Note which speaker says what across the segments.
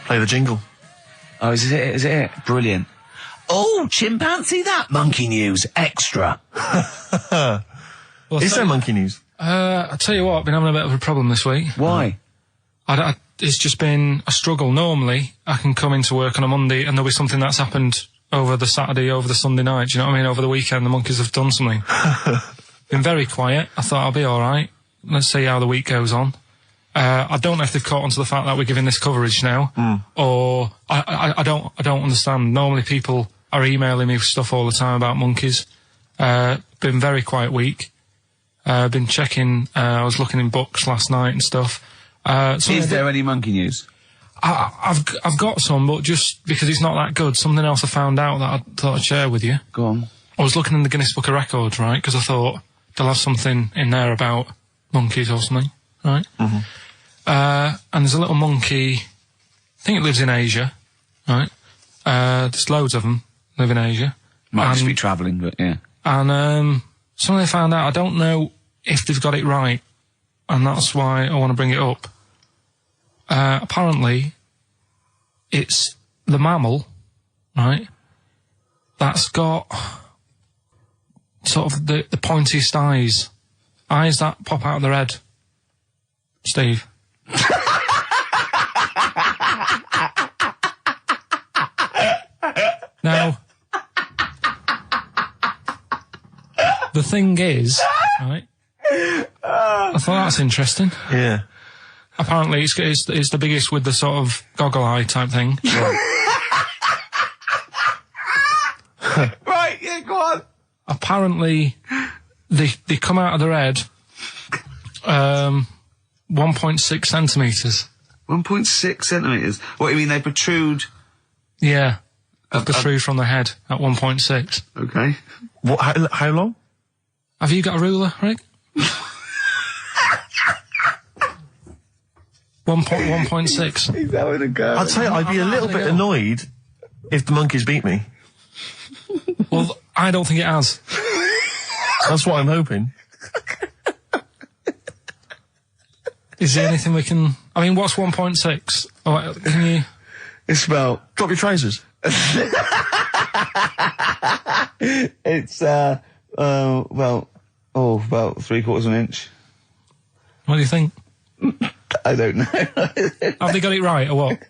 Speaker 1: Play the jingle.
Speaker 2: Oh, is it? Brilliant. Oh, chimpanzee that monkey news extra.
Speaker 1: Well, is there monkey news?
Speaker 3: I'll tell you what, I've been having a bit of a problem this week.
Speaker 2: Why?
Speaker 3: It's just been a struggle. Normally, I can come into work on a Monday and there'll be something that's happened over the Saturday, over the Sunday night. Do you know what I mean? Over the weekend, the monkeys have done something. Been very quiet. I thought I'll be alright. Let's see how the week goes on. I don't know if they've caught on to the fact that we're giving this coverage now, or I don't understand. Normally people are emailing me stuff all the time about monkeys. Been very quiet week. Been checking, I was looking in books last night and stuff.
Speaker 2: Is there any monkey news?
Speaker 3: I've got some, but just because it's not that good, something else I found out that I thought I'd share with you.
Speaker 2: Go on.
Speaker 3: I was looking in the Guinness Book of Records, right, because I thought they'll have something in there about monkeys or something, right? Mm-hmm. And there's a little monkey, I think it lives in Asia, right? There's loads of them live in Asia.
Speaker 2: Might just be travelling, but yeah.
Speaker 3: And something I found out, I don't know if they've got it right, and that's why I want to bring it up. Apparently, it's the mammal, right, that's got sort of the pointiest eyes that pop out of their head. Steve. Now, the thing is, right, I thought that's interesting.
Speaker 1: Yeah.
Speaker 3: Apparently it's the biggest with the sort of goggle eye type thing.
Speaker 2: Right, yeah, go on.
Speaker 3: Apparently they come out of their head 1.6 centimetres.
Speaker 2: 1.6 centimetres? What, you mean they protrude?
Speaker 3: Yeah. They protrude from the head at 1.6.
Speaker 2: Okay.
Speaker 1: What? How long?
Speaker 3: Have you got a ruler, Rick? 1.6.
Speaker 2: He's having a go.
Speaker 1: I'd say I'd be a little bit annoyed if the monkeys beat me.
Speaker 3: Well, I don't think it has.
Speaker 1: That's what I'm hoping.
Speaker 3: Is there anything we can... I mean, what's 1.6? Oh, can you...
Speaker 2: It's about...
Speaker 1: Drop your trousers.
Speaker 2: It's, about 3/4 of an inch.
Speaker 3: What do you think?
Speaker 2: I don't know.
Speaker 3: Have they got it right, or what?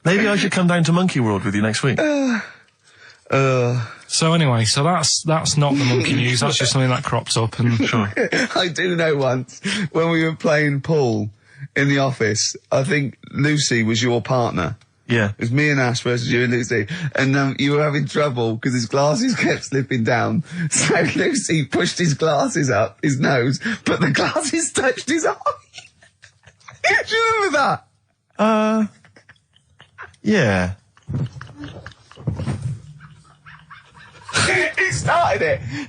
Speaker 1: Maybe I should come down to Monkey World with you next week.
Speaker 3: So anyway, so that's not the monkey news, that's just something that cropped up and...
Speaker 1: Sure.
Speaker 2: I do know once, when we were playing pool in the office, I think Lucy was your partner.
Speaker 1: Yeah.
Speaker 2: It was me and Ash versus you and Lucy. And you were having trouble because his glasses kept slipping down. So Lucy pushed his glasses up his nose, but the glasses touched his eye. Do you remember that?
Speaker 1: Yeah.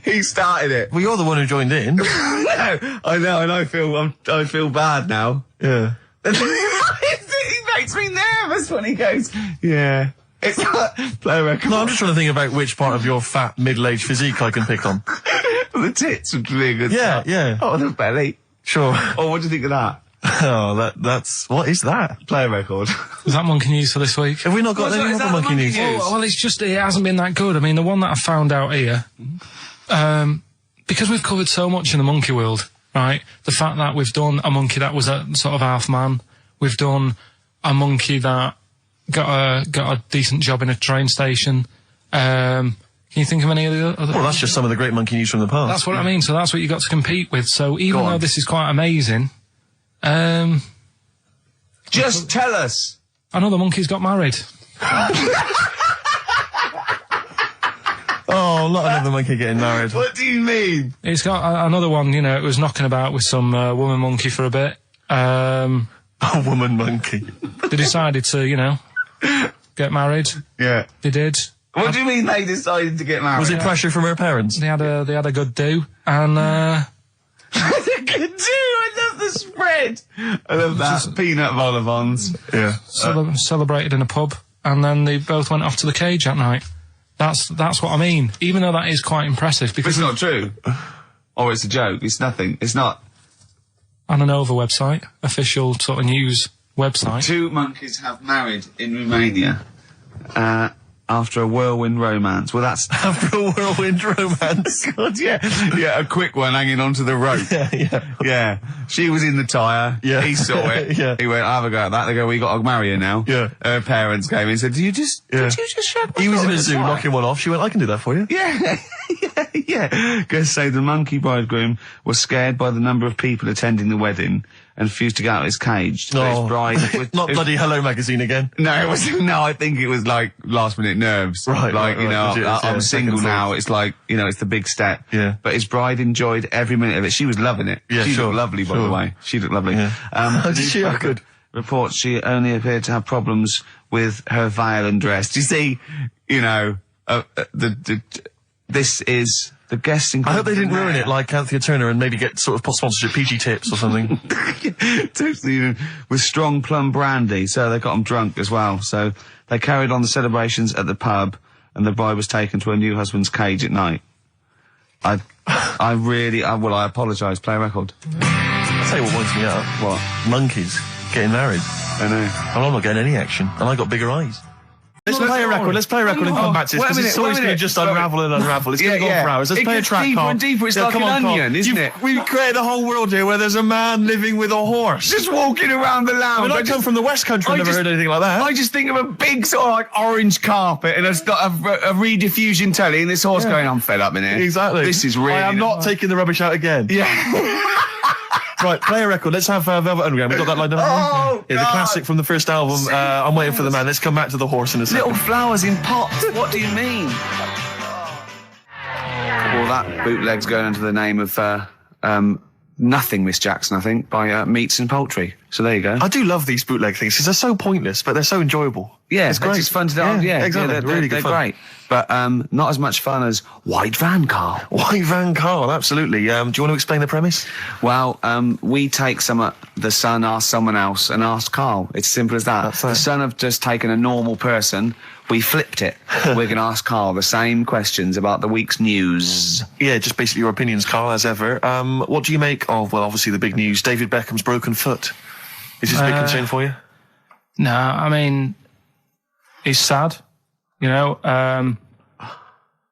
Speaker 2: He started it.
Speaker 1: Well, you're the one who joined in.
Speaker 2: No, I know, and I feel bad now.
Speaker 1: Yeah.
Speaker 2: He makes me nervous when he goes, yeah. It's like, play a record.
Speaker 1: No, I'm just trying to think about which part of your fat, middle-aged physique I can pick on.
Speaker 2: The tits would be a good
Speaker 1: Yeah,
Speaker 2: start.
Speaker 1: yeah.
Speaker 2: Oh, the belly.
Speaker 1: Sure.
Speaker 2: Oh, what do you think of that?
Speaker 1: Oh, that's... What is that?
Speaker 2: Play a record.
Speaker 3: Is that monkey news for this week?
Speaker 1: Have we not got any other monkey news?
Speaker 3: Well, it's just, it hasn't been that good. I mean, the one that I found out here, because we've covered so much in the monkey world, right? The fact that we've done a monkey that was a sort of half man, we've done a monkey that got a decent job in a train station. Can you think of any of the other?
Speaker 1: Well, that's just some of the great monkey news from the past.
Speaker 3: That's what I mean. So that's what you got to compete with. So even though this is quite amazing,
Speaker 2: just tell us.
Speaker 3: Another monkey's got married.
Speaker 1: Oh, not another monkey getting married.
Speaker 2: What do you mean?
Speaker 3: It's got another one, you know, it was knocking about with some woman monkey for a bit.
Speaker 1: A woman monkey.
Speaker 3: They decided to, you know, get married.
Speaker 2: Yeah.
Speaker 3: They did.
Speaker 2: What do you mean they decided to get married?
Speaker 1: Was it pressure from her parents?
Speaker 3: They had a good do, and
Speaker 2: a good do. I love the spread. I love that peanut vol-au-vents.
Speaker 1: Yeah.
Speaker 3: Celebrated in a pub, and then they both went off to the cage that night. That's what I mean. Even though that is quite impressive, because
Speaker 2: it's not true. Or it's a joke. It's nothing. It's not.
Speaker 3: On an Nova website, official sort of news website.
Speaker 2: 2 monkeys have married in Romania after a whirlwind romance. Well, that's...
Speaker 1: After a whirlwind romance.
Speaker 2: God, yeah. Yeah, a quick one hanging onto the rope. Yeah. She was in the tyre.
Speaker 1: Yeah.
Speaker 2: He saw it.
Speaker 1: Yeah.
Speaker 2: He went, I'll have a go at that. They go, we got to marry her now.
Speaker 1: Yeah.
Speaker 2: Her parents came in and said, did you just shag my
Speaker 1: He was in
Speaker 2: daughter
Speaker 1: a zoo
Speaker 2: tyre?"
Speaker 1: knocking one off. She went, I can do that for you.
Speaker 2: Yeah. Yeah. Guests say the monkey bridegroom was scared by the number of people attending the wedding and refused to get out of his cage. So his bride was,
Speaker 1: Not bloody Hello Magazine again.
Speaker 2: No, it was no. I think it was like last minute nerves.
Speaker 1: Right,
Speaker 2: like
Speaker 1: right,
Speaker 2: you know,
Speaker 1: legit,
Speaker 2: I'm single
Speaker 1: second
Speaker 2: now.
Speaker 1: thoughts.
Speaker 2: It's like it's the big step.
Speaker 1: Yeah.
Speaker 2: But his bride enjoyed every minute of it. She was loving it.
Speaker 1: Yeah,
Speaker 2: she
Speaker 1: sure,
Speaker 2: looked lovely, by
Speaker 1: sure.
Speaker 2: the way. She looked lovely.
Speaker 1: Yeah. Did she? Oh, good.
Speaker 2: Reports she only appeared to have problems with her veil and dress. Do you see? This is. The guests
Speaker 1: I hope they didn't ruin it like Anthea Turner and maybe get sort of sponsorship PG tips or something.
Speaker 2: Totally, with strong plum brandy, so they got them drunk as well. So they carried on the celebrations at the pub, and the bride was taken to her new husband's cage at night. I apologise. Play a record.
Speaker 1: I'll tell you what winds me up.
Speaker 2: What?
Speaker 1: Monkeys getting married.
Speaker 2: I know.
Speaker 1: And I'm not getting any action. And I got bigger eyes. Let's play a record and come back to this, because it's always going to just unravel and unravel. It's going to go on for hours. Let's play a track,
Speaker 2: deeper
Speaker 1: Carl.
Speaker 2: and deeper. It's like an onion, isn't it?
Speaker 1: We've created a whole world here where there's a man living with a horse.
Speaker 2: Just walking around the lounge.
Speaker 1: I come from the West Country, I've never heard anything like that.
Speaker 2: I just think of a big sort of like orange carpet, and it's got a rediffusion telly, and this horse going, I'm fed up in here.
Speaker 1: Exactly.
Speaker 2: This is really...
Speaker 1: I am not taking the rubbish out again.
Speaker 2: Yeah.
Speaker 1: Right, play a record. Let's have Velvet Underground. We've got that lined up.
Speaker 2: Oh,
Speaker 1: yeah, the
Speaker 2: God.
Speaker 1: classic from the first album. I'm waiting for the man. Let's come back to the horse in a second.
Speaker 2: Little flowers in pots. What do you mean? Well, that bootleg's going under the name of Nothing, Miss Jackson, I think, by Meats and Poultry. So there you go.
Speaker 1: I do love these bootleg things because they're so pointless, but they're so enjoyable.
Speaker 2: Yeah,
Speaker 1: it's great.
Speaker 2: It's fun to do. Yeah,
Speaker 1: exactly.
Speaker 2: They're
Speaker 1: really good
Speaker 2: they're
Speaker 1: fun.
Speaker 2: Great. But not as much fun as White Van Carl.
Speaker 1: White Van Carl, absolutely. Do you want to explain the premise?
Speaker 2: Well, we take the Sun asks someone else and asks Carl. It's simple as that.
Speaker 1: That's
Speaker 2: The
Speaker 1: it.
Speaker 2: Sun have just taken a normal person. We flipped it. We're going to ask Carl the same questions about the week's news.
Speaker 1: Yeah, just basically your opinions, Carl, as ever. What do you make of, well, obviously the big news, David Beckham's broken foot? Is this a big concern for you?
Speaker 3: No, I mean, he's sad. You know,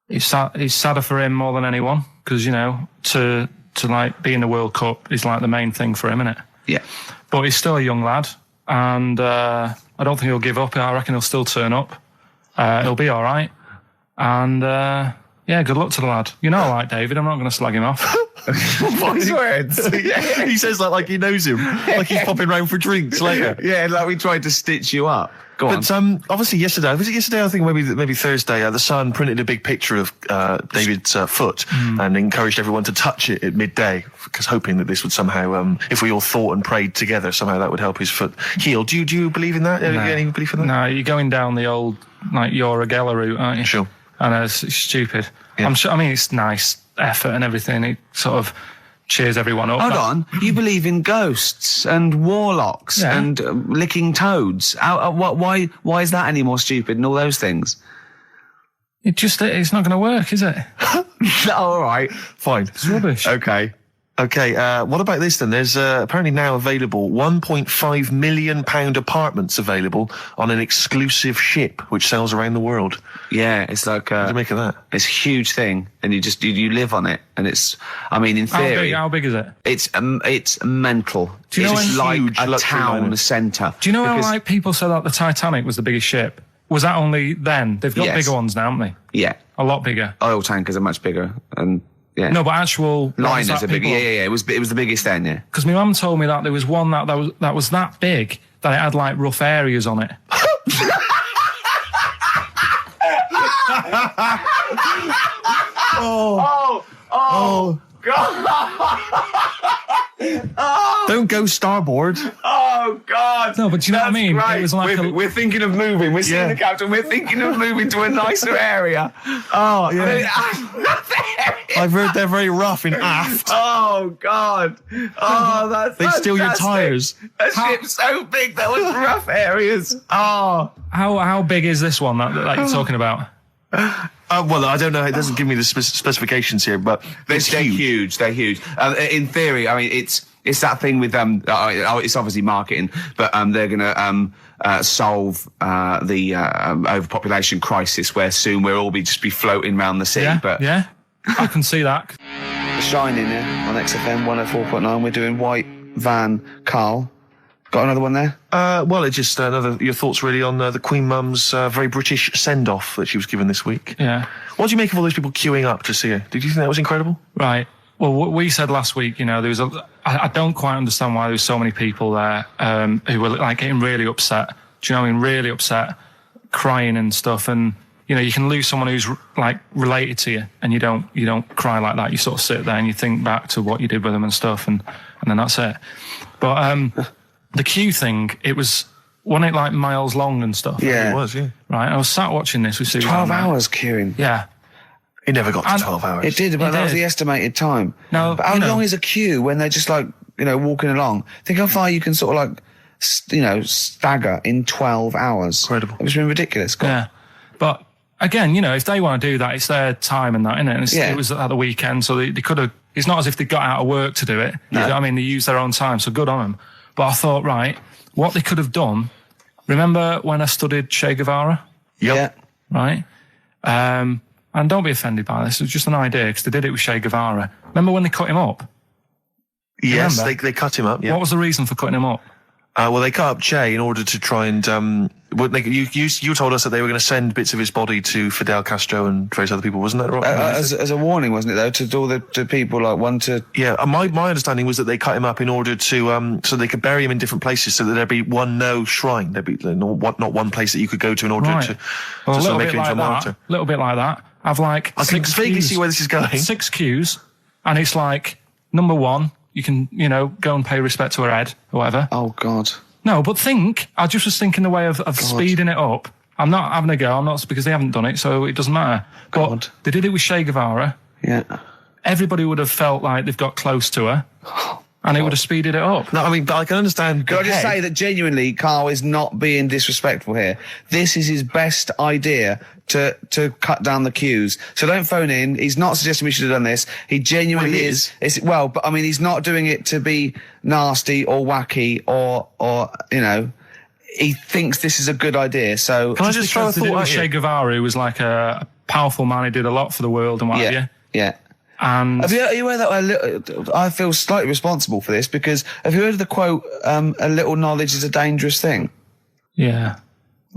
Speaker 3: it's sadder for him more than anyone because, you know, to like be in the World Cup is like the main thing for him, isn't it?
Speaker 2: Yeah.
Speaker 3: But he's still a young lad, and I don't think he'll give up. I reckon he'll still turn up. He'll be all right. And yeah, good luck to the lad. You know, I like David. I'm not going to slag him off.
Speaker 2: Wise words.
Speaker 1: Yeah. He says that like he knows him, like he's popping round for drinks later.
Speaker 2: Yeah, like we tried to stitch you up. Go on.
Speaker 1: But obviously yesterday, was it yesterday? I think maybe Thursday. The Sun printed a big picture of David's foot and encouraged everyone to touch it at midday, because hoping that this would somehow, if we all thought and prayed together, somehow that would help his foot heal. Do you believe in that?
Speaker 3: No.
Speaker 1: Any belief in that?
Speaker 3: No, you're going down the old like Yoragella route, aren't you?
Speaker 1: Sure.
Speaker 3: I know it's stupid.
Speaker 1: Yeah.
Speaker 3: I'm sure. I mean, it's nice effort and everything. It sort of cheers everyone up.
Speaker 2: Hold on. You believe in ghosts and warlocks and licking toads. Why is that any more stupid than all those things?
Speaker 3: It's not going to work, is it?
Speaker 2: All right.
Speaker 1: Fine.
Speaker 3: It's rubbish.
Speaker 2: Okay.
Speaker 1: Okay, what about this then? There's apparently now available £1.5 million apartments available on an exclusive ship which sails around the world.
Speaker 2: Yeah, it's like
Speaker 1: What do you make of that?
Speaker 2: it's a huge thing, and you live on it, and it's. I mean, in theory,
Speaker 3: How big is it?
Speaker 2: it's mental.
Speaker 3: Do you know
Speaker 2: it's
Speaker 3: when
Speaker 2: like
Speaker 1: huge
Speaker 2: a
Speaker 1: luxury
Speaker 2: town
Speaker 1: liner?
Speaker 2: centre.
Speaker 3: Do you know
Speaker 2: Because-
Speaker 3: how like people said that the Titanic was the biggest ship? Was that only then? They've got
Speaker 2: Yes.
Speaker 3: bigger ones now, haven't they?
Speaker 2: Yeah,
Speaker 3: A lot bigger.
Speaker 2: oil tankers are much bigger, and yeah,
Speaker 3: No, but actual
Speaker 2: liners are bigger. Yeah. It was the biggest then. Yeah.
Speaker 3: Because my mum told me that there was one that was that big that it had like rough areas on it.
Speaker 2: Oh God!
Speaker 1: Don't go starboard.
Speaker 2: Oh God!
Speaker 3: No, but do you know what I mean?
Speaker 2: Great.
Speaker 3: It was like
Speaker 2: we're thinking of moving. We're seeing
Speaker 1: Yeah.
Speaker 2: the captain. We're thinking of moving to a nicer area. Oh
Speaker 1: yeah. I've heard they're very rough in aft.
Speaker 2: Oh God! Oh, that's
Speaker 1: They steal your
Speaker 2: fantastic.
Speaker 1: tyres.
Speaker 2: A ship's so big there was rough areas. Oh,
Speaker 3: how big is this one that you're talking about?
Speaker 1: Well, I don't know. It doesn't give me the specifications here, but
Speaker 2: they're
Speaker 1: it's huge.
Speaker 2: huge. They're huge. In theory, I mean, it's It's that thing with it's obviously marketing, but they're going to solve the overpopulation crisis, where soon we'll all just be floating around the sea.
Speaker 3: Yeah,
Speaker 2: but
Speaker 3: yeah, I can see that.
Speaker 2: The Shining on XFM 104.9. We're doing White Van Karl. Got another one there?
Speaker 1: Well, it's just your thoughts really on the Queen Mum's very British send-off that she was given this week.
Speaker 3: Yeah.
Speaker 1: What do you make of all those people queuing up to see her? Did you think that was incredible?
Speaker 3: Right. Well, what we said last week, there was I don't quite understand why there was so many people there who were like getting really upset. Do you know what I mean? Really upset, crying and stuff. And you can lose someone who's like related to you, and you don't cry like that. You sort of sit there and you think back to what you did with them and stuff, and then that's it. But the queue thing, wasn't it like miles long and stuff?
Speaker 2: Yeah,
Speaker 1: it was. Yeah.
Speaker 3: Right. I was sat watching this with Susan.
Speaker 2: 12 hours queuing.
Speaker 3: Yeah.
Speaker 1: It never got to 12 hours.
Speaker 2: It did, but that was the estimated time.
Speaker 3: No,
Speaker 2: but how long is a queue when they're just like, walking along? Think how far you can sort of like, stagger in 12 hours.
Speaker 1: Incredible.
Speaker 2: It's been ridiculous.
Speaker 3: Yeah. But again, if they want to do that, it's their time and that, innit? And it was at the weekend, so they could have, it's not as if they got out of work to do it.
Speaker 2: No.
Speaker 3: I mean, they used their own time, so good on them. But I thought, right, what they could have done, remember when I studied Che Guevara?
Speaker 2: Yep.
Speaker 3: Yeah. Right? And don't be offended by this, it was just an idea, because they did it with Che Guevara. Remember when they cut him up?
Speaker 1: Yes, they cut him up, yeah.
Speaker 3: What was the reason for cutting him up?
Speaker 1: Well, they cut up Che in order to try and... you told us that they were going to send bits of his body to Fidel Castro and various other people, wasn't that right?
Speaker 2: As a warning, wasn't it, though, to all the people, like, one to...
Speaker 1: Yeah, my understanding was that they cut him up in order to... so they could bury him in different places, so that there'd be one shrine. There'd be not one place that you could go to in order to sort of make him into a martyr.
Speaker 3: A little bit like that. I've like...
Speaker 1: I can vaguely see where this is going.
Speaker 3: 6 queues, and it's like, number 1, you can, go and pay respect to her head, or whatever.
Speaker 2: Oh, God.
Speaker 3: No, but I just was thinking the way of speeding it up. I'm not having a go, I'm not, because they haven't done it, so it doesn't matter. But they did it with Che Guevara.
Speaker 2: Yeah.
Speaker 3: Everybody would have felt like they've got close to her, and it would have speeded it up.
Speaker 1: No, I mean, but I can understand...
Speaker 2: Can I just say that genuinely, Karl is not being disrespectful here. This is his best idea to cut down the queues. So don't phone in. He's not suggesting we should have done this. He genuinely is. But I mean, he's not doing it to be nasty or wacky or he thinks this is a good idea. So
Speaker 1: can I just throw a thought at
Speaker 3: Che Guevara, who was like a powerful man, he did a lot for the world and what have you.
Speaker 2: Yeah.
Speaker 3: And
Speaker 2: are you aware that I feel slightly responsible for this, because have you heard of the quote, a little knowledge is a dangerous thing?
Speaker 3: Yeah.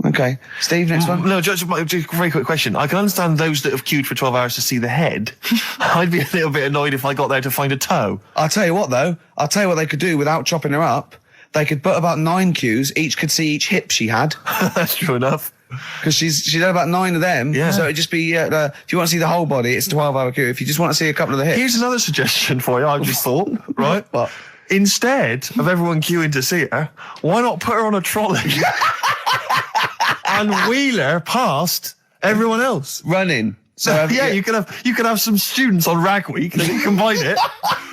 Speaker 2: Okay. Steve, next one?
Speaker 1: No, just a very quick question. I can understand those that have queued for 12 hours to see the head. I'd be a little bit annoyed if I got there to find a toe.
Speaker 2: I'll tell you what, though. I'll tell you what they could do without chopping her up. They could put about 9 queues. Each could see each hip she had.
Speaker 1: That's true enough.
Speaker 2: Because she's had about 9 of them.
Speaker 1: Yeah.
Speaker 2: So it'd just be, if you want to see the whole body, it's a 12-hour queue. If you just want to see a couple of the hips.
Speaker 1: Here's another suggestion for you, I've just thought, right?
Speaker 2: What?
Speaker 1: Instead of everyone queuing to see her, why not put her on a trolley and wheel her past everyone else?
Speaker 2: Running. So
Speaker 1: you could have some students on Rag Week that can combine it,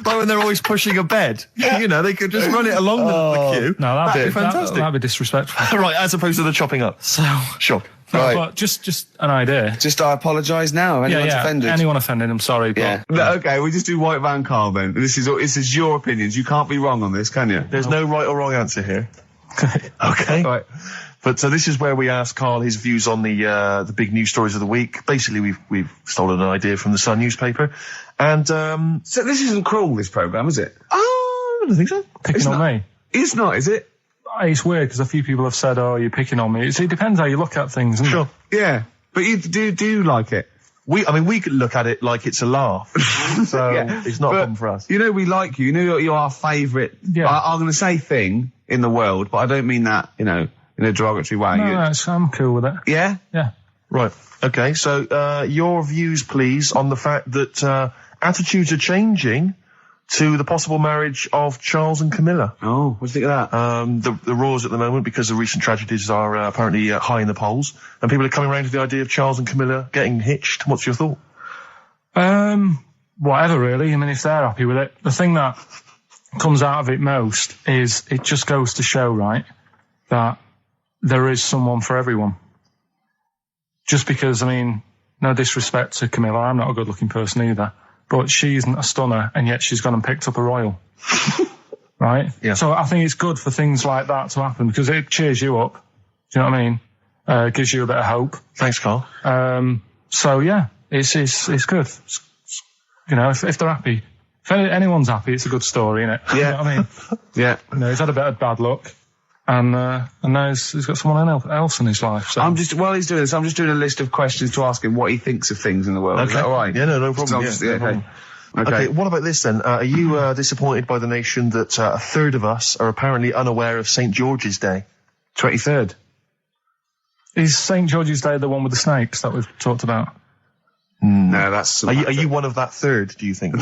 Speaker 1: like when they're always pushing a bed. They could just run it along the queue.
Speaker 3: No, that'd be
Speaker 1: fantastic.
Speaker 3: That'd be disrespectful.
Speaker 1: Right, as opposed to the chopping up.
Speaker 3: So
Speaker 1: sure.
Speaker 3: No,
Speaker 2: Right.
Speaker 3: but just an idea.
Speaker 2: Just I apologise now. Anyone's offended.
Speaker 3: Anyone offended, I'm sorry. But
Speaker 2: Okay, we just do White Van Karl then. This is your opinions. You can't be wrong on this, can you?
Speaker 1: There's no right or wrong answer here. Okay.
Speaker 2: Right.
Speaker 1: But so this is where we ask Karl his views on the big news stories of the week. Basically, we've stolen an idea from the Sun newspaper, and
Speaker 2: So this isn't cruel, this programme, is it?
Speaker 1: I don't think so.
Speaker 3: picking on me.
Speaker 2: It's not, is it?
Speaker 3: It's weird because a few people have said, "Oh, you're picking on me." It depends how you look at things, isn't it?
Speaker 1: Sure.
Speaker 2: Yeah, but you do like it.
Speaker 1: We could look at it like it's a laugh, so it's not a problem for us.
Speaker 2: We like you. You're our favourite.
Speaker 3: Yeah.
Speaker 2: I'm going to say thing in the world, but I don't mean that, in a derogatory way.
Speaker 3: No, I'm cool with it.
Speaker 2: Yeah?
Speaker 3: Yeah.
Speaker 1: Right. Okay. So your views, please, on the fact that attitudes are changing to the possible marriage of Charles and Camilla.
Speaker 2: Oh, what do you think of that?
Speaker 1: The roars at the moment, because the recent tragedies are apparently high in the polls, and people are coming around to the idea of Charles and Camilla getting hitched. What's your thought?
Speaker 3: Whatever, really. I mean, if they're happy with it. The thing that comes out of it most is it just goes to show, right, that there is someone for everyone. Just because, I mean, no disrespect to Camilla, I'm not a good-looking person either. But she isn't a stunner, and yet she's gone and picked up a royal. right?
Speaker 1: Yeah.
Speaker 3: So I think it's good for things like that to happen because it cheers you up. Do you know what I mean? Gives you a bit of hope.
Speaker 1: Thanks, Carl.
Speaker 3: So yeah, it's good. You know, if they're happy, if anyone's happy, it's a good story, isn't it?
Speaker 2: Yeah.
Speaker 3: You know what I mean?
Speaker 2: Yeah.
Speaker 3: You know, he's had a bit of bad luck, and now he's got someone else in his life. So.
Speaker 2: While he's doing this, I'm just doing a list of questions to ask him what he thinks of things in the world. Is that all right?
Speaker 1: Yeah, no problem.
Speaker 2: No problem.
Speaker 1: Okay, what about this then? Are you disappointed by the nation that a third of us are apparently unaware of St. George's Day?
Speaker 2: 23rd.
Speaker 3: Is St. George's Day the one with the snakes that we've talked about?
Speaker 2: No, that's...
Speaker 1: Are you one of that third, do you think?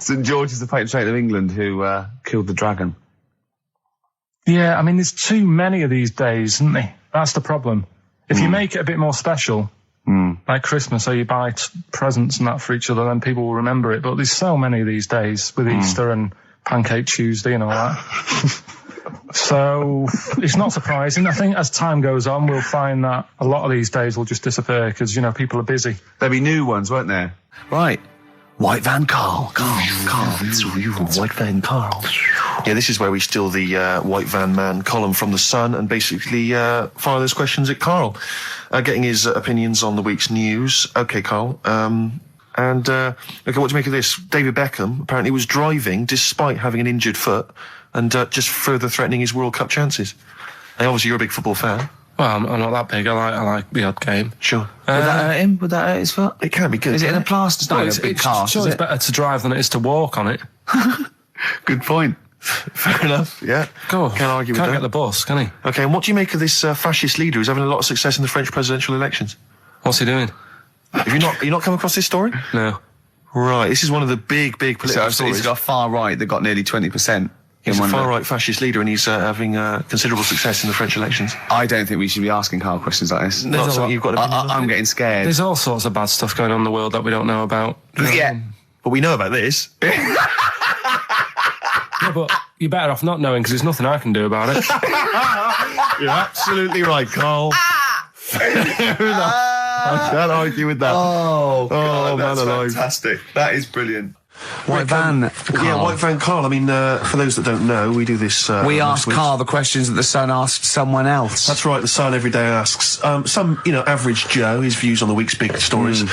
Speaker 2: St. George is the patron saint of England who killed the dragon.
Speaker 3: Yeah, I mean, there's too many of these days, isn't there? That's the problem. If you make it a bit more special, like Christmas, so you buy presents and that for each other, then people will remember it. But there's so many of these days with Easter and Pancake Tuesday and all that. So it's not surprising. I think as time goes on, we'll find that a lot of these days will just disappear because, you know, people are busy.
Speaker 2: There'll be new ones, won't there? Right. White Van Karl.
Speaker 1: White Van Karl. Yeah, this is where we steal the White Van Man column from The Sun and basically fire those questions at Karl, getting his opinions on the week's news. Okay, Karl. Okay, what do you make of this? David Beckham apparently was driving despite having an injured foot and just further threatening his World Cup chances. And obviously, you're a big football fan.
Speaker 3: Well, I'm not that big. I like the odd game.
Speaker 1: Sure.
Speaker 2: Would that hurt him? Would that hurt his foot?
Speaker 1: It can be good.
Speaker 2: Is it in a plaster? It's not
Speaker 3: it's
Speaker 2: a big cast,
Speaker 3: sure,
Speaker 2: is
Speaker 3: it's
Speaker 2: it?
Speaker 3: better to drive than it is to walk on it.
Speaker 2: Good point.
Speaker 1: Fair enough, yeah.
Speaker 3: Go.
Speaker 1: Can't argue with
Speaker 3: Can't
Speaker 1: that.
Speaker 3: get the bus, can he?
Speaker 1: Okay, and what do you make of this fascist leader who's having a lot of success in the French presidential elections?
Speaker 3: What's he doing?
Speaker 1: Have you not come across this story?
Speaker 3: No.
Speaker 1: Right, this is one of the big political stories.
Speaker 2: He's got far right that got nearly 20%.
Speaker 1: He's a far-right fascist leader and he's having considerable success in the French elections.
Speaker 2: I don't think we should be asking Karl questions like this.
Speaker 1: Not something you've got to...
Speaker 2: I'm getting scared.
Speaker 3: There's all sorts of bad stuff going on in the world that we don't know about.
Speaker 2: Yeah.
Speaker 1: But we know about this.
Speaker 3: Yeah, but you're better off not knowing because there's nothing I can do about it.
Speaker 1: You're absolutely right, Karl. Fair enough. I can't argue with that.
Speaker 2: Oh, God,
Speaker 1: man
Speaker 2: that's
Speaker 1: alive.
Speaker 2: fantastic. That is brilliant. White Van Karl.
Speaker 1: Yeah, White Van Karl. I mean, for those that don't know, we do this...
Speaker 2: we ask Karl the questions that the Sun asked someone else.
Speaker 1: That's right, the Sun every day asks some, average Joe, his views on the week's big stories.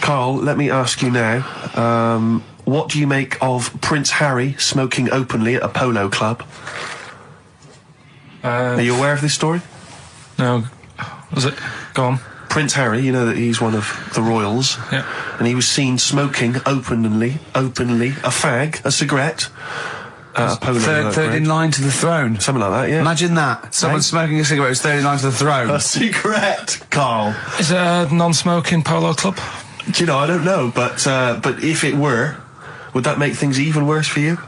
Speaker 1: Karl, let me ask you now, what do you make of Prince Harry smoking openly at a polo club? Are you aware of this story?
Speaker 3: No. Was it? Go on.
Speaker 1: Prince Harry, you know that he's one of the royals.
Speaker 3: Yeah.
Speaker 1: And he was seen smoking openly, a fag, a cigarette, a polo.
Speaker 2: Third in line to the throne.
Speaker 1: Something like that, yeah.
Speaker 2: Imagine that. Someone smoking a cigarette was third in line to the throne.
Speaker 1: A cigarette, Karl.
Speaker 3: Is it a non-smoking polo club?
Speaker 1: Do you know, I don't know, but if it were, would that make things even worse for you?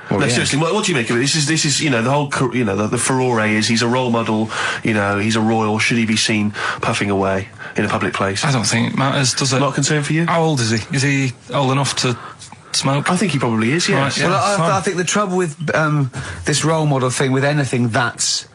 Speaker 2: Well,
Speaker 1: No,
Speaker 2: yeah.
Speaker 1: seriously, what do you make of it? This is, the whole, the furore is he's a role model, he's a royal. Should he be seen puffing away in a public place?
Speaker 3: I don't think it matters, does it?
Speaker 1: Not a concern for you?
Speaker 3: How old is he? Is he old enough to smoke?
Speaker 1: I think he probably is, yes.
Speaker 3: Right, yeah.
Speaker 2: Well,
Speaker 3: fine.
Speaker 2: I think the trouble with this role model thing, with anything that's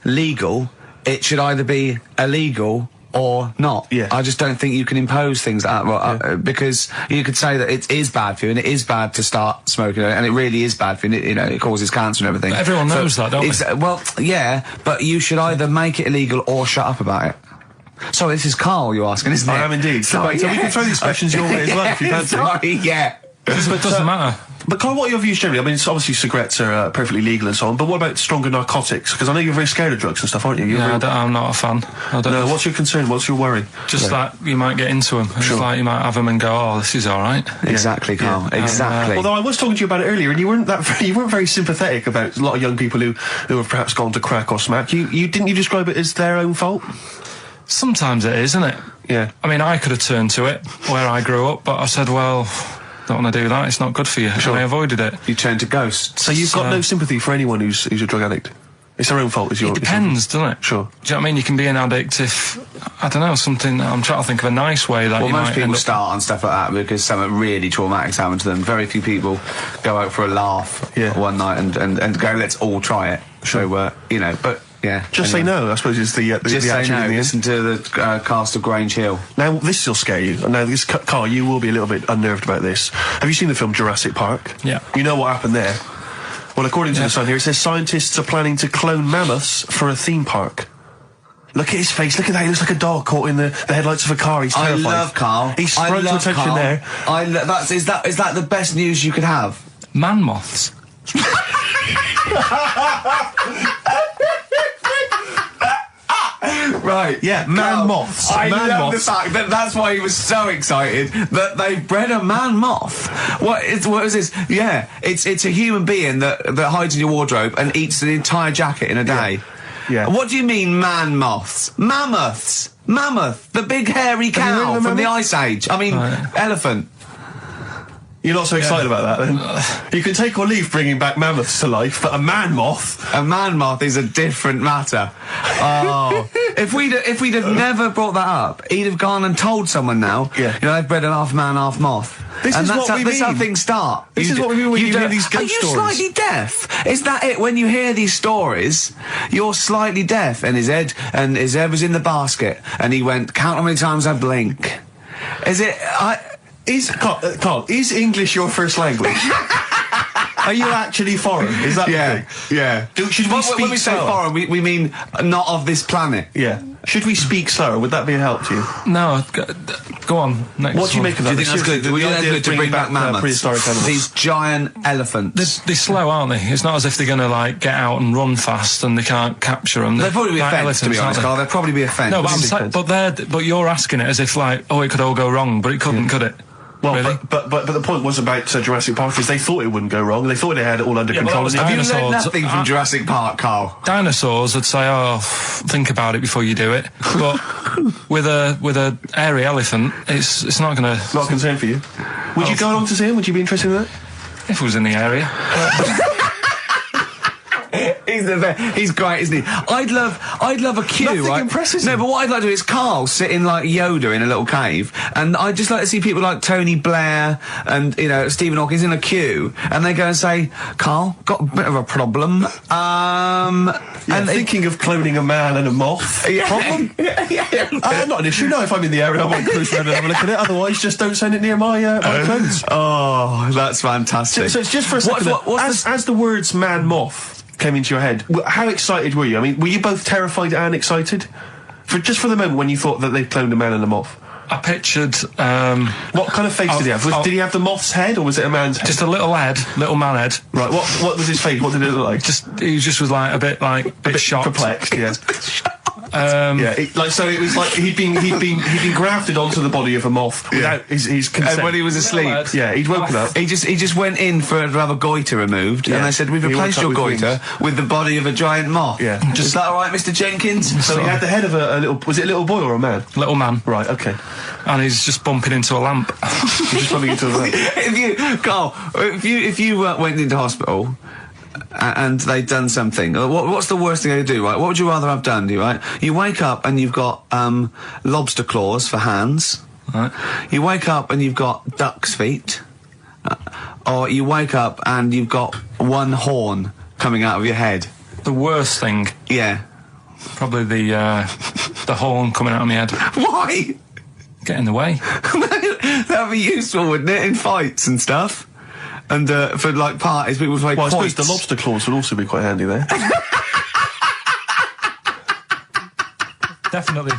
Speaker 2: legal, it should either be illegal or not.
Speaker 1: Yeah.
Speaker 2: I just don't think you can impose things like that, because you could say that it is bad for you, and it is bad to start smoking, and it really is bad for you, it causes cancer and everything.
Speaker 3: But everyone knows that, don't they?
Speaker 2: Well, yeah, but you should either make it illegal or shut up about it. So this is Karl you're asking, isn't it?
Speaker 1: I am indeed.
Speaker 2: Sorry,
Speaker 1: So we can throw these questions your way as well if you fancy.
Speaker 2: Sorry, yeah.
Speaker 3: But it doesn't matter.
Speaker 1: But Karl, what are your views generally? I mean, it's obviously cigarettes are perfectly legal and so on, but what about stronger narcotics? Because I know you're very scared of drugs and stuff, aren't you?
Speaker 3: Yeah, I'm not a fan. I don't
Speaker 1: No, what's your concern? What's your worry?
Speaker 3: Just that you might get into them. It's like you might have them and go, oh, this is all right.
Speaker 2: Exactly, Karl. Exactly.
Speaker 1: Although I was talking to you about it earlier, and you weren't very sympathetic about a lot of young people who have perhaps gone to crack or smack. You didn't you describe it as their own fault?
Speaker 3: Sometimes it is, isn't it?
Speaker 1: Yeah.
Speaker 3: I mean, I could have turned to it where I grew up, but I said, well, don't want to do that. It's not good for you.
Speaker 1: Sure.
Speaker 3: And I avoided it.
Speaker 2: You turn to ghosts.
Speaker 1: So you've got no sympathy for anyone who's a drug addict? It's their own fault, is your...
Speaker 3: It depends, doesn't it?
Speaker 1: Sure.
Speaker 3: Do you know what I mean? You can be an addict if, I don't know, something... I'm trying to think of a nice way that
Speaker 2: Well,
Speaker 3: you
Speaker 2: most
Speaker 3: might
Speaker 2: people
Speaker 3: end up...
Speaker 2: start on stuff like that because something really traumatic's happened to them. Very few people go out for a laugh one night and go, let's all try it.
Speaker 1: Sure.
Speaker 2: So, but... Yeah,
Speaker 1: Just say no, I suppose, is the
Speaker 2: just say
Speaker 1: action
Speaker 2: no.
Speaker 1: in the end.
Speaker 2: Listen to the cast of Grange Hill.
Speaker 1: Now, this will scare you. Now, Karl, you will be a little bit unnerved about this. Have you seen the film Jurassic Park?
Speaker 3: Yeah.
Speaker 1: You know what happened there? Well, according to the Sun here, it says scientists are planning to clone mammoths for a theme park. Look at his face. Look at that. He looks like a dog caught in the headlights of a car. He's terrified.
Speaker 2: I love Carl.
Speaker 1: He's sprung to attention
Speaker 2: Carl.
Speaker 1: there.
Speaker 2: Is that the best news you could have?
Speaker 3: Man moths.
Speaker 2: Right.
Speaker 1: Yeah, man moths.
Speaker 2: I
Speaker 1: Man
Speaker 2: love
Speaker 1: moths.
Speaker 2: the fact that that's why he was so excited that they bred a man moth. What is this? Yeah, it's a human being that hides in your wardrobe and eats the entire jacket in a day.
Speaker 1: Yeah.
Speaker 2: What do you mean, man moths? Mammoths. Mammoth, the big hairy cow
Speaker 1: heard of
Speaker 2: from the
Speaker 1: mammoth?
Speaker 2: Ice Age. I mean, elephant.
Speaker 1: You're not so excited about that, then? You can take or leave bringing back mammoths to life, but a man moth...
Speaker 2: A man moth is a different matter. Oh, if we'd have never brought that up, he'd have gone and told someone now.
Speaker 1: Yeah.
Speaker 2: You know, they've bred an half man, half moth.
Speaker 1: This is what we
Speaker 2: This is how
Speaker 1: mean.
Speaker 2: things start.
Speaker 1: This is what we mean when you hear these ghost
Speaker 2: Are you
Speaker 1: stories.
Speaker 2: slightly deaf? Is that it? When you hear these stories, you're slightly deaf. And his head was in the basket, and he went, "Count how many times I blink." Is it?
Speaker 1: Carl, is English your first language? Are you actually foreign? Is that the thing?
Speaker 2: Yeah.
Speaker 1: Should we speak
Speaker 2: when we say
Speaker 1: slower?
Speaker 2: foreign, we mean not of this planet.
Speaker 1: Yeah. Should we speak slower? Would that be a help to you?
Speaker 3: No, go on. Next
Speaker 1: What do you
Speaker 3: one.
Speaker 1: make of that?
Speaker 2: Do you think that's good?
Speaker 1: The
Speaker 2: Would you think
Speaker 1: idea
Speaker 2: that's
Speaker 1: of
Speaker 2: good to bring
Speaker 1: bringing
Speaker 2: back mammoths?
Speaker 1: prehistoric animals.
Speaker 2: These giant elephants.
Speaker 3: They're slow, aren't they? It's not as if they're going to like get out and run fast and they can't capture them.
Speaker 2: They'd probably be a
Speaker 3: like
Speaker 2: fence, to be
Speaker 3: elephants,
Speaker 2: honest,
Speaker 3: aren't
Speaker 2: Carl. They'd probably be a fence.
Speaker 3: they? No, but you're asking it as if like, oh, it could all go wrong, but it couldn't, could it?
Speaker 1: Well,
Speaker 3: Really?
Speaker 1: but the point was about Jurassic Park is they thought it wouldn't go wrong. They thought they had it all under
Speaker 3: Yeah, but
Speaker 1: control.
Speaker 3: that was
Speaker 1: and they
Speaker 2: Have you
Speaker 1: didn't.
Speaker 2: learned
Speaker 3: Dinosaurs.
Speaker 2: nothing from Jurassic Park, Carl?
Speaker 3: Dinosaurs would say, oh, think about it before you do it. But with a hairy elephant, it's not going to...
Speaker 1: Not a concern for you. Would you go along to see him? Would you be interested in that?
Speaker 3: If it was in the area.
Speaker 2: He's great, isn't he? I'd love a queue,
Speaker 1: Nothing
Speaker 2: right?
Speaker 1: impresses
Speaker 2: No,
Speaker 1: him.
Speaker 2: but what I'd like to do is Carl sitting like Yoda in a little cave, and I'd just like to see people like Tony Blair and Stephen Hawking in a queue, and they go and say, "Carl, got a bit of a problem."
Speaker 1: And thinking of cloning a man and a moth. Problem? Not an issue. No, if I'm in the area, I might cruise around and have a look at it. Otherwise, just don't send it near my clothes.
Speaker 2: Oh, that's fantastic.
Speaker 1: So it's just for a second. As the words "man moth" came into your head, how excited were you? I mean, were you both terrified and excited? For the moment when you thought that they'd cloned a man and a moth?
Speaker 3: I pictured...
Speaker 1: What kind of face did he have? Did he have the moth's head, or was it a man's head?
Speaker 3: just a little man head.
Speaker 1: Right, what was his face? What did it look like?
Speaker 3: He just was like a bit shocked.
Speaker 1: Perplexed, yeah. So it was like he'd been grafted onto the body of a moth without his consent.
Speaker 2: And when he was asleep,
Speaker 1: Yeah, he'd woken up.
Speaker 2: he just went in to have a goiter removed, and they said, "We've
Speaker 1: He
Speaker 2: replaced your
Speaker 1: woke up with
Speaker 2: goiter with the body of a giant moth."
Speaker 1: Yeah.
Speaker 2: Is that all right, Mr. Jenkins?
Speaker 1: So he had the head of a little... Was it a little boy or a man?
Speaker 3: Little man.
Speaker 1: Right, okay.
Speaker 3: And he's just bumping into a lamp.
Speaker 1: He's just bumping into a lamp.
Speaker 2: If you went into hospital and they'd done something, what's the worst thing they do, right? What would you rather have done, right? You wake up and you've got lobster claws for hands.
Speaker 3: Right.
Speaker 2: You wake up and you've got duck's feet. Or you wake up and you've got one horn coming out of your head.
Speaker 3: The worst thing,
Speaker 2: Yeah.
Speaker 3: probably the horn coming out of my head.
Speaker 2: Why?
Speaker 3: Get in the way.
Speaker 2: That'd be useful, wouldn't it, in fights and stuff? And for like parties, people play
Speaker 1: Well, I suppose
Speaker 2: quoits.
Speaker 1: the lobster claws would also be quite handy there.
Speaker 3: Definitely.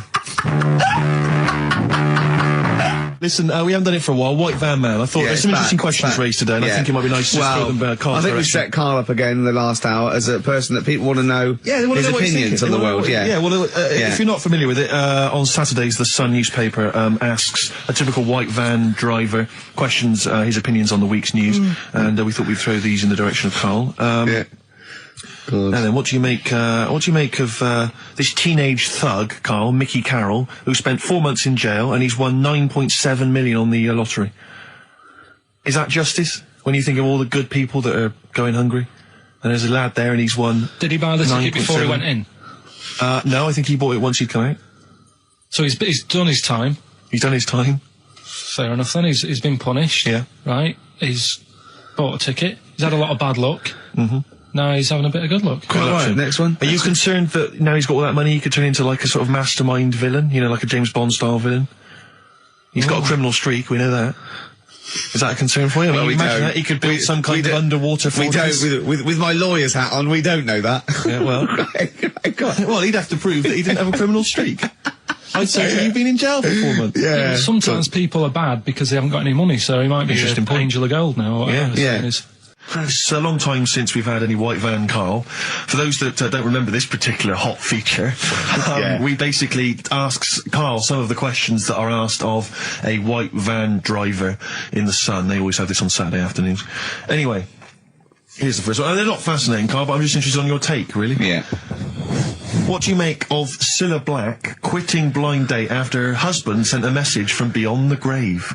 Speaker 1: Listen, we haven't done it for a while. White Van Man. I thought there's some interesting questions raised today, and I think it might be nice to just throw them Carl's
Speaker 2: I think we
Speaker 1: direction.
Speaker 2: set Carl up again in the last hour as a person that people want to know
Speaker 1: Yeah, they want to
Speaker 2: his
Speaker 1: know what he's
Speaker 2: opinions on
Speaker 1: thinking.
Speaker 2: the
Speaker 1: They wanna
Speaker 2: world.
Speaker 1: know
Speaker 2: Yeah.
Speaker 1: what- if you're not familiar with it, on Saturdays, the Sun newspaper asks a typical white van driver questions his opinions on the week's news, and we thought we'd throw these in the direction of Carl.
Speaker 2: Yeah. Good.
Speaker 1: Now then, what do you make of this teenage thug, Carl, Mickey Carroll, who spent 4 months in jail and he's won 9.7 million on the lottery? Is that justice? When you think of all the good people that are going hungry, and there's a lad there and he's won.
Speaker 3: Did he buy the ticket before he
Speaker 1: 9.7?
Speaker 3: went in?
Speaker 1: No, I think he bought it once he'd come out.
Speaker 3: So he's done his time.
Speaker 1: He's done his time.
Speaker 3: Fair enough then. He's been punished.
Speaker 1: Yeah.
Speaker 3: Right. He's bought a ticket. He's had a lot of bad luck.
Speaker 1: Mm-hmm.
Speaker 3: Now he's having a bit of good luck.
Speaker 1: Good luck
Speaker 2: Right,
Speaker 1: to him.
Speaker 2: next one.
Speaker 1: Are you concerned that now he's got all that money, he could turn into like a sort of mastermind villain? You know, like a James Bond style villain? He's got a criminal streak, we know that. Is that a concern for you?
Speaker 2: Well,
Speaker 1: I mean,
Speaker 2: we
Speaker 1: imagine
Speaker 2: don't.
Speaker 1: that he could build some kind of underwater
Speaker 2: We
Speaker 1: fortress.
Speaker 2: don't, with my lawyer's hat on, we don't know that.
Speaker 1: Yeah, well. Well, he'd have to prove that he didn't have a criminal streak. I'd say you've been in jail for 4 months.
Speaker 2: Yeah.
Speaker 3: Sometimes people are bad because they haven't got any money, so he might be
Speaker 1: Interesting
Speaker 3: an
Speaker 1: point.
Speaker 3: angel of gold now. Or whatever
Speaker 2: Yeah.
Speaker 3: it is.
Speaker 1: It's a long time since we've had any white van, Carl. For those that don't remember this particular hot feature, we basically ask Carl some of the questions that are asked of a white van driver in the Sun. They always have this on Saturday afternoons. Anyway, here's the first one. They're not fascinating, Carl, but I'm just interested on your take, really.
Speaker 2: Yeah.
Speaker 1: What do you make of Cilla Black quitting Blind Date after her husband sent a message from beyond the grave?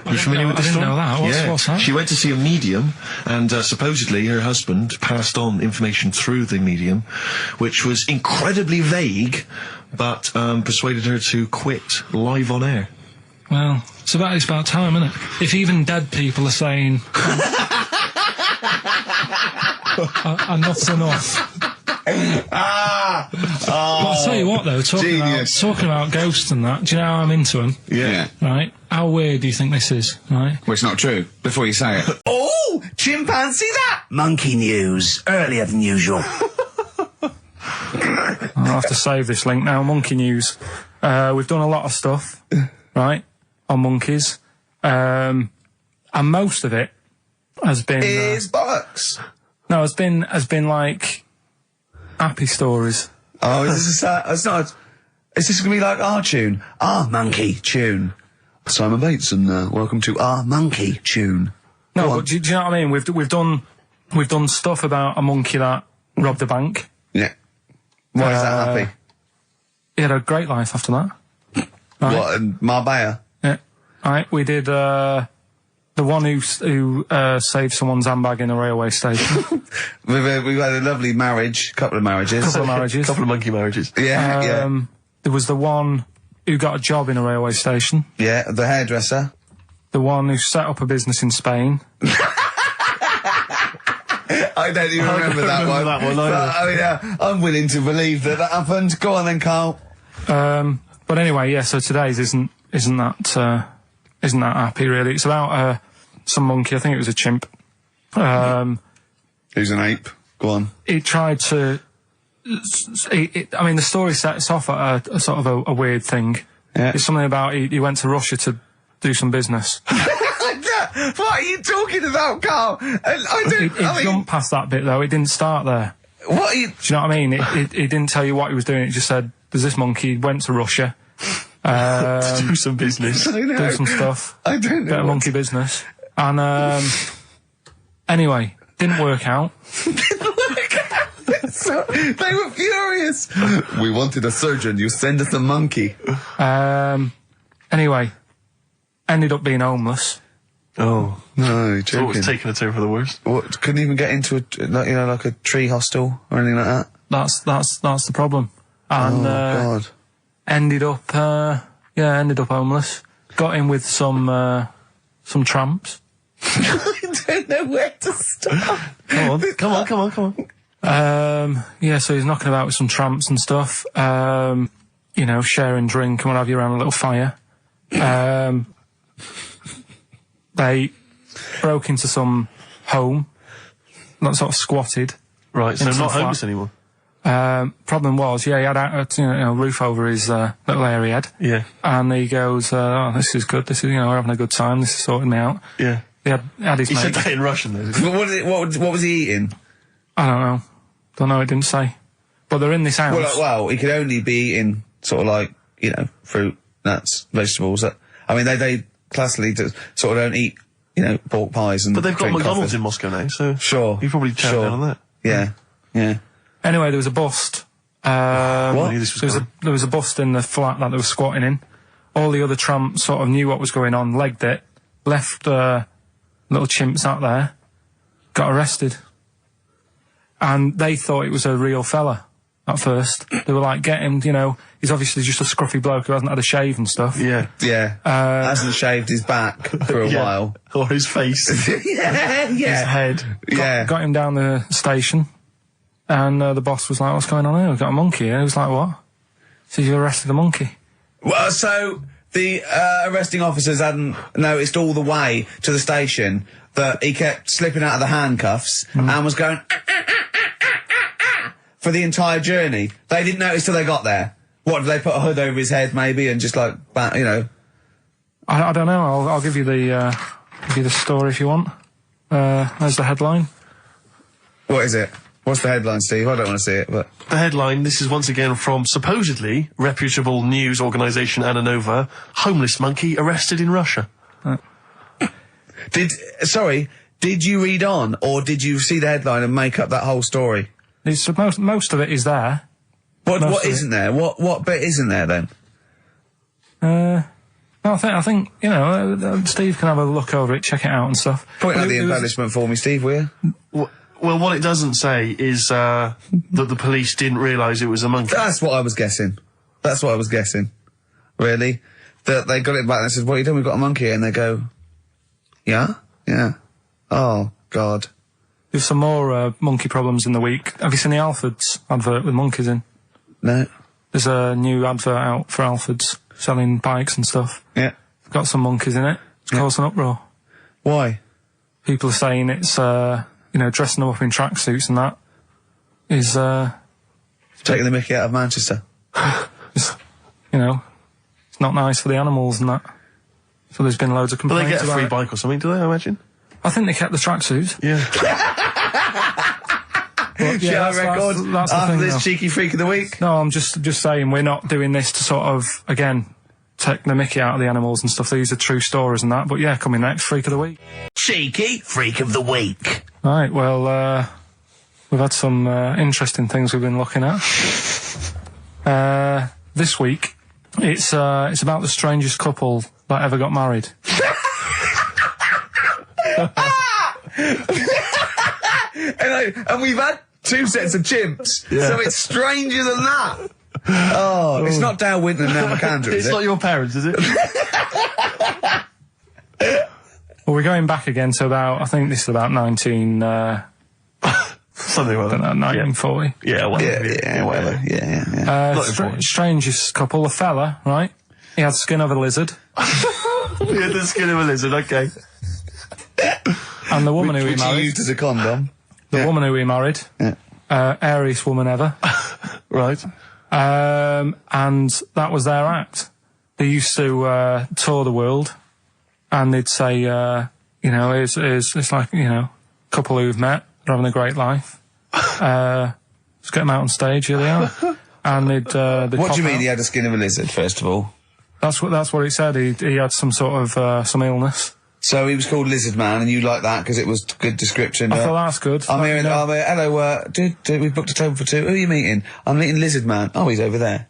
Speaker 1: You familiar with
Speaker 3: I
Speaker 1: this
Speaker 3: didn't
Speaker 1: story?
Speaker 3: know that. What's that?
Speaker 1: She went to see a medium, and supposedly her husband passed on information through the medium, which was incredibly vague, but persuaded her to quit live on air.
Speaker 3: Well, it's about time, isn't it? If even dead people are saying, enough's enough. But I'll tell you what, though, talking about ghosts and that, do you know how I'm into them?
Speaker 2: Yeah.
Speaker 3: Right? How weird do you think this is, right?
Speaker 2: Well, it's not true, before you say it. Oh, chimpanzee that!
Speaker 4: Monkey news, earlier than usual.
Speaker 3: I'll have to save this link now. Monkey news. We've done a lot of stuff, right, on monkeys. And most of it has been...
Speaker 2: Is bollocks.
Speaker 3: No, has been like happy stories.
Speaker 2: Oh, is this it's not... Is this going to be like our tune? Our monkey tune. Simon Bates, and welcome to our monkey tune.
Speaker 3: No, but do you know what I mean? We've done stuff about a monkey that robbed a bank.
Speaker 2: Yeah. Why is that happy?
Speaker 3: He had a great life after that. Right?
Speaker 2: What, in Marbella?
Speaker 3: Yeah. Right. We did the one who saved someone's handbag in a railway station.
Speaker 2: We've had a lovely marriage, couple of marriages.
Speaker 3: Couple of marriages.
Speaker 1: Couple of monkey marriages.
Speaker 2: Yeah,
Speaker 3: There was the one who got a job in a railway station.
Speaker 2: yeah. The hairdresser.
Speaker 3: The one who set up a business in Spain.
Speaker 2: I don't even remember that one.
Speaker 1: that one either.
Speaker 2: But, I'm willing to believe that happened. Go on then, Carl.
Speaker 3: But anyway, yeah. So today's isn't that happy really. It's about some monkey. I think it was a chimp.
Speaker 2: Who's an ape? Go on.
Speaker 3: He tried to. I mean, the story sets off at a sort of a weird thing.
Speaker 2: Yeah.
Speaker 3: It's something about he went to Russia to do some business.
Speaker 2: What are you talking about, Carl? I don't.
Speaker 3: It jumped past that bit though. It didn't start there.
Speaker 2: What are you?
Speaker 3: Do you know what I mean? It didn't tell you what he was doing. It just said there's this monkey went to Russia.
Speaker 1: To do some business.
Speaker 2: I know.
Speaker 3: Do some stuff.
Speaker 2: I don't know.
Speaker 3: Bit of monkey business. And anyway, didn't work out.
Speaker 2: So, they were furious. We wanted a surgeon. You send us a monkey.
Speaker 3: Anyway, ended up being homeless.
Speaker 1: Oh.
Speaker 2: No, you're
Speaker 1: So it
Speaker 2: joking.
Speaker 1: was taking a turn for the worst.
Speaker 2: What, couldn't even get into like a tree hostel or anything like that.
Speaker 3: That's the problem. And
Speaker 2: God.
Speaker 3: ended up homeless. Got in with some tramps.
Speaker 2: I don't know where to start.
Speaker 1: Come on.
Speaker 3: Yeah, so he's knocking about with some tramps and stuff. Sharing drink and what have you around a little fire. They broke into some home, not sort of squatted.
Speaker 1: Right, so
Speaker 3: Into
Speaker 1: not
Speaker 3: the
Speaker 1: homeless
Speaker 3: flat.
Speaker 1: anymore.
Speaker 3: Problem was, he had a roof over his little area he had.
Speaker 1: Yeah.
Speaker 3: And he goes, this is good, we're having a good time, this is sorting me out.
Speaker 1: Yeah.
Speaker 3: He had his
Speaker 1: He
Speaker 3: mate.
Speaker 1: said that in Russian, though.
Speaker 2: What was he eating?
Speaker 3: I don't know, it didn't say. But they're in this house.
Speaker 2: Well, he could only be eating sort of like, fruit, nuts, vegetables. They classically sort of don't eat, pork pies and
Speaker 1: But they've got
Speaker 2: drink
Speaker 1: McDonald's
Speaker 2: coffee.
Speaker 1: in Moscow now, so...
Speaker 2: Sure.
Speaker 1: You probably chow down on that.
Speaker 2: Yeah.
Speaker 3: Anyway, there was a bust.
Speaker 2: What?
Speaker 1: I knew this was
Speaker 3: There was a bust in the flat that they were squatting in. All the other tramps sort of knew what was going on, legged it, left little chimps out there, got arrested. And they thought it was a real fella at first. They were like, get him, he's obviously just a scruffy bloke who hasn't had a shave and stuff.
Speaker 1: Yeah.
Speaker 2: Yeah. Hasn't shaved his back for a while.
Speaker 1: Or his face.
Speaker 2: Yeah.
Speaker 1: His head.
Speaker 3: Got him down the station, and the boss was like, what's going on here? We've got a monkey here. He was like, what? So you arrested a monkey?
Speaker 2: Well, so the arresting officers hadn't noticed all the way to the station that he kept slipping out of the handcuffs and was going for the entire journey. They didn't notice till they got there. What, did they put a hood over his head maybe and just like, you know?
Speaker 3: I don't know. I'll give you the story if you want. There's the headline.
Speaker 2: What is it? What's the headline, Steve? I don't want to see it, but...
Speaker 1: The headline, this is once again from supposedly reputable news organisation Ananova, homeless monkey arrested in Russia.
Speaker 2: Did you read on, or did you see the headline and make up that whole story?
Speaker 3: It's most of it is there.
Speaker 2: What isn't there? What bit isn't there then?
Speaker 3: I think you know, Steve can have a look over it, check it out and stuff.
Speaker 2: Point out the embellishment for me, Steve, will you?
Speaker 1: Well, what it doesn't say is that the police didn't realise it was a monkey.
Speaker 2: That's what I was guessing. Really? That they got it back and they said, what are you doing? We've got a monkey here. And they go, yeah? Yeah. Oh, God.
Speaker 3: There's some more monkey problems in the week. Have you seen the Alfords advert with monkeys in?
Speaker 2: No.
Speaker 3: There's a new advert out for Alfords selling bikes and stuff.
Speaker 2: Yeah.
Speaker 3: It's got some monkeys in it. It's caused an uproar.
Speaker 2: Why?
Speaker 3: People are saying it's, you know, dressing them up in tracksuits and that is,
Speaker 2: taking the mickey out of Manchester.
Speaker 3: You know, it's not nice for the animals and that. So there's been loads of
Speaker 1: But
Speaker 3: complaints
Speaker 1: they get a
Speaker 3: about
Speaker 1: free
Speaker 3: it.
Speaker 1: bike or something, do they, I imagine?
Speaker 3: I think they kept the tracksuits.
Speaker 1: Yeah.
Speaker 3: But,
Speaker 2: Yeah, record
Speaker 3: that's the
Speaker 2: after
Speaker 3: thing,
Speaker 2: this
Speaker 3: though.
Speaker 2: cheeky freak of the week.
Speaker 3: No, I'm just saying we're not doing this to sort of, again, take the mickey out of the animals and stuff. These are true stories and that. But yeah, coming next, Freak of the Week.
Speaker 4: Cheeky Freak of the Week.
Speaker 3: Right, well, we've had some interesting things we've been looking at. This week, it's about the strangest couple that ever got married.
Speaker 2: And we've had 2 sets of chimps, so it's stranger than that. Oh, it's not Dale Winton and Nell McAndrew, is
Speaker 1: It's
Speaker 2: it?
Speaker 1: not your parents, is it?
Speaker 3: Well, we're going back again to about, I think this is about 19...
Speaker 1: Something like that.
Speaker 3: 1940.
Speaker 1: Yeah, whatever.
Speaker 2: Yeah, whatever. Yeah.
Speaker 1: Not important.
Speaker 3: Strangest couple, a fella, right? He had skin of a lizard.
Speaker 1: Yeah, the skin of a lizard, okay.
Speaker 3: And the woman who he
Speaker 2: Which he
Speaker 3: married...
Speaker 2: used as a condom.
Speaker 3: The woman who he married.
Speaker 2: Yeah.
Speaker 3: Airiest woman ever.
Speaker 1: Right.
Speaker 3: And that was their act. They used to tour the world, and they'd say, you know, it's like, you know, a couple who've met, they're having a great life. Let's get them out on stage, here they are. And they'd
Speaker 2: What do
Speaker 3: pop
Speaker 2: you mean
Speaker 3: out.
Speaker 2: he had a skin of a lizard, first of all?
Speaker 3: That's what he said. He had some sort of some illness.
Speaker 2: So he was called Lizard Man, and you like that because it was good description.
Speaker 3: I thought that's good.
Speaker 2: I'm here,
Speaker 3: You know.
Speaker 2: hello, we've booked a table for 2. Who are you meeting? I'm meeting Lizard Man. Oh, he's over there.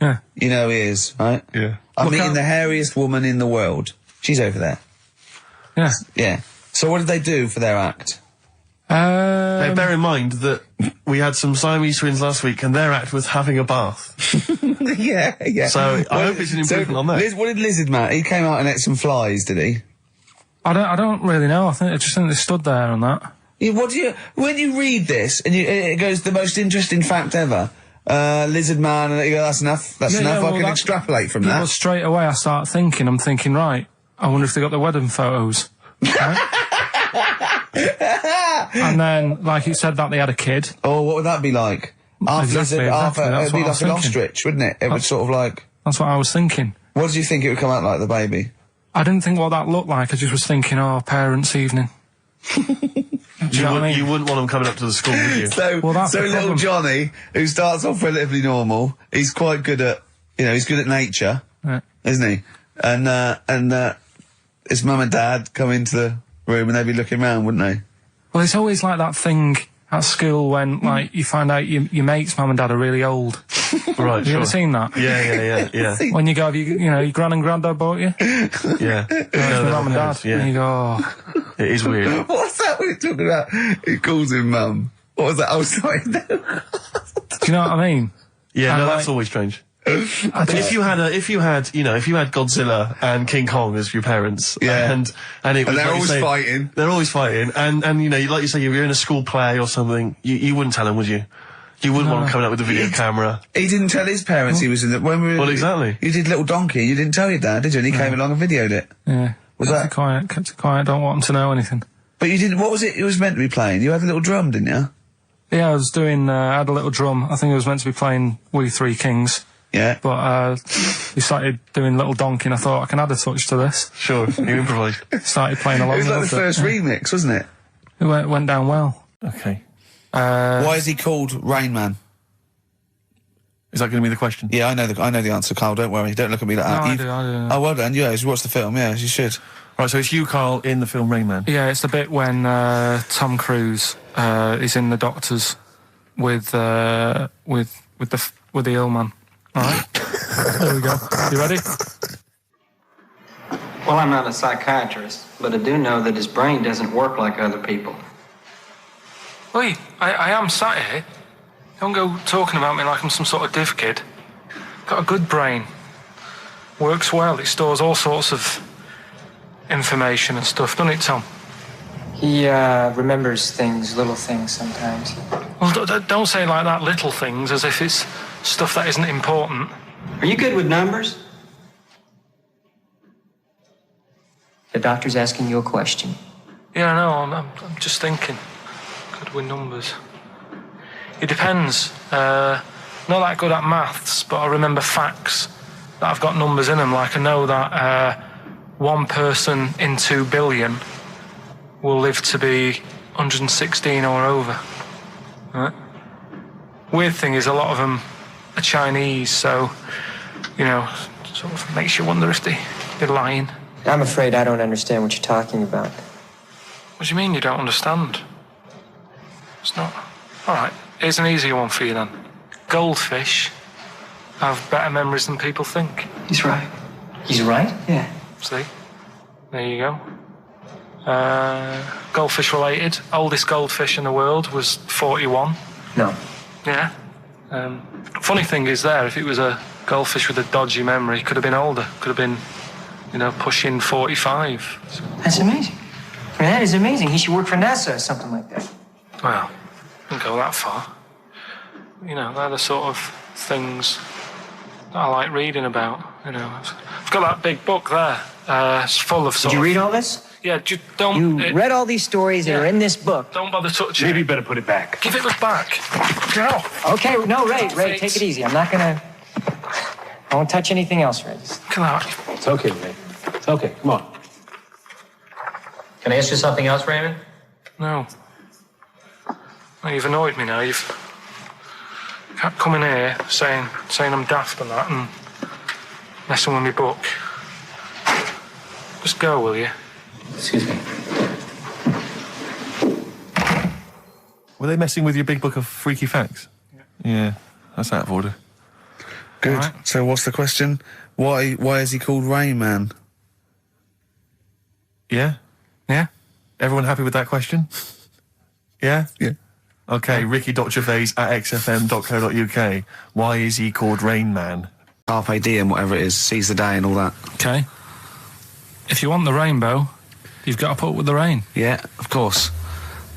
Speaker 3: Yeah.
Speaker 2: You know he is, right?
Speaker 1: Yeah.
Speaker 2: I'm
Speaker 3: Look
Speaker 2: meeting
Speaker 3: out.
Speaker 2: the hairiest woman in the world. She's over there.
Speaker 3: Yeah.
Speaker 2: Yeah. So what did they do for their act?
Speaker 1: Now, bear in mind that we had some Siamese twins last week, and their act was having a bath.
Speaker 2: yeah.
Speaker 1: So I hope it's an improvement on that.
Speaker 2: What did Lizard Man? He came out and ate some flies, did he?
Speaker 3: I don't really know. I just think they stood there and that.
Speaker 2: Yeah, when you read this and it goes the most interesting fact ever, Lizard Man, and you go, that's enough. That's enough. I can extrapolate from that.
Speaker 3: Well, straight away I start thinking. I'm thinking, right. I wonder if they got the wedding photos. Right? And then, like you said, that they had a kid.
Speaker 2: Oh, what would that be like? Half
Speaker 3: Exactly,
Speaker 2: lizard, half
Speaker 3: exactly, that's
Speaker 2: it'd be
Speaker 3: what I
Speaker 2: like
Speaker 3: was
Speaker 2: an
Speaker 3: thinking.
Speaker 2: ostrich, wouldn't it? It would sort of like.
Speaker 3: That's what I was thinking.
Speaker 2: What did you think it would come out like, the baby?
Speaker 3: I didn't think what that looked like. I just was thinking, oh, parents' evening. Do you know what I mean?
Speaker 1: You wouldn't want them coming up to the school, would you?
Speaker 2: So,
Speaker 3: Well, that's the
Speaker 2: little
Speaker 3: problem.
Speaker 2: Johnny, who starts off relatively normal, he's quite good at, he's good at nature,
Speaker 3: Yeah.
Speaker 2: isn't he? And his mum and dad come into the room and they'd be looking round, wouldn't they?
Speaker 3: Well, it's always like that thing at school when, like, you find out your mate's mum and dad are really old.
Speaker 1: Right,
Speaker 3: Have you ever seen that?
Speaker 1: Yeah.
Speaker 3: When you go, have you know, your gran and granddad bought you?
Speaker 1: Yeah.
Speaker 3: Your mum and dad.
Speaker 1: Yeah.
Speaker 3: And you go, oh.
Speaker 1: It is weird.
Speaker 2: What's that we're talking about? He calls him mum. What was that? Oh, sorry.
Speaker 3: Do you know what I mean?
Speaker 1: Yeah,
Speaker 3: And
Speaker 1: no,
Speaker 3: like-
Speaker 1: that's always strange.
Speaker 3: I
Speaker 1: But
Speaker 3: just-
Speaker 1: if you had Godzilla and King Kong as your parents,
Speaker 2: Yeah.
Speaker 1: and it was
Speaker 2: they're
Speaker 1: like you
Speaker 2: always
Speaker 1: say,
Speaker 2: fighting.
Speaker 1: They're always fighting, and like you say, if you're in a school play or something, you wouldn't tell them, would you? You wouldn't want him coming up with a video camera.
Speaker 2: He didn't tell his parents he was in the... When we were,
Speaker 1: Well, exactly.
Speaker 2: You did Little Donkey, you didn't tell your dad, did you? And he came along and videoed it.
Speaker 3: Yeah.
Speaker 2: Was
Speaker 3: kept
Speaker 2: that...
Speaker 3: Kept it quiet, don't want him to know anything.
Speaker 2: But you didn't... What was it was meant to be playing? You had a little drum, didn't you?
Speaker 3: Yeah, I was doing, I had a little drum. I think it was meant to be playing We Three Kings.
Speaker 2: Yeah.
Speaker 3: But, we started doing Little Donkey and I thought I can add a touch to this.
Speaker 1: Sure, you improvise.
Speaker 3: Started playing along.
Speaker 2: It was like the first remix, wasn't it?
Speaker 3: It went down well.
Speaker 1: Okay.
Speaker 2: Why is he called Rain Man?
Speaker 1: Is that going to be the question?
Speaker 2: Yeah, I know the answer, Carl. Don't worry. Don't look at me like that.
Speaker 3: I do.
Speaker 2: Oh, well done. Yeah, you watched the film. Yeah, you should.
Speaker 1: Right, so it's you, Carl, in the film Rain Man.
Speaker 3: Yeah, it's the bit when Tom Cruise is in the doctors with the ill man. All right, there we go. You ready?
Speaker 5: Well, I'm not a psychiatrist, but I do know that his brain doesn't work like other people.
Speaker 3: Oi, I am sat here. Don't go talking about me like I'm some sort of div kid. Got a good brain. Works well. It stores all sorts of information and stuff, doesn't it, Tom?
Speaker 5: He remembers things, little things sometimes.
Speaker 3: Well, don't say like that, little things, as if it's stuff that isn't important.
Speaker 5: Are you good with numbers? The doctor's asking you a question.
Speaker 3: Yeah, I know. I'm just thinking. Good with numbers. It depends. Not that good at maths, but I remember facts that have got numbers in them. Like I know that 1 person in 2 billion will live to be 116 or over. Right? Weird thing is a lot of them are Chinese, so, you know, sort of makes you wonder if they're lying.
Speaker 5: I'm afraid I don't understand what you're talking about.
Speaker 3: What do you mean you don't understand? It's not... All right, here's an easier one for you then. Goldfish have better memories than people think.
Speaker 5: He's right. He's right? Yeah.
Speaker 3: See? There you go. Goldfish related. Oldest goldfish in the world was 41.
Speaker 5: No.
Speaker 3: Yeah. Funny thing is there, if it was a goldfish with a dodgy memory, could have been older. Could have been, you know, pushing 45. So.
Speaker 5: That's amazing. I mean, that is amazing. He should work for NASA or something like that.
Speaker 3: Well, don't go that far. You know, they're the sort of things that I like reading about. You know, I've got that big book there. It's full of sort
Speaker 5: Did you
Speaker 3: of...
Speaker 5: read all this?
Speaker 3: Yeah, don't...
Speaker 5: You read all these stories that are in this book.
Speaker 3: Don't bother touching
Speaker 4: Maybe
Speaker 3: it.
Speaker 4: you better put it back.
Speaker 3: Give it back. Get off.
Speaker 5: Okay, no, Ray, take it easy. I'm not gonna... I won't touch anything else, Ray.
Speaker 3: Come out.
Speaker 4: It's okay, Ray. It's okay. Come on.
Speaker 5: Can I ask you something else, Raymond?
Speaker 3: No. Well, you've annoyed me now. You've kept coming here saying I'm daft and that and messing with my book. Just go, will you?
Speaker 5: Excuse me.
Speaker 1: Were they messing with your big book of freaky facts? Yeah, that's out of order.
Speaker 2: Good.
Speaker 3: Right.
Speaker 2: So what's the question? Why is he called Rain Man?
Speaker 1: Yeah?
Speaker 3: Yeah?
Speaker 1: Everyone happy with that question? Yeah?
Speaker 2: Yeah.
Speaker 1: Okay, Ricky.Gervais at xfm.co.uk. Why is he called Rain Man?
Speaker 2: Carpe diem, whatever it is, seize the day and all that.
Speaker 3: Okay. If you want the rainbow, you've got to put up with the rain.
Speaker 2: Yeah, of course.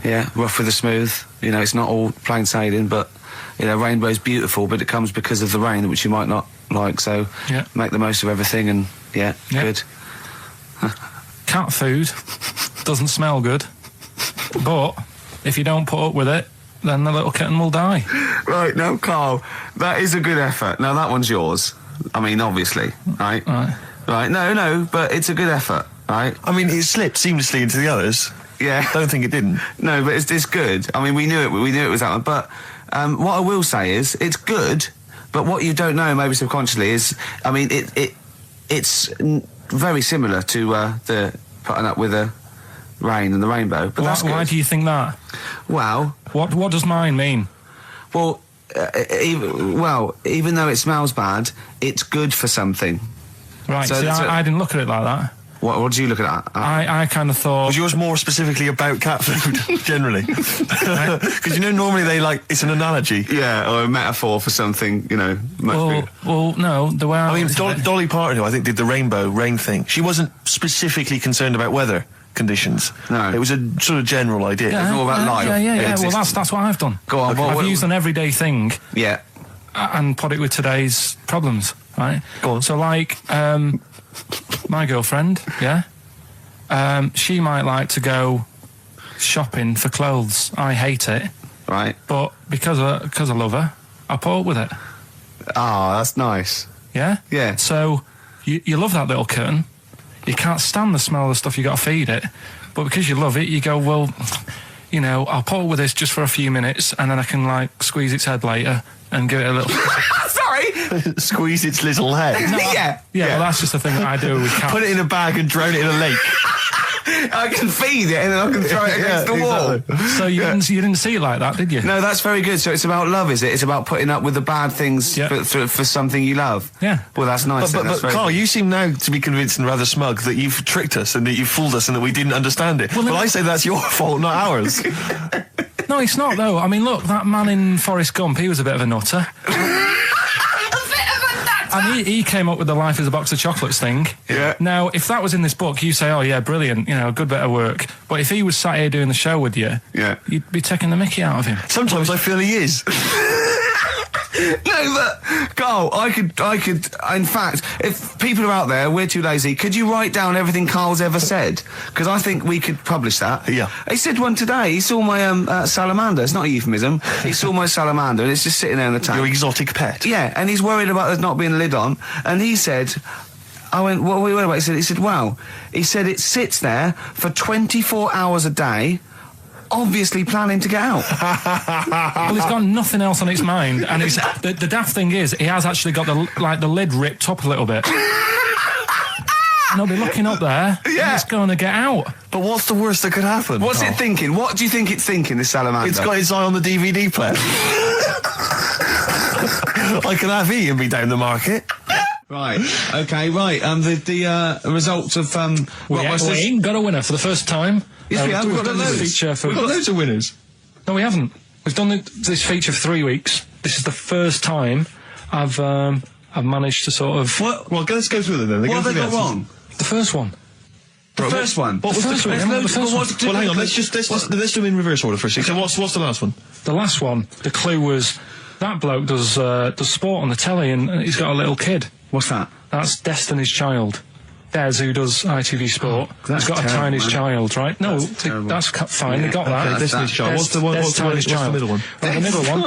Speaker 2: Yeah, rough with the smooth. You know, it's not all plain sailing, but, you know, rainbow's beautiful, but it comes because of the rain, which you might not like, so
Speaker 3: Yeah.
Speaker 2: make the most of everything and, yeah. Good.
Speaker 3: Cat food doesn't smell good, but if you don't put up with it, then the little kitten will die.
Speaker 2: Right, no, Carl, that is a good effort. Now, that one's yours. I mean, obviously, right? Right, no, but it's a good effort, right?
Speaker 1: I mean, it slipped seamlessly into the others.
Speaker 2: Yeah.
Speaker 1: Don't think it didn't.
Speaker 2: No, but it's good. I mean, we knew it was that one. But what I will say is, it's good, but what you don't know, maybe subconsciously, is, I mean, it's very similar to the putting up with the rain and the rainbow. But that's good.
Speaker 3: Why do you think that?
Speaker 2: Well...
Speaker 3: What does mine mean?
Speaker 2: Well, even though it smells bad, it's good for something.
Speaker 3: Right,
Speaker 2: So-
Speaker 3: see,
Speaker 2: so-
Speaker 3: I didn't look at it like that.
Speaker 2: What do you look at?
Speaker 3: I kind of thought...
Speaker 1: Was yours more specifically about cat food, generally? Because, you know, normally it's an analogy.
Speaker 2: Yeah, or a metaphor for something, you know.
Speaker 3: Well, no, the way I
Speaker 1: I mean,
Speaker 3: looked at it-
Speaker 1: Dolly Parton, who I think did the rainbow rain thing, she wasn't specifically concerned about weather. conditions.
Speaker 2: No.
Speaker 1: It was a sort of general idea.
Speaker 2: It's all about life.
Speaker 3: Yeah.
Speaker 2: Existence.
Speaker 3: Well, that's what I've done.
Speaker 2: Go on,
Speaker 3: I've used an everyday thing
Speaker 2: Yeah.
Speaker 3: and put it with today's problems, right?
Speaker 1: Go on.
Speaker 3: So, like, my girlfriend, she might like to go shopping for clothes. I hate it,
Speaker 2: Right.
Speaker 3: but because I love her, I put up with it.
Speaker 2: Ah, that's nice.
Speaker 3: Yeah?
Speaker 2: Yeah.
Speaker 3: So, you love that little kitten. You can't stand the smell of the stuff you got to feed it, but because you love it, you go, well, you know, I'll put up with this just for a few minutes, and then I can, like, squeeze its head later and give it a little...
Speaker 2: Sorry.
Speaker 1: Squeeze its little head.
Speaker 3: Yeah, well, that's just the thing that I do with cats.
Speaker 1: Put it in a bag and drown it in a lake.
Speaker 2: I can feed it and then I can throw it against the wall.
Speaker 1: Exactly.
Speaker 3: So you didn't see it like that, did you?
Speaker 2: No, that's very good. So it's about love, is it? It's about putting up with the bad things for something you love.
Speaker 3: Yeah.
Speaker 2: Well, that's nice.
Speaker 1: But Carl, you seem now to be convinced and rather smug that you've tricked us and that you've fooled us and that we didn't understand it. Well, I say that's your fault, not ours.
Speaker 3: No, it's not, though. I mean, look, that man in Forrest Gump, he was a bit of a nutter. And he came up with the life is a box of chocolates thing.
Speaker 2: Yeah.
Speaker 3: Now, if that was in this book, you say, oh, yeah, brilliant, you know, good bit of work. But if he was sat here doing the show with you, you'd be taking the mickey out of him.
Speaker 1: Sometimes I feel he is.
Speaker 2: No, but Carl, I could. In fact, if people are out there, we're too lazy. Could you write down everything Carl's ever said? Because I think we could publish that.
Speaker 1: Yeah.
Speaker 2: He said one today. He saw my salamander. It's not a euphemism. He saw my salamander, and it's just sitting there in the tank.
Speaker 1: Your exotic pet.
Speaker 2: Yeah, and he's worried about there not being a lid on. And he said, I went, what are we worried about? He said, wow. He said it sits there for 24 hours a day, obviously planning to get out.
Speaker 3: Well, he's got nothing else on its mind, and it's, the daft thing is, he has actually got the lid ripped up a little bit. And he'll be looking up there, and it's going to get out.
Speaker 1: But what's the worst that could happen?
Speaker 2: What's it thinking? What do you think it's thinking, this salamander?
Speaker 1: It's got its eye on the DVD player. I can have Ian be down the market.
Speaker 2: Right. Okay. Right. The results of
Speaker 3: We ain't got a winner for the first time.
Speaker 2: Yes, we have. We've got
Speaker 3: done this
Speaker 2: loads.
Speaker 3: feature for...
Speaker 1: We've got loads of winners.
Speaker 3: No, we haven't. We've done this feature for 3 weeks. This is the first time I've managed to sort of...
Speaker 1: What? Well, let's go through them then.
Speaker 2: What have they got wrong?
Speaker 3: The first one.
Speaker 2: The first one.
Speaker 1: What was the
Speaker 3: first one?
Speaker 1: Well, hang on. Let's do them in reverse order first. So what's the last one?
Speaker 3: The last one, the clue was that bloke does sport on the telly and he's got a little kid.
Speaker 2: What's that?
Speaker 3: That's Destiny's Child. Des, who does ITV Sport,
Speaker 2: that's
Speaker 3: he's got
Speaker 2: terrible,
Speaker 3: a tiniest
Speaker 2: man.
Speaker 3: child, right? No,
Speaker 2: terrible.
Speaker 3: that's fine.
Speaker 2: Yeah,
Speaker 3: They got that.
Speaker 2: okay,
Speaker 1: Destiny's Child. What's the one? What's the middle one?
Speaker 3: Well, the middle one,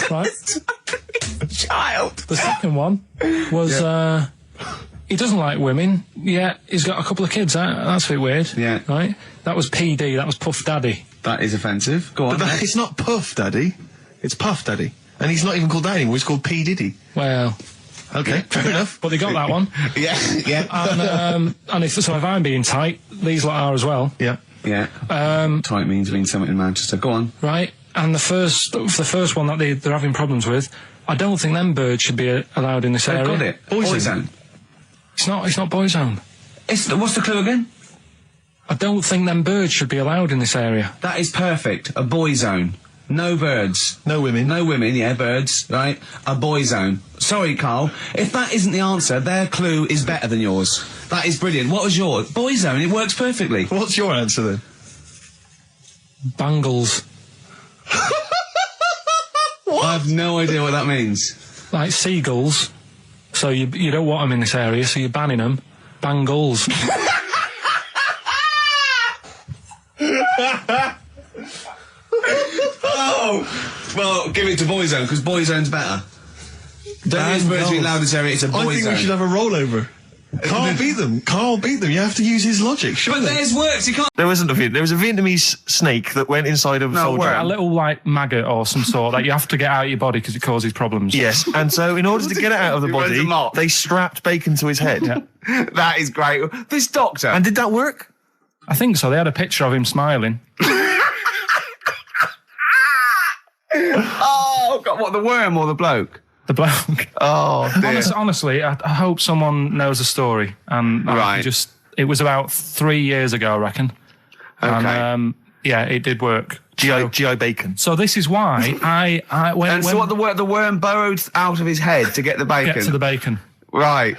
Speaker 3: right?
Speaker 2: Child.
Speaker 3: The second one was he doesn't like women. Yeah, he's got a couple of kids. That's a bit weird.
Speaker 2: Yeah.
Speaker 3: Right. That was PD. That was Puff Daddy.
Speaker 2: That is offensive. Go on.
Speaker 1: But it's not Puff Daddy. It's Puff Daddy. And he's not even called that anymore. He's called P. Diddy.
Speaker 3: Well.
Speaker 1: Okay, fair enough.
Speaker 3: But they got that one.
Speaker 2: Yeah.
Speaker 3: And if I'm being tight, these lot are as well.
Speaker 1: Yeah.
Speaker 2: Yeah. Tight means something in Manchester. Go on.
Speaker 3: Right. And the first one that they're having problems with, I don't think them birds should be allowed in this area.
Speaker 2: They've got it. Boyzone.
Speaker 3: It's not Boyzone.
Speaker 2: What's the clue again?
Speaker 3: I don't think them birds should be allowed in this area.
Speaker 2: That is perfect. A boy zone. No birds.
Speaker 1: No women.
Speaker 2: No women, yeah, birds, right? A boy zone. Sorry, Carl. If that isn't the answer, their clue is better than yours. That is brilliant. What was yours? Boy zone. It works perfectly.
Speaker 1: What's your answer then?
Speaker 3: Bangles.
Speaker 2: I have no idea what that means.
Speaker 3: Like seagulls. So you don't want them in this area, so you're banning them. Bangles.
Speaker 2: Oh! Well, give it to Boyzone, because Boyzone's better. Don't use birds being loud in this area, it's a Boyzone.
Speaker 1: I think we should have a rollover. Carl beat them. Carl beat them. You have to use his logic, surely.
Speaker 2: But theirs works, you can't...
Speaker 1: There was a Vietnamese snake that went inside of a soldier.
Speaker 3: A little, like, maggot or some sort that you have to get out of your body because it causes problems.
Speaker 1: Yes, and so in order to get it out of the body, they strapped bacon to his head.
Speaker 2: That is great. This doctor...
Speaker 1: And did that work?
Speaker 3: I think so. They had a picture of him smiling.
Speaker 2: Oh, God, what, the worm or the bloke?
Speaker 3: The bloke.
Speaker 1: Oh, dear.
Speaker 3: Honestly, I hope someone knows the story. And it was about 3 years ago, I reckon.
Speaker 2: Okay.
Speaker 3: And, it did work.
Speaker 1: GI bacon.
Speaker 3: So this is why
Speaker 2: what the worm burrowed out of his head to get the bacon?
Speaker 3: Get to the bacon.
Speaker 2: Right.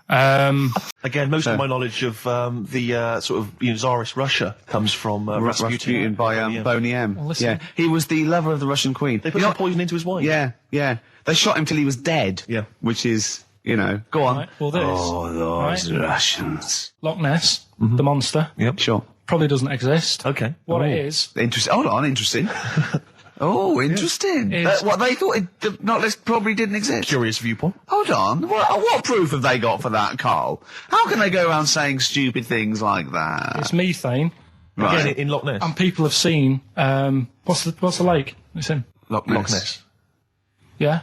Speaker 1: Again, most of my knowledge of the sort of Tsarist Russia comes from
Speaker 2: Rasputin by Boney M.
Speaker 3: Well, listen.
Speaker 2: Yeah, he was the lover of the Russian queen.
Speaker 1: They put some poison into his wine.
Speaker 2: Yeah, yeah. They shot him till he was dead.
Speaker 1: Yeah.
Speaker 2: Which is, go on.
Speaker 3: Right, well, this.
Speaker 2: Oh, those Russians.
Speaker 3: Loch Ness, the monster,
Speaker 1: Yep.
Speaker 2: Sure.
Speaker 3: probably doesn't exist.
Speaker 1: Okay.
Speaker 3: What it is,
Speaker 2: Interesting. Hold on, interesting. Oh, interesting.
Speaker 3: It's-
Speaker 2: What they thought the Loch Ness probably didn't exist.
Speaker 1: Curious viewpoint.
Speaker 2: Hold on. What proof have they got for that, Carl? How can they go around saying stupid things like that?
Speaker 3: it's methane,
Speaker 2: Right.
Speaker 1: Again, in Loch Ness.
Speaker 3: and people have seen, what's the lake it's in?
Speaker 2: Loch
Speaker 1: Loch Ness.
Speaker 3: Yeah?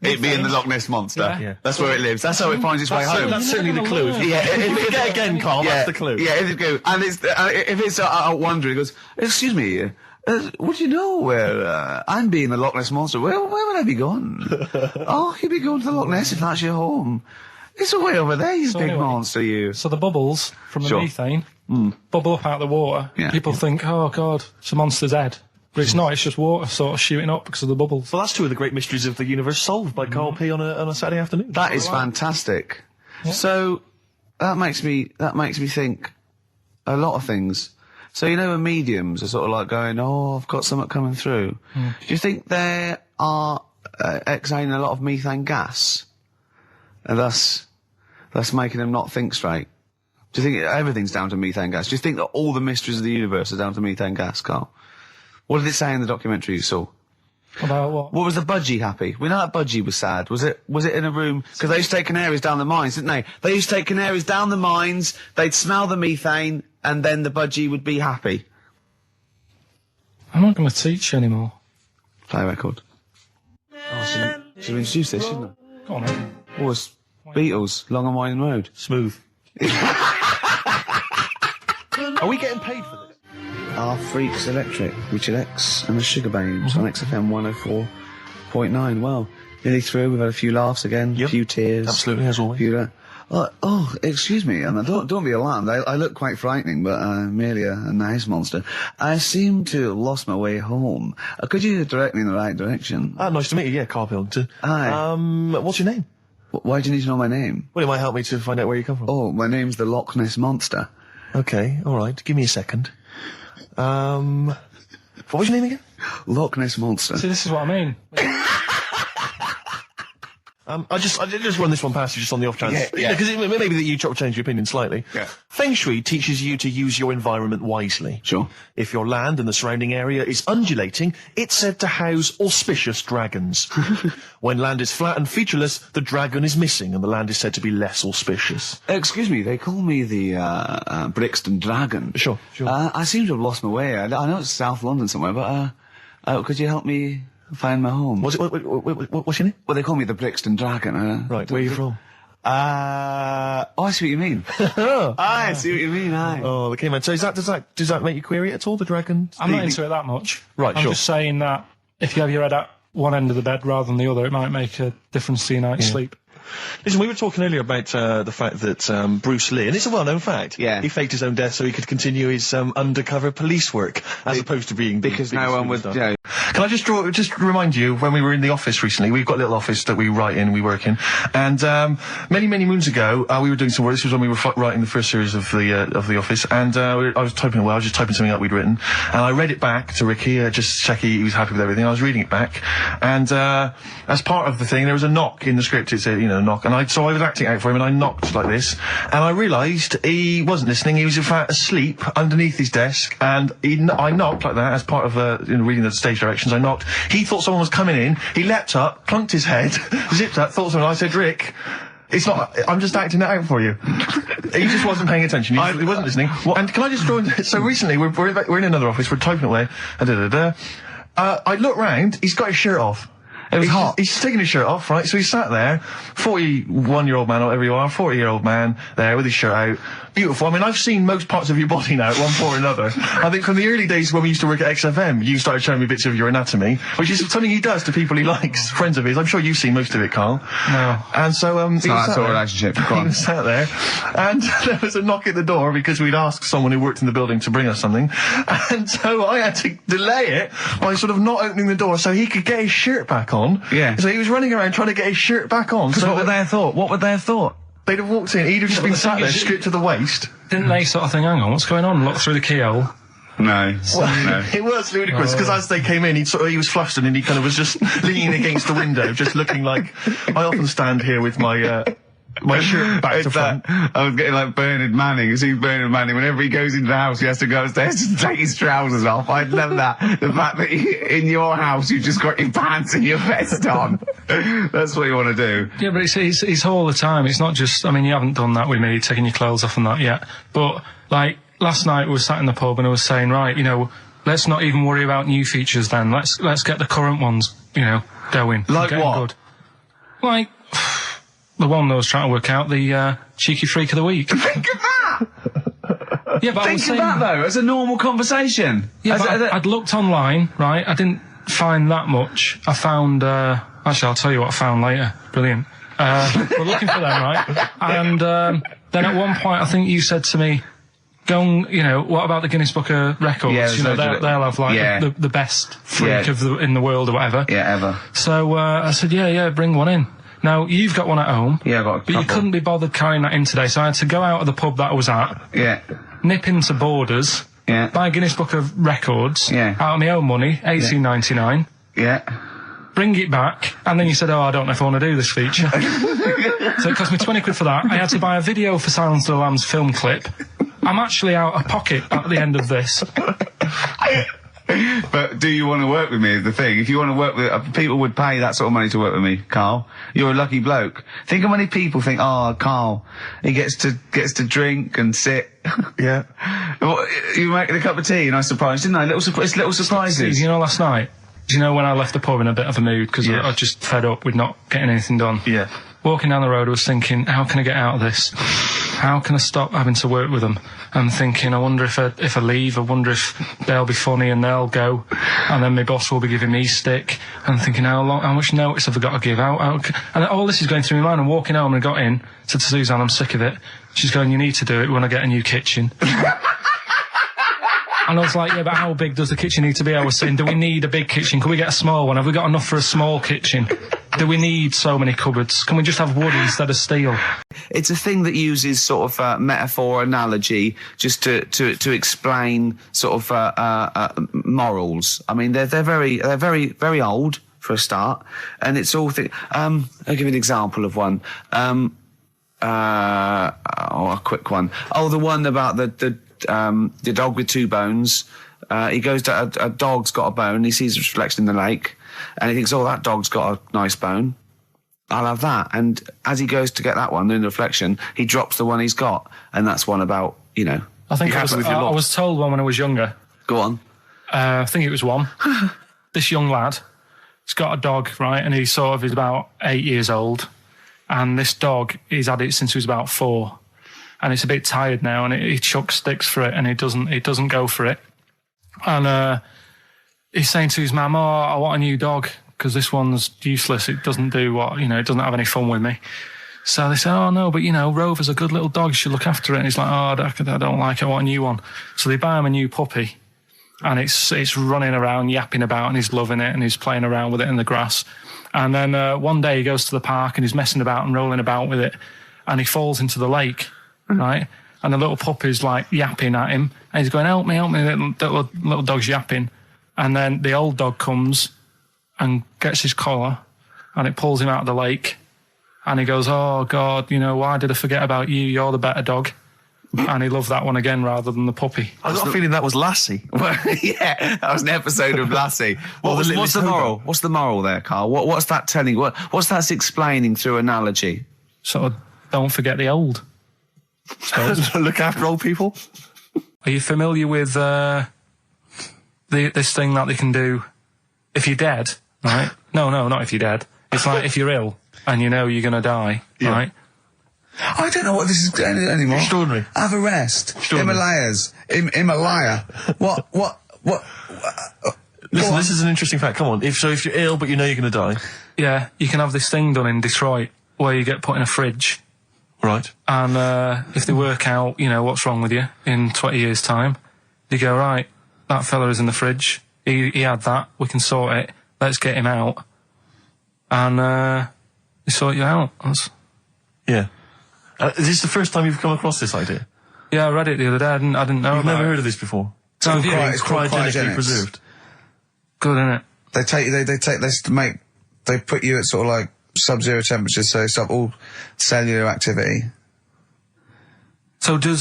Speaker 2: It being the Loch Ness monster.
Speaker 3: Yeah.
Speaker 2: That's where it lives. That's how it finds its way home.
Speaker 1: That's certainly the clue.
Speaker 2: Yeah,
Speaker 1: If you get again, Carl, that's the clue.
Speaker 2: Yeah, if it go, and it's if it's out wandering, it goes, excuse me, would you know where I'm being the Loch Ness monster? Where would I be going? Oh, you'd be going to the Loch Ness if that's your home. It's way over there, you
Speaker 3: So
Speaker 2: big
Speaker 3: anyway,
Speaker 2: monster, you.
Speaker 3: So the bubbles from the
Speaker 2: Sure.
Speaker 3: methane bubble up out of the water.
Speaker 2: Yeah.
Speaker 3: People think, oh God, it's a monster's head. But it's not, it's just water sort of shooting up because of the bubbles.
Speaker 1: Well, that's two of the great mysteries of the universe solved by Karl P on a Saturday afternoon.
Speaker 2: That is fantastic. So that makes me think a lot of things. So when mediums are sort of like going, oh, I've got something coming through. Do you think they are exhaling a lot of methane gas, and thus making them not think straight? Do you think everything's down to methane gas? Do you think that all the mysteries of the universe are down to methane gas, Carl? What did it say in the documentary you saw?
Speaker 3: About what?
Speaker 2: What was the budgie happy? We know that budgie was sad. Was it in a room? Because they used to take canaries down the mines, didn't they? They used to take canaries down the mines, they'd smell the methane, and then the budgie would be happy.
Speaker 3: I'm not going to teach you anymore.
Speaker 2: Play a record. Oh, should we introduce this, shouldn't I?
Speaker 3: Go on then.
Speaker 2: Oh, it's Beatles, Long and Winding Road.
Speaker 1: Smooth. Are we getting paid for this?
Speaker 2: Our Freaks Electric, Richard X and the Sugar Babes on XFM 104.9. Well, nearly through. We've had a few laughs again, a few tears.
Speaker 1: Absolutely, as always.
Speaker 2: Excuse me, and don't be alarmed. I look quite frightening, but merely a nice monster. I seem to have lost my way home. Could you direct me in the right direction?
Speaker 1: Nice to meet you. Yeah, Karl Pilkington.
Speaker 2: Hi.
Speaker 1: What's your name?
Speaker 2: Why do you need to know my name?
Speaker 1: Well, it might help me to find out where you come from.
Speaker 2: Oh, my name's the Loch Ness Monster.
Speaker 1: Okay, all right. Give me a second. What was your name again?
Speaker 2: Loch Ness Monster.
Speaker 3: See, this is what I mean.
Speaker 1: I just run this one past you just on the off chance.
Speaker 2: Yeah.
Speaker 1: Because maybe that you change your opinion slightly.
Speaker 2: Yeah.
Speaker 1: Feng Shui teaches you to use your environment wisely.
Speaker 2: Sure.
Speaker 1: If your land and the surrounding area is undulating, it's said to house auspicious dragons. When land is flat and featureless, the dragon is missing and the land is said to be less auspicious.
Speaker 2: Excuse me, they call me the Brixton Dragon.
Speaker 1: Sure.
Speaker 2: I seem to have lost my way. I know it's South London somewhere, but could you help me find my home?
Speaker 1: What's your name?
Speaker 2: Well, they call me the Brixton Dragon.
Speaker 1: Right, where are you from?
Speaker 2: I see what you mean. I see what you mean, aye.
Speaker 1: Oh, okay, man. So does that make you query it at all, the dragon?
Speaker 3: I'm not into it that much.
Speaker 1: Right,
Speaker 3: I'm
Speaker 1: sure.
Speaker 3: just saying that if you have your head at one end of the bed rather than the other, it might make a difference to your night's sleep.
Speaker 1: Listen, we were talking earlier about the fact that Bruce Lee, and it's a well-known fact,
Speaker 2: Yeah.
Speaker 1: he faked his own death so he could continue his undercover police work, as opposed to being the
Speaker 2: Because
Speaker 1: biggest
Speaker 2: no one would,
Speaker 1: superstar. Can I just remind you, when we were in the office recently, we've got a little office that we write in, we work in, and many moons ago, we were doing some work. This was when we were writing the first series of the office, and I was typing away. I was just typing something up we'd written, and I read it back to Ricky, just check he was happy with everything. I was reading it back, and as part of the thing, there was a knock in the script. It said, knock, and I was acting out for him, and I knocked like this, and I realised he wasn't listening. He was in fact asleep underneath his desk, and I knocked like that as part of reading the stage directions. I knocked. He thought someone was coming in. He leapt up, plunked his head, zipped up, thought someone. I said, Rick, it's not. I'm just acting it out for you. He just wasn't paying attention. He wasn't listening. And can I just draw in? So recently we're in another office. We're typing away. I look round. He's got his shirt off.
Speaker 2: It was hot.
Speaker 1: He's taking his shirt off, right? So he's sat there, 41-year-old man, or whatever you are, 40-year-old man, there with his shirt out. Beautiful. I mean, I've seen most parts of your body now at one point or another. I think from the early days when we used to work at XFM, you started showing me bits of your anatomy, which is something he does to people he likes, friends of his. I'm sure you've seen most of it, Carl.
Speaker 3: No.
Speaker 1: And so, he
Speaker 2: That's our relationship. Go
Speaker 1: he
Speaker 2: on.
Speaker 1: was sat there, and there was a knock at the door because we'd asked someone who worked in the building to bring us something, and so I had to delay it by sort of not opening the door so he could get his shirt back on.
Speaker 2: Yeah.
Speaker 1: So he was running around trying to get his shirt back on. So
Speaker 2: what would they have thought? What would they have thought?
Speaker 1: they'd have walked in, he'd have just been sat there,
Speaker 3: is-
Speaker 1: stripped to the waist.
Speaker 3: Didn't they sort of think, hang on, what's going on? Look through the keyhole.
Speaker 2: No. No.
Speaker 1: It was ludicrous because as they came in, he was flustered and he kind of was just leaning against the window, just looking like I often stand here with my my shirt back to front.
Speaker 2: I was getting like Bernard Manning. You see Bernard Manning, whenever he goes into the house, he has to go upstairs to take his trousers off. I'd love that. The fact that in your house, you've just got your pants and your vest on. That's what you want to do.
Speaker 3: Yeah, but it's all the time. It's not just, I mean, you haven't done that with me, taking your clothes off and that yet. But, like, last night we were sat in the pub and I was saying, right, you know, let's not even worry about new features then. Let's get the current ones, you know, going.
Speaker 2: Like
Speaker 3: getting
Speaker 2: what?
Speaker 3: Good. Like, the one that I was trying to work out, the cheeky freak of the week.
Speaker 2: Think of that!
Speaker 3: Yeah, but I was
Speaker 2: Think of
Speaker 3: saying,
Speaker 2: that, though, as a normal conversation.
Speaker 3: yeah, but I'd looked online, right? I didn't find that much. I found, actually, I'll tell you what I found later. Brilliant. We're looking for them, right? And then at one point, I think you said to me, go and, you know, what about the Guinness Book of Records?
Speaker 2: Yeah,
Speaker 3: you know, they'll have, like,
Speaker 2: yeah.
Speaker 3: the best freak in the world or whatever.
Speaker 2: Yeah, ever.
Speaker 3: So I said, yeah, bring one in. Now, you've got one at home.
Speaker 2: Yeah, I got a
Speaker 3: But you
Speaker 2: couple.
Speaker 3: couldn't be bothered carrying that in today, so I had to go out of the pub that I was at,
Speaker 2: Yeah.
Speaker 3: nip into Borders,
Speaker 2: Yeah.
Speaker 3: buy a Guinness Book of Records,
Speaker 2: Yeah.
Speaker 3: out of my own money, $18.99,
Speaker 2: Yeah.
Speaker 3: bring it back, and then you said, oh, I don't know if I want to do this feature. So it cost me 20 quid for that. I had to buy a video for Silence of the Lambs film clip. I'm actually out of pocket at the end of this.
Speaker 2: But do you want to work with me is the thing. If you want to work with, people would pay that sort of money to work with me, Carl. You're a lucky bloke. Think of how many people think, oh, Carl, he gets to drink and sit.
Speaker 1: Yeah.
Speaker 2: Well, you making a cup of tea and I surprised, didn't I? Little surprises.
Speaker 3: You know, last night, do you know when I left the pub in a bit of a mood because
Speaker 1: Yeah.
Speaker 3: I was just fed up with not getting anything done?
Speaker 1: Yeah.
Speaker 3: Walking down the road, I was thinking, how can I get out of this? How can I stop having to work with them? I'm thinking, I wonder if I leave, I wonder if they'll be funny and they'll go, and then my boss will be giving me stick. And I'm thinking, how much notice have I got to give out? And all this is going through my mind. I'm walking home and I got in, said to Suzanne, I'm sick of it. She's going, you need to do it when I get a new kitchen. And I was like, yeah, but how big does the kitchen need to be? I was saying, do we need a big kitchen? Can we get a small one? Have we got enough for a small kitchen? Do we need so many cupboards? Can we just have wood instead of steel?
Speaker 2: It's a thing that uses sort of metaphor, analogy, just to explain sort of morals. I mean, they're very old for a start, and it's all. I'll give you an example of one. A quick one. Oh, the one about the dog with two bones. He goes to a dog's got a bone. He sees a reflection in the lake, and he thinks, "Oh, that dog's got a nice bone. I'll have that." And as he goes to get that one in the reflection, he drops the one he's got, and that's one about, you know.
Speaker 3: I think
Speaker 1: Be
Speaker 3: I
Speaker 1: happy with your lot.
Speaker 3: was told one when I was younger.
Speaker 2: Go on.
Speaker 3: I think it was one. This young lad, he's got a dog, right, and he's about 8 years old, and this dog, he's had it since he was about 4, and it's a bit tired now, and he chucks sticks for it, and it doesn't go for it, and he's saying to his mum, "Oh, I want a new dog because this one's useless. It doesn't do what, you know, it doesn't have any fun with me." So they say, "Oh no, but you know, Rover's a good little dog. You should look after it." And he's like, "Oh, I don't like it. I want a new one." So they buy him a new puppy. And it's running around, yapping about, and he's loving it, and he's playing around with it in the grass. And then one day he goes to the park, and he's messing about and rolling about with it, and he falls into the lake, right? And the little puppy's like yapping at him, and he's going, help me, little dog's yapping. And then the old dog comes and gets his collar, and it pulls him out of the lake, and he goes, "Oh God, you know, why did I forget about you? You're the better dog." And he loved that one again rather than the puppy.
Speaker 1: I got a feeling that was Lassie.
Speaker 2: Well, yeah, that was an episode of Lassie. What's the
Speaker 1: hobo.
Speaker 2: moral? What's the moral there, Carl? What's that telling? What's that explaining through analogy?
Speaker 3: Sort of, don't forget the old.
Speaker 1: Look after old people.
Speaker 3: Are you familiar with this thing that they can do if you're dead, right? No, not if you're dead. It's like if you're ill and you know you're going to die,
Speaker 1: Yeah.
Speaker 3: right?
Speaker 2: I don't know what this is anymore.
Speaker 1: Extraordinary.
Speaker 2: Have a rest.
Speaker 1: Extraordinary.
Speaker 2: Himalayas. Himalaya. What?
Speaker 1: Listen, this is an interesting fact. Come on. If you're ill but you know you're going to die,
Speaker 3: Yeah, you can have this thing done in Detroit where you get put in a fridge
Speaker 1: right?
Speaker 3: and if they work out, you know, what's wrong with you in 20 years' time, they go, right, that fella is in the fridge. He had that. We can sort it. Let's get him out. and they sort you out.
Speaker 1: Yeah. Is this the first time you've come across this idea?
Speaker 3: Yeah, I read it the other day. I didn't know.
Speaker 1: You've never
Speaker 3: about
Speaker 1: heard of this before?
Speaker 2: It's called
Speaker 1: Cryogenically preserved.
Speaker 3: Good, innit?
Speaker 2: They put you at sort of like sub-zero temperatures, so stop all cellular activity.
Speaker 3: So do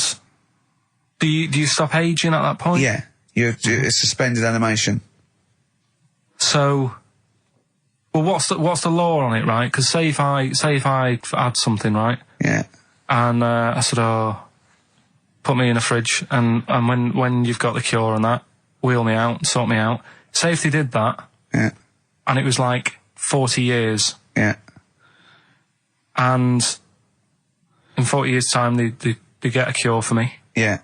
Speaker 3: you stop aging at that point?
Speaker 2: Yeah, it's suspended animation.
Speaker 3: So, well, what's the law on it, right? Because say if I had something, right?
Speaker 2: Yeah.
Speaker 3: And I said, oh, put me in a fridge, and when you've got the cure and that, wheel me out, sort me out. Say if they did that,
Speaker 2: Yeah.
Speaker 3: and it was like 40 years,
Speaker 2: Yeah.
Speaker 3: and in 40 years' time they get a cure for me.
Speaker 2: Yeah.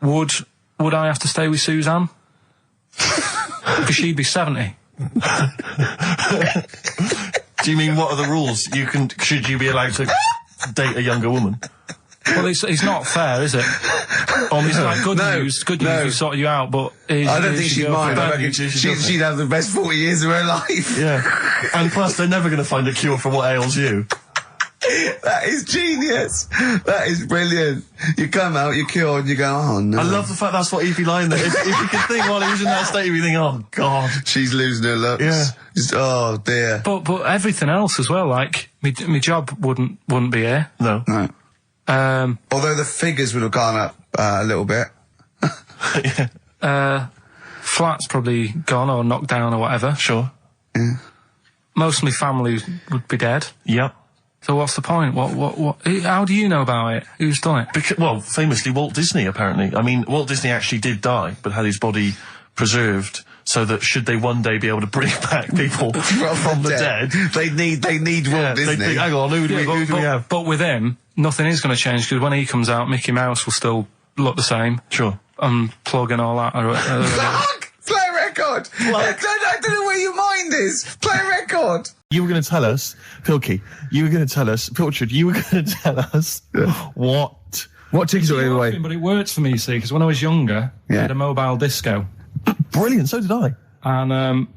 Speaker 3: Would I have to stay with Suzanne? Because she'd be 70.
Speaker 1: Do you mean what are the rules? Should you be allowed to date a younger woman?
Speaker 3: Well, it's not fair, is it? It's like good news, we sorted you out, but...
Speaker 2: I don't think she'd mind. I reckon she'd have the best 40 years of her life.
Speaker 1: Yeah. And plus, they're never going to find a cure for what ails you.
Speaker 2: That is genius. That is brilliant. You come out, you're cured, and you go, oh no.
Speaker 1: I love the fact that's what he'd be lying there. If you could think while he was in that state, you'd be thinking, oh God.
Speaker 2: She's losing her looks.
Speaker 1: Yeah.
Speaker 2: Just, oh dear.
Speaker 3: But everything else as well, like, my job wouldn't be here.
Speaker 1: No.
Speaker 2: No. Although the figures would have gone up a little bit.
Speaker 1: Yeah.
Speaker 3: Flat's probably gone or knocked down or whatever.
Speaker 1: Sure.
Speaker 2: Yeah.
Speaker 3: Most of my family would be dead.
Speaker 1: Yep.
Speaker 3: So what's the point? What? How do you know about it? Who's done it?
Speaker 1: Well, famously Walt Disney, apparently. I mean, Walt Disney actually did die, but had his body preserved so that should they one day be able to bring back people from the dead,
Speaker 2: they need Walt Disney.
Speaker 1: Hang on, who do we have?
Speaker 3: But with him, nothing is going to change, because when he comes out, Mickey Mouse will still look the same.
Speaker 1: Sure.
Speaker 3: Unplug and all that.
Speaker 2: Play a record! I don't know where your mind is! Play a record!
Speaker 1: You were going to tell us, Pilkey, Pilchard, you were going to tell us what tickets are away.
Speaker 3: But it worked for me, you see, because when I was younger, I had a mobile disco.
Speaker 1: Brilliant, so did I.
Speaker 3: And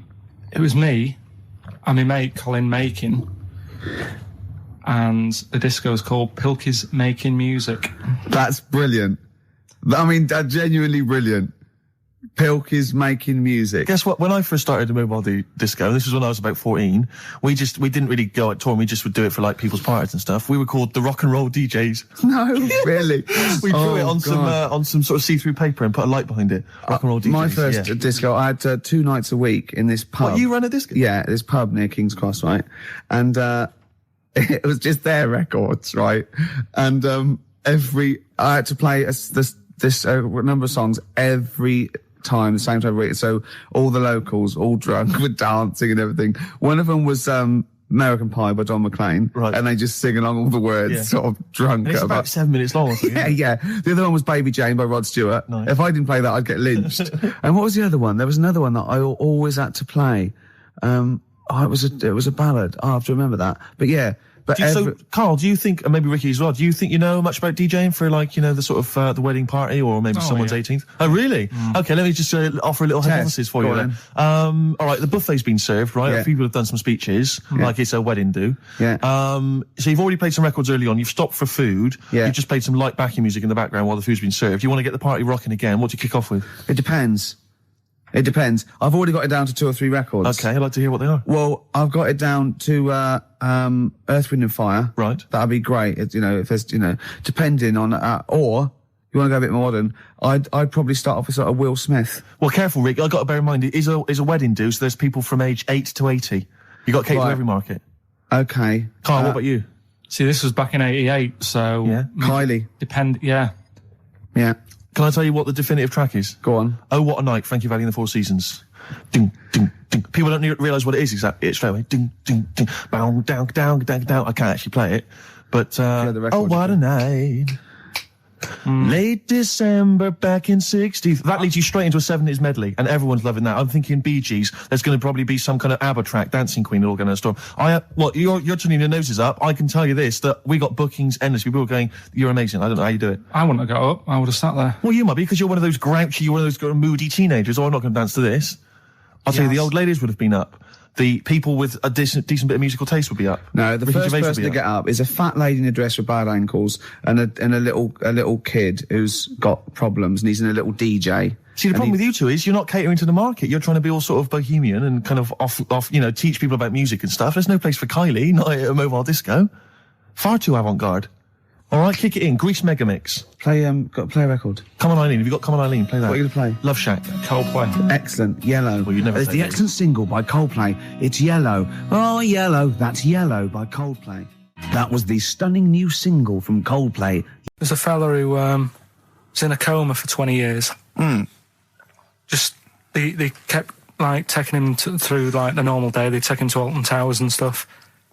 Speaker 3: it was me and my mate Colin Makin, and the disco was called Pilkey's Making Music.
Speaker 2: That's brilliant. I mean, that's genuinely brilliant. Pilkey's Making Music.
Speaker 1: Guess what? When I first started the mobile disco, this was when I was about 14, we didn't really go out touring, we just would do it for like people's parties and stuff. We were called the rock and roll DJs.
Speaker 2: No, really?
Speaker 1: We drew it on some sort of see-through paper and put a light behind it. Rock and roll DJs.
Speaker 2: My first disco, I had 2 nights a week in this pub.
Speaker 1: What, you ran a disco?
Speaker 2: Yeah, this pub near King's Cross, right? And it was just their records, right? And I had to play this number of songs every time, the same time every week. So all the locals, all drunk, were dancing and everything. One of them was American Pie by Don McLean, right? And they just sing along all the words, sort of drunk.
Speaker 1: And it's about 7 minutes long.
Speaker 2: Yeah. The other one was Baby Jane by Rod Stewart.
Speaker 1: Nice.
Speaker 2: If I didn't play that, I'd get lynched. And what was the other one? There was another one that I always had to play. It was a ballad. I have to remember that. But yeah.
Speaker 1: So, Carl, do you think, and maybe Ricky as well, do you think you know much about DJing for, like, you know, the sort of the wedding party or maybe someone's 18th? Oh, really? Okay, let me just offer a little hypothesis for you then. All right, the buffet's been served, right?
Speaker 2: Yeah.
Speaker 1: People have done some speeches, like it's a wedding do.
Speaker 2: Yeah.
Speaker 1: So you've already played some records early on, you've stopped for food, you've just played some light backing music in the background while the food's been served. You want to get the party rocking again, what do you kick off with?
Speaker 2: It depends. I've already got it down to 2 or 3 records.
Speaker 1: Okay, I'd like to hear what they are.
Speaker 2: Well, I've got it down to Earth, Wind and Fire.
Speaker 1: Right.
Speaker 2: That'd be great. If there's, depending on, or you want to go a bit modern, I'd probably start off with sort of Will Smith.
Speaker 1: Well, careful, Rick. I've got to bear in mind, it is a wedding do, so there's people from age 8 to 80. You got to cater to every market.
Speaker 2: Okay.
Speaker 1: Carl, what about you?
Speaker 3: See, this was back in 88, so...
Speaker 2: Yeah. Kylie.
Speaker 3: Yeah.
Speaker 1: Can I tell you what the definitive track is?
Speaker 2: Go on.
Speaker 1: Oh, What a Night, Frankie Valli and the Four Seasons. Ding, ding, ding. People don't realise what it is exactly. It's straight away. Ding, ding, ding. Bow, down, down, down, down. I can't actually play it. But, Oh, What a Night. Late December back in 60. That leads you straight into a 70s medley, and everyone's loving that. I'm thinking Bee Gees. There's going to probably be some kind of ABBA track, Dancing Queen, all going to storm. You're turning your noses up. I can tell you this, that we got bookings endless. People are going, you're amazing. I don't know how you do it.
Speaker 3: I wouldn't have got up. I would have sat there.
Speaker 1: Well, you might be, because you're one of those grouchy, you're one of those moody teenagers. Oh, I'm not going to dance to this. I'll tell you, the old ladies would have been up. the people with a decent bit of musical taste would be up.
Speaker 2: No, the
Speaker 1: Ricky
Speaker 2: first
Speaker 1: Gervais would
Speaker 2: person
Speaker 1: be
Speaker 2: to get up is a fat lady in a dress with bad ankles and a little kid who's got problems and he's in a little DJ.
Speaker 1: See, the problem with you two is you're not catering to the market. You're trying to be all sort of bohemian and kind of off, teach people about music and stuff. There's no place for Kylie, not at a mobile disco. Far too avant-garde. All right, kick it in. Grease Megamix.
Speaker 2: Play a record.
Speaker 1: Come on, Eileen. Have you got Come on, Eileen? Play that.
Speaker 2: What are you going to play?
Speaker 1: Love Shack.
Speaker 3: Coldplay.
Speaker 2: Excellent. Yellow.
Speaker 1: Well, you'd never
Speaker 2: It's
Speaker 1: say
Speaker 2: the
Speaker 1: that.
Speaker 2: excellent single by Coldplay. It's Yellow. Oh, Yellow. That's Yellow by Coldplay. That was the stunning new single from Coldplay.
Speaker 3: There's a fella who was in a coma for 20 years. Just they kept like taking him through like the normal day. They take him to Alton Towers and stuff.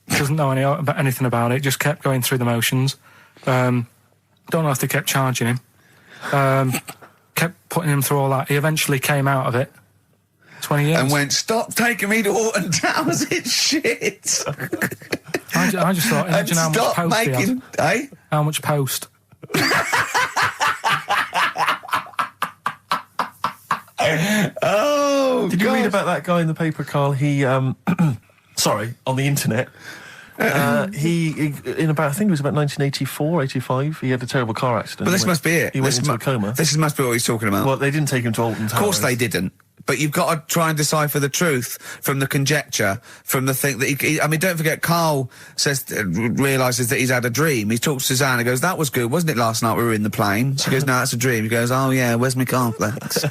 Speaker 3: Doesn't know anything about it. Just kept going through the motions. Don't know if they kept charging him. Kept putting him through all that. He eventually came out of it. 20 years.
Speaker 2: And went, stop taking me to Alton Towers, it's shit.
Speaker 3: I just thought, imagine how much
Speaker 2: stop
Speaker 3: post he
Speaker 2: making,
Speaker 3: had. How much post?
Speaker 2: Oh,
Speaker 1: Did you read about that guy in the paper, Carl? He, sorry, on the internet. He in about, I think it was about 1984, 85, he had a terrible car accident.
Speaker 2: But this must be it.
Speaker 1: He went into a coma.
Speaker 2: This must be what he's talking about.
Speaker 1: Well, they didn't take him to Alton Towers.
Speaker 2: Of course they didn't. But you've got to try and decipher the truth from the conjecture, from the thing that I mean, don't forget, Carl realises that he's had a dream. He talks to Suzanne and goes, that was good, wasn't it, last night we were in the plane? She goes, no, that's a dream. He goes, oh yeah, where's my cornflakes?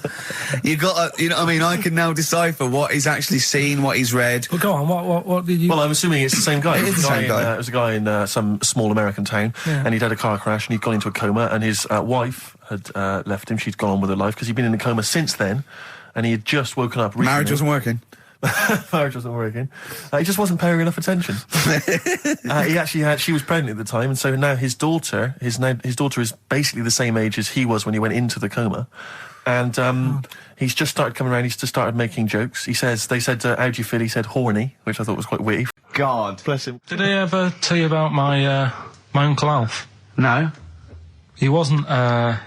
Speaker 2: You got to, you know what I mean? I can now decipher what he's actually seen, what he's read.
Speaker 3: Well, go on, what did you...
Speaker 1: Well, I'm assuming it's the same guy.
Speaker 2: It is the same guy.
Speaker 1: It was a guy in some small American town, and he'd had a car crash, and he'd gone into a coma, and his wife had left him. She'd gone on with her life, because he'd been in a coma since then, and he had just woken up recently.
Speaker 2: Marriage wasn't working.
Speaker 1: Marriage wasn't working. He just wasn't paying enough attention. He actually had, she was pregnant at the time, and so now his daughter is basically the same age as he was when he went into the coma. And he's just started coming around, he's just started making jokes. They said, how do you feel? He said horny, which I thought was quite witty.
Speaker 2: God.
Speaker 1: Bless him.
Speaker 3: Did I ever tell you about my Uncle Alf?
Speaker 2: No.
Speaker 3: He wasn't a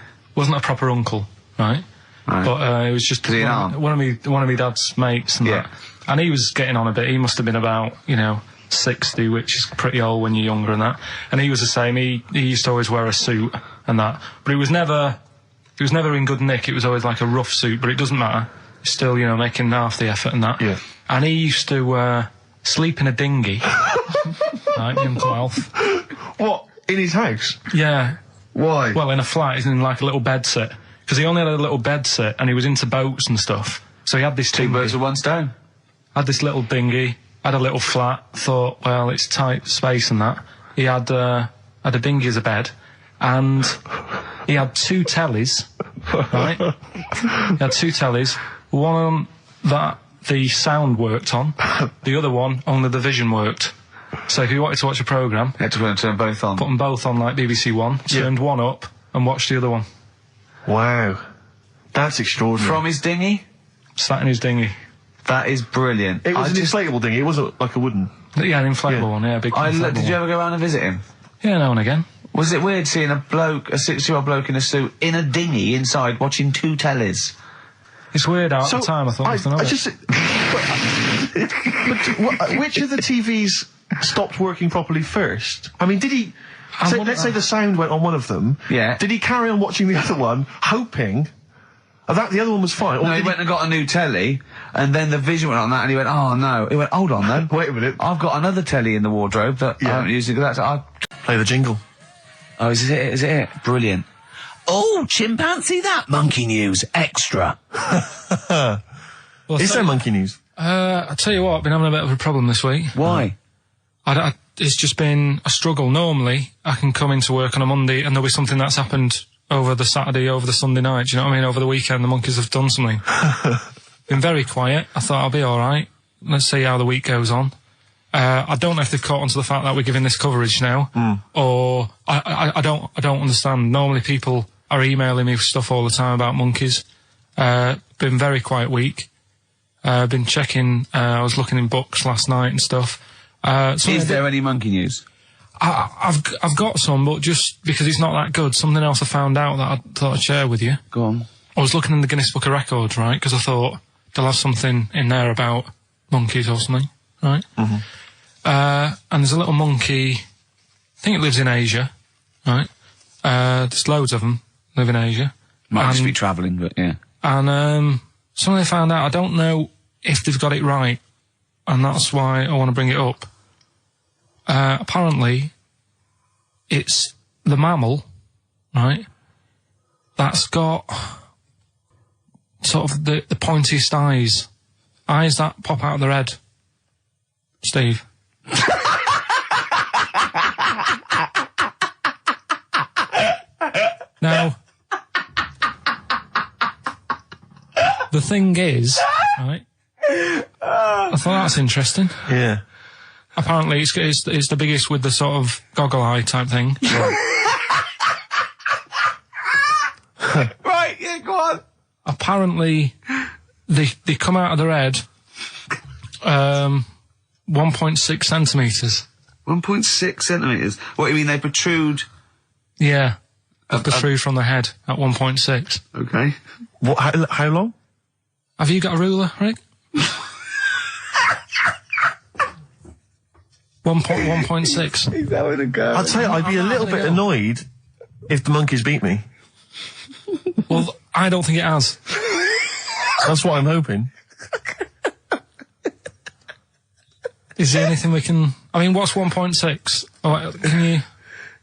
Speaker 3: proper uncle, right? But it was just one of my dad's mates and that. And he was getting on a bit. He must have been about, 60, which is pretty old when you're younger and that. And he was the same. He used to always wear a suit and that. But he was never in good nick. It was always like a rough suit, but it doesn't matter. He's still, making half the effort and that. Yeah. And he used to sleep in a dinghy. Right, my Uncle Alf.
Speaker 1: What? In his house?
Speaker 3: Yeah.
Speaker 1: Why?
Speaker 3: Well, in a flat, he's in like a little bed sit. Because he only had a little bed sit, and he was into boats and stuff. So he had this
Speaker 2: Two birds with one stone.
Speaker 3: Had this little dinghy, had a little flat, thought, well, it's tight space and that. He had a dinghy as a bed, and he had 2 tellies, right? He had 2 tellies, one that the sound worked on, the other one only the vision worked. So if you wanted to watch a programme...
Speaker 2: You had to turn both on.
Speaker 3: Put them both on like BBC One, turned one up, and watched the other one.
Speaker 1: Wow. That's extraordinary.
Speaker 2: From his dinghy?
Speaker 3: Sat in his dinghy.
Speaker 2: That is brilliant.
Speaker 1: It was an inflatable dinghy, it wasn't like a wooden...
Speaker 3: Yeah, an inflatable one, yeah, big inflatable
Speaker 2: Did you ever go around and visit him?
Speaker 3: Yeah, now and again.
Speaker 2: Was it weird seeing a 60-year-old bloke in a suit, in a dinghy inside, watching 2 tellies?
Speaker 3: It's weird at the time, I thought.
Speaker 1: Which of the TVs stopped working properly first? I mean, did he... let's say the sound went on one of them. Yeah. Did he carry on watching the other one, hoping that the other one was fine?
Speaker 2: No, he went and got a new telly, and then the vision went on that, and he went, oh no. He went, hold on though.
Speaker 1: Wait a minute.
Speaker 2: I've got another telly in the wardrobe that I haven't used it.
Speaker 1: Play the jingle.
Speaker 2: Oh, is it? Is it? Brilliant. Oh, chimpanzee that monkey news extra.
Speaker 1: Is there monkey news?
Speaker 3: I tell you what, I've been having a bit of a problem this week.
Speaker 2: Why?
Speaker 3: It's just been a struggle. Normally, I can come into work on a Monday and there'll be something that's happened over the Saturday, over the Sunday night. Do you know what I mean? Over the weekend, the monkeys have done something. Been very quiet. I thought I'll be all right. Let's see how the week goes on. I don't know if they've caught on to the fact that we're giving this coverage now, or I don't understand. Normally, people are emailing me stuff all the time about monkeys. Been very quiet week. Been checking. I was looking in books last night and stuff.
Speaker 2: Is there any monkey news?
Speaker 3: I've got some, but just because it's not that good, something else I found out that I thought I'd share with you.
Speaker 2: Go on.
Speaker 3: I was looking in the Guinness Book of Records, right, because I thought they'll have something in there about monkeys or something. right? And there's a little monkey, I think it lives in Asia, right? There's loads of them live in Asia.
Speaker 2: Might just be travelling, but yeah.
Speaker 3: And something they found out, I don't know if they've got it right, and that's why I want to bring it up. Apparently, it's the mammal, right, that's got sort of the pointiest eyes that pop out of their head. Steve. Now, the thing is, right, I thought that's interesting.
Speaker 1: Yeah.
Speaker 3: Apparently it's the biggest with the sort of goggle eye type thing.
Speaker 2: Right, yeah, go on.
Speaker 3: Apparently they come out of their head 1.6 centimetres.
Speaker 2: 1.6 centimetres? What, you mean they protrude?
Speaker 3: Yeah. They protrude from the head at 1.6.
Speaker 2: Okay.
Speaker 1: What? How long?
Speaker 3: Have you got a ruler, Rick? 1.6.
Speaker 2: He's having a go.
Speaker 1: I'd say I'd be a little bit annoyed if the monkeys beat me.
Speaker 3: Well, I don't think it has.
Speaker 1: That's what I'm hoping.
Speaker 3: Is there anything we can... I mean, what's 1.6? Oh, can you...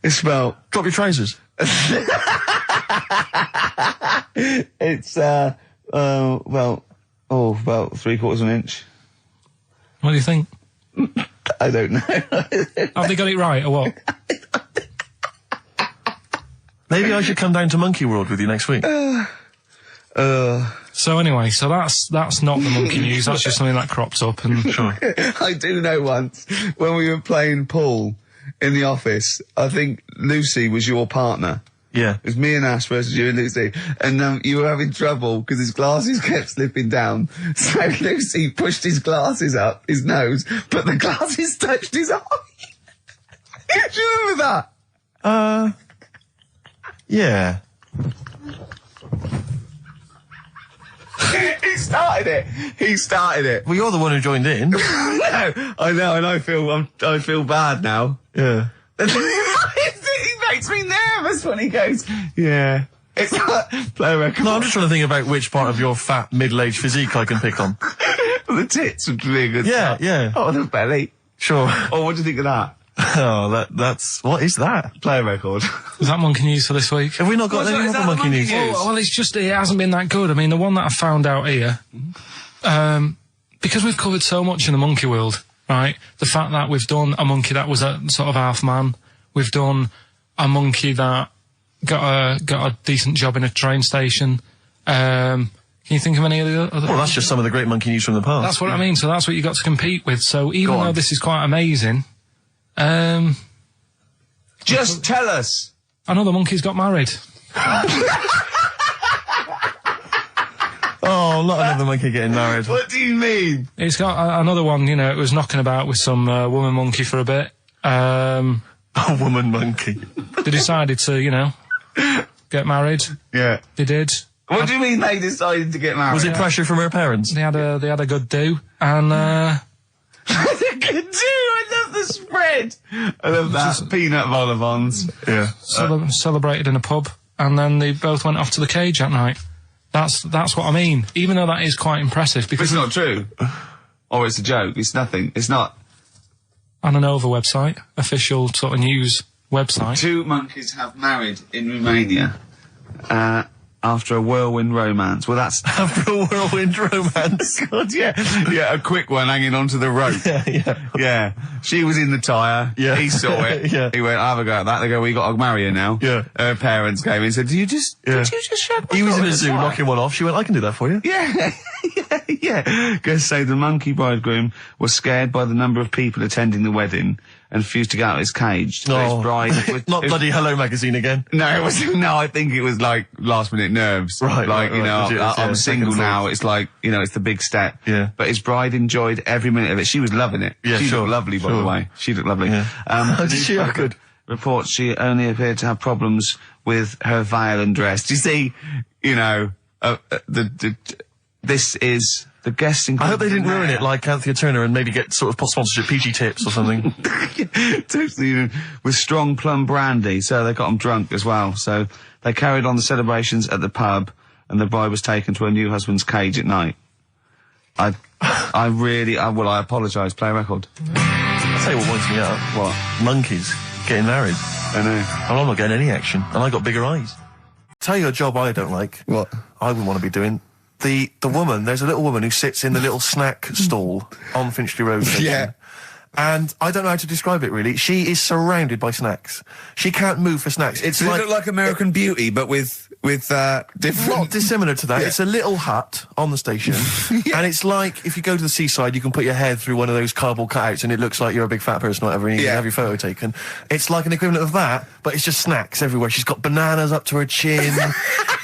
Speaker 2: It's about...
Speaker 1: Drop your trousers.
Speaker 2: It's, about 3/4 of an inch.
Speaker 3: What do you think?
Speaker 2: I don't know.
Speaker 3: Have they got it right, or what?
Speaker 1: Maybe I should come down to Monkey World with you next week.
Speaker 3: So anyway, so that's not the monkey news, that's just something that cropped up and...
Speaker 1: Sure.
Speaker 2: I do know once, when we were playing pool in the office, I think Lucy was your partner.
Speaker 1: Yeah.
Speaker 2: It was me and Ash versus you and Lucy. And you were having trouble because his glasses kept slipping down. So Lucy pushed his glasses up his nose, but the glasses touched his eye. Do you remember that?
Speaker 1: Yeah.
Speaker 2: He started it. He started it.
Speaker 1: Well, you're the one who joined in.
Speaker 2: No, I know, and I feel bad now.
Speaker 1: Yeah.
Speaker 2: He makes me nervous when he goes, yeah. It's like, play a record.
Speaker 1: No, I'm just trying to think about which part of your fat, middle-aged physique I can pick on.
Speaker 2: The tits would be a good
Speaker 1: Yeah,
Speaker 2: start.
Speaker 1: yeah.
Speaker 2: Oh, the belly.
Speaker 1: Sure.
Speaker 2: Oh, what do you think of that?
Speaker 1: Oh, that's... What is that?
Speaker 2: Play a record.
Speaker 3: Is that monkey news for this week?
Speaker 1: Have we not got any other monkey news?
Speaker 3: Well, it's just, it hasn't been that good. I mean, the one that I found out here, because we've covered so much in the monkey world, right? The fact that we've done a monkey that was a sort of half man, we've done a monkey that got a decent job in a train station. Can you think of any of the other?
Speaker 1: Well, that's just some of the great monkey news from the past.
Speaker 3: That's what I mean. So that's what you got to compete with. So even though this is quite amazing,
Speaker 2: Just tell us.
Speaker 3: another monkey's got married.
Speaker 1: Oh, not another monkey getting married.
Speaker 2: What do you mean?
Speaker 3: It's got another one. You know, it was knocking about with some woman monkey for a bit.
Speaker 1: A woman monkey.
Speaker 3: They decided to, you know, get married.
Speaker 2: Yeah.
Speaker 3: They did.
Speaker 2: What do you mean they decided to get married?
Speaker 1: Was it pressure from her parents?
Speaker 3: They had a good do, and
Speaker 2: Good do. I love the spread. I love that. Peanut vol-au-vents.
Speaker 1: Yeah.
Speaker 3: Celebrated in a pub, and then they both went off to the cage that night. That's what I mean. Even though that is quite impressive,
Speaker 2: But
Speaker 3: because
Speaker 2: it's not true. Or it's a joke. It's nothing. It's not.
Speaker 3: on an Nova website, official sort of news website.
Speaker 2: 2 monkeys have married in Romania after a whirlwind romance. Well, that's...
Speaker 1: After a whirlwind romance.
Speaker 2: God, yeah. Yeah, a quick one hanging onto the rope. Yeah. She was in the tyre.
Speaker 1: Yeah.
Speaker 2: He saw it.
Speaker 1: Yeah.
Speaker 2: He went, I'll have a go at that. They go, we got to marry her now.
Speaker 1: Yeah.
Speaker 2: Her parents came in and said, did you just shag my
Speaker 1: He was in a
Speaker 2: daughter's
Speaker 1: zoo
Speaker 2: wife?"
Speaker 1: knocking one off. She went, I can do that for you.
Speaker 2: Yeah. Yeah. Guests say the monkey bridegroom was scared by the number of people attending the wedding and refused to get out of his cage. So his bride was,
Speaker 1: Not bloody Hello Magazine again.
Speaker 2: No, it was no. I think it was like last minute nerves.
Speaker 1: Right,
Speaker 2: like
Speaker 1: right,
Speaker 2: you know,
Speaker 1: legit,
Speaker 2: I'm
Speaker 1: yeah,
Speaker 2: single
Speaker 1: second
Speaker 2: now.
Speaker 1: thoughts.
Speaker 2: It's like you know, it's the big step.
Speaker 1: Yeah.
Speaker 2: But his bride enjoyed every minute of it. She was loving it.
Speaker 1: Yeah,
Speaker 2: she
Speaker 1: sure,
Speaker 2: looked lovely, by
Speaker 1: sure.
Speaker 2: the way. She looked lovely.
Speaker 1: Yeah. Did she? Oh, good.
Speaker 2: Reports she only appeared to have problems with her veil and dress. Do you see? You know, this is The guests include...
Speaker 1: I hope they didn't ruin it like Anthea Turner and maybe get sort of sponsorship PG tips or something.
Speaker 2: Totally, with strong plum brandy, so they got them drunk as well. So they carried on the celebrations at the pub, and the bride was taken to her new husband's cage at night. I apologise, play a record.
Speaker 1: I'll tell you what winds me up.
Speaker 2: What?
Speaker 1: Monkeys getting married.
Speaker 2: I know.
Speaker 1: And I'm not getting any action, and I got bigger eyes. Tell you a job I don't like.
Speaker 2: What?
Speaker 1: I wouldn't want to be doing. The woman, there's a little woman who sits in the little snack stall on Finchley Road station.
Speaker 2: Yeah.
Speaker 1: And I don't know how to describe it really. She is surrounded by snacks. She can't move for snacks. It's
Speaker 2: Does
Speaker 1: like,
Speaker 2: it look like American Beauty, but with different...
Speaker 1: not dissimilar to that.
Speaker 2: Yeah.
Speaker 1: It's a little hut on the station. And it's like, if you go to the seaside, you can put your head through one of those cardboard cutouts and it looks like you're a big fat person or whatever, and you can have your photo taken. It's like an equivalent of that, but it's just snacks everywhere. She's got bananas up to her chin.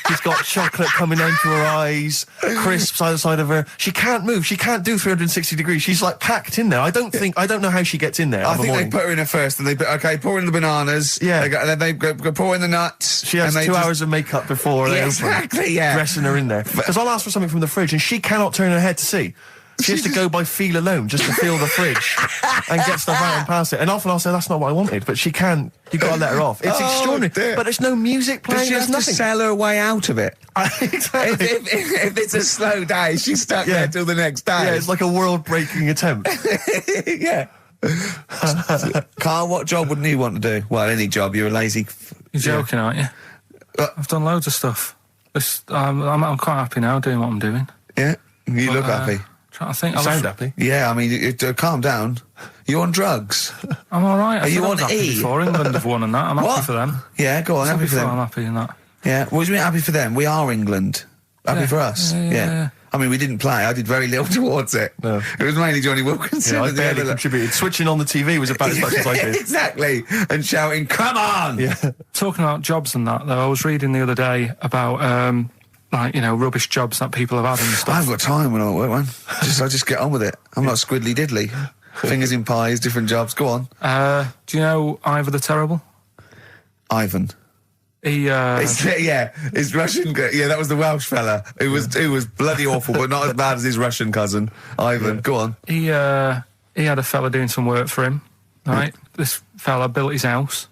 Speaker 1: She's got chocolate coming down to her eyes, crisps either side of her. She can't move. She can't do 360 degrees. She's like packed in there. I don't know how she gets in there.
Speaker 2: I think they put her in there first, and pour in the bananas.
Speaker 1: Yeah.
Speaker 2: And then they go pour in the nuts.
Speaker 1: She has 2 hours of makeup before they open.
Speaker 2: Exactly, yeah.
Speaker 1: Dressing her in there. Because I'll ask for something from the fridge, and she cannot turn her head to see. She has to go by feel alone, just to feel the fridge and get stuff out and pass it. And often I'll say, that's not what I wanted, but she can't. You've got to let her off. It's extraordinary.
Speaker 2: Dear.
Speaker 1: But there's no music playing.
Speaker 2: Does she have to
Speaker 1: nothing.
Speaker 2: sell her way out of it?
Speaker 1: Exactly.
Speaker 2: If it's a slow day, she's stuck there till the next day.
Speaker 1: Yeah, it's like a world-breaking attempt.
Speaker 2: Yeah. Carl, what job wouldn't you want to do? Well, any job. You're a lazy...
Speaker 3: You're joking, aren't you? I've done loads of stuff. I'm quite happy now doing what I'm doing.
Speaker 2: Yeah? You look happy.
Speaker 3: Trying to think.
Speaker 1: You sound happy.
Speaker 2: Yeah, I mean, calm down. You're on drugs.
Speaker 3: I'm all right.
Speaker 2: Are you on
Speaker 3: happy
Speaker 2: E?
Speaker 3: before England have won and that. I'm happy
Speaker 2: What?
Speaker 3: for them.
Speaker 2: Yeah, go on, happy for them.
Speaker 3: I'm happy in that.
Speaker 2: Yeah, what do you mean happy for them? We are England. Happy
Speaker 3: Yeah.
Speaker 2: for us.
Speaker 3: Yeah.
Speaker 2: I mean, we didn't play. I did very little towards it.
Speaker 1: No.
Speaker 2: It was mainly Johnny Wilkinson.
Speaker 1: Yeah, I
Speaker 2: and the
Speaker 1: barely
Speaker 2: other-
Speaker 1: contributed. Switching on the TV was about as much as I did.
Speaker 2: Exactly. And shouting, come on!
Speaker 1: Yeah.
Speaker 3: Talking about jobs and that, though, I was reading the other day about, rubbish jobs that people have had and
Speaker 2: I
Speaker 3: stuff.
Speaker 2: haven't got time when I'm at work, man. I just get on with it. I'm not squiddly diddly. Fingers in pies, different jobs. Go on.
Speaker 3: Do you know Ivor the Terrible?
Speaker 2: Ivan.
Speaker 3: He,
Speaker 2: His Russian. Yeah, that was the Welsh fella. Who was bloody awful, but not as bad as his Russian cousin, Ivan. Go on.
Speaker 3: He had a fella doing some work for him, right? This fella built his house.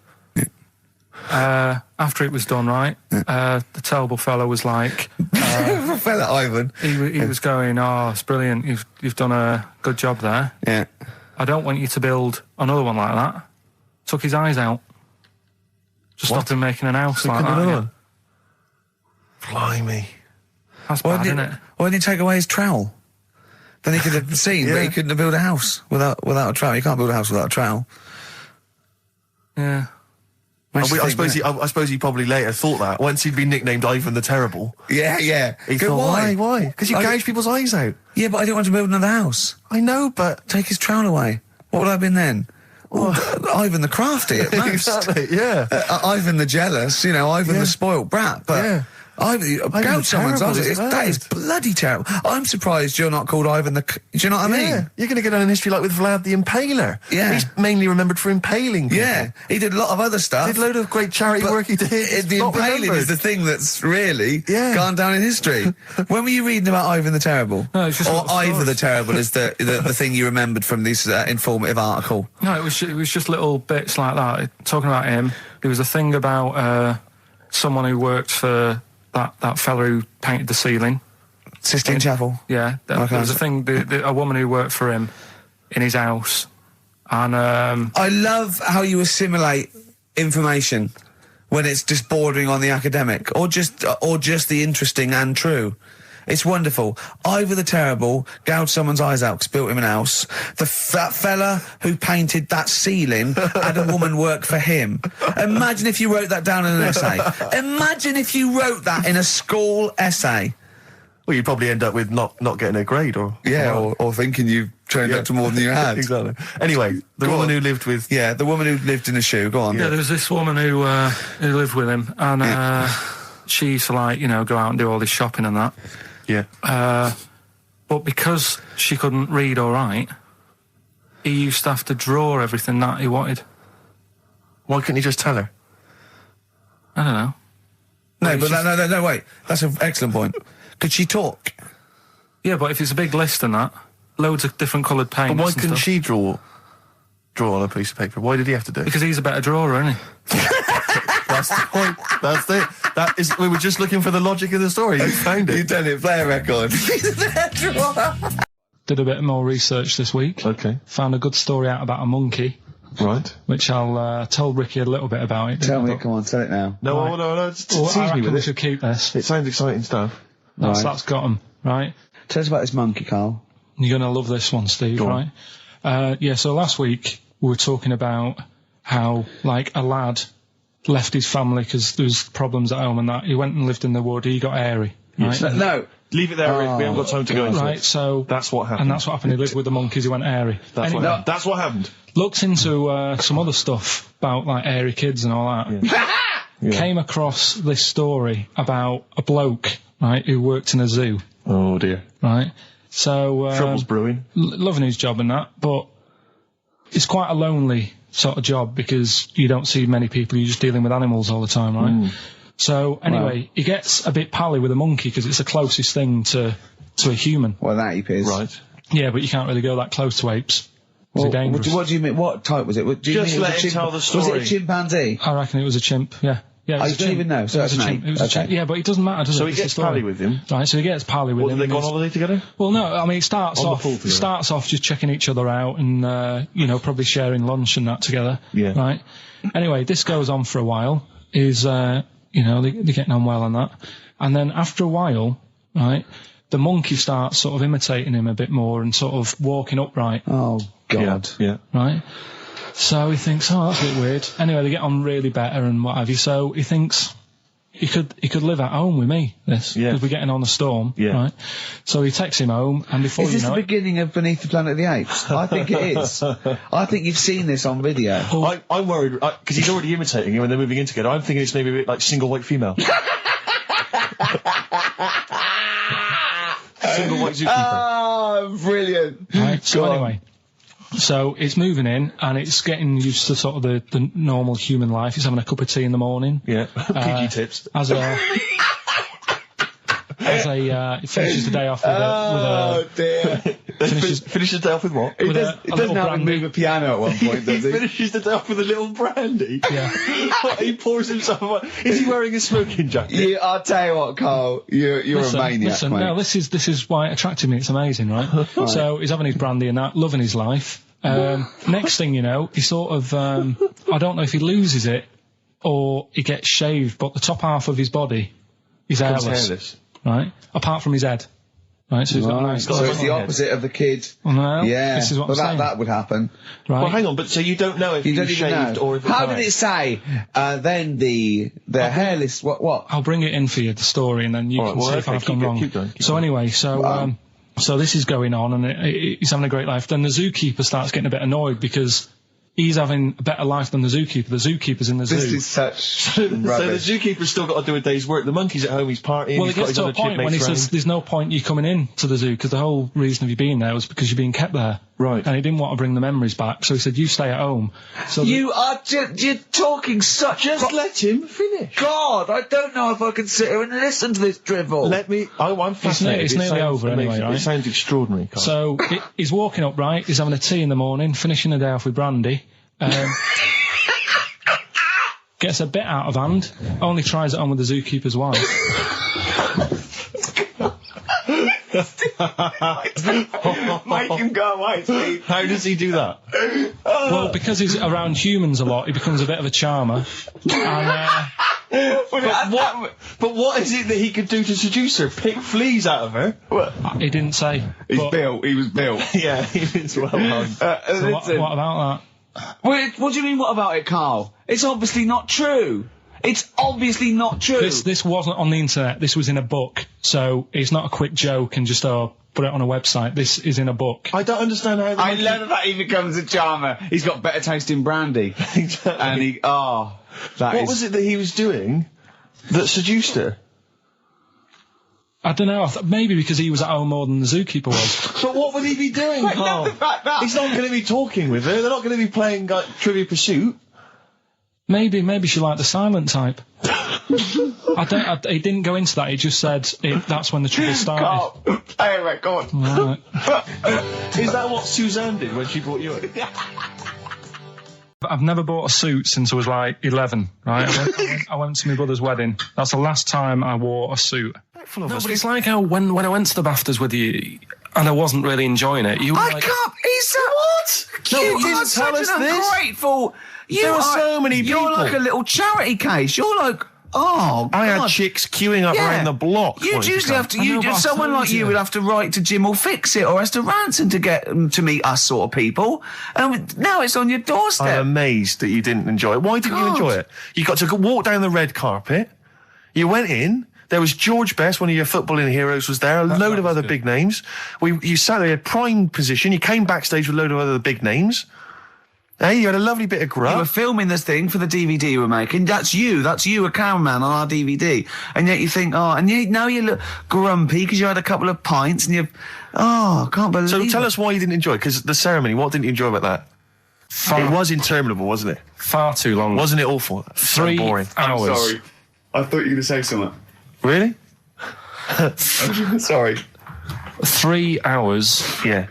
Speaker 3: After it was done, right, the terrible fella was like...
Speaker 2: fella Ivan.
Speaker 3: He was going, oh, it's brilliant, you've done a good job there.
Speaker 2: Yeah.
Speaker 3: I don't want you to build another one like that. Took his eyes out. Just stopped him making an house like that.
Speaker 1: Another
Speaker 3: Yeah.
Speaker 1: one. Blimey.
Speaker 3: That's bad, isn't it?
Speaker 2: Why didn't he take away his trowel? Then he could have seen, but he couldn't have built a house without a trowel. You can't build a house without a trowel.
Speaker 3: Yeah.
Speaker 1: I suppose he probably later thought that once he'd been nicknamed Ivan the Terrible.
Speaker 2: Yeah.
Speaker 1: He thought, why? Because you gouged people's eyes out.
Speaker 2: Yeah, but I didn't want to build another house.
Speaker 1: I know, but
Speaker 2: Take his trowel away. What would I have been then? Ivan the Crafty at most.
Speaker 1: exactly, yeah.
Speaker 2: Ivan the Jealous, Ivan the spoilt brat. But
Speaker 1: Yeah.
Speaker 2: Gouge someone's
Speaker 1: terrible,
Speaker 2: eyes.
Speaker 1: it's
Speaker 2: That
Speaker 1: bad.
Speaker 2: is bloody terrible. I'm surprised you're not called Ivan the... Do you know what I mean?
Speaker 1: Yeah, you're going to get on in history like with Vlad the Impaler.
Speaker 2: Yeah.
Speaker 1: He's mainly remembered for impaling people.
Speaker 2: Yeah, he did a lot of other stuff.
Speaker 1: Did a load of great charity
Speaker 2: But
Speaker 1: work he did.
Speaker 2: The
Speaker 1: Not
Speaker 2: impaling
Speaker 1: remembered.
Speaker 2: is the thing that's really
Speaker 1: Yeah.
Speaker 2: gone down in history. When were you reading about Ivan the Terrible?
Speaker 3: No, it's just
Speaker 2: or
Speaker 3: little
Speaker 2: Ivor
Speaker 3: stories.
Speaker 2: the Terrible is the thing you remembered from this informative article.
Speaker 3: No, it was just little bits like that. Talking about him, there was a thing about someone who worked for that fella who painted the ceiling.
Speaker 2: Sistine Chapel.
Speaker 3: Yeah, there was a thing, a woman who worked for him in his house. And
Speaker 2: I love how you assimilate information when it's just bordering on the academic or just the interesting and true. It's wonderful. Ivor the Terrible gouged someone's eyes out 'cause built him an house. That fella who painted that ceiling had a woman work for him. Imagine if you wrote that down in an essay. Imagine if you wrote that in a school essay.
Speaker 1: Well, you'd probably end up with not getting a grade or...
Speaker 2: or thinking you turned up to more than you had.
Speaker 1: Exactly. Anyway, the
Speaker 2: Go
Speaker 1: woman
Speaker 2: on.
Speaker 1: who lived with...
Speaker 2: Yeah, the woman who lived in a shoe. Go on.
Speaker 3: yeah, there was this woman who lived with him, and she used to go out and do all this shopping and that.
Speaker 1: Yeah.
Speaker 3: But because she couldn't read or write, he used to have to draw everything that he wanted.
Speaker 1: Why couldn't you just tell her?
Speaker 3: I don't know.
Speaker 2: No,
Speaker 3: Well,
Speaker 2: but
Speaker 3: it's
Speaker 2: no, wait. That's an excellent point. Could she talk?
Speaker 3: Yeah, but if it's a big list and that, loads of different coloured paints.
Speaker 1: But why
Speaker 3: and
Speaker 1: couldn't
Speaker 3: stuff.
Speaker 1: she draw on a piece of paper? Why did he have to do it?
Speaker 3: Because he's a better drawer, isn't he?
Speaker 1: That's the point. That's it. That is. We were just looking for the logic of the story. You found
Speaker 2: You've
Speaker 1: it.
Speaker 2: done it, play a record.
Speaker 3: Did a bit more research this week.
Speaker 1: Okay.
Speaker 3: Found a good story out about a monkey,
Speaker 1: Right.
Speaker 3: which I'll told Ricky a little bit about it.
Speaker 2: Tell me, come on, tell it now.
Speaker 1: No,
Speaker 3: Right.
Speaker 1: no.
Speaker 3: Well,
Speaker 1: Tease
Speaker 3: I
Speaker 1: me
Speaker 3: reckon
Speaker 1: with
Speaker 3: we
Speaker 1: it.
Speaker 3: should keep this.
Speaker 1: It sounds exciting stuff.
Speaker 3: That's got him, right?
Speaker 2: Tell us about this monkey, Carl.
Speaker 3: You're going to love this one, Steve,
Speaker 1: Go
Speaker 3: right? So last week we were talking about how, like, a lad left his family because there was problems at home and that. He went and lived in the wood. He got airy, right?
Speaker 2: No.
Speaker 1: Leave it there. We haven't got time to go into
Speaker 3: Right,
Speaker 1: it.
Speaker 3: so...
Speaker 1: That's what happened.
Speaker 3: And that's what happened. He lived with the monkeys. He went airy.
Speaker 1: That's
Speaker 3: Anyway,
Speaker 1: what happened. That's what happened.
Speaker 3: looked into some other stuff about, like, airy kids and all that.
Speaker 1: Yeah.
Speaker 3: Came across this story about a bloke, right, who worked in a zoo,
Speaker 1: Oh dear.
Speaker 3: right? So...
Speaker 1: Trouble's brewing.
Speaker 3: loving his job and that, but it's quite a lonely sort of job because you don't see many people. You're just dealing with animals all the time, right? So anyway, he gets a bit pally with a monkey because it's the closest thing to a human.
Speaker 2: Well, that he is.
Speaker 1: Right.
Speaker 3: Yeah, but you can't really go that close to apes.
Speaker 2: Well,
Speaker 3: They're dangerous.
Speaker 2: what do you mean? What type was it? Do you
Speaker 1: Just
Speaker 2: mean it was
Speaker 1: let
Speaker 2: a
Speaker 1: him tell the
Speaker 2: Was
Speaker 1: story.
Speaker 2: it a chimpanzee?
Speaker 3: I reckon it was a chimp. Yeah. Yeah, it
Speaker 2: Oh,
Speaker 3: was
Speaker 2: you
Speaker 3: a
Speaker 2: don't
Speaker 3: chimp.
Speaker 2: even know, so
Speaker 3: It was
Speaker 2: that's
Speaker 3: a
Speaker 2: an
Speaker 3: chimp.
Speaker 2: ape.
Speaker 3: It was a
Speaker 2: Okay.
Speaker 3: chimp. Yeah, but it doesn't matter, does
Speaker 1: So
Speaker 3: it?
Speaker 1: he
Speaker 3: It's the
Speaker 1: gets
Speaker 3: story.
Speaker 1: pally with him.
Speaker 3: Right, so he gets pally with
Speaker 1: What,
Speaker 3: him.
Speaker 1: did they
Speaker 3: and
Speaker 1: go on
Speaker 3: he's-
Speaker 1: holiday together?
Speaker 3: Well, no, I mean, it starts
Speaker 1: On the
Speaker 3: off
Speaker 1: pool together.
Speaker 3: starts off just checking each other out and, probably sharing lunch and that together.
Speaker 1: Yeah.
Speaker 3: Right? Anyway, this goes on for a while. They're getting on well on that. And then after a while, right, the monkey starts sort of imitating him a bit more and sort of walking upright,
Speaker 2: Oh, God.
Speaker 1: Yeah.
Speaker 3: right? So he thinks, oh, that's a bit weird. Anyway, they get on really better and what have you. So he thinks he could live at home with me, this,
Speaker 1: Yeah.
Speaker 3: because we're getting on the storm,
Speaker 1: Yeah.
Speaker 3: right? So he takes him home, and before
Speaker 2: Is
Speaker 3: you
Speaker 2: this
Speaker 3: know
Speaker 2: the
Speaker 3: it,
Speaker 2: beginning of Beneath the Planet of the Apes? I think it is. I think you've seen this on video.
Speaker 1: I'm worried because he's already imitating him and they're moving in together. I'm thinking it's maybe a bit like single white female. Single white zookeeper.
Speaker 2: Oh, brilliant.
Speaker 3: right? So
Speaker 2: Go on.
Speaker 3: anyway, so it's moving in, and it's getting used to sort of the normal human life. He's having a cup of tea in the morning.
Speaker 1: Yeah. Pinky tips.
Speaker 3: As he finishes the day off with
Speaker 2: Oh, dear.
Speaker 1: Finishes the day off with what?
Speaker 2: He
Speaker 3: with
Speaker 2: does,
Speaker 3: a
Speaker 2: he doesn't
Speaker 3: little
Speaker 2: have to
Speaker 3: brandy.
Speaker 2: move a piano at one point, does he?
Speaker 1: Finishes the day off with a little brandy.
Speaker 3: Yeah.
Speaker 1: He pours himself. Is he wearing a smoking jacket?
Speaker 2: I'll tell you what, Carl. You're a maniac,
Speaker 3: listen,
Speaker 2: mate.
Speaker 3: no, this is why it attracted me. It's amazing, right? So he's having his brandy and that, loving his life. Next thing you know, he sort of, I don't know if he loses it or he gets shaved, but the top half of his body is hairless, right? Apart from his head, right? So he's got a nice.
Speaker 2: So it's the opposite of the kid.
Speaker 3: No,
Speaker 2: Yeah,
Speaker 3: this is what
Speaker 2: but
Speaker 3: I'm saying.
Speaker 2: that would happen.
Speaker 3: Right?
Speaker 1: Well, hang on, but so you don't know if
Speaker 2: You
Speaker 1: he
Speaker 2: don't
Speaker 1: was
Speaker 2: even
Speaker 1: shaved
Speaker 2: know.
Speaker 1: or if
Speaker 2: How
Speaker 1: died?
Speaker 2: did it say? Then the hairless. What?
Speaker 3: I'll bring it in for you, the story, and then you
Speaker 1: All
Speaker 3: can
Speaker 1: right, well,
Speaker 3: see if
Speaker 1: okay,
Speaker 3: I've gone
Speaker 1: keep
Speaker 3: wrong.
Speaker 1: going.
Speaker 3: So anyway,
Speaker 2: Wow.
Speaker 3: so this is going on, and he's having a great life. Then the zookeeper starts getting a bit annoyed because he's having a better life than the zookeeper. The zookeeper's in the zoo.
Speaker 2: This is such
Speaker 1: So the
Speaker 2: rubbish.
Speaker 1: zookeeper's still got to do a day's work. The monkey's at home, he's partying.
Speaker 3: Well,
Speaker 1: he's
Speaker 3: it
Speaker 1: got
Speaker 3: gets
Speaker 1: his
Speaker 3: to a
Speaker 1: other
Speaker 3: point when he
Speaker 1: chipmates
Speaker 3: says,
Speaker 1: round.
Speaker 3: there's no point you coming in to the zoo, because the whole reason of you being there was because you're being kept there.
Speaker 1: Right.
Speaker 3: And he didn't want to bring the memories back, so he said, you stay at home. So
Speaker 2: You are you're talking such.
Speaker 1: Just let him finish.
Speaker 2: God, I don't know if I can sit here and listen to this drivel.
Speaker 1: I'm fascinated.
Speaker 3: it's
Speaker 1: It
Speaker 3: nearly
Speaker 1: sounds
Speaker 3: over anyway,
Speaker 1: amazing.
Speaker 3: right?
Speaker 1: It sounds extraordinary, Carl.
Speaker 3: So he's walking up, right? He's having a tea in the morning, finishing the day off with brandy. Gets a bit out of hand. Only tries it on with the zookeeper's wife.
Speaker 2: Make him go away, Steve.
Speaker 1: How does he do that?
Speaker 3: Well, because he's around humans a lot, he becomes a bit of a charmer. And
Speaker 1: But what is it that he could do to seduce her? Pick fleas out of her?
Speaker 3: he didn't say.
Speaker 2: He's
Speaker 3: But-
Speaker 2: built. He was built.
Speaker 1: Yeah, it's well known.
Speaker 3: So what about
Speaker 2: What do you mean, what about it, Carl? It's obviously not true. It's obviously not true.
Speaker 3: that? This wasn't on the internet. This was in a book. So it's not a quick joke and just put it on a website. This is in a book.
Speaker 1: I don't understand how the
Speaker 2: I
Speaker 1: monkey...
Speaker 2: love that he becomes a charmer. He's got better taste in brandy.
Speaker 1: Exactly.
Speaker 2: And he, that
Speaker 1: What
Speaker 2: is-
Speaker 1: was it that he was doing that seduced her?
Speaker 3: I don't know. Maybe because he was at home more than the zookeeper was.
Speaker 1: But what would he be doing, Carl?
Speaker 2: the fact that-
Speaker 1: He's not going to be talking with her. They're not going to be playing like, Trivia Pursuit.
Speaker 3: Maybe she liked the silent type. He didn't go into that. He just said that's when the trouble started.
Speaker 2: Carl, play a record.
Speaker 3: Right.
Speaker 1: Is that what Suzanne did when she brought you in?
Speaker 3: I've never bought a suit since I was like 11, right? I went to my brother's wedding. That's the last time I wore a suit.
Speaker 1: No,
Speaker 3: But it's like how when I went to the BAFTAs with you and I wasn't really enjoying it, you were
Speaker 2: I
Speaker 3: like...
Speaker 2: can't. He's what?
Speaker 1: No,
Speaker 2: You
Speaker 1: you
Speaker 2: are
Speaker 1: didn't
Speaker 2: such
Speaker 1: tell us
Speaker 2: an
Speaker 1: this.
Speaker 2: ungrateful.
Speaker 1: There are so many
Speaker 2: You're
Speaker 1: people.
Speaker 2: like a little charity case. You're like, oh,
Speaker 1: I had
Speaker 2: God.
Speaker 1: chicks queuing up
Speaker 2: Yeah.
Speaker 1: around the block.
Speaker 2: You'd
Speaker 1: wanting to
Speaker 2: usually
Speaker 1: come.
Speaker 2: have to.
Speaker 3: I know,
Speaker 2: You
Speaker 3: but
Speaker 2: just
Speaker 3: I
Speaker 2: someone
Speaker 3: told
Speaker 2: like you
Speaker 3: you.
Speaker 2: would have to write to Jim or Fix It or Esther Ranson to get them to meet us sort of people. And now it's on your doorstep.
Speaker 1: I'm amazed that you didn't enjoy it. Why didn't you
Speaker 2: God.
Speaker 1: enjoy it? You got to walk down the red carpet. You went in. There was George Best, one of your footballing heroes, was there. A load of other big names. You sat there in prime position. You came backstage with a load of other big names. Hey, you had a lovely bit of
Speaker 2: You were
Speaker 1: grub.
Speaker 2: filming this thing for the DVD you were making. That's you, a cameraman on our DVD. And yet you think, now you look grumpy because you had a couple of pints and I can't believe
Speaker 1: So
Speaker 2: it.
Speaker 1: tell us why you didn't enjoy it, because the ceremony, what didn't you enjoy about that? It was interminable, wasn't it?
Speaker 3: Far too long.
Speaker 1: Wasn't it awful? So
Speaker 3: 3
Speaker 1: boring.
Speaker 3: hours.
Speaker 2: I thought you were going to say something.
Speaker 1: Really?
Speaker 2: Sorry.
Speaker 3: 3 hours.
Speaker 1: Yeah.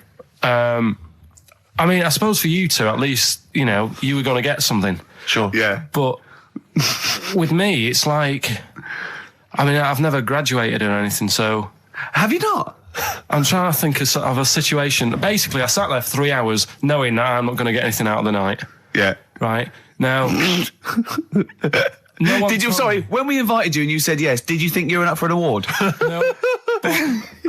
Speaker 3: I mean, I suppose for you two, at least, you know, you were going to get something.
Speaker 1: Sure.
Speaker 2: Yeah.
Speaker 3: But with me, it's like, I mean, I've never graduated or anything, so
Speaker 2: Have you not?
Speaker 3: I'm trying to think of a situation. Basically, I sat there for 3 hours knowing that I'm not going to get anything out of the night.
Speaker 2: Yeah.
Speaker 3: Right? Now... no one
Speaker 2: Did you?
Speaker 3: told
Speaker 2: Sorry,
Speaker 3: me.
Speaker 2: when we invited you and you said yes, did you think you were up for an award?
Speaker 3: No, but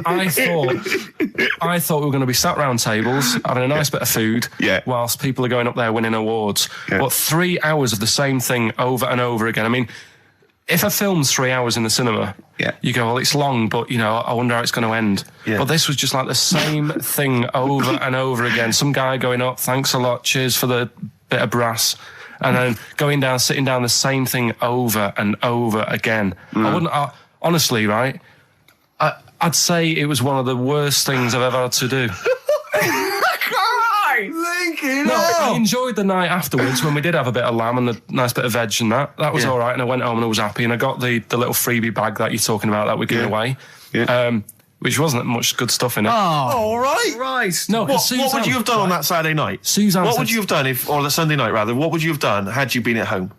Speaker 3: I thought we were going to be sat round tables having a nice bit of food,
Speaker 2: Yeah.
Speaker 3: whilst people are going up there winning awards.
Speaker 2: Yeah.
Speaker 3: But 3 hours of the same thing over and over again. I mean, if a film's 3 hours in the cinema,
Speaker 2: Yeah.
Speaker 3: you go, well, it's long, but, you know, I wonder how it's going to end.
Speaker 1: Yeah.
Speaker 3: But this was just like the same thing over and over again. Some guy going up, thanks a lot, cheers for the bit of brass. And then going down, sitting down, the same thing over and over again. Honestly, right, I'd say it was one of the worst things I've ever had to do.
Speaker 2: Lincoln!
Speaker 3: No, I enjoyed the night afterwards when we did have a bit of lamb and a nice bit of veg and that. That was
Speaker 1: Yeah.
Speaker 3: all right, and I went home and I was happy, and I got the little freebie bag that you're talking about that we're giving away, which wasn't much good stuff in it.
Speaker 2: Oh,
Speaker 1: All right.
Speaker 2: right.
Speaker 3: No, 'cause
Speaker 1: What
Speaker 3: Suzanne-
Speaker 1: would you have done on that Saturday night?
Speaker 3: Suzanne
Speaker 1: What
Speaker 3: said-
Speaker 1: would you have done or the Sunday night rather? What would you have done had you been at home?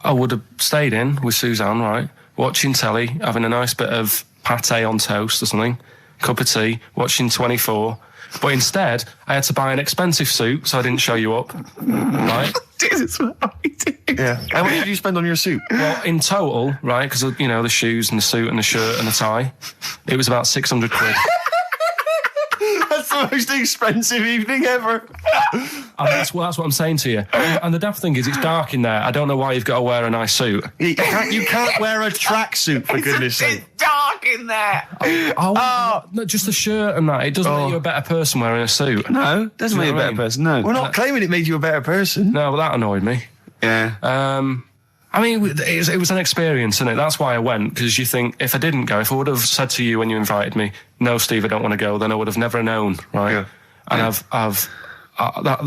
Speaker 3: I would have stayed in with Suzanne, right, watching telly, having a nice bit of pate on toast or something, cup of tea, watching 24. But instead, I had to buy an expensive suit, so I didn't show you up, right?
Speaker 2: Jesus, what are we doing?
Speaker 1: Yeah. How much did you spend on your suit?
Speaker 3: Well, in total, right, because, you know, the shoes and the suit and the shirt and the tie, it was about 600 quid.
Speaker 1: That's the most expensive evening ever.
Speaker 3: And that's what I'm saying to you. And the daft thing is, it's dark in there. I don't know why you've got to wear a nice suit.
Speaker 1: You can't wear a tracksuit, for goodness sake.
Speaker 2: It's dark in there.
Speaker 3: No, just the shirt and that. It doesn't make you a better person wearing a suit.
Speaker 2: No, doesn't
Speaker 3: Do
Speaker 2: make
Speaker 3: you
Speaker 2: you a
Speaker 3: know what I
Speaker 2: better
Speaker 3: mean?
Speaker 2: person. No.
Speaker 1: We're not claiming it made you a better person.
Speaker 3: No, but that annoyed me.
Speaker 2: Yeah.
Speaker 3: I mean, it was an experience, innit? That's why I went, because you think, if I didn't go, if I would have said to you when you invited me, no, Steve, I don't want to go, then I would have never known, right?
Speaker 1: Yeah.
Speaker 3: And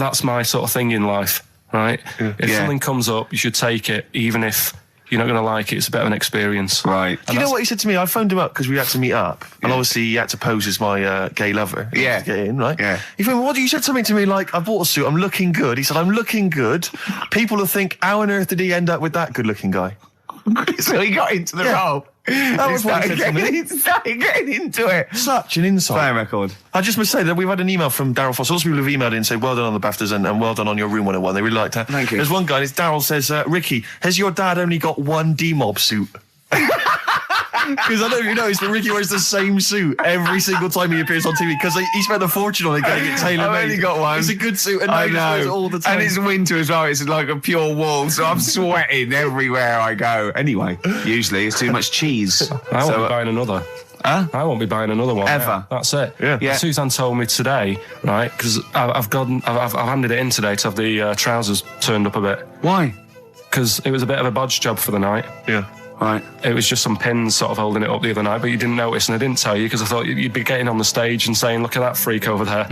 Speaker 3: that's my sort of thing in life, right? If
Speaker 2: Yeah.
Speaker 3: something comes up, you should take it, even if you're not going to like it. It's a bit of an experience.
Speaker 2: Right.
Speaker 1: Do you know what he said to me? I phoned him up because we had to meet up, and obviously he had to pose as my gay lover.
Speaker 2: Yeah.
Speaker 1: To get in, right?
Speaker 2: Yeah.
Speaker 1: He phoned me, what? You said something to me like, I bought a suit, I'm looking good. He said, I'm looking good. People will think, how on earth did he end up with that good-looking guy?
Speaker 2: So he got into the role.
Speaker 1: That was what he said to me.
Speaker 2: He started getting into it.
Speaker 1: Such an insult.
Speaker 2: Play a record.
Speaker 1: I just must say that we've had an email from Daryl Foss. Lots of people have emailed in and said, well done on the BAFTAs and well done on your Room 101. They really liked that.
Speaker 2: Thank you.
Speaker 1: There's one guy, Daryl says, Ricky, has your dad only got one D-Mob suit? Because I don't know if you noticed, but Ricky wears the same suit every single time he appears on TV because he spent a fortune on it getting it tailor-made.
Speaker 2: I've only got one.
Speaker 1: It's a good suit and
Speaker 2: I
Speaker 1: he wears it
Speaker 2: know.
Speaker 1: all the time.
Speaker 2: And it's winter as well. It's like a pure wool, so I'm sweating everywhere I go. Anyway, usually it's too much cheese.
Speaker 3: I won't be buying another.
Speaker 2: Huh?
Speaker 3: I won't be buying another one.
Speaker 2: Ever.
Speaker 3: That's it.
Speaker 1: Yeah.
Speaker 2: Yeah.
Speaker 3: Suzanne told me today, right, because I've handed it in today to have the trousers turned up a bit.
Speaker 2: Why?
Speaker 3: Because it was a bit of a bodge job for the night.
Speaker 1: Yeah.
Speaker 6: Right.
Speaker 3: It was just some pins sort of holding it up the other night, but you didn't notice, and I didn't tell you because I thought you'd be getting on the stage and saying, "Look at that freak over there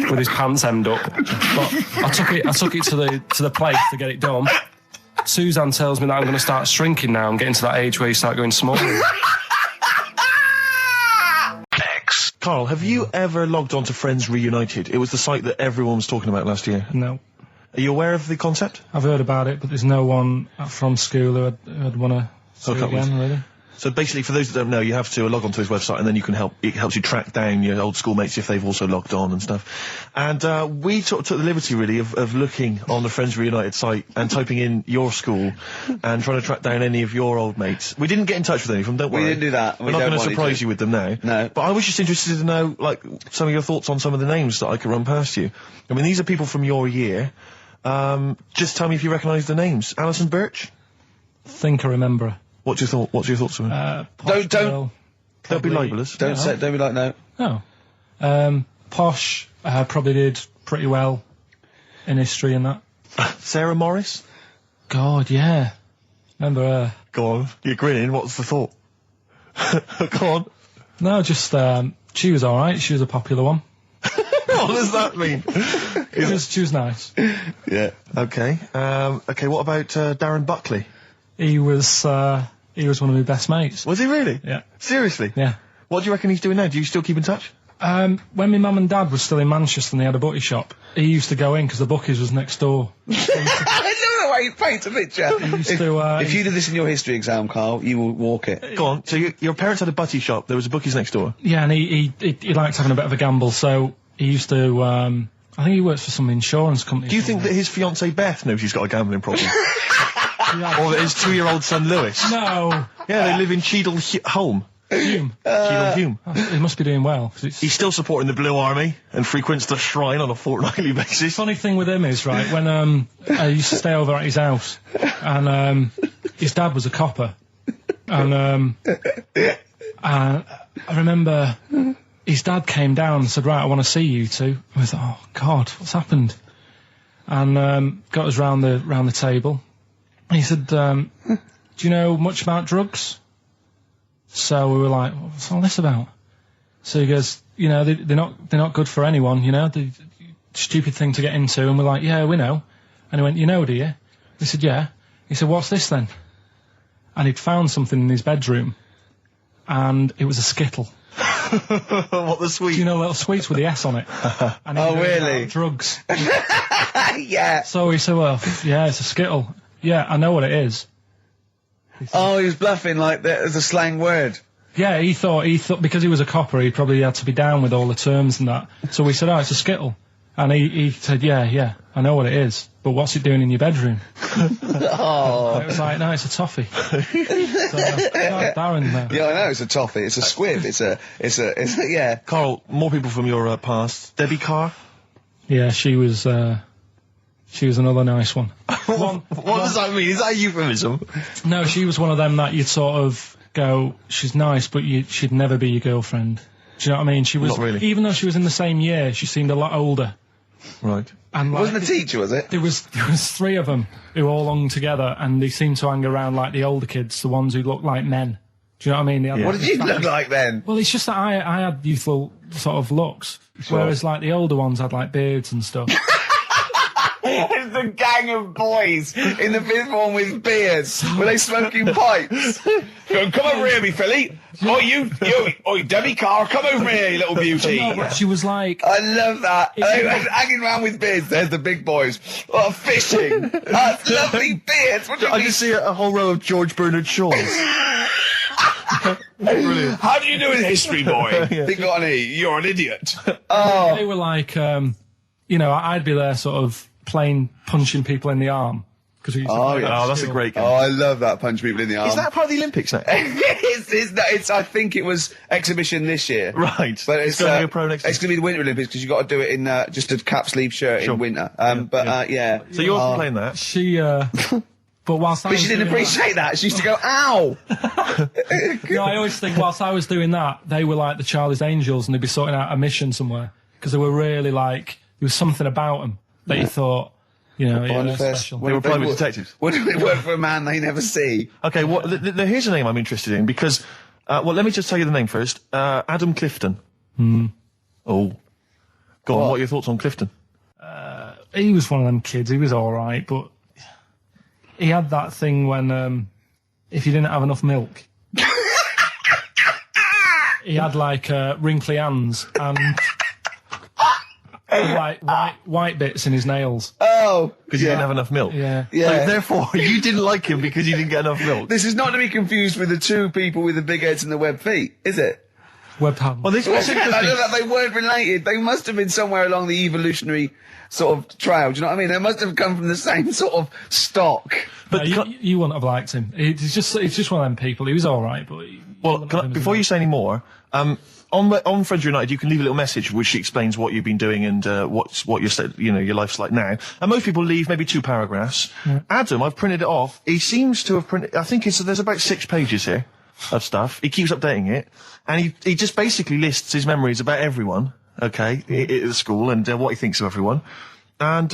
Speaker 3: with his pants hemmed up." But I took it to the place to get it done. Suzanne tells me that I'm going to start shrinking now and getting to that age where you start going small.
Speaker 1: Carl, have you ever logged on to Friends Reunited? It was the site that everyone was talking about last year.
Speaker 3: No.
Speaker 1: Are you aware of the concept?
Speaker 3: I've heard about it, but there's no one from school who'd want to see it again, really.
Speaker 1: So basically, for those that don't know, you have to log on to his website, and then it helps you track down your old schoolmates if they've also logged on and stuff. And we took the liberty, really, of looking on the Friends Reunited site and typing in your school and trying to track down any of your old mates. We didn't get in touch with any of them, don't worry.
Speaker 2: We didn't do that.
Speaker 1: We're not going to surprise you with them now.
Speaker 2: No.
Speaker 1: But I was just interested to know, like, some of your thoughts on some of the names that I could run past you. I mean, these are people from your year. Just tell me if you recognise the names. Alison Birch?
Speaker 3: Think I remember.
Speaker 1: What's your thoughts on it?
Speaker 2: Don't
Speaker 1: be libelous.
Speaker 2: Don't be like no.
Speaker 3: No. Posh probably did pretty well in history and that.
Speaker 1: Sarah Morris?
Speaker 3: God, yeah. Remember her.
Speaker 1: Go on. You're grinning. What's the thought? Go on.
Speaker 3: No, just she was all right. She was a popular one.
Speaker 1: What does that mean?
Speaker 3: She was nice.
Speaker 2: Yeah.
Speaker 1: Okay. Okay. What about Darren Buckley?
Speaker 3: He was one of my best mates.
Speaker 1: Was he really?
Speaker 3: Yeah.
Speaker 1: Seriously?
Speaker 3: Yeah.
Speaker 1: What do you reckon he's doing now? Do you still keep in touch?
Speaker 3: When my mum and dad were still in Manchester and they had a butty shop, he used to go in because the bookies was next door.
Speaker 2: I love the way you paint a picture. If you did this in your history exam, Carl, you will walk it.
Speaker 1: Go on. So your parents had a butty shop. There was a bookies next door.
Speaker 3: Yeah, and he liked having a bit of a gamble, so he used to. I think he works for some insurance company.
Speaker 1: Do you think that his fiancée Beth knows he's got a gambling problem? Or that his 2-year-old son Lewis?
Speaker 3: No.
Speaker 1: Yeah, they live in Cheadle Holme.
Speaker 3: Hume.
Speaker 1: Cheadle Hume.
Speaker 3: He must be doing well.
Speaker 1: He's still supporting the Blue Army and frequents the shrine on a fortnightly basis.
Speaker 3: Funny thing with him is, right, when I used to stay over at his house, and his dad was a copper, and I remember his dad came down and said, "Right, I want to see you two." I was like, "Oh God, what's happened?" And got us round the table. And he said, "Do you know much about drugs?" So we were like, "What's all this about?" So he goes, "You know, they're not good for anyone. You know, the stupid thing to get into." And we're like, "Yeah, we know." And he went, "You know, do you?" We said, "Yeah." He said, "What's this then?" And he'd found something in his bedroom, and it was a Skittle.
Speaker 1: What, the sweet?
Speaker 3: Do you know little sweets with the S on it? And
Speaker 2: Oh, really?
Speaker 3: Drugs.
Speaker 2: Yeah.
Speaker 3: So he said, "Well, yeah, it's a Skittle." "Yeah, I know what it is."
Speaker 2: Oh, he was bluffing like that as a slang word.
Speaker 3: Yeah, he thought because he was a copper, he probably had to be down with all the terms and that. So we said, "Oh, it's a Skittle." And he said, yeah, I know what it is, but what's it doing in your bedroom?
Speaker 2: Oh.
Speaker 3: It was like, "No, it's a toffee." So, Darren there.
Speaker 2: Yeah, I know, it's a toffee, it's a squib, it's a, yeah.
Speaker 1: Carl, more people from your past. Debbie Carr?
Speaker 3: Yeah, she was another nice one.
Speaker 1: What does that mean? Is that a euphemism?
Speaker 3: No, she was one of them that you'd sort of go, she's nice, but she'd never be your girlfriend. Do you know what I mean? She was,
Speaker 1: Not really.
Speaker 3: Even though she was in the same year, she seemed a lot older.
Speaker 1: Right.
Speaker 3: And
Speaker 2: It wasn't a teacher, was it?
Speaker 3: There was 3 of them who all hung together, and they seemed to hang around like the older kids, the ones who looked like men. Do you know what I mean? They had,
Speaker 1: Yeah.
Speaker 2: What did you look like then?
Speaker 3: Well, it's just that I had youthful sort of looks, whereas like the older ones had like beards and stuff.
Speaker 2: It's the gang of boys in the 5th form with beards. Were they smoking pipes? Go, come over here, me filly. Oh, you, Debbie Carr, come over here, you little beauty.
Speaker 3: No, but she was like,
Speaker 2: I love that. They were hanging around with beards. There's the big boys. Oh, fishing. That's lovely beards. What do you
Speaker 1: I
Speaker 2: mean?
Speaker 1: just see a whole row of George Bernard Shaws. Brilliant.
Speaker 2: How do you do in history, boy? Think on E. You're an idiot.
Speaker 3: they were like, you know, I'd be there sort of punching people in the arm. Cause we used to play that
Speaker 1: Oh, that's a
Speaker 3: skill.
Speaker 1: great game.
Speaker 2: Oh, I love that. Punch people in the arm.
Speaker 1: Is that part of the Olympics now?
Speaker 2: it's I think it was exhibition this year.
Speaker 1: Right.
Speaker 2: But it's
Speaker 1: going to be a pro next
Speaker 2: it's going to be the Winter Olympics because you've got to do it in just a cap sleeve shirt
Speaker 1: Sure.
Speaker 2: in winter. Yeah.
Speaker 1: So you're playing that?
Speaker 3: She, but whilst I
Speaker 2: But
Speaker 3: was
Speaker 2: she didn't
Speaker 3: doing
Speaker 2: appreciate that. She used to go, ow!
Speaker 3: No, I always think whilst I was doing that, they were like the Charlie's Angels and they'd be sorting out a mission somewhere. Because they were really like, there was something about them that you thought, You know,
Speaker 2: Find
Speaker 3: yeah,
Speaker 2: a first-
Speaker 3: special.
Speaker 1: They were private detectives.
Speaker 2: What do we work for a man they never see?
Speaker 1: Okay, here's a name I'm interested in because, let me just tell you the name first. Adam Clifton. Oh. Go on, what are your thoughts on Clifton?
Speaker 3: He was one of them kids. He was all right, but he had that thing when if you didn't have enough milk, he had like wrinkly hands and like white bits in his nails.
Speaker 2: Oh,
Speaker 1: Because you didn't have enough milk.
Speaker 3: Yeah.
Speaker 2: yeah.
Speaker 1: So therefore, you didn't like him because you didn't get enough milk.
Speaker 2: This is not to be confused with the two people with the big heads and the web feet, is it?
Speaker 3: Web hand.
Speaker 1: Well, this was
Speaker 2: I know
Speaker 1: interesting.
Speaker 2: that they weren't related. They must have been somewhere along the evolutionary sort of trail. Do you know what I mean? They must have come from the same sort of stock.
Speaker 1: But
Speaker 3: No, you wouldn't have liked him. He's just one of them people. He was all right, but
Speaker 1: before you say any more, on Friends United, you can leave a little message which explains what you've been doing and what your life's like now. And most people leave maybe 2 paragraphs. Adam, I've printed it off. He seems to have printed. I think there's about 6 pages here of stuff. He keeps updating it, and he just basically lists his memories about everyone. Okay, at the school and what he thinks of everyone. And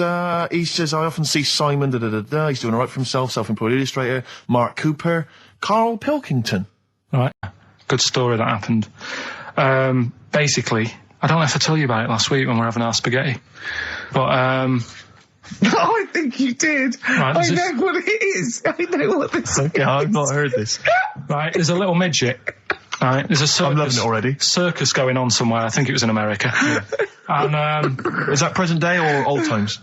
Speaker 1: he says, I often see Simon, he's doing all right for himself, self-employed illustrator, Mark Cooper, Karl Pilkington.
Speaker 3: right. Good story that happened. Basically, I don't know if I told you about it last week when we were having our spaghetti, but
Speaker 2: I think you did.
Speaker 3: Right,
Speaker 2: I
Speaker 3: this
Speaker 2: know what it is. I know what this is.
Speaker 1: Yeah, I've not heard this.
Speaker 3: right, there's a little midget. Right, there's a circus,
Speaker 1: I'm loving it already.
Speaker 3: circus going on somewhere. I think it was in America. And
Speaker 1: Is that present day or old times?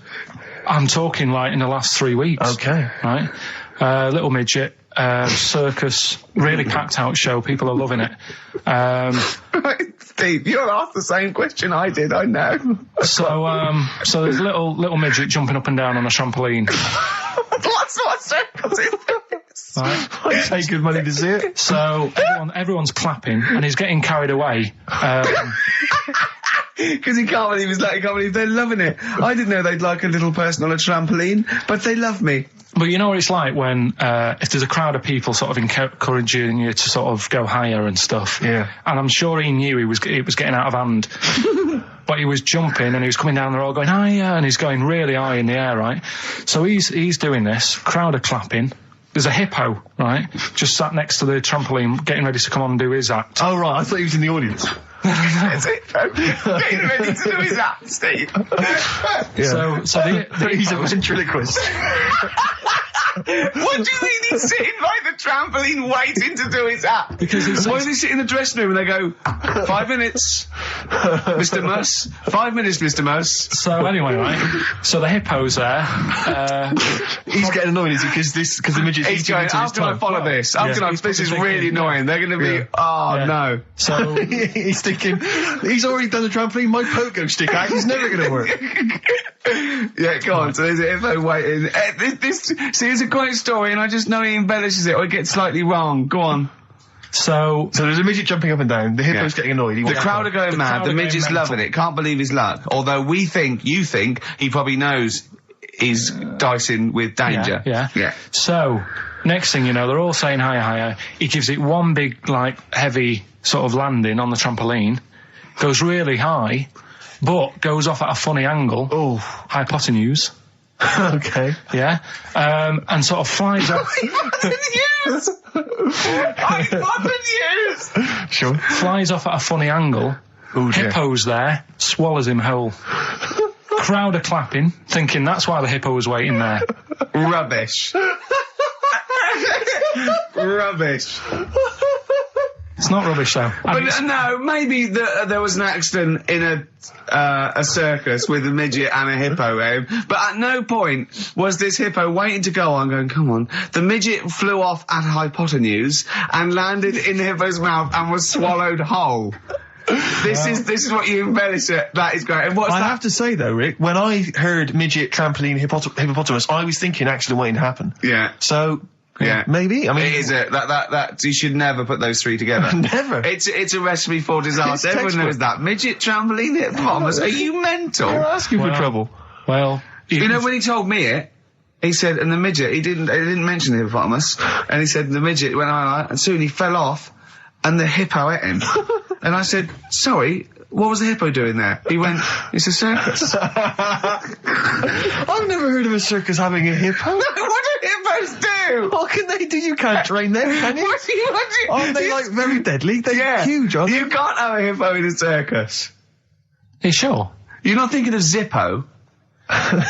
Speaker 3: I'm talking like in the last 3 weeks.
Speaker 1: Okay.
Speaker 3: Right, little midget. Circus, really packed out show. People are loving it.
Speaker 2: Right, Steve, you're asked the same question I did. I know.
Speaker 3: So there's a little midget jumping up and down on a trampoline.
Speaker 2: What's circus is this?
Speaker 3: Right.
Speaker 1: I pay good money to see it.
Speaker 3: So everyone's clapping, and he's getting carried away.
Speaker 2: Because he can't believe he can't believe they're loving it. I didn't know they'd like a little person on a trampoline, but they love me.
Speaker 3: But you know what it's like when if there's a crowd of people sort of encouraging you to sort of go higher and stuff.
Speaker 1: Yeah.
Speaker 3: And I'm sure he knew it was getting out of hand. But he was jumping and he was coming down the road going higher, and he's going really high in the air, right? So he's doing this. Crowd are clapping. There's a hippo, right, just sat next to the trampoline, getting ready to come on and do his act.
Speaker 1: Oh, right, I thought he was in the audience.
Speaker 2: Getting ready to do his act, Steve.
Speaker 3: So the
Speaker 1: He's a ventriloquist.
Speaker 2: What do you mean he's sitting by the trampoline waiting to do his act?
Speaker 3: Because he's
Speaker 2: Why does he sit in the dressing room and they go, 5 minutes, Mr. Muss, 5 minutes, Mr. Muss.
Speaker 3: So anyway, right, so the hippo's there.
Speaker 1: He's getting annoyed, is he? Because the midget's
Speaker 2: He's
Speaker 1: eating
Speaker 2: going,
Speaker 1: into
Speaker 2: how
Speaker 1: his
Speaker 2: can I
Speaker 1: tongue.
Speaker 2: follow this? How can I, this is really annoying. They're going to be, no.
Speaker 3: So
Speaker 1: He's thinking, he's already done the trampoline, my pogo stick act is never going to work.
Speaker 2: Yeah, go on. So there's a hippo waiting. See, it's a great story, and I just know he embellishes it or it gets slightly wrong. Go on.
Speaker 3: So
Speaker 1: there's a midget jumping up and down, the hippo's getting annoyed.
Speaker 2: The crowd are going mad. The midget's loving it. Can't believe his luck. Although you think he probably knows he's dicing with danger.
Speaker 3: Yeah. So next thing you know, they're all saying higher. He gives it one big, like, heavy sort of landing on the trampoline, goes really high, but goes off at a funny angle.
Speaker 1: Oh.
Speaker 3: Hypotenuse.
Speaker 1: Okay.
Speaker 3: Yeah. And sort of flies off.
Speaker 2: Hypotenuse!
Speaker 1: Sure.
Speaker 3: Flies off at a funny angle.
Speaker 1: Oh, dear.
Speaker 3: Hippo's there, swallows him whole. Crowd are clapping, thinking that's why the hippo was waiting there.
Speaker 2: Rubbish. Rubbish.
Speaker 3: It's not rubbish though.
Speaker 2: But no, maybe there was an accident in a circus with a midget and a hippo, but at no point was this hippo waiting to go on, going, come on. The midget flew off at hypotenuse and landed in the hippo's mouth and was swallowed whole. This is what you embellish it. That is great. And what's
Speaker 1: I
Speaker 2: that?
Speaker 1: have to say though, Rick, when I heard midget, trampoline, hippopotamus, I was thinking accident waiting to happen.
Speaker 2: Yeah.
Speaker 1: So,
Speaker 2: Yeah.
Speaker 1: maybe. I mean,
Speaker 2: It is that you should never put those three together.
Speaker 1: Never.
Speaker 2: It's a recipe for disaster.
Speaker 1: It's
Speaker 2: Everyone
Speaker 1: textbook.
Speaker 2: knows that. Midget, trampoline, hippopotamus. Are you mental?
Speaker 1: You're asking for trouble.
Speaker 3: Well,
Speaker 2: You know, when he told me it, he said, and the midget, he didn't mention the hippopotamus, and he said the midget went on, and soon he fell off, and the hippo ate him. And I said, sorry, what was the hippo doing there? He went, it's a circus.
Speaker 1: I've never heard of a circus having a hippo.
Speaker 2: No, what do hippos do?
Speaker 1: What can they do? You can't train them, can you?
Speaker 2: What do you...
Speaker 1: Aren't they like very deadly? They're huge, aren't they?
Speaker 2: You can't have a hippo in a circus.
Speaker 3: Are you sure?
Speaker 2: You're not thinking of Zippo?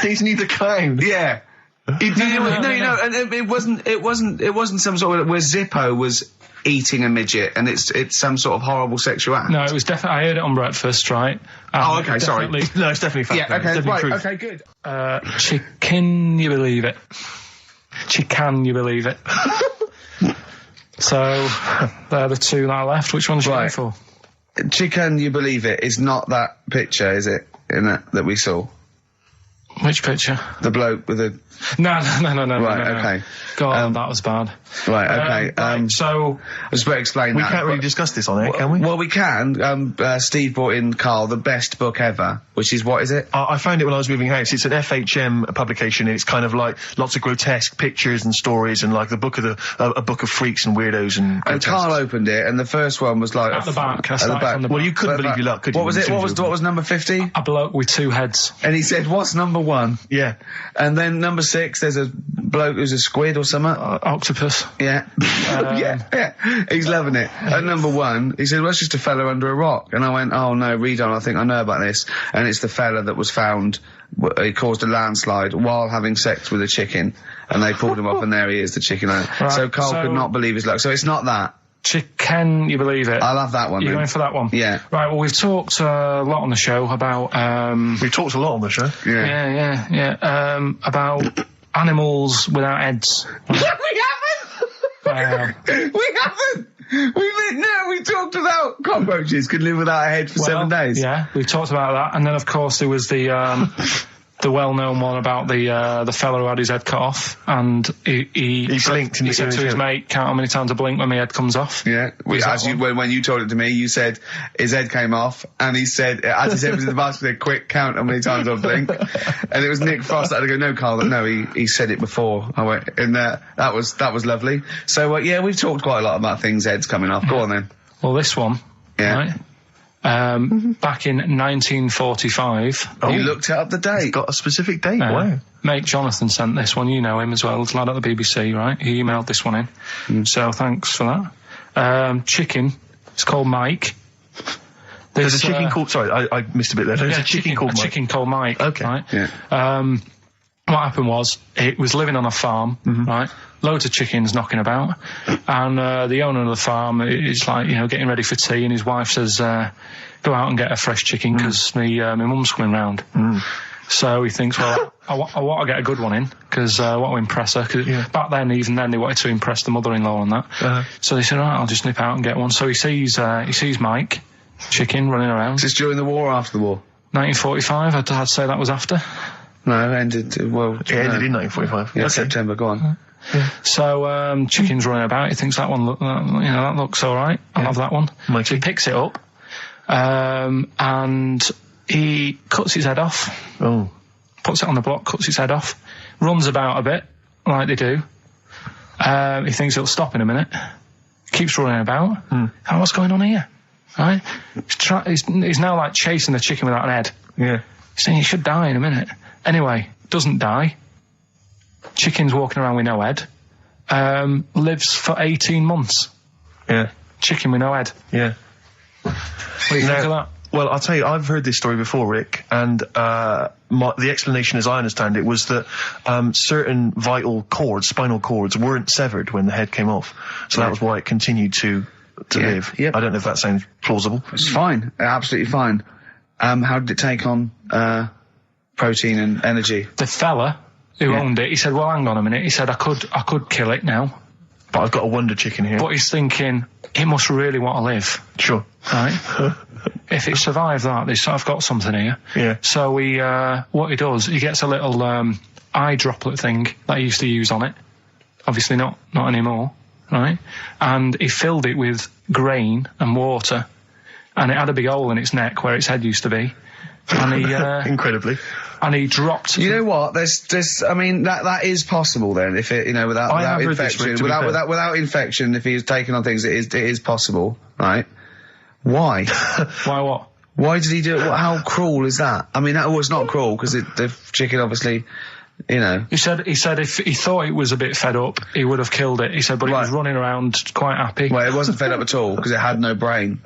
Speaker 1: He's neither kind.
Speaker 2: Yeah. And it wasn't some sort of where Zippo was eating a midget, and it's some sort of horrible sexual act.
Speaker 3: No, it was definitely. I heard it on breakfast, right?
Speaker 2: Oh, okay, sorry.
Speaker 1: No, it's definitely fact.
Speaker 2: Yeah, okay,
Speaker 1: It's
Speaker 2: right,
Speaker 1: definitely
Speaker 2: okay, good.
Speaker 3: Chicken, you believe it? Chicken, you believe it? So, they're the two that are left. Which one's you going for?
Speaker 2: Chicken, you believe it, is not that picture, is it? That we saw.
Speaker 3: Which picture?
Speaker 2: The bloke with the...
Speaker 3: No.
Speaker 2: Right,
Speaker 3: no.
Speaker 2: okay.
Speaker 3: God, that was bad.
Speaker 2: Right, okay.
Speaker 3: So...
Speaker 2: I was about to explain
Speaker 1: We
Speaker 2: that.
Speaker 1: can't really discuss this on air, can we?
Speaker 2: Well, we can. Steve brought in, Karl, the best book ever, which is, what is it?
Speaker 1: I found it when I was moving house. It's an FHM publication, and it's kind of like lots of grotesque pictures and stories, and like a book of freaks and weirdos and.
Speaker 2: And Karl opened it, and the first one was like
Speaker 3: At the back. I
Speaker 2: at the
Speaker 3: started
Speaker 2: back.
Speaker 3: from the
Speaker 1: Well,
Speaker 3: back.
Speaker 1: you couldn't believe your luck, could you?
Speaker 2: What was number 50?
Speaker 3: A bloke with two heads.
Speaker 2: And he said, "What's number 1?"
Speaker 1: Yeah.
Speaker 2: And then number 6, there's a bloke who's a squid or something.
Speaker 3: Octopus.
Speaker 2: Yeah. yeah. He's loving it. At number 1, he said, well, it's just a fella under a rock. And I went, oh no, read on, I think I know about this. And it's the fella that was found, he caused a landslide while having sex with a chicken. And they pulled him up, and there he is, the chicken owner.
Speaker 3: Right,
Speaker 2: so Karl could not believe his luck. So it's not that.
Speaker 3: Chicken, you believe it?
Speaker 2: I'll have that one.
Speaker 3: You're
Speaker 2: then.
Speaker 3: going for that one?
Speaker 2: Yeah.
Speaker 3: Right, well, we've talked a lot on the show about...
Speaker 1: We talked a lot on the show.
Speaker 2: Yeah.
Speaker 3: About animals without heads.
Speaker 2: We haven't! We haven't! We talked about cockroaches could live without a head for 7 days.
Speaker 3: Yeah, we've talked about that. And then, of course, there was the well-known one about the fella who had his head cut off, and he
Speaker 1: blinked.
Speaker 3: He said to his mate, "Count how many times I blink when my head comes off."
Speaker 2: Yeah, when you told it to me, you said his head came off, and he said, as his head was in the basket, he said, "Quick, count how many times I blink." And it was Nick Frost that had to go, "No, Karl, no, he said it before." I went, and that was lovely. So yeah, we've talked quite a lot about things heads coming off. Go on then.
Speaker 3: Well, this one, right? Back in 1945.
Speaker 2: You looked it up the date.
Speaker 1: It's got a specific date. Wow.
Speaker 3: Mate Jonathan sent this one. You know him as well. It's a lad at the BBC, right? He emailed this one in. So thanks for that. Chicken. It's called Mike.
Speaker 1: There's a chicken called... Sorry, I missed a bit there. There's a chicken called Mike.
Speaker 3: Chicken called Mike.
Speaker 1: Okay.
Speaker 3: Right?
Speaker 2: Yeah.
Speaker 3: What happened was, it was living on a farm, right? Loads of chickens knocking about. And the owner of the farm is like, getting ready for tea, and his wife says, go out and get a fresh chicken, because my mum's coming round. So he thinks, well, I want to get a good one in, because I want to impress her. Cause back then, even then, they wanted to impress the mother-in-law and that. So they said, right, I'll just nip out and get one. So he sees Mike, chicken, running around.
Speaker 2: Is this during the war or after the war?
Speaker 3: 1945, I'd say that was after.
Speaker 2: No, it ended,
Speaker 1: It ended in 1945.
Speaker 2: Yeah,
Speaker 1: Okay.
Speaker 2: September, go on.
Speaker 3: So, chicken's running about. He thinks that one, that looks alright. I'll have that one.
Speaker 1: Mikey.
Speaker 3: So he picks it up, and he cuts his head off.
Speaker 1: Oh.
Speaker 3: Puts it on the block, cuts his head off, runs about a bit, like they do. He thinks it'll stop in a minute. Keeps running about. Oh, what's going on here? Right? He's now like chasing the chicken without an head.
Speaker 1: Yeah.
Speaker 3: He's saying he should die in a minute. Anyway, doesn't die. Chicken's walking around with no head. Lives for 18 months.
Speaker 1: Yeah.
Speaker 3: Chicken with no head.
Speaker 1: Yeah.
Speaker 3: What do you think of that?
Speaker 1: Well, I'll tell you, I've heard this story before, Rick, and the explanation, as I understand it, was that certain vital cords, spinal cords, weren't severed when the head came off. So that was why it continued to live.
Speaker 2: Yep.
Speaker 1: I don't know if that sounds plausible.
Speaker 2: It's fine. Absolutely fine. How did it take on protein and energy?
Speaker 3: The fella who owned it, he said, well, hang on a minute. He said, I could kill it now.
Speaker 1: But I've got a wonder chicken here.
Speaker 3: But he's thinking, it must really want to live.
Speaker 1: Sure.
Speaker 3: Right? If it survived that, I've got something here.
Speaker 1: Yeah.
Speaker 3: So what he does, he gets a little eye droplet thing that he used to use on it. Obviously not anymore, right? And he filled it with grain and water, and it had a big hole in its neck where its head used to be. And he
Speaker 1: incredibly.
Speaker 3: And he dropped.
Speaker 2: You know what? I mean, that is possible then. If it, without infection, without infection, if he was taking on things, it is possible, right? Why?
Speaker 3: Why what?
Speaker 2: Why did he do it? How cruel is that? I mean, that was not cruel, because the chicken obviously, you know...
Speaker 3: He said if he thought it was a bit fed up, he would have killed it. He said, but it was running around quite happy.
Speaker 2: Well, it wasn't fed up at all, because it had no brain.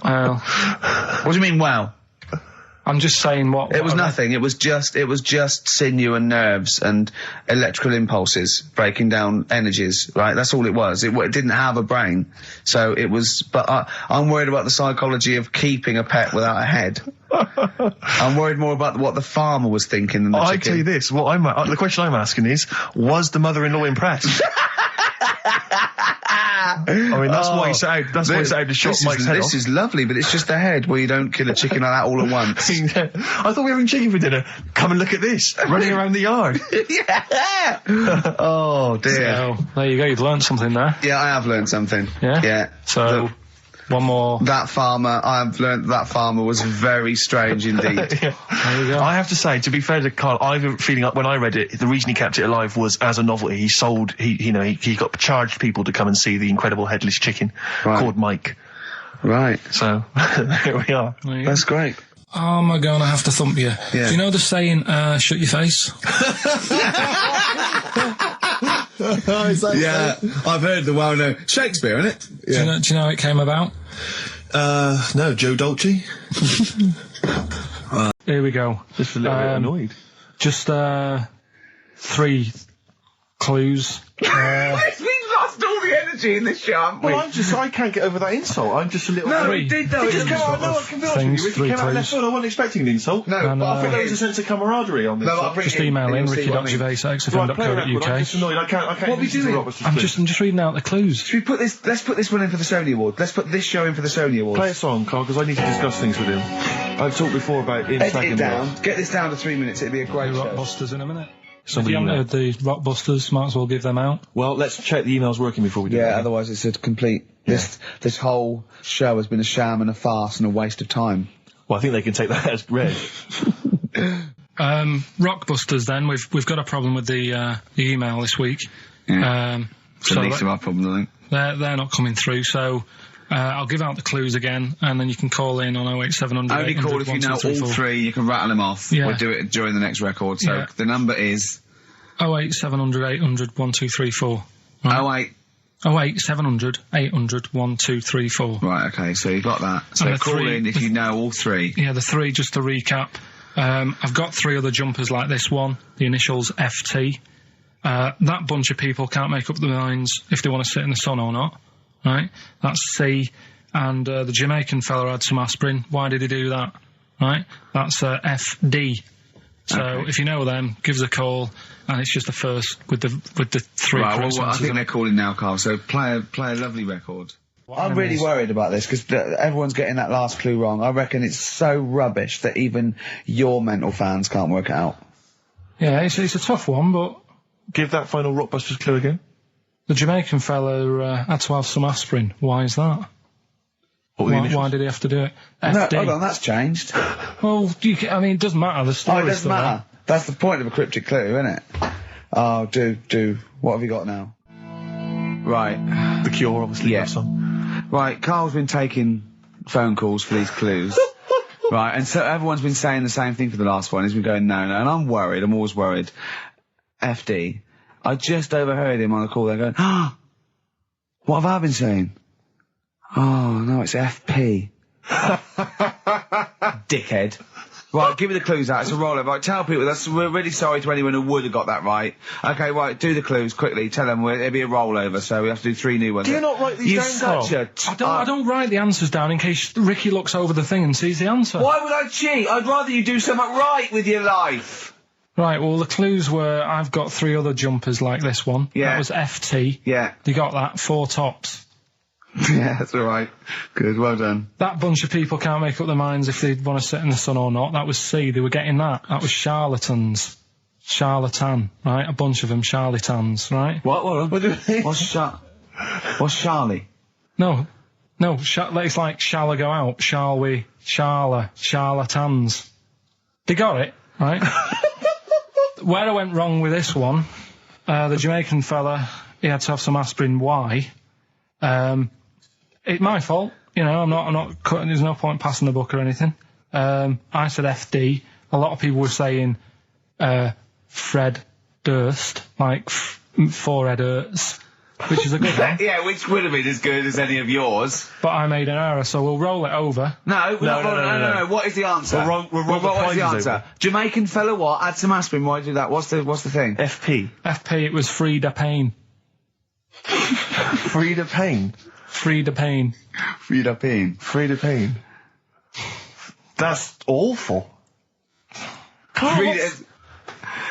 Speaker 3: Well...
Speaker 2: What do you mean, wow?
Speaker 3: I'm just saying what...
Speaker 2: It was nothing. It was just sinew and nerves and electrical impulses breaking down energies, right? That's all it was. It didn't have a brain. So it was... But I'm worried about the psychology of keeping a pet without a head. I'm worried more about what the farmer was thinking than the chicken.
Speaker 1: I tell you this, the question I'm asking is, was the mother-in-law impressed? I mean, that's why he set out. That's why he set out to shot Mike's head off.
Speaker 2: This is lovely, but it's just the head where you don't kill a chicken like that all at once.
Speaker 1: I thought we were having chicken for dinner. Come and look at this, running around the yard.
Speaker 2: Yeah. Oh dear.
Speaker 3: So, there you go. You've learned something there.
Speaker 2: Yeah, I have learned something.
Speaker 3: Yeah.
Speaker 2: Yeah.
Speaker 3: So. One more.
Speaker 2: That farmer, I've learned that farmer was very strange indeed.
Speaker 1: Yeah.
Speaker 3: There you go.
Speaker 1: I have to say, to be fair to Karl, I have a feeling like when I read it, the reason he kept it alive was as a novelty. He got charged people to come and see the incredible headless chicken called Mike.
Speaker 2: Right.
Speaker 1: So, there we are.
Speaker 2: That's great.
Speaker 3: Oh, am I gonna have to thump you?
Speaker 2: Yeah.
Speaker 3: Do you know the saying, shut your face?
Speaker 2: Yeah, I've heard the well-known Shakespeare, innit? Yeah.
Speaker 3: Do you know how it came about?
Speaker 1: No, Joe Dolce.
Speaker 3: Here we go.
Speaker 1: Just a little bit annoyed.
Speaker 3: Just 3 clues.
Speaker 2: We've lost all the energy in this show, haven't we?
Speaker 1: Well, I can't get over that insult. I'm just a little...
Speaker 2: No,
Speaker 3: Three.
Speaker 2: we did though.
Speaker 1: It just came out, no, I can be honest with you. Ricky came out of left field. I wasn't expecting an insult.
Speaker 2: No,
Speaker 3: And,
Speaker 2: but I
Speaker 1: I
Speaker 2: think
Speaker 1: think there was a sense of camaraderie on this.
Speaker 2: No, I'll bring
Speaker 3: Just
Speaker 2: it in,
Speaker 3: email
Speaker 2: and
Speaker 3: in
Speaker 2: you'll see what I mean.
Speaker 3: ricky.gervais@xfm.co.uk.
Speaker 1: I'm just annoyed. I can't
Speaker 2: What are we doing?
Speaker 3: I'm just reading out the clues.
Speaker 2: Should we put this? Let's put this one in for the Sony Award. Let's put this show in for the Sony Award.
Speaker 1: Play a song, Karl, because I need to discuss things with him. I've talked before about him
Speaker 2: Edit
Speaker 1: slagging
Speaker 2: it
Speaker 1: me
Speaker 2: down.
Speaker 1: off.
Speaker 2: Get this down to 3 minutes. It'd be a great show.
Speaker 3: Rockbusters in a minute.
Speaker 1: Somebody
Speaker 3: if you haven't
Speaker 1: email.
Speaker 3: heard the Rockbusters, might as well give them out.
Speaker 1: Well, let's check the emails working before we do
Speaker 2: Yeah,
Speaker 1: that.
Speaker 2: otherwise it's a complete... This whole show has been a sham and a farce and a waste of time.
Speaker 1: Well, I think they can take that as read.
Speaker 3: Rockbusters then, we've got a problem with the email this week.
Speaker 2: Yeah. It's the
Speaker 3: So
Speaker 2: least of our problems, I think.
Speaker 3: they're not coming through, so I'll give out the clues again, and then you can call in on 08700
Speaker 2: Only call if you know all 3, you can rattle them off.
Speaker 3: Yeah.
Speaker 2: We'll do it during the next record. So
Speaker 3: Yeah.
Speaker 2: the number is...
Speaker 3: 08700 800 1234. Right. 08700 800 1234.
Speaker 2: Right, okay, so you got that. So
Speaker 3: And the
Speaker 2: call
Speaker 3: 3
Speaker 2: in if you know all 3.
Speaker 3: Yeah, the 3, just to recap. I've got 3 other jumpers like this one, the initials FT. That bunch of people can't make up their minds if they want to sit in the sun or not, right? That's C. And the Jamaican fella had some aspirin. Why did he do that? Right? That's FD. So if you know them, give us a call, and it's just the first with the 3
Speaker 2: Right,
Speaker 3: correct
Speaker 2: well, I
Speaker 3: answers.
Speaker 2: think they're calling now, Karl, so play a lovely record. I'm really worried about this, because everyone's getting that last clue wrong. I reckon it's so rubbish that even your mental fans can't work it out.
Speaker 3: Yeah, it's a tough one, but
Speaker 1: Give that final Rockbusters clue again.
Speaker 3: the Jamaican fella had to have some aspirin. Why is that?
Speaker 1: What were the initials?
Speaker 3: Why did he have to do it?
Speaker 2: No,
Speaker 3: FD.
Speaker 2: hold on, that's changed.
Speaker 3: Well, it doesn't matter. The
Speaker 2: Oh,
Speaker 3: story
Speaker 2: it doesn't matter. That's the point of a cryptic clue, isn't it? Oh, do. What have you got now? Right.
Speaker 1: The Cure, obviously.
Speaker 2: Yeah.
Speaker 1: That song.
Speaker 2: Right, Carl's been taking phone calls for these clues. Right, and so everyone's been saying the same thing for the last one. He's been going, no, and I'm worried. I'm always worried. FD. I just overheard him on the call. They're going, what have I been saying? Oh, no, it's FP. Dickhead. Right, give me the clues out. It's a roll-over. Right, tell people we're really sorry to anyone who would have got that right. Okay, right, do the clues quickly. Tell them it'll be a rollover, so we have to do 3 new ones.
Speaker 1: Do you not write these
Speaker 2: You're
Speaker 1: down,
Speaker 2: such
Speaker 3: I don't write the answers down in case Ricky looks over the thing and sees the answer.
Speaker 2: Why would I cheat? I'd rather you do something right with your life.
Speaker 3: Right, well, the clues were I've got 3 other jumpers like this one.
Speaker 2: Yeah.
Speaker 3: That was FT.
Speaker 2: Yeah.
Speaker 3: You got that? 4 tops.
Speaker 2: Yeah, that's all right. Good, well done.
Speaker 3: That bunch of people can't make up their minds if they want to sit in the sun or not. That was C. They were getting that. That was charlatans. Charlatan, right? A bunch of them charlatans, right?
Speaker 2: What do you mean? What's Charlie?
Speaker 3: No. It's like, shall I go out? Shall we? Charlatans. They got it, right? Where I went wrong with this one, the Jamaican fella, he had to have some aspirin. Why? It's my fault. You know, I'm not cutting. There's no point passing the buck or anything. I said FD. A lot of people were saying Fred Durst, like forehead hurts, which is a good one.
Speaker 2: Yeah, which would have been as good as any of yours.
Speaker 3: But I made an error, so we'll roll it over.
Speaker 2: No. What is the answer? What is the answer?
Speaker 1: Over.
Speaker 2: Jamaican fella what? Add some aspirin. Why do that? What's the thing?
Speaker 1: FP.
Speaker 3: It was Frida Payne.
Speaker 1: Frida Payne.
Speaker 3: Frida Payne.
Speaker 2: Frida Payne.
Speaker 1: Frida Payne. That's awful.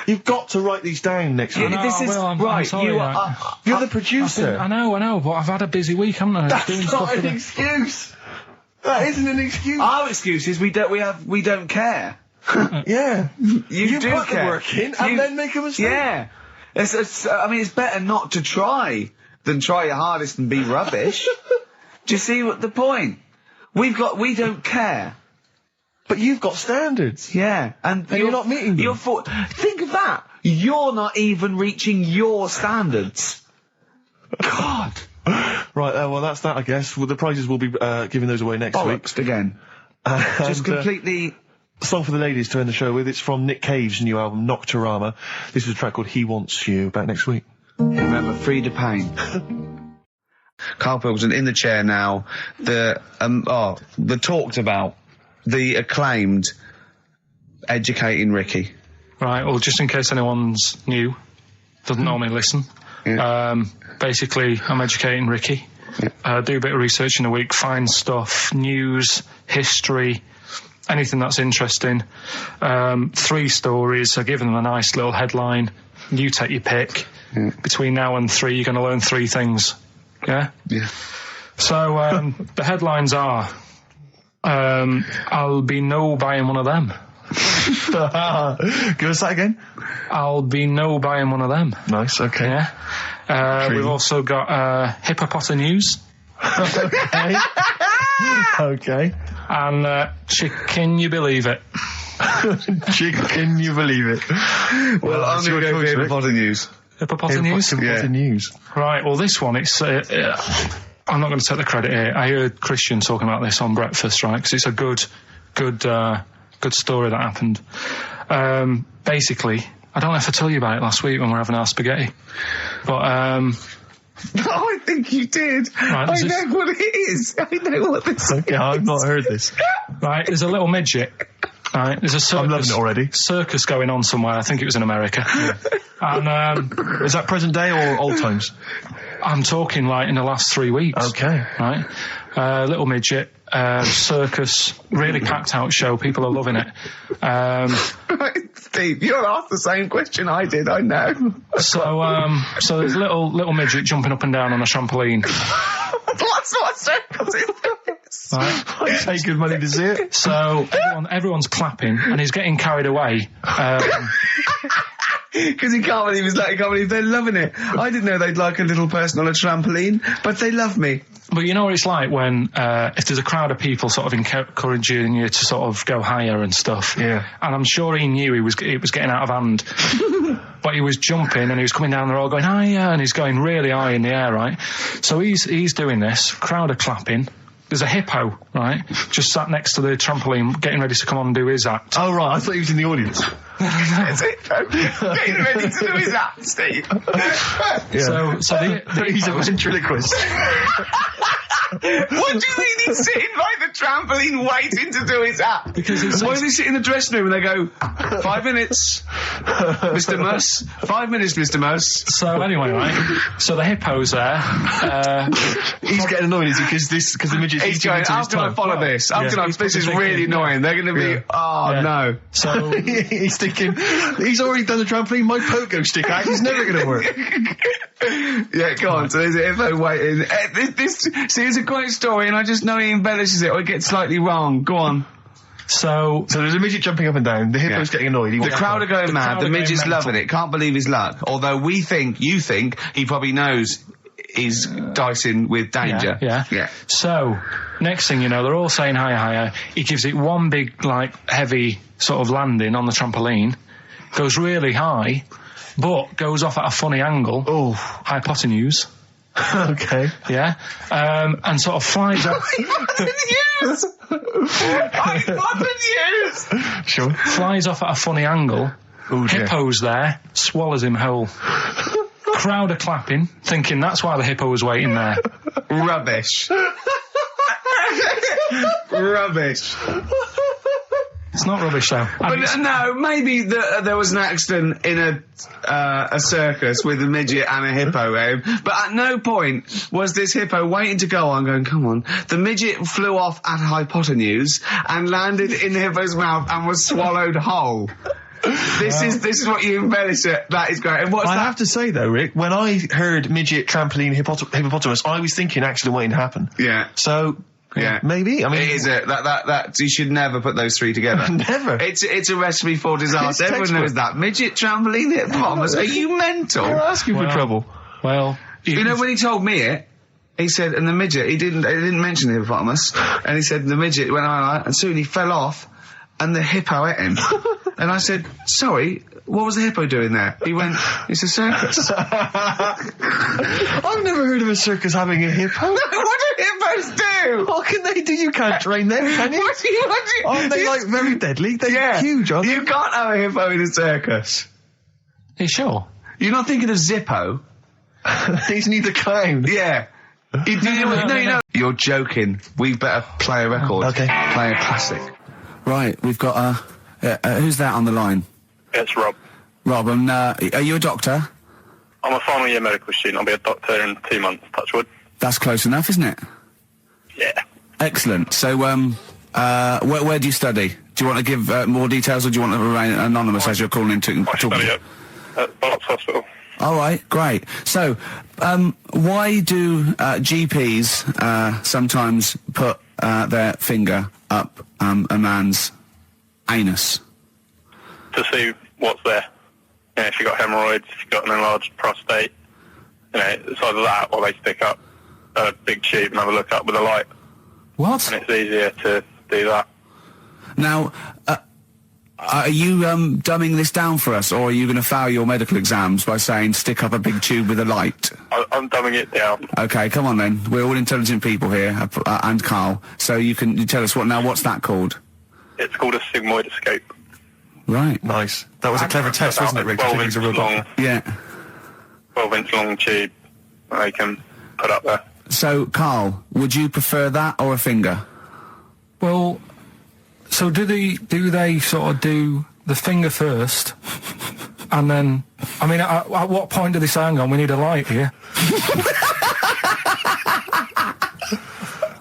Speaker 1: You've got to write these down next week.
Speaker 3: I'm sorry,
Speaker 1: you're the producer.
Speaker 3: I know, but I've had a busy week, haven't I?
Speaker 1: That's not an excuse. That isn't an excuse.
Speaker 2: Our excuse is we don't care.
Speaker 1: Yeah. You
Speaker 2: do
Speaker 1: put
Speaker 2: care.
Speaker 1: the work in and then make a mistake.
Speaker 2: Yeah. It's better not to try than try your hardest and be rubbish. Do you see what the point? We don't care.
Speaker 1: But you've got standards.
Speaker 2: Yeah. And
Speaker 1: you're not meeting them.
Speaker 2: Think of that. You're not even reaching your standards. God.
Speaker 1: Right, well, that's that, I guess. Well, the prizes will be giving those away next week.
Speaker 2: Again. Just completely...
Speaker 1: Song for the ladies to end the show with. It's from Nick Cave's new album, Nocturama. This is a track called He Wants You. Back next week.
Speaker 2: Remember, Frida Payne. Karl Pilkington in the chair now. The talked about, the acclaimed Educating Ricky.
Speaker 3: Right, well, just in case anyone's new, doesn't normally listen.
Speaker 2: Yeah.
Speaker 3: Basically, I'm educating Ricky.
Speaker 2: Yeah.
Speaker 3: Do a bit of research in a week, find stuff, news, history, anything that's interesting. 3 stories. I give them a nice little headline. You take your pick.
Speaker 2: Yeah.
Speaker 3: Between now and 3, you're going to learn 3 things. Yeah?
Speaker 2: Yeah.
Speaker 3: So, the headlines are, I'll be no buying one of them.
Speaker 1: Give us that again.
Speaker 3: I'll be no buying one of them.
Speaker 1: Nice, okay.
Speaker 3: Yeah. We've also got hippopotamus.
Speaker 1: Okay. Okay.
Speaker 3: And can you believe it?
Speaker 1: Can you believe it?
Speaker 2: Well, I'm going to go for hippopotamus.
Speaker 3: Hippopotamus?
Speaker 1: Hippopotamus.
Speaker 3: Right, well, this one, it's... I'm not going to take the credit here. I heard Christian talking about this on breakfast, right? Because it's a good story that happened. Basically, I don't know if I told you about it last week when we were having our spaghetti, but
Speaker 2: No, I think you did.
Speaker 3: Right,
Speaker 2: I know what it is. I know what this is.
Speaker 1: Okay, I've not heard this.
Speaker 3: Right, there's a little midget. Right, there's a circus.
Speaker 1: I'm loving it already.
Speaker 3: Circus going on somewhere. I think it was in America. Yeah. And
Speaker 1: is that present day or old times?
Speaker 3: I'm talking like in the last 3 weeks.
Speaker 1: Okay.
Speaker 3: Right, little midget. Circus, really packed out show. People are loving it.
Speaker 2: Right, Steve, you're asked the same question I did. I know.
Speaker 3: So there's a little midget jumping up and down on a trampoline.
Speaker 2: That's what circus is.
Speaker 3: Right.
Speaker 1: I pay good money to see it.
Speaker 3: So everyone's clapping, and he's getting carried away.
Speaker 2: Because he can't believe they're loving it. I didn't know they'd like a little person on a trampoline, but they love me.
Speaker 3: But you know what it's like when, if there's a crowd of people sort of encouraging you to sort of go higher and stuff.
Speaker 1: Yeah.
Speaker 3: And I'm sure he knew it was getting out of hand. But he was jumping and he was coming down the road going higher, and he's going really high in the air, right? So he's doing this, crowd are clapping. There's a hippo, right, just sat next to the trampoline, getting ready to come on and do his act.
Speaker 1: Oh, right, I thought he was in the audience.
Speaker 2: There's a hippo getting ready to do his act, Steve.
Speaker 1: Yeah.
Speaker 3: So
Speaker 1: he's a ventriloquist.
Speaker 2: What do you mean he's sitting by the trampoline waiting to do his act?
Speaker 3: Because
Speaker 2: why does he sit in the dressing room and they go, 5 minutes, Mr. Muss, 5 minutes, Mr. Muss.
Speaker 3: So anyway, right, so the hippo's there.
Speaker 1: He's getting annoyed, is he? Because the midget...
Speaker 2: He's going, how can I follow this? This is really annoying. They're going to be, no.
Speaker 3: So
Speaker 1: he's thinking, he's already done the trampoline, my pogo stick act is never going to work.
Speaker 2: Yeah, go on. So there's a hippo waiting. See, it's a great story, and I just know he embellishes it or it gets slightly wrong. Go on.
Speaker 3: So
Speaker 1: there's a midget jumping up and down. The hippo's getting annoyed.
Speaker 2: The crowd are going mad. The midget's loving it. Can't believe his luck. Although you think he probably knows he's dicing with danger.
Speaker 3: Yeah. So next thing you know, they're all saying higher. He gives it one big, like, heavy sort of landing on the trampoline. Goes really high, but goes off at a funny angle.
Speaker 1: Oh.
Speaker 3: Hypotenuse.
Speaker 1: Okay.
Speaker 3: Yeah. And sort of flies off.
Speaker 1: Sure.
Speaker 3: Flies off at a funny angle.
Speaker 1: Oh, dear.
Speaker 3: Hippo's there, swallows him whole. Crowd are clapping, thinking that's why the hippo was waiting there.
Speaker 2: Rubbish. Rubbish.
Speaker 3: It's not rubbish though.
Speaker 2: But no, maybe there was an accident in a circus with a midget and a hippo, but at no point was this hippo waiting to go on going, come on. The midget flew off at hypotenuse and landed in the hippo's mouth and was swallowed whole. This is what you embellish it. That is great. And what's
Speaker 1: I
Speaker 2: that?
Speaker 1: have to say though, Rick, when I heard midget trampoline hippopotamus, I was thinking accident waiting to happen.
Speaker 2: Yeah.
Speaker 1: So
Speaker 2: Yeah,
Speaker 1: maybe. I mean,
Speaker 2: it is that you should never put those three together.
Speaker 1: Never.
Speaker 2: It's a recipe for disaster.
Speaker 1: It's
Speaker 2: Everyone
Speaker 1: textbook.
Speaker 2: knows that. Midget trampoline hippopotamus. Are you mental?
Speaker 1: You're asking for trouble.
Speaker 3: Well,
Speaker 2: You know when he told me it, he said, and the midget, he didn't mention the hippopotamus, and he said the midget went on, and soon he fell off, and the hippo ate him. And I said, sorry, what was the hippo doing there? He went, it's a circus.
Speaker 1: I've never heard of a circus having a hippo.
Speaker 2: What do hippos do?
Speaker 1: What can they do? You can't train them, can you?
Speaker 2: What do you?
Speaker 1: Aren't they like very deadly? They're huge, aren't they?
Speaker 2: You can't have a hippo in a circus.
Speaker 3: are you sure?
Speaker 2: You're not thinking of Zippo?
Speaker 1: He's neither clown.
Speaker 2: Yeah. No. You're joking. We better play a record.
Speaker 1: Okay.
Speaker 2: Play a classic. Right, we've got who's that on the line?
Speaker 6: It's Rob.
Speaker 2: Rob, and are you a doctor?
Speaker 6: I'm a final year medical student. I'll be a doctor in 2 months, touch wood.
Speaker 2: That's close enough, isn't it?
Speaker 6: Yeah.
Speaker 2: Excellent. So, where do you study? Do you want to give more details, or do you want to remain anonymous as you're calling in to
Speaker 6: I
Speaker 2: talk?
Speaker 6: study at Barts Hospital.
Speaker 2: All right, great. So, why do GPs sometimes put their finger up a man's anus?
Speaker 6: To see what's there. You know, if you've got hemorrhoids, if you've got an enlarged prostate, you know, it's either that or they stick up a big tube and have a look up with a light.
Speaker 3: What?
Speaker 6: And it's easier to do that.
Speaker 2: Now, are you dumbing this down for us, or are you going to fail your medical exams by saying stick up a big tube with a light?
Speaker 6: I'm dumbing it down.
Speaker 2: Okay, come on then. We're all intelligent people here, and Carl. So you tell us what's that called?
Speaker 6: It's called a sigmoidoscope.
Speaker 2: Right.
Speaker 1: Nice. That was a clever test, wasn't it, Rick?
Speaker 6: 12
Speaker 1: I think he's a real
Speaker 6: inch long,
Speaker 1: doctor.
Speaker 2: Yeah.
Speaker 6: 12-inch long tube that they can put up there.
Speaker 2: So, Carl, would you prefer that or a finger?
Speaker 3: Well, so do they sort of do the finger first, and then, I mean, at what point do they say, hang on, we need a light here?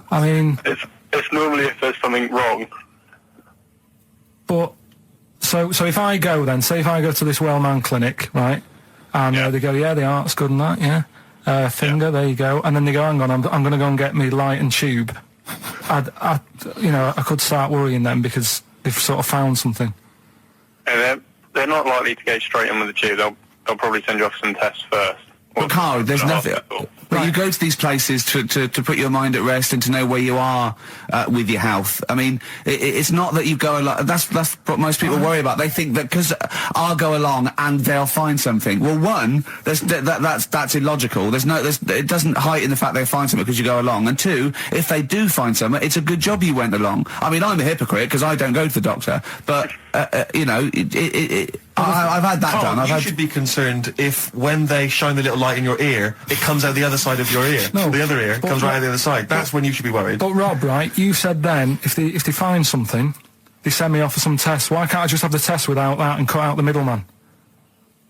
Speaker 3: I mean...
Speaker 6: It's normally if there's something wrong.
Speaker 3: But, so if I go then, say if I go to this well-known clinic, right, and they go, yeah, the art's good and that, yeah, finger, there you go, and then they go, hang on, I'm going to go and get me light and tube. I could start worrying then because they've sort of found something.
Speaker 6: And they're not likely to go straight in with the tube. They'll probably send you off some tests first.
Speaker 2: Well, Carl, there's nothing... But you go to these places to put your mind at rest and to know where you are with your health. I mean, it's not that you go along. That's what most people worry about. They think that because I'll go along and they'll find something. Well, one, that's illogical. It doesn't heighten the fact they find something because you go along. And two, if they do find something, it's a good job you went along. I mean, I'm a hypocrite because I don't go to the doctor, but I've had that done.
Speaker 1: You should be concerned if when they shine the little light in your ear, it comes out the other side of your ear.
Speaker 3: No,
Speaker 1: the other ear comes right out the other side. That's when you should be worried.
Speaker 3: But Rob, right, you said then, if they find something, they send me off for some tests. Why can't I just have the test without that and cut out the middleman?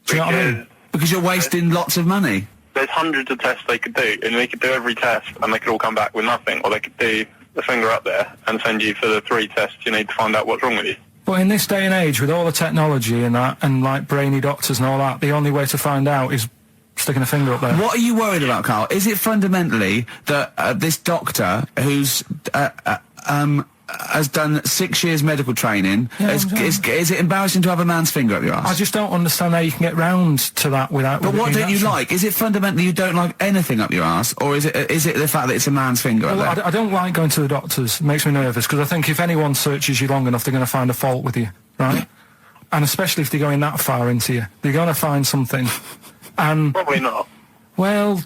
Speaker 3: Do you know what I mean?
Speaker 2: Because you're wasting lots of money.
Speaker 6: There's hundreds of tests they could do, and they could do every test, and they could all come back with nothing, or they could do the finger up there and send you for the 3 tests you need to find out what's wrong with you.
Speaker 3: But in this day and age, with all the technology and that, and like brainy doctors and all that, the only way to find out is sticking a finger up there.
Speaker 2: What are you worried about, Carl? Is it fundamentally that this doctor who's has done 6 years medical training, is it embarrassing to have a man's finger up your ass?
Speaker 3: I just don't understand how you can get round to that without...
Speaker 2: But what don't you like? Is it fundamentally you don't like anything up your ass, or is it the fact that it's a man's finger up there?
Speaker 3: I don't like going to the doctors. It makes me nervous, because I think if anyone searches you long enough, they're going to find a fault with you, right? And especially if they're going that far into you. They're going to find something. And
Speaker 6: Probably not.
Speaker 3: well,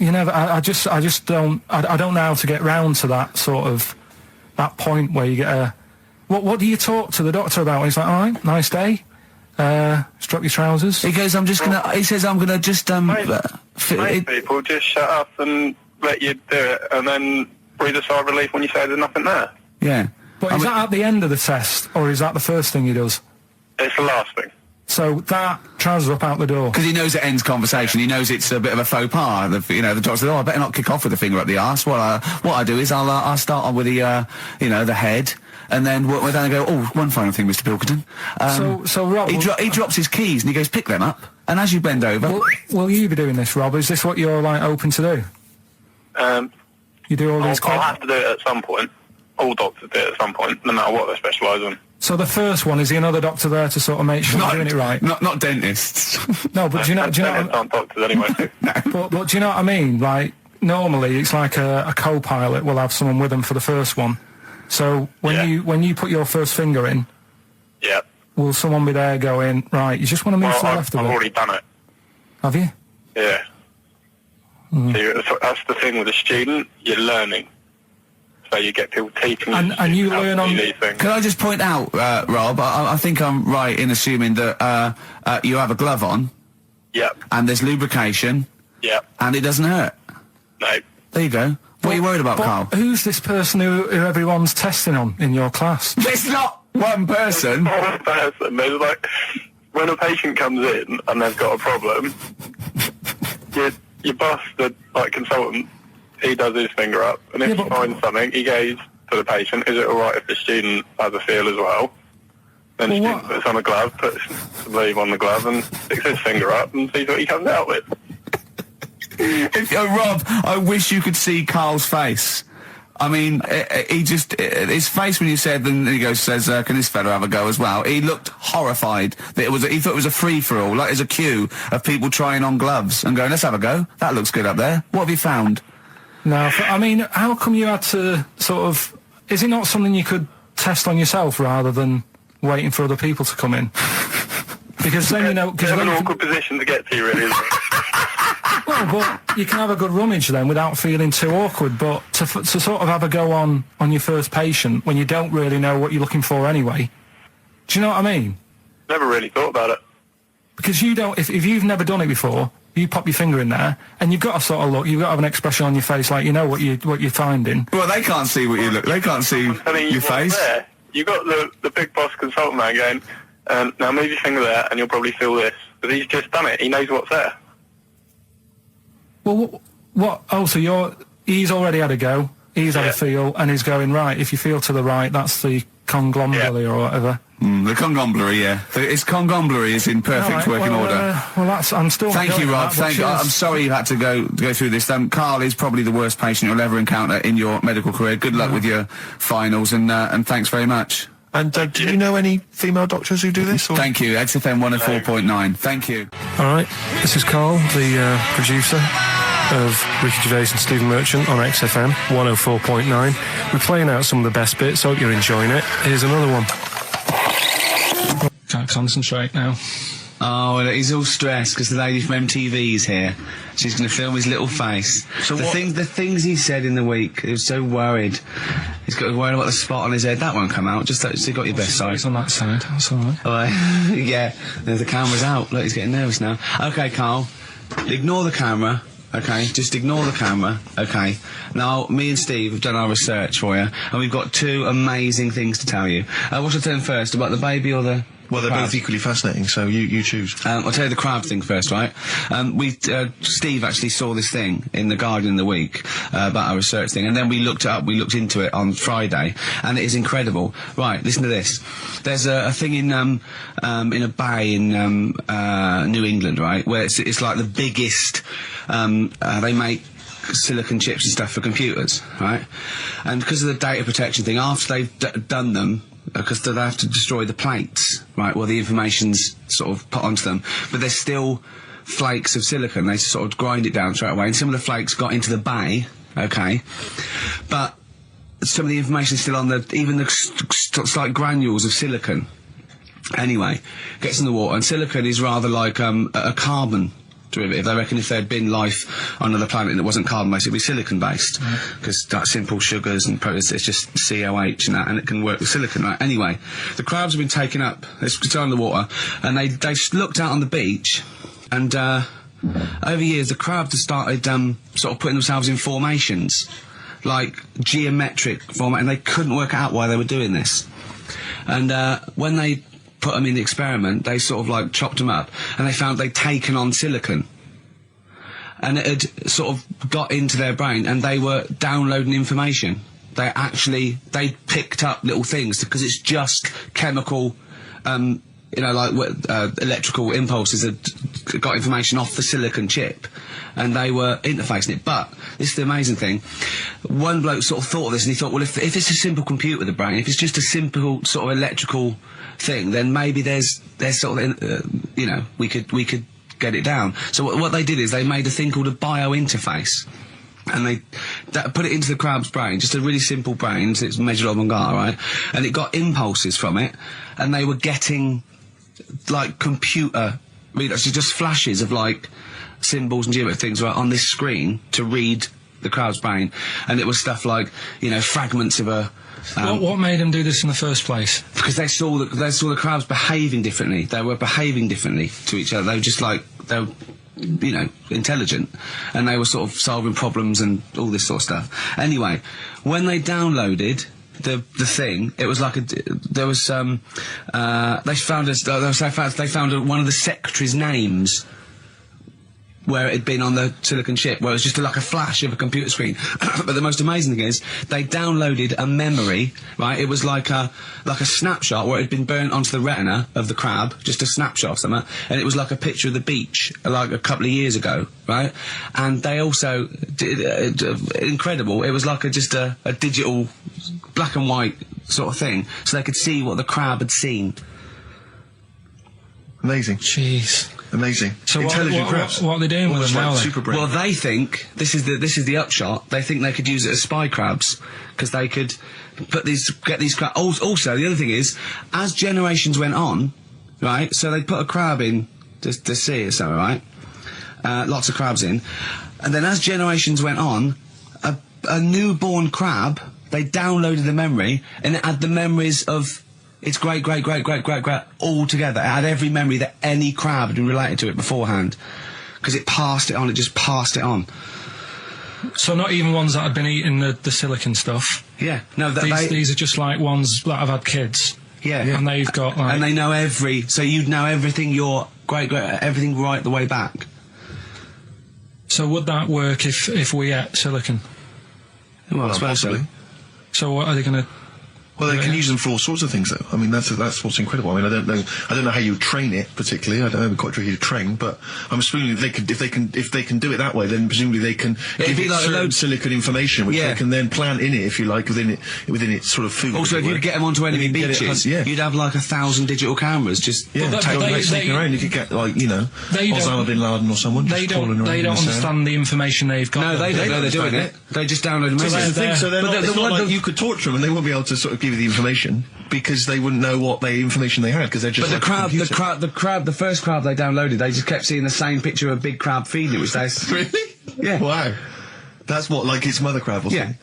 Speaker 3: you never. I just don't. I don't know how to get round to that sort of that point where you get a. What do you talk to the doctor about? He's like, all right, nice day. Strap your trousers.
Speaker 2: He goes, I'm just gonna. He says, I'm gonna just
Speaker 6: Most people just shut up and let you do it, and then breathe a sigh of relief when you say there's nothing there.
Speaker 2: Yeah.
Speaker 3: But is that at the end of the test, or is that the first thing he does?
Speaker 6: It's the last thing.
Speaker 3: So that trousers up out the door.
Speaker 2: Because he knows it ends conversation. He knows it's a bit of a faux pas. The doctor says, "Oh, I better not kick off with the finger up the arse." What I do is I'll start on with the the head, and then we'll then go. Oh, one final thing, Mr. Pilkington.
Speaker 3: So Rob,
Speaker 2: he drops his keys and he goes, "Pick them up." And as you bend over,
Speaker 3: will you be doing this, Rob? Is this what you're like open to do? You do all these.
Speaker 6: I'll have to do it at some point. All doctors do it at some point, no matter what they specialise in.
Speaker 3: So the first one, is the another doctor there to sort of make sure you're doing it right?
Speaker 2: Not dentists.
Speaker 3: No, but do you know?
Speaker 6: Aren't doctors anyway.
Speaker 3: But do you know what I mean? Like, normally it's like a co-pilot will have someone with them for the first one. So when you put your first finger in,
Speaker 6: yeah,
Speaker 3: will someone be there going, right, you just want to move to the left of it?
Speaker 6: I've already done it.
Speaker 3: Have you?
Speaker 6: Yeah. So that's the thing with a student, you're learning. So you get people teaching
Speaker 3: and you learn on
Speaker 6: these things.
Speaker 2: Can I just point out, Rob, I think I'm right in assuming that you have a glove on.
Speaker 6: Yep.
Speaker 2: And there's lubrication.
Speaker 6: Yep.
Speaker 2: And it doesn't hurt.
Speaker 6: No.
Speaker 2: There you go. What are you worried about, Carl?
Speaker 3: Who's this person who everyone's testing on in your class?
Speaker 2: It's not one person.
Speaker 6: One person. There's like, when a patient comes in and they've got a problem, your boss, the consultant, he does his finger up, and if he finds something, he goes to the patient, is it alright if the student has a feel as well? Then the student puts on a glove, puts the sleeve on the glove, and sticks his finger up and sees what he comes out with.
Speaker 2: Rob, I wish you could see Carl's face. I mean, his face when you said, and he says, can this fella have a go as well? He looked horrified that he thought it was a free-for-all, like there's a queue of people trying on gloves and going, let's have a go. That looks good up there. What have you found?
Speaker 3: No, I mean, how come you had to sort of... Is it not something you could test on yourself rather than waiting for other people to come in? Because then, you know...
Speaker 6: It's an awkward position to get to, really, isn't it?
Speaker 3: Well, but you can have a good rummage then without feeling too awkward, but to sort of have a go on your first patient when you don't really know what you're looking for anyway, do you know what I mean?
Speaker 6: Never really thought about it.
Speaker 3: Because you don't... If you've never done it before... You pop your finger in there, and you've got to sort of look. You've got to have an expression on your face, like you know what you're finding.
Speaker 2: Well, they can't see what you look. They can't see your face.
Speaker 6: There. You got the big boss consultant man going. Now move your finger there, and you'll probably feel this. But he's just done it. He knows what's there.
Speaker 3: Well, what? Oh, so he's already had a go. He's had a feel, and he's going right. If you feel to the right, that's the conglomerate or whatever.
Speaker 2: The conglomerate, yeah. Its conglomerate is in perfect working order.
Speaker 3: Well, that's... I'm still...
Speaker 2: Thank you, Rob. Thank you. I'm sorry you had to go through this. Carl is probably the worst patient you'll ever encounter in your medical career. Good luck with your finals, and thanks very much.
Speaker 1: And do you know any female doctors who do this? Or?
Speaker 2: Thank you. XFM 104.9. Thank you.
Speaker 3: All right. This is Carl, the producer of Ricky Gervais and Stephen Merchant on XFM 104.9. We're playing out some of the best bits. Hope you're enjoying it. Here's another one. Can't concentrate now.
Speaker 2: Oh, well, he's all stressed because the lady from MTV is here. She's going to film his little face. So the things he said in the week, he was so worried. He's got worried about the spot on his head. That won't come out. Just you got your best side.
Speaker 3: It's on that side. That's all right.
Speaker 2: All right. Yeah. The camera's out. Look, he's getting nervous now. Okay, Carl. Ignore the camera. Okay, just ignore the camera. Okay. Now, me and Steve have done our research for you, and we've got two amazing things to tell you. What should I tell him first? About the baby or the...
Speaker 1: Well, they're both equally fascinating, so you choose.
Speaker 2: I'll tell you the crab thing first, right? Steve actually saw this thing in The Guardian in the week, about our research thing, and then we looked into it on Friday, and it is incredible. Right, listen to this. There's a thing in a bay in, New England, right, where it's like the biggest, they make silicon chips and stuff for computers, right? And because of the data protection thing, after they've done them, because they have to destroy the plates, right, well, the information's sort of put onto them, but there's still flakes of silicon. They sort of grind it down straight away, and some of the flakes got into the bay, okay, but some of the information is still on even the slight granules of silicon. Anyway, gets in the water, and silicon is rather like a carbon derivative. They reckon if there had been life on another planet that wasn't carbon-based, it'd be silicon-based. Because that simple sugars and proteins, it's just COH and that, and it can work with silicon, right? Anyway, the crabs have been taken up, it's down in the water, and they looked out on the beach, and over years the crabs have started sort of putting themselves in formations, like geometric format, and they couldn't work out why they were doing this. And when they put them in the experiment, they sort of like chopped them up, and they found they'd taken on silicon. And it had sort of got into their brain, and they were downloading information. They picked up little things, because it's just chemical, electrical impulses that got information off the silicon chip, and they were interfacing it. But this is the amazing thing. One bloke sort of thought of this, and he thought, well, if it's a simple computer with a brain, if it's just a simple sort of electrical thing, then maybe there's sort of, we could get it down. So what they did is they made a thing called a biointerface, and they put it into the crab's brain, just a really simple brain, so it's measured on Mangala, right? And it got impulses from it, and they were getting like computer readers, just flashes of like symbols and geometric things right on this screen to read the crab's brain, and it was stuff like fragments of a.
Speaker 3: What made them do this in the first place?
Speaker 2: Because they saw the crabs behaving differently. They were behaving differently to each other. They were just like intelligent, and they were sort of solving problems and all this sort of stuff. Anyway, when they downloaded the thing, it was like they found one of the secretary's names where it had been on the silicon chip, where it was just like a flash of a computer screen. But the most amazing thing is, they downloaded a memory, right? It was like a snapshot where it had been burnt onto the retina of the crab, just a snapshot of something, and it was like a picture of the beach, like a couple of years ago, right? And they also did, incredible, it was like just a digital black and white sort of thing, so they could see what the crab had seen.
Speaker 1: Amazing.
Speaker 3: Jeez.
Speaker 1: Amazing.
Speaker 3: So
Speaker 1: intelligent crabs.
Speaker 3: What are they doing with them now?
Speaker 1: Super brain.
Speaker 2: Well, they think this is the upshot. They think they could use it as spy crabs, because they could get these crabs. Also, the other thing is, as generations went on, right? So they put a crab in to sea or something, right? Lots of crabs in, and then as generations went on, a newborn crab, they downloaded the memory, and it had the memories of its great all together. It had every memory that any crab had been related to it beforehand, because it passed it on. It just passed it on.
Speaker 3: So not even ones that had been eating the silicon stuff.
Speaker 2: Yeah, no.
Speaker 3: These are just like ones that have had kids.
Speaker 2: Yeah,
Speaker 3: and they've got like.
Speaker 2: And they know so you'd know everything. Your everything right the way back.
Speaker 3: So would that work if we ate silicon?
Speaker 2: Well,
Speaker 1: possibly.
Speaker 3: So what are they going to?
Speaker 1: Well, they can use them for all sorts of things, though. I mean, that's what's incredible. I mean, I don't know how you train it particularly. I don't know, it'd be quite tricky to train, but I'm assuming if they can do it that way, then presumably they can give it like certain silicon information, which they can then plant in it, if you like, within its sort of food.
Speaker 2: Also, if you get them onto enemy beaches, you'd have like 1,000 digital cameras just
Speaker 1: sneaking around. You could get Osama bin Laden or someone.
Speaker 3: They don't understand the information they've got.
Speaker 2: No, they don't know they're doing it. They just download them.
Speaker 1: So it's not like you could torture them and they wouldn't be able to sort of give you the information, because they wouldn't know what information they had, because they're just.
Speaker 2: But the first crab they downloaded, they just kept seeing the same picture of a big crab feeding it, which they
Speaker 1: really.
Speaker 2: Yeah.
Speaker 1: Wow. That's what, like its mother crab or something.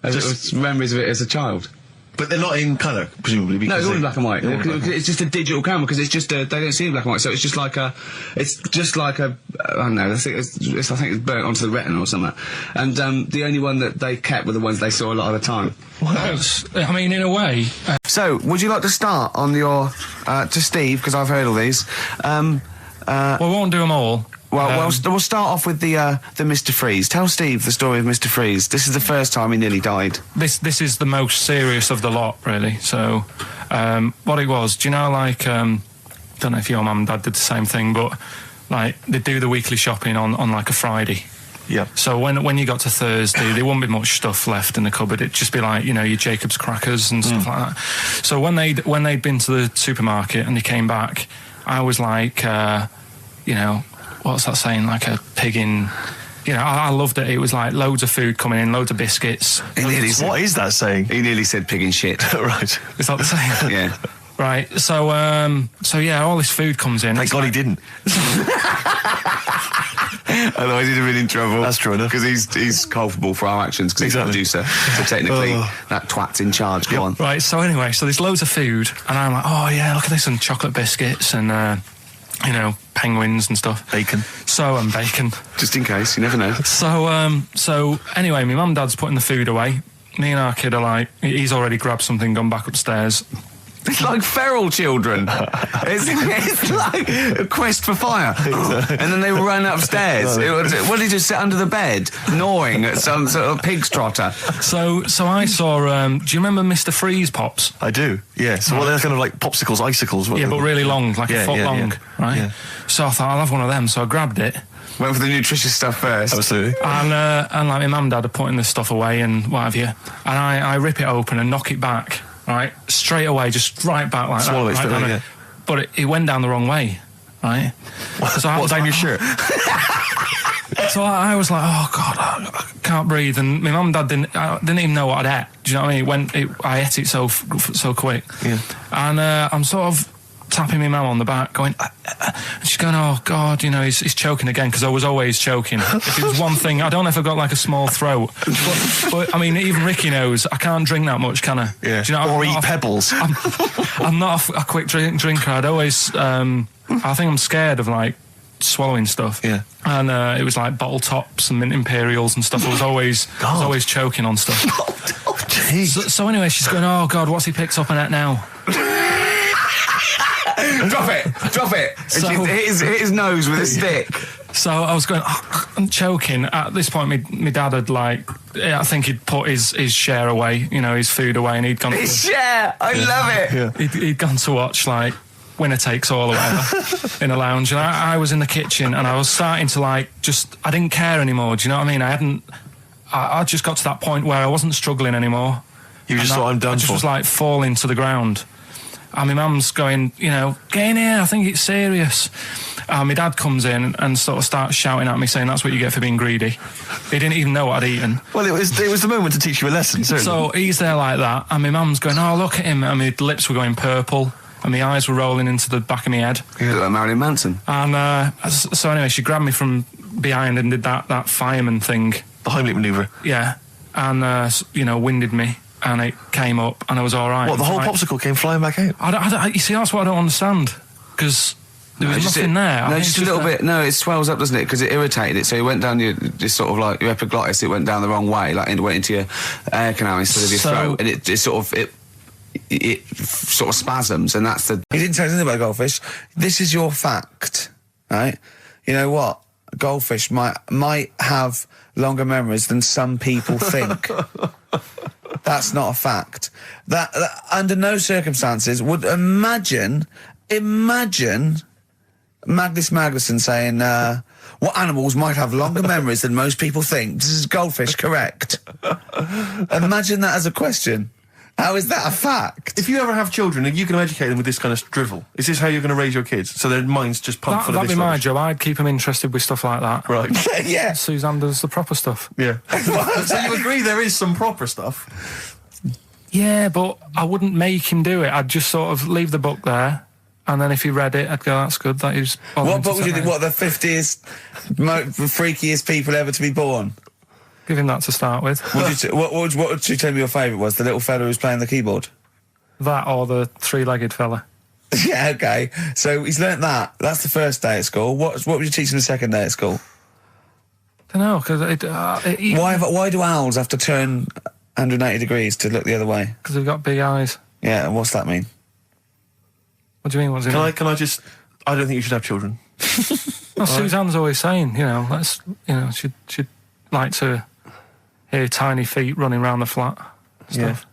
Speaker 2: Yeah. Just memories of it as a child.
Speaker 1: But they're not in colour, presumably.
Speaker 2: No, it's all in black and white. It's just a digital camera, because it's just they don't see in black and white, so it's just like I don't know. I think it's burnt onto the retina or something. And the only one that they kept were the ones they saw a lot of the time.
Speaker 3: Well, I mean, in a way.
Speaker 2: So, would you like to start on your to Steve, because I've heard all these.
Speaker 3: We won't do them all.
Speaker 2: Well, we'll start off with the Mr. Freeze. Tell Steve the story of Mr. Freeze. This is the first time he nearly died.
Speaker 3: This is the most serious of the lot, really. So, what it was, do you know, like, don't know if your mum and dad did the same thing, but, like, they do the weekly shopping on like, a Friday.
Speaker 1: Yeah.
Speaker 3: So when you got to Thursday, there wouldn't be much stuff left in the cupboard. It'd just be like, your Jacob's crackers and stuff like that. So when they'd been to the supermarket and they came back, I was like, what's that saying? Like a pig in. I loved it. It was like loads of food coming in, loads of biscuits.
Speaker 1: What is that saying?
Speaker 2: He nearly said pig in shit.
Speaker 1: Right.
Speaker 3: Is that the saying?
Speaker 2: Yeah.
Speaker 3: Right. So yeah, all this food comes in.
Speaker 1: Thank God he didn't.
Speaker 2: Otherwise he'd have been in trouble.
Speaker 1: That's true enough.
Speaker 2: Because he's culpable for our actions because he's the producer. So technically, that twat's in charge. Go on.
Speaker 3: Right, so anyway, there's loads of food, and I'm like, oh yeah, look at this, and chocolate biscuits, and, penguins and stuff.
Speaker 1: Bacon.
Speaker 3: And bacon.
Speaker 2: Just in case, you never know.
Speaker 3: So anyway, my mum and dad's putting the food away. Me and our kid are like, he's already grabbed something, gone back upstairs.
Speaker 2: It's like feral children. It's like a quest for fire. And then they ran upstairs. What did he just sit under the bed, gnawing at some sort of pig's trotter?
Speaker 3: So I saw, do you remember Mr. Freeze Pops?
Speaker 1: I do, yeah. So they're kind of like popsicles, icicles.
Speaker 3: Yeah, but really long, like a foot long, right? Yeah. So I thought, I'll have one of them, so I grabbed it.
Speaker 2: Went for the nutritious stuff first.
Speaker 1: Absolutely.
Speaker 3: And like my mum and dad are putting this stuff away and what have you. And I rip it open and knock it back, right? Straight away, just right back like
Speaker 1: Swallow
Speaker 3: that.
Speaker 1: it,
Speaker 3: Right
Speaker 1: straight away,
Speaker 3: But it went down the wrong way, right? So
Speaker 1: What's down your shirt?
Speaker 3: So I was like, oh God, I can't breathe. And my mum and dad didn't even know what I'd ate. Do you know what I mean? I ate it so quick.
Speaker 1: Yeah.
Speaker 3: And I'm sort of tapping my mum on the back, going, and she's going, oh God, he's choking again, because I was always choking. If it was one thing, I don't know if I've got like a small throat, but I mean, even Ricky knows I can't drink that much, can I?
Speaker 1: Yeah.
Speaker 3: Do you know,
Speaker 1: or eat pebbles.
Speaker 3: I'm not a quick drinker. I'd always, I think I'm scared of like swallowing stuff.
Speaker 1: Yeah.
Speaker 3: And it was like bottle tops and mint imperials and stuff. I was always choking on stuff.
Speaker 1: Oh, jeez.
Speaker 3: So anyway, she's going, oh God, what's he picked up on it now?
Speaker 2: Drop it.
Speaker 3: So,
Speaker 2: and hit his nose with a stick.
Speaker 3: So I was going, I'm choking. At this point, my dad had I think he'd put his share away, his food away, and he'd gone
Speaker 2: His share! I love it!
Speaker 3: Yeah. He'd gone to watch, Winner Takes All or whatever in a lounge. And I was in the kitchen, and I was starting to, I didn't care anymore, do you know what I mean? I just got to that point where I wasn't struggling anymore.
Speaker 1: You just thought, I'm done for.
Speaker 3: I just was, falling to the ground. And my mum's going, get in here, I think it's serious. And my dad comes in and sort of starts shouting at me, saying that's what you get for being greedy. He didn't even know what I'd eaten.
Speaker 1: Well, it was the moment to teach you a lesson, certainly.
Speaker 3: So he's there like that, and my mum's going, oh, look at him. And my lips were going purple, and my eyes were rolling into the back of my head.
Speaker 2: You look like Marilyn Manson.
Speaker 3: And so anyway, she grabbed me from behind and did that fireman thing.
Speaker 1: The Heimlich manoeuvre.
Speaker 3: Yeah. And, winded me. And it came up, and I was all right.
Speaker 1: What, the whole popsicle came flying back out?
Speaker 3: You see, that's what I don't understand, because there was nothing there.
Speaker 2: No, just a little bit. No, it swells up, doesn't it? Because it irritated it, so it went down your epiglottis. It went down the wrong way, it went into your air canal instead of your throat, and it sort of spasms, and that's the. He didn't tell us anything about goldfish. This is your fact, right? You know what? Goldfish might have longer memories than some people think. That's not a fact. That under no circumstances would imagine Magnus Magnuson saying, what animals might have longer memories than most people think? This is goldfish correct. Imagine that as a question. How is that a fact?
Speaker 1: If you ever have children and you can educate them with this kind of drivel, is this how you're going to raise your kids? So their minds just pumped full of this
Speaker 3: That'd be my
Speaker 1: rubbish?
Speaker 3: job. I'd keep them interested with stuff like that.
Speaker 1: Right.
Speaker 2: Yeah.
Speaker 3: Suzanne does the proper stuff.
Speaker 1: Yeah. So you agree there is some proper stuff?
Speaker 3: Yeah, but I wouldn't make him do it. I'd just sort of leave the book there, and then if he read it, I'd go, that's good. That is.
Speaker 2: What book would you think? What, the 50th freakiest people ever to be born?
Speaker 3: Give him that to start with.
Speaker 2: What would you tell me your favourite was? The little fella who's playing the keyboard?
Speaker 3: That or the three-legged fella.
Speaker 2: Yeah, okay. So he's learnt that. That's the first day at school. What would you teach him the second day at school?
Speaker 3: I don't know, because
Speaker 2: why do owls have to turn 180 degrees to look the other way?
Speaker 3: Because they've got big eyes.
Speaker 2: Yeah, and what's that mean?
Speaker 3: What do you mean? What's it mean?
Speaker 1: Can I just... I don't think you should have children.
Speaker 3: Well, Suzanne's always saying, she'd like to hear tiny feet running around the flat. Stuff.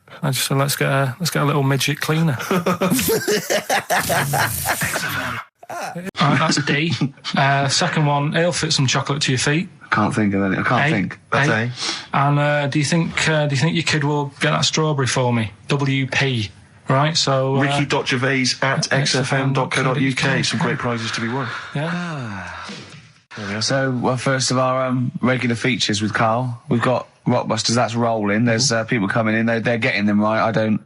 Speaker 3: Yeah. I just said, let's get a little midget cleaner. Alright, that's D. Second one, he'll fit some chocolate to your feet.
Speaker 2: I can't think of any. I can't think.
Speaker 1: That's A.
Speaker 3: And do you think your kid will get that strawberry for me? WP. Right, so
Speaker 1: Ricky.Gervais at xfm.co.uk. Some great prizes to be won.
Speaker 3: Yeah.
Speaker 2: So, first of our regular features with Karl, we've got Rockbusters. That's rolling. There's people coming in. They're getting them right. I don't.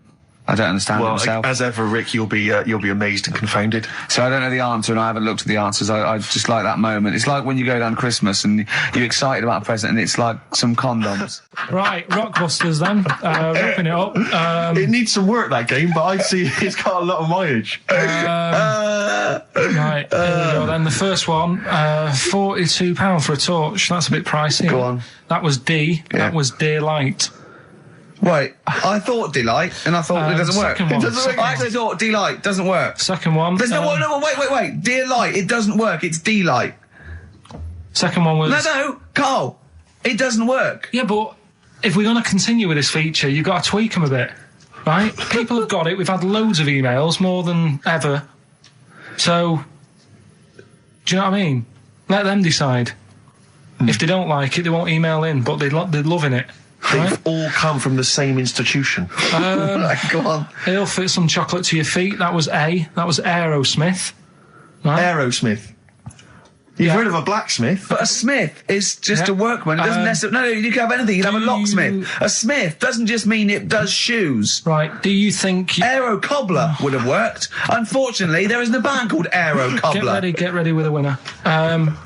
Speaker 2: I don't understand it
Speaker 1: Well,
Speaker 2: myself.
Speaker 1: as ever, Rick, you'll be amazed and confounded.
Speaker 2: So I don't know the answer, and I haven't looked at the answers. I just like that moment. It's like when you go down Christmas and you're excited about a present, and it's like some condoms.
Speaker 3: Right, Rockbusters then. Wrapping it up.
Speaker 1: It needs some work, that game, but I see it's got a lot of mileage.
Speaker 3: Right, here we go then. The first one, £42 for a torch. That's a bit pricey.
Speaker 2: Go on.
Speaker 3: That was D.
Speaker 2: Yeah.
Speaker 3: That was Daylight.
Speaker 2: Right, I thought Delight, and I thought it doesn't work.
Speaker 3: second one.
Speaker 2: It doesn't work. I actually thought Delight doesn't work.
Speaker 3: Second one.
Speaker 2: There's no, wait. Dear Light, it doesn't work. It's Delight.
Speaker 3: Second one was...
Speaker 2: No, Carl, it doesn't work.
Speaker 3: Yeah, but if we're going to continue with this feature, you've got to tweak them a bit, right? People have got it. We've had loads of emails, more than ever. So, do you know what I mean? Let them decide. If they don't like it, they won't email in, but they're loving it. Right?
Speaker 1: They've all come from the same institution.
Speaker 2: Go on.
Speaker 3: He'll fit some chocolate to your feet. That was A. That was Aerosmith. Right?
Speaker 1: Aerosmith. You've heard of a blacksmith?
Speaker 2: But a smith is just a workman. It doesn't necessarily... No, you can have anything. You can have a locksmith. A smith doesn't just mean it does shoes.
Speaker 3: Right. Do you think...
Speaker 2: Aero Cobbler would have worked. Unfortunately, there isn't a band called Aero Cobbler.
Speaker 3: Get ready with a winner.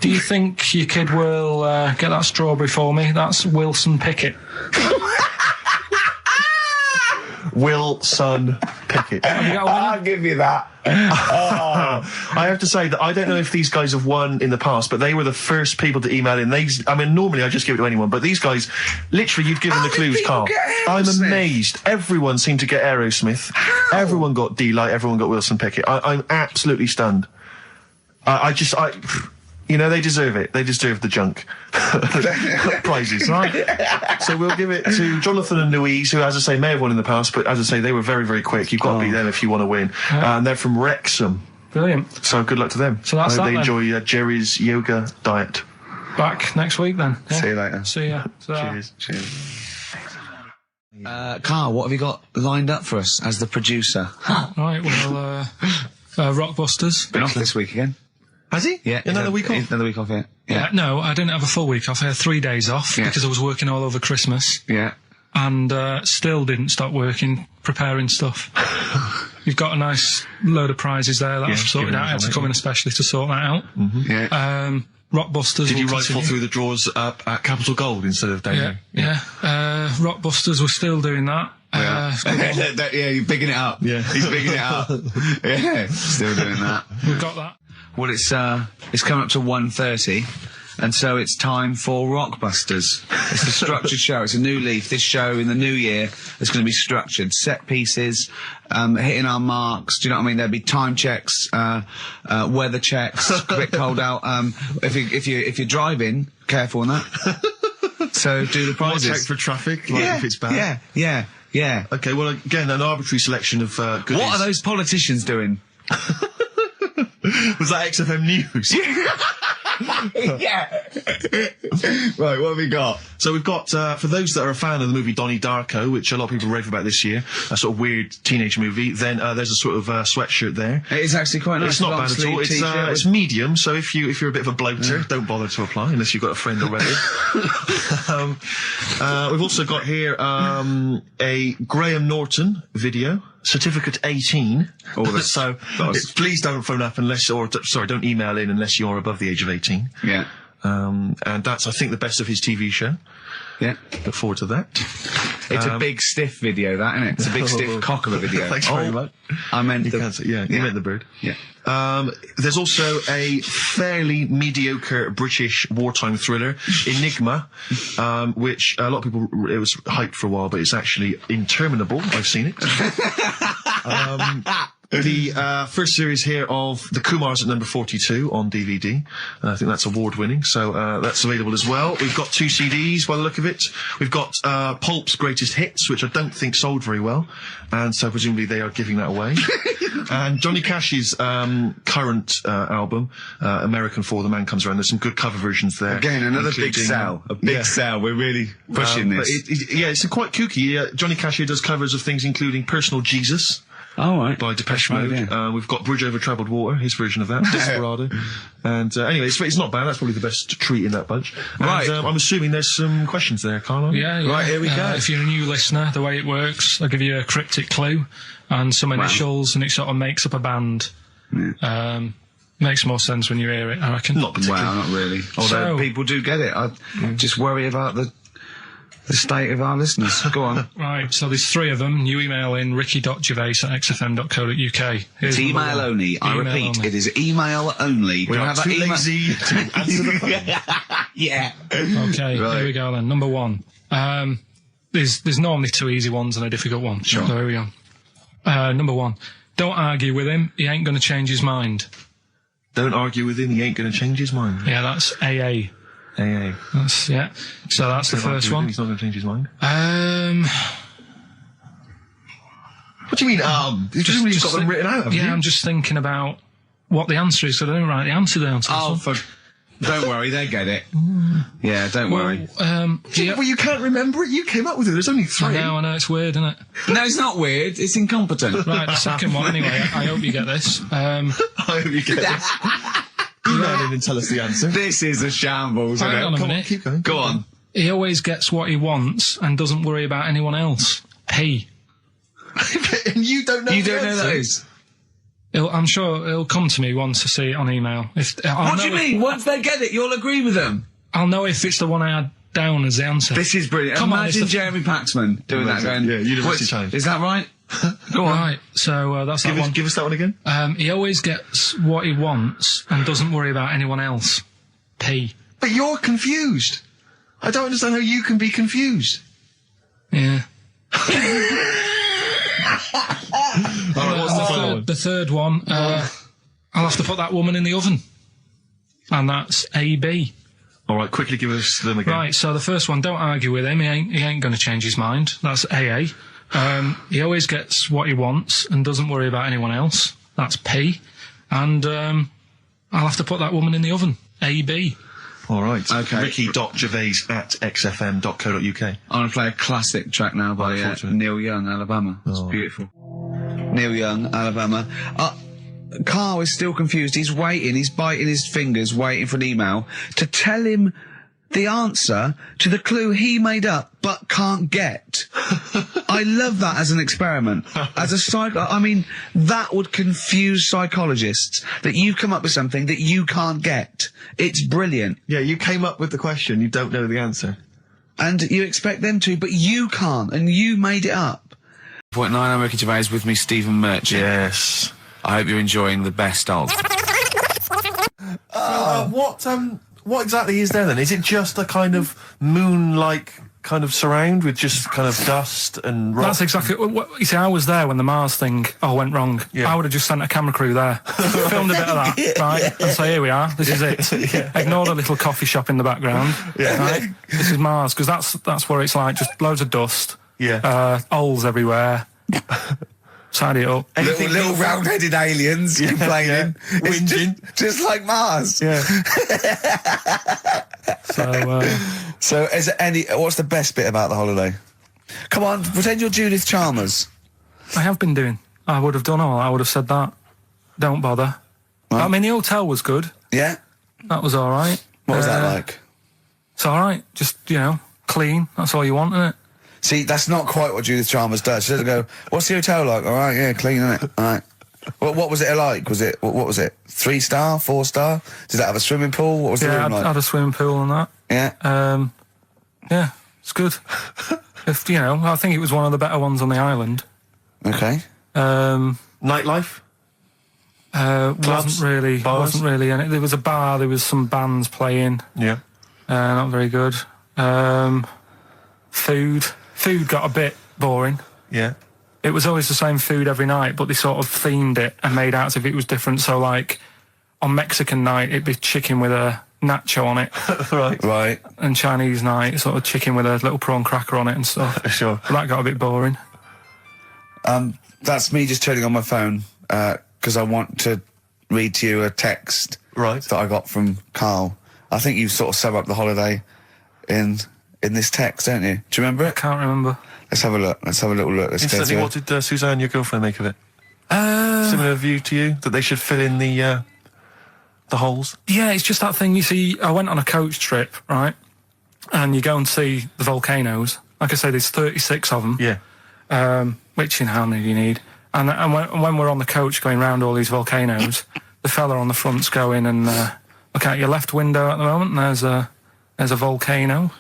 Speaker 3: Do you think your kid will get that strawberry for me? That's Wilson Pickett.
Speaker 1: Wilson Pickett.
Speaker 2: I'll give you that.
Speaker 1: I have to say that I don't know if these guys have won in the past, but they were the first people to email in. I mean, normally I just give it to anyone, but these guys, literally, you've given the clues, Carl. I'm amazed. Everyone seemed to get Aerosmith. How? Everyone got D-Light. Everyone got Wilson Pickett. I'm absolutely stunned. You know, they deserve it. They deserve the junk prizes, right? So we'll give it to Jonathan and Louise, who, as I say, may have won in the past, but as I say, they were very, very quick. You've got to be them if you want to win. And they're from Wrexham.
Speaker 3: Brilliant.
Speaker 1: So good luck to them.
Speaker 3: So that's
Speaker 1: I hope
Speaker 3: that
Speaker 1: they
Speaker 3: then.
Speaker 1: enjoy Jerry's yoga diet.
Speaker 3: Back next week then. Yeah.
Speaker 2: See you later.
Speaker 3: See ya.
Speaker 1: Cheers.
Speaker 2: Carl, what have you got lined up for us as the producer?
Speaker 3: Right, well, Rockbusters.
Speaker 2: Been off this week again.
Speaker 1: Has he?
Speaker 2: Yeah.
Speaker 1: Another week off?
Speaker 2: Another week off, yeah.
Speaker 3: Yeah, no, I didn't have a full week off. I had 3 days off because I was working all over Christmas.
Speaker 2: Yeah.
Speaker 3: And still didn't stop working, preparing stuff. You've got a nice load of prizes there that I've sorted out. I had to come in especially to sort that out.
Speaker 2: Yeah.
Speaker 3: Rockbusters.
Speaker 1: Did you rifle through the drawers up at Capital Gold instead of down here?
Speaker 3: Yeah. Rockbusters, we're still doing that.
Speaker 2: Yeah, you're bigging it up.
Speaker 1: Yeah.
Speaker 2: He's bigging it up. Yeah, still doing that.
Speaker 3: We've got that.
Speaker 2: Well, it's coming up to 1:30, and so it's time for Rockbusters. It's a structured show. It's a new leaf. This show in the new year is going to be structured. Set pieces, hitting our marks. Do you know what I mean? There'll be time checks, weather checks, quick hold out. If you're driving, careful on that. So do the prizes.
Speaker 1: Check for traffic, if it's bad.
Speaker 2: Yeah.
Speaker 1: Okay, well, again, an arbitrary selection of goodies.
Speaker 2: What are those politicians doing?
Speaker 1: Was that XFM News?
Speaker 2: Yeah. Right, what have we got?
Speaker 1: So we've got, for those that are a fan of the movie Donnie Darko, which a lot of people rave about this year, a sort of weird teenage movie, then there's a sort of sweatshirt there.
Speaker 2: It's actually quite nice.
Speaker 1: It's not bad at all. It's medium, so if you're a bit of a bloater, don't bother to apply unless you've got a friend already. We've also got here a Graham Norton video. Certificate 18. So please don't phone up don't email in unless you're above the age of 18.
Speaker 2: Yeah.
Speaker 1: And that's, I think, the best of his TV show.
Speaker 2: Yeah.
Speaker 1: Look forward to that.
Speaker 2: It's a big stiff video, that, isn't it? It's a big stiff cock of a video.
Speaker 1: Thanks very much.
Speaker 2: I meant
Speaker 1: you meant the bird.
Speaker 2: Yeah.
Speaker 1: There's also a fairly mediocre British wartime thriller, Enigma, which a lot of people, it was hyped for a while, but it's actually interminable. I've seen it. The first series here of The Kumars at number 42 on DVD. I think that's award-winning, so that's available as well. We've got 2 CDs by the look of it. We've got Pulp's Greatest Hits, which I don't think sold very well, and so presumably they are giving that away. And Johnny Cash's current album, American For the Man Comes Around. There's some good cover versions there.
Speaker 2: Again, another big sell. A big sell. We're really pushing this.
Speaker 1: It's quite kooky. Johnny Cash here does covers of things including Personal Jesus,
Speaker 2: All right.
Speaker 1: by Depeche
Speaker 2: Right,
Speaker 1: Mode.
Speaker 2: yeah.
Speaker 1: We've got Bridge Over Troubled Water, his version of that, Desperado. And anyway, it's not bad. That's probably the best treat in that bunch.
Speaker 2: Right.
Speaker 1: And, I'm assuming there's some questions there, Carl.
Speaker 3: Yeah.
Speaker 2: Right, here we go.
Speaker 3: If you're a new listener, the way it works, I'll give you a cryptic clue and some initials, and it sort of makes up a band. Makes more sense when you hear it, I reckon.
Speaker 1: Not particularly.
Speaker 2: Wow, not really. Although people do get it. I just worry about the state of our listeners. Go on.
Speaker 3: Right, so there's 3 of them. You email in ricky.gervais@xfm.co.uk.
Speaker 2: It's email only. I repeat, it is email only.
Speaker 1: We're not too lazy to answer the phone.
Speaker 2: Yeah.
Speaker 3: Okay,
Speaker 2: Right.
Speaker 3: here we go then. Number 1. There's normally 2 easy ones and a difficult one.
Speaker 2: Sure.
Speaker 3: So here we go. Number 1. Don't argue with him. He ain't going to change his mind.
Speaker 1: Don't argue with him, he ain't going to change his mind.
Speaker 3: Yeah, that's AA.
Speaker 1: AA.
Speaker 3: That's, yeah. So that's the
Speaker 1: Don't argue
Speaker 3: first
Speaker 1: with him,
Speaker 3: one.
Speaker 1: He's not going to change his mind. What do you mean, You've just got them written out, haven't you?
Speaker 3: I'm just thinking about what the answer is, so I don't write the answer down to
Speaker 2: Oh,
Speaker 3: this one.
Speaker 2: don't worry, they get it. Yeah, don't worry.
Speaker 1: Well, you can't remember it. You came up with it. There's only 3.
Speaker 3: I know, it's weird, isn't it?
Speaker 2: No, it's not weird. It's incompetent.
Speaker 3: Right, the second one, anyway, I hope you get this.
Speaker 1: I hope you get this. Email in and tell us the answer.
Speaker 2: This is a shambles.
Speaker 3: Hang
Speaker 2: isn't it?
Speaker 3: on a
Speaker 1: Come
Speaker 3: minute.
Speaker 1: on, keep going.
Speaker 2: Go on.
Speaker 3: He always gets what he wants and doesn't worry about anyone else. P.
Speaker 1: And you don't know
Speaker 2: You
Speaker 1: the
Speaker 2: don't know
Speaker 1: answer.
Speaker 2: that is.
Speaker 3: I'm sure he'll come to me once I see it on email.
Speaker 2: What do you mean? Once they get it, you'll agree with them.
Speaker 3: I'll know if it's the one I had down as the answer.
Speaker 2: This is brilliant.
Speaker 3: Come on,
Speaker 2: Imagine
Speaker 3: it's the-
Speaker 2: Jeremy Paxman doing that going,
Speaker 1: Yeah, University
Speaker 2: "What-
Speaker 1: Challenge."
Speaker 2: Is that right? Go on.
Speaker 3: Right, so that's that one.
Speaker 1: Give us that one again.
Speaker 3: He always gets what he wants and doesn't worry about anyone else. P.
Speaker 1: But you're confused. I don't understand how you can be confused.
Speaker 3: Yeah.
Speaker 1: What's the final one?
Speaker 3: The third one, I'll have to put that woman in the oven. And that's AB.
Speaker 1: All right, quickly give us them again.
Speaker 3: Right, so the first one, don't argue with him. He ain't going to change his mind. That's AA. He always gets what he wants and doesn't worry about anyone else. That's P. And I'll have to put that woman in the oven. AB.
Speaker 1: All right.
Speaker 2: Okay.
Speaker 1: Ricky.gervais@xfm.co.uk.
Speaker 2: I'm going to play a classic track now by
Speaker 1: forward to it.
Speaker 2: Neil Young, Alabama. It's
Speaker 1: Oh.
Speaker 2: beautiful. Neil Young, Alabama. Carl is still confused. He's waiting. He's biting his fingers, waiting for an email to tell him the answer to the clue he made up but can't get. I love that as an experiment. As a I mean, that would confuse psychologists, that you come up with something that you can't get. It's brilliant.
Speaker 1: Yeah, you came up with the question. You don't know the answer.
Speaker 2: And you expect them to, but you can't, and you made it up. 0.9, I'm Ricky Gervais, with me, Stephen Merchant.
Speaker 1: Yes.
Speaker 2: I hope you're enjoying the best of.
Speaker 1: What exactly is there then? Is it just a kind of moon-like kind of surround with just kind of dust and rock?
Speaker 3: That's exactly what you see. I was there when the Mars thing went wrong.
Speaker 1: Yeah.
Speaker 3: I would have just sent a camera crew there, filmed a bit of that, right, and say, here we are, this is it. Ignore the little coffee shop in the background. Right? This is Mars, because that's where it's like just loads of dust, holes everywhere. Tidy it up.
Speaker 2: Little round-headed aliens complaining. It's
Speaker 1: Whinging.
Speaker 2: just like Mars.
Speaker 1: Yeah.
Speaker 2: So, is there what's the best bit about the holiday? Come on, pretend you're Judith Chalmers.
Speaker 3: I have been doing. I would have done all. I would have said that. Don't bother.
Speaker 2: Right.
Speaker 3: I mean, the hotel was good.
Speaker 2: Yeah?
Speaker 3: That was all right.
Speaker 2: What was that like?
Speaker 3: It's all right. Just, clean. That's all you want, isn't it?
Speaker 2: See, that's not quite what Judith Chalmers does. She doesn't go, what's the hotel like? All right, yeah, clean, isn't it? All right. What was it like? What was it? 3-star, 4-star? Did it have a swimming pool? What was the room like?
Speaker 3: I had a swimming pool and that.
Speaker 2: Yeah.
Speaker 3: Yeah, it's good. I think it was one of the better ones on the island.
Speaker 2: Okay.
Speaker 1: Nightlife?
Speaker 3: Wasn't really any. There was a bar, there was some bands playing.
Speaker 1: Yeah.
Speaker 3: Not very good. Food got a bit boring.
Speaker 1: Yeah.
Speaker 3: It was always the same food every night, but they sort of themed it and made out as if it was different. So, like, on Mexican night, it'd be chicken with a nacho on it.
Speaker 2: Right.
Speaker 3: And Chinese night, sort of chicken with a little prawn cracker on it and stuff.
Speaker 1: Sure.
Speaker 3: But that got a bit boring.
Speaker 2: That's me just turning on my phone, because I want to read to you a text that I got from Carl. I think you sort of sum up the holiday in this text, don't you? Do you remember
Speaker 3: I
Speaker 2: it?
Speaker 3: can't remember.
Speaker 2: Let's have a look. Let's have a little look.
Speaker 1: Instantly, what did Suzanne, your girlfriend, make of it? Similar view to you, that they should fill in the holes?
Speaker 3: Yeah, it's just that thing, you see, I went on a coach trip, right? And you go and see the volcanoes. Like I say, there's 36 of them.
Speaker 1: Yeah.
Speaker 3: Which, how many do you need? And when we're on the coach going round all these volcanoes, the fella on the front's going and look out your left window at the moment, and there's a volcano.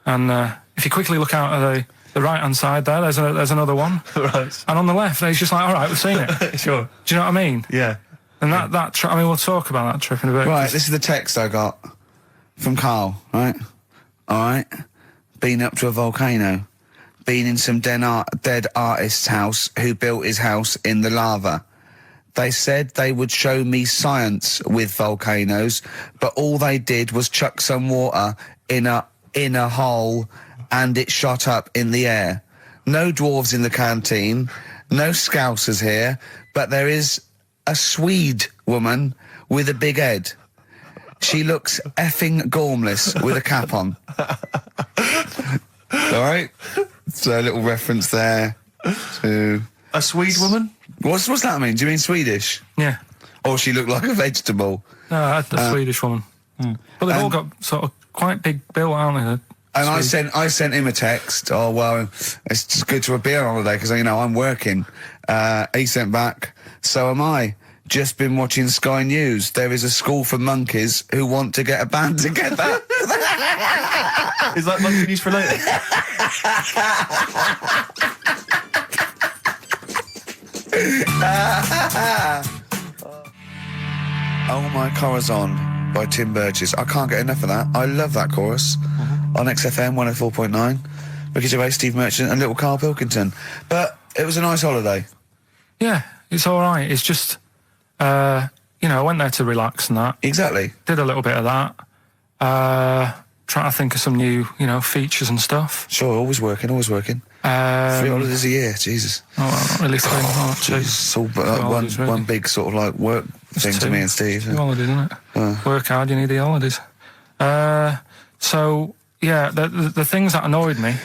Speaker 3: And if you quickly look out at the right-hand side there, there's another one.
Speaker 1: Right.
Speaker 3: And on the left, he's just like, all right, we've seen it.
Speaker 1: Sure.
Speaker 3: Do you know what I mean?
Speaker 1: Yeah.
Speaker 3: And that trip, I mean, we'll talk about that trip in a bit.
Speaker 2: Right, this is the text I got from Karl, right? All right. Been up to a volcano. Been in some dead artist's house who built his house in the lava. They said they would show me science with volcanoes, but all they did was chuck some water in a hole and it shot up in the air. No dwarves in the canteen, no scousers here, but there is a Swede woman with a big head. She looks effing gormless with a cap on. All right? So a little reference there to...
Speaker 1: A Swede woman?
Speaker 2: What's that mean? Do you mean Swedish?
Speaker 3: Yeah.
Speaker 2: Or she looked like a vegetable?
Speaker 3: No, the Swedish woman. But they've all got sort of quite big bill, aren't they?
Speaker 2: And I sent him a text. Oh, well, it's just good to be on holiday because, I'm working. He sent back, so am I. Just been watching Sky News. There is a school for monkeys who want to get a band together.
Speaker 1: Is that monkey news for later?
Speaker 2: Oh My Corazon by Tim Burgess. I can't get enough of that. I love that chorus. On XFM 104.9. Ricky Gervais, Steve Merchant and little Karl Pilkington. But it was a nice holiday.
Speaker 3: Yeah, it's all right. It's just, I went there to relax and that.
Speaker 2: Exactly.
Speaker 3: Did a little bit of that. Trying to think of some new, features and stuff.
Speaker 2: Sure, always working. 3 holidays a year, Jesus.
Speaker 3: Oh, well, not really 3. Oh, 2.
Speaker 2: It's all
Speaker 3: holidays, really.
Speaker 2: one big sort of like work thing to me and Steve.
Speaker 3: 2 holidays, isn't it? Work hard, you need the holidays. So, yeah, the things that annoyed me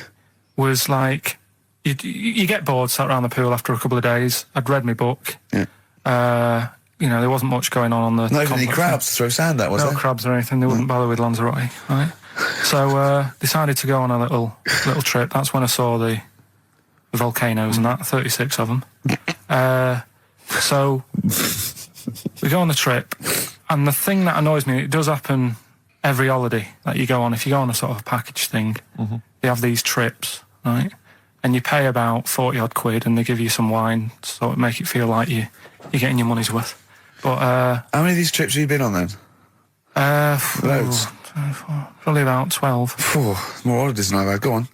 Speaker 3: was like, you get bored sat around the pool after a couple of days. I'd read my book.
Speaker 2: Yeah.
Speaker 3: There wasn't much going on the...
Speaker 2: Not even any crabs to throw sand at, was there?
Speaker 3: No crabs or anything. They wouldn't bother with Lanzarote, right? So, decided to go on a little trip. That's when I saw the volcanoes and that, 36 of them. So, we go on the trip, and the thing that annoys me, it does happen every holiday that you go on. If you go on a sort of package thing, they have these trips, right? And you pay about 40-odd quid, and they give you some wine, so it make it feel like you're getting your money's worth. But
Speaker 2: how many of these trips have you been on then? Loads.
Speaker 3: Probably about 12.
Speaker 2: More holidays than I've had. Go on.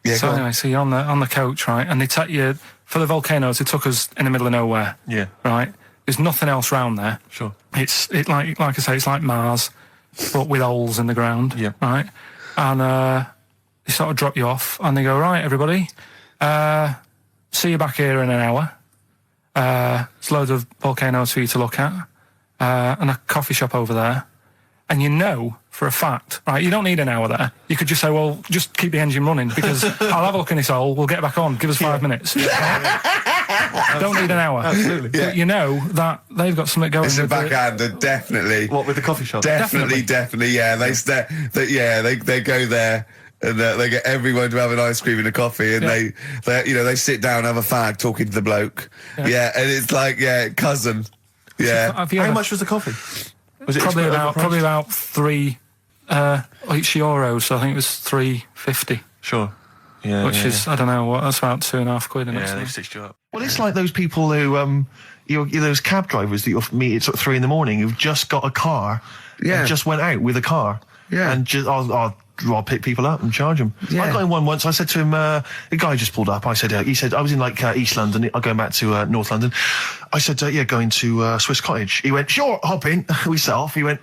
Speaker 3: So anyway, so you're on the coach, right? And they take you for the volcanoes. They took us in the middle of nowhere.
Speaker 1: Yeah.
Speaker 3: Right. There's nothing else round there.
Speaker 1: Sure.
Speaker 3: It's like I say, it's like Mars, but with holes in the ground.
Speaker 1: Yeah.
Speaker 3: Right. And they sort of drop you off, and they go, right, everybody, see you back here in an hour. There's loads of volcanoes for you to look at, and a coffee shop over there. And for a fact, right, you don't need an hour there. You could just say, well, just keep the engine running, because I'll have a look in this hole, we'll get back on, give us 5 minutes. Don't need an hour.
Speaker 1: Absolutely.
Speaker 3: But you know that they've got something going.
Speaker 2: It's a backhander, definitely.
Speaker 1: What, with the coffee shop?
Speaker 2: Definitely, yeah. They go there. And they get everyone to have an ice cream and a coffee, and they sit down, have a fag, talking to the bloke. Yeah, and it's like, cousin. Yeah.
Speaker 1: How much was the coffee? Was it
Speaker 3: probably about 3 each euro? So I think it was $3.50.
Speaker 1: Sure. Yeah.
Speaker 3: Which is, I don't know what, that's about 2.5 quid.
Speaker 1: Yeah, they've stitched you up. Well, it's like those people who those cab drivers that you'll meet at sort of 3 a.m. who've just got a car.
Speaker 2: Yeah.
Speaker 1: And just went out with a car.
Speaker 2: Yeah.
Speaker 1: And just I'll pick people up and charge them.
Speaker 2: Yeah.
Speaker 1: I got in one once. I said to him, the guy just pulled up. I said, he said, I was in like East London. I'm going back to North London. I said, going to Swiss Cottage. He went, sure, hop in. We set off. He went,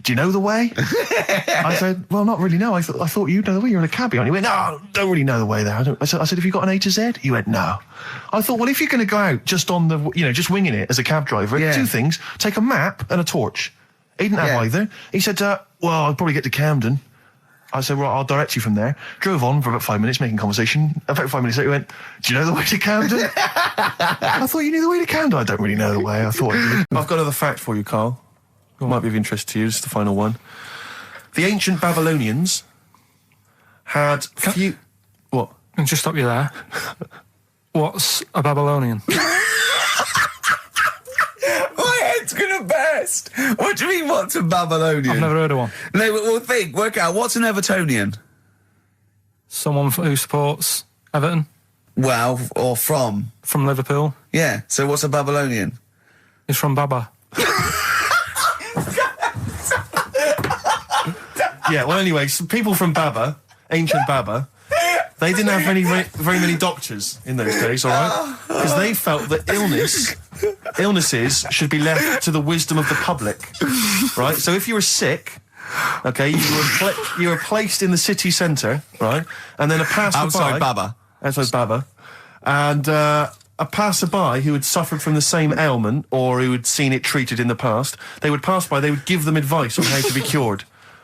Speaker 1: do you know the way? I said, well, not really, no. I thought you'd know the way. You're in a cabbie. He went, no, don't really know the way there. I said, have you got an A to Z? He went, no. I thought, well, if you're going to go out just on the, just winging it as a cab driver, 2 things, take a map and a torch. He didn't have either. He said, well, I'll probably get to Camden. I said, well, I'll direct you from there. Drove on for about 5 minutes, making conversation. About 5 minutes later, he went, do you know the way to Camden? I thought you knew the way to Camden. I don't really know the way. I thought I did. I've got another fact for you, Carl. It might be of interest to you. It's the final one. The ancient Babylonians had few... What?
Speaker 3: Can I just stop you there? What's a Babylonian?
Speaker 2: My head's gonna burst. What do you mean, what's a Babylonian?
Speaker 3: I've never heard of one.
Speaker 2: No, but we'll work out, what's an Evertonian?
Speaker 3: Someone who supports Everton.
Speaker 2: Well, or from?
Speaker 3: From Liverpool.
Speaker 2: Yeah, so what's a Babylonian?
Speaker 3: He's from Baba.
Speaker 1: Yeah, well, anyway, some people from Baba, ancient Baba, they didn't have very many doctors in those days, all right? Because they felt that illnesses should be left to the wisdom of the public, right? So if you were sick, okay, you were placed in the city centre, right? And then a passerby...
Speaker 2: Outside Baba.
Speaker 1: Outside Baba. And a passerby who had suffered from the same ailment or who had seen it treated in the past, they would pass by, they would give them advice on how to be cured.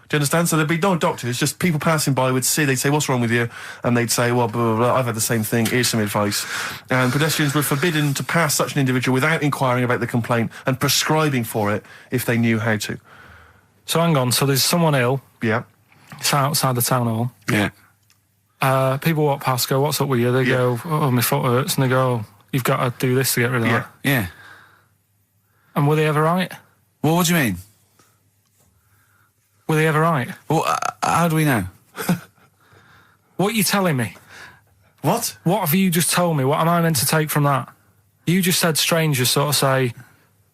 Speaker 1: Do you understand? So there'd be no doctors, just people passing by would see, they'd say, what's wrong with you? And they'd say, well, blah, blah, blah, I've had the same thing, here's some advice. And pedestrians were forbidden to pass such an individual without inquiring about the complaint and prescribing for it if they knew how to.
Speaker 3: So hang on, so there's someone ill.
Speaker 1: Yeah.
Speaker 3: It's outside the town hall.
Speaker 2: Yeah.
Speaker 3: People walk past, go, what's up with you? They go, oh, my foot hurts. And they go, oh, you've got to do this to get rid of that.
Speaker 2: Yeah.
Speaker 3: And were they ever right?
Speaker 2: Well, what do you mean?
Speaker 3: Were they ever right?
Speaker 2: Well, how do we know?
Speaker 3: What are you telling me?
Speaker 1: What?
Speaker 3: What have you just told me? What am I meant to take from that? You just said strangers sort of say,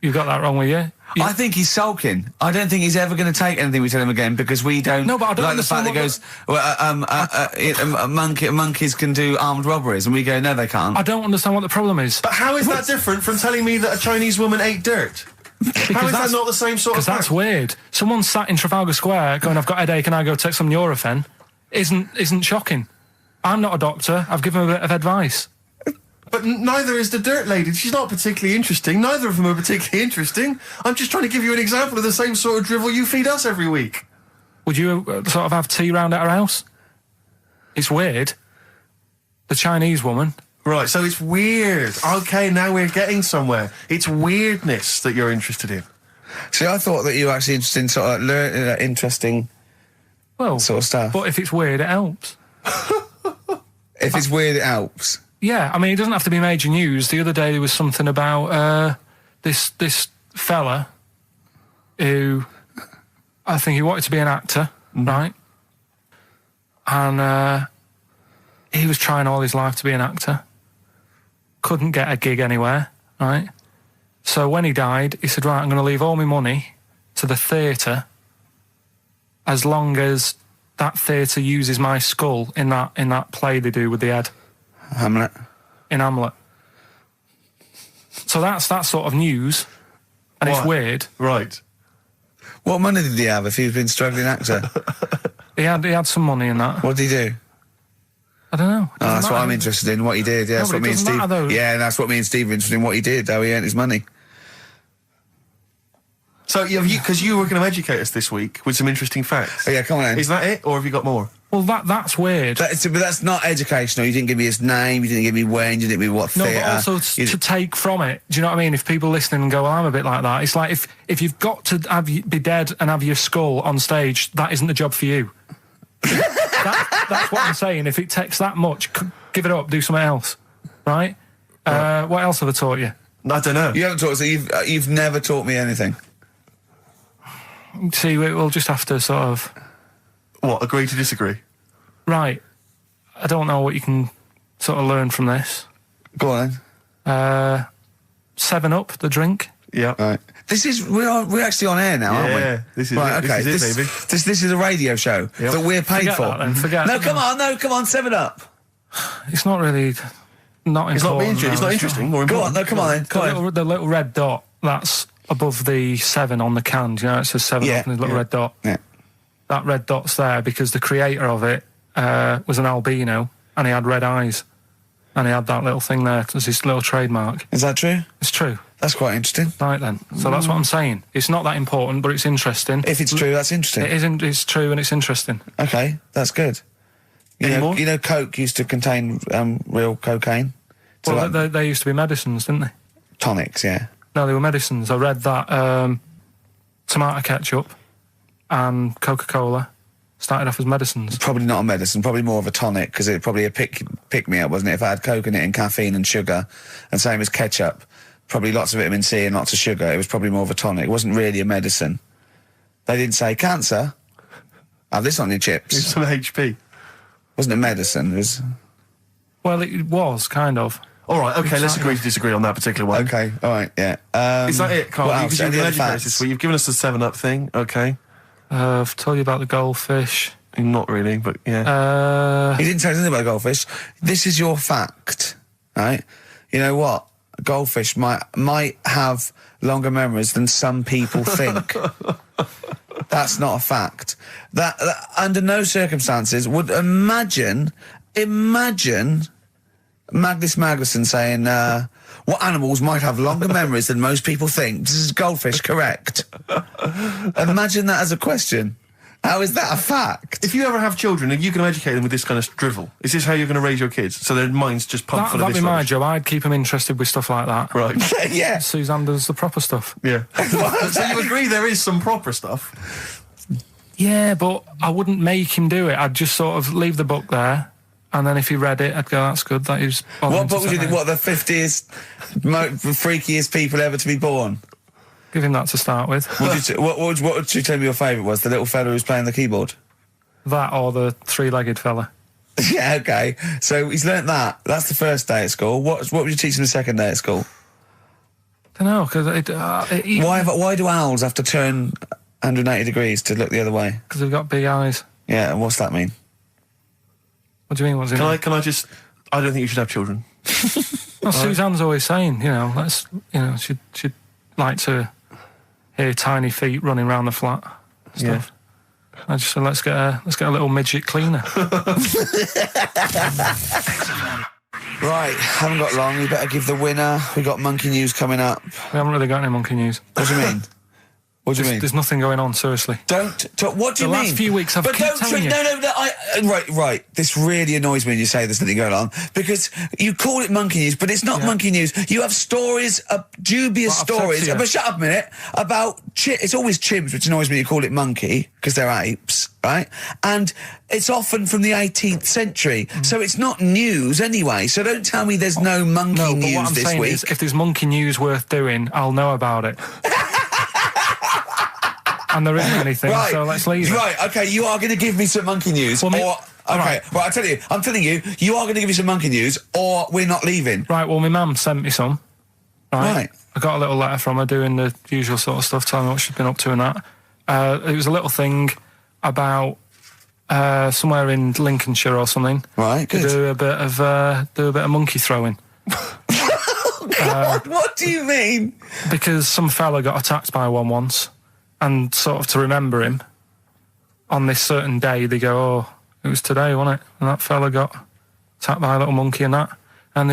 Speaker 3: you've got that wrong with you.
Speaker 2: I think he's sulking. I don't think he's ever going to take anything we tell him again because we don't.
Speaker 3: No, but I don't
Speaker 2: like the fact that goes, monkeys can do armed robberies, and we go, no, they can't.
Speaker 3: I don't understand what the problem is.
Speaker 1: But how is that different from telling me that a Chinese woman ate dirt? How is that not the same sort of
Speaker 3: thing? Because that's weird. Someone sat in Trafalgar Square going, I've got a headache and I go take some Nurofen, isn't shocking. I'm not a doctor. I've given him a bit of advice.
Speaker 1: But neither is the dirt lady. She's not particularly interesting. Neither of them are particularly interesting. I'm just trying to give you an example of the same sort of drivel you feed us every week.
Speaker 3: Would you sort of have tea round at her house? It's weird. The Chinese woman.
Speaker 1: Right, so it's weird. Okay, now we're getting somewhere. It's weirdness that you're interested in.
Speaker 2: See, I thought that you were actually interested in sort of interesting sort of stuff.
Speaker 3: But if it's weird, it helps.
Speaker 2: If it's weird, it helps.
Speaker 3: Yeah, I mean, it doesn't have to be major news. The other day there was something about this fella who, I think he wanted to be an actor, right? And he was trying all his life to be an actor. Couldn't get a gig anywhere, right? So when he died, he said, right, I'm going to leave all my money to the theatre as long as that theatre uses my skull in that play they do with the head.
Speaker 2: Hamlet.
Speaker 3: In Hamlet. So that's that sort of news, and it's weird.
Speaker 1: Right.
Speaker 2: What money did he have if he'd been struggling actor?
Speaker 3: He had some money in that.
Speaker 2: What did he do?
Speaker 3: I don't know.
Speaker 2: Oh, that's what I'm interested in, what he did. Yeah, that's what me and Steve. Yeah, that's what me and Steve are interested in, what he did, how he earned his money.
Speaker 1: So, because you were going to educate us this week with some interesting facts.
Speaker 2: Oh, yeah, come on then.
Speaker 1: Is that it, or have you got more?
Speaker 3: Well, that's weird.
Speaker 2: But that's not educational. You didn't give me his name, you didn't give me when, you didn't give me what theatre.
Speaker 3: No, but also to take from it. Do you know what I mean? If people listening and go, well, I'm a bit like that. It's like if you've got to be dead and have your skull on stage, that isn't the job for you. That's what I'm saying. If it takes that much, give it up, do something else. Right? What else have I taught you?
Speaker 1: I don't know.
Speaker 2: You haven't taught us, so you've never taught me anything.
Speaker 3: See, we'll just have to sort of...
Speaker 1: What, agree to disagree? Right.
Speaker 3: I don't know what you can sort of learn from this.
Speaker 2: Go on then.
Speaker 3: 7-Up, the drink.
Speaker 1: Yeah.
Speaker 2: Right. We're actually on air now, aren't we?
Speaker 1: Yeah, this is
Speaker 2: right,
Speaker 1: it.
Speaker 2: Okay.
Speaker 1: This is it, baby.
Speaker 2: This is a radio show that we're paid
Speaker 3: Forget
Speaker 2: for.
Speaker 3: That, then. Forget
Speaker 2: no, come on, 7-Up.
Speaker 3: It's not really... Not
Speaker 1: it's
Speaker 3: important.
Speaker 1: It's not interesting or important.
Speaker 2: Go on, no, come on then. Come on.
Speaker 3: The little red dot, that's above the 7 on the can. Do you know, it says 7 up and the little red dot.
Speaker 2: Yeah.
Speaker 3: That red dot's there because the creator of it was an albino and he had red eyes. And he had that little thing there as his little trademark.
Speaker 2: Is that true?
Speaker 3: It's true.
Speaker 2: That's quite interesting.
Speaker 3: Right then. So that's what I'm saying. It's not that important, but it's interesting.
Speaker 2: If it's true, that's interesting.
Speaker 3: It isn't. It's true and it's interesting.
Speaker 2: Okay, that's good. You know, Coke used to contain real cocaine. So
Speaker 3: Well, they used to be medicines, didn't they?
Speaker 2: tonics, yeah.
Speaker 3: No, they were medicines. I read that tomato ketchup and Coca-Cola started off as medicines.
Speaker 2: Probably not a medicine, probably more of a tonic, because it probably a pick-me-up, wasn't it? If I had Coke in it and caffeine and sugar, and same as ketchup, probably lots of vitamin C and lots of sugar, it was probably more of a tonic. It wasn't really a medicine. They didn't say, cancer, have this on your chips.
Speaker 1: It's some HP.
Speaker 2: Wasn't a medicine, it was...
Speaker 3: Well, it was, kind of.
Speaker 1: All right, okay, let's
Speaker 3: Exactly.
Speaker 1: agree to disagree on that particular one.
Speaker 2: Okay, alright, yeah.
Speaker 1: Is that it, Carl?
Speaker 2: What
Speaker 1: Because
Speaker 2: else?
Speaker 1: you've
Speaker 2: Any other
Speaker 1: been educated
Speaker 2: facts?
Speaker 1: this week. You've given us the 7-Up thing, okay.
Speaker 3: I've told you about the goldfish.
Speaker 1: Not really, but yeah.
Speaker 2: He didn't say anything about goldfish. This is your fact, right? You know what? A goldfish might have longer memories than some people think. That's not a fact. That under no circumstances would imagine Magnus Magnuson saying, what animals might have longer memories than most people think? This is goldfish, correct? Imagine that as a question. How is that a fact?
Speaker 1: If you ever have children, are you going to educate them with this kind of drivel? Is this how you're going to raise your kids? So their minds just pump full of
Speaker 3: That'd
Speaker 1: this
Speaker 3: be my
Speaker 1: rubbish?
Speaker 3: job. I'd keep them interested with stuff like that.
Speaker 1: Right.
Speaker 2: Yeah.
Speaker 3: Suzanne does the proper stuff.
Speaker 1: Yeah. So you agree there is some proper stuff?
Speaker 3: Yeah, but I wouldn't make him do it. I'd just sort of leave the book there, and then if he read it, I'd go, that's good. That is.
Speaker 2: What book would you think? What, the 50th, freakiest people ever to be born?
Speaker 3: Give him that to start with.
Speaker 2: What would you tell me your favourite was? The little fella who's playing the keyboard?
Speaker 3: That or the three-legged fella.
Speaker 2: Yeah, okay. So he's learnt that. That's the first day at school. What would you teach him the second day at school?
Speaker 3: I don't know, because
Speaker 2: Why do owls have to turn 180 degrees to look the other way?
Speaker 3: Because they've got big eyes.
Speaker 2: Yeah, and what's that mean?
Speaker 3: What do you mean? What's it mean?
Speaker 1: Can I just... I don't think you should have children.
Speaker 3: Well, Suzanne's always saying, she'd like to hear tiny feet running around the flat. Stuff.
Speaker 1: Yeah.
Speaker 3: I just said, let's get a little midget cleaner.
Speaker 2: Right, haven't got long. We better give the winner. We got monkey news coming up.
Speaker 3: We haven't really got any monkey news.
Speaker 2: What do you mean? What do you mean?
Speaker 3: There's nothing going on, seriously.
Speaker 2: What do you
Speaker 3: The
Speaker 2: mean?
Speaker 3: last few weeks I've kept telling you.
Speaker 2: No, right. This really annoys me when you say there's nothing going on, because you call it monkey news, but it's not monkey news. You have stories, dubious stories. But shut up a minute. About it's always chimps, which annoys me. You call it monkey because they're apes, right? And it's often from the 18th century, so it's not news anyway. So don't tell me there's no monkey news
Speaker 3: what I'm
Speaker 2: this
Speaker 3: saying
Speaker 2: week.
Speaker 3: is, if there's monkey news worth doing, I'll know about it. And there isn't anything,
Speaker 2: Right.
Speaker 3: so let's leave it.
Speaker 2: Right, okay, you are going to give me some monkey news,
Speaker 3: Well,
Speaker 2: I'm telling you, you are going to give me some monkey news, or we're not leaving.
Speaker 3: Right, well, my mum sent me some.
Speaker 2: Right.
Speaker 3: I got a little letter from her doing the usual sort of stuff, telling me what she'd been up to and that. It was a little thing about somewhere in Lincolnshire or something.
Speaker 2: Right, good.
Speaker 3: Do a bit of monkey throwing.
Speaker 2: God, what do you mean?
Speaker 3: Because some fella got attacked by one once, and sort of to remember him, on this certain day, they go, oh, it was today, wasn't it? And that fella got attacked by a little monkey and that. And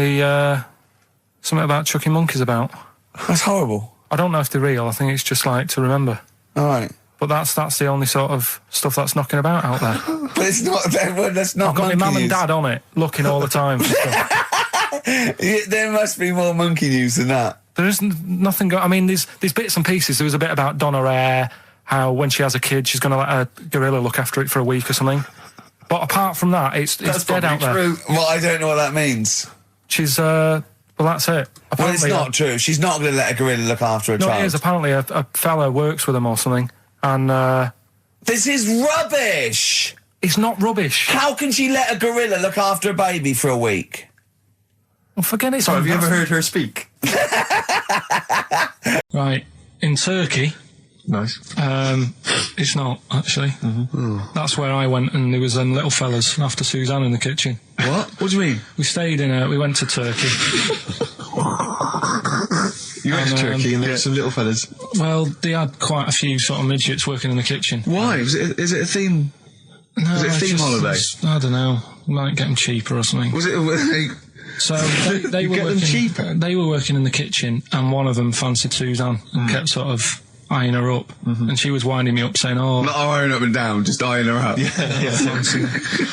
Speaker 3: something about chucking monkeys about.
Speaker 2: That's horrible.
Speaker 3: I don't know if they're real. I think it's just like to remember.
Speaker 2: All right.
Speaker 3: But that's the only sort of stuff that's knocking about out there.
Speaker 2: But it's not, that's not
Speaker 3: I've got my
Speaker 2: monkey
Speaker 3: mum and
Speaker 2: news.
Speaker 3: dad on it, looking all the time for stuff.
Speaker 2: Yeah, there must be more monkey news than that.
Speaker 3: There isn't nothing. I mean, there's bits and pieces. There was a bit about Donna Eyre, how when she has a kid, she's going to let a gorilla look after it for a week or something. But apart from that, it's dead out there.
Speaker 1: True.
Speaker 2: Well, I don't know what that means.
Speaker 3: She's well, that's it.
Speaker 2: Well, it's
Speaker 3: Apparently,
Speaker 2: not true. She's not going to let a gorilla look after a
Speaker 3: No,
Speaker 2: child.
Speaker 3: it is. Apparently, a fella works with him or something, and
Speaker 2: This is rubbish.
Speaker 3: it's not rubbish.
Speaker 2: How can she let a gorilla look after a baby for a week?
Speaker 3: Well, forget it.
Speaker 1: Sorry, have you ever heard her speak?
Speaker 3: Right, in Turkey.
Speaker 1: Nice.
Speaker 3: It's not, actually. That's where I went, and there was them little fellas after Suzanne in the kitchen.
Speaker 2: What? What do you mean?
Speaker 3: We went to Turkey.
Speaker 1: You went to Turkey and there
Speaker 2: yeah.
Speaker 1: were some little fellas.
Speaker 3: Well, they had quite a few sort of midgets working in the kitchen.
Speaker 2: Why? Is it a theme?
Speaker 3: No,
Speaker 2: Was it a theme holiday?
Speaker 3: I don't know. Might get them cheaper or something.
Speaker 2: Was it?
Speaker 3: So they were
Speaker 1: get them
Speaker 3: working,
Speaker 1: cheaper.
Speaker 3: They were working in the kitchen, and one of them fancied Suzanne and kept sort of eyeing her up, and she was winding me up saying, "Oh,
Speaker 2: Not eyeing up and down, just eyeing her up.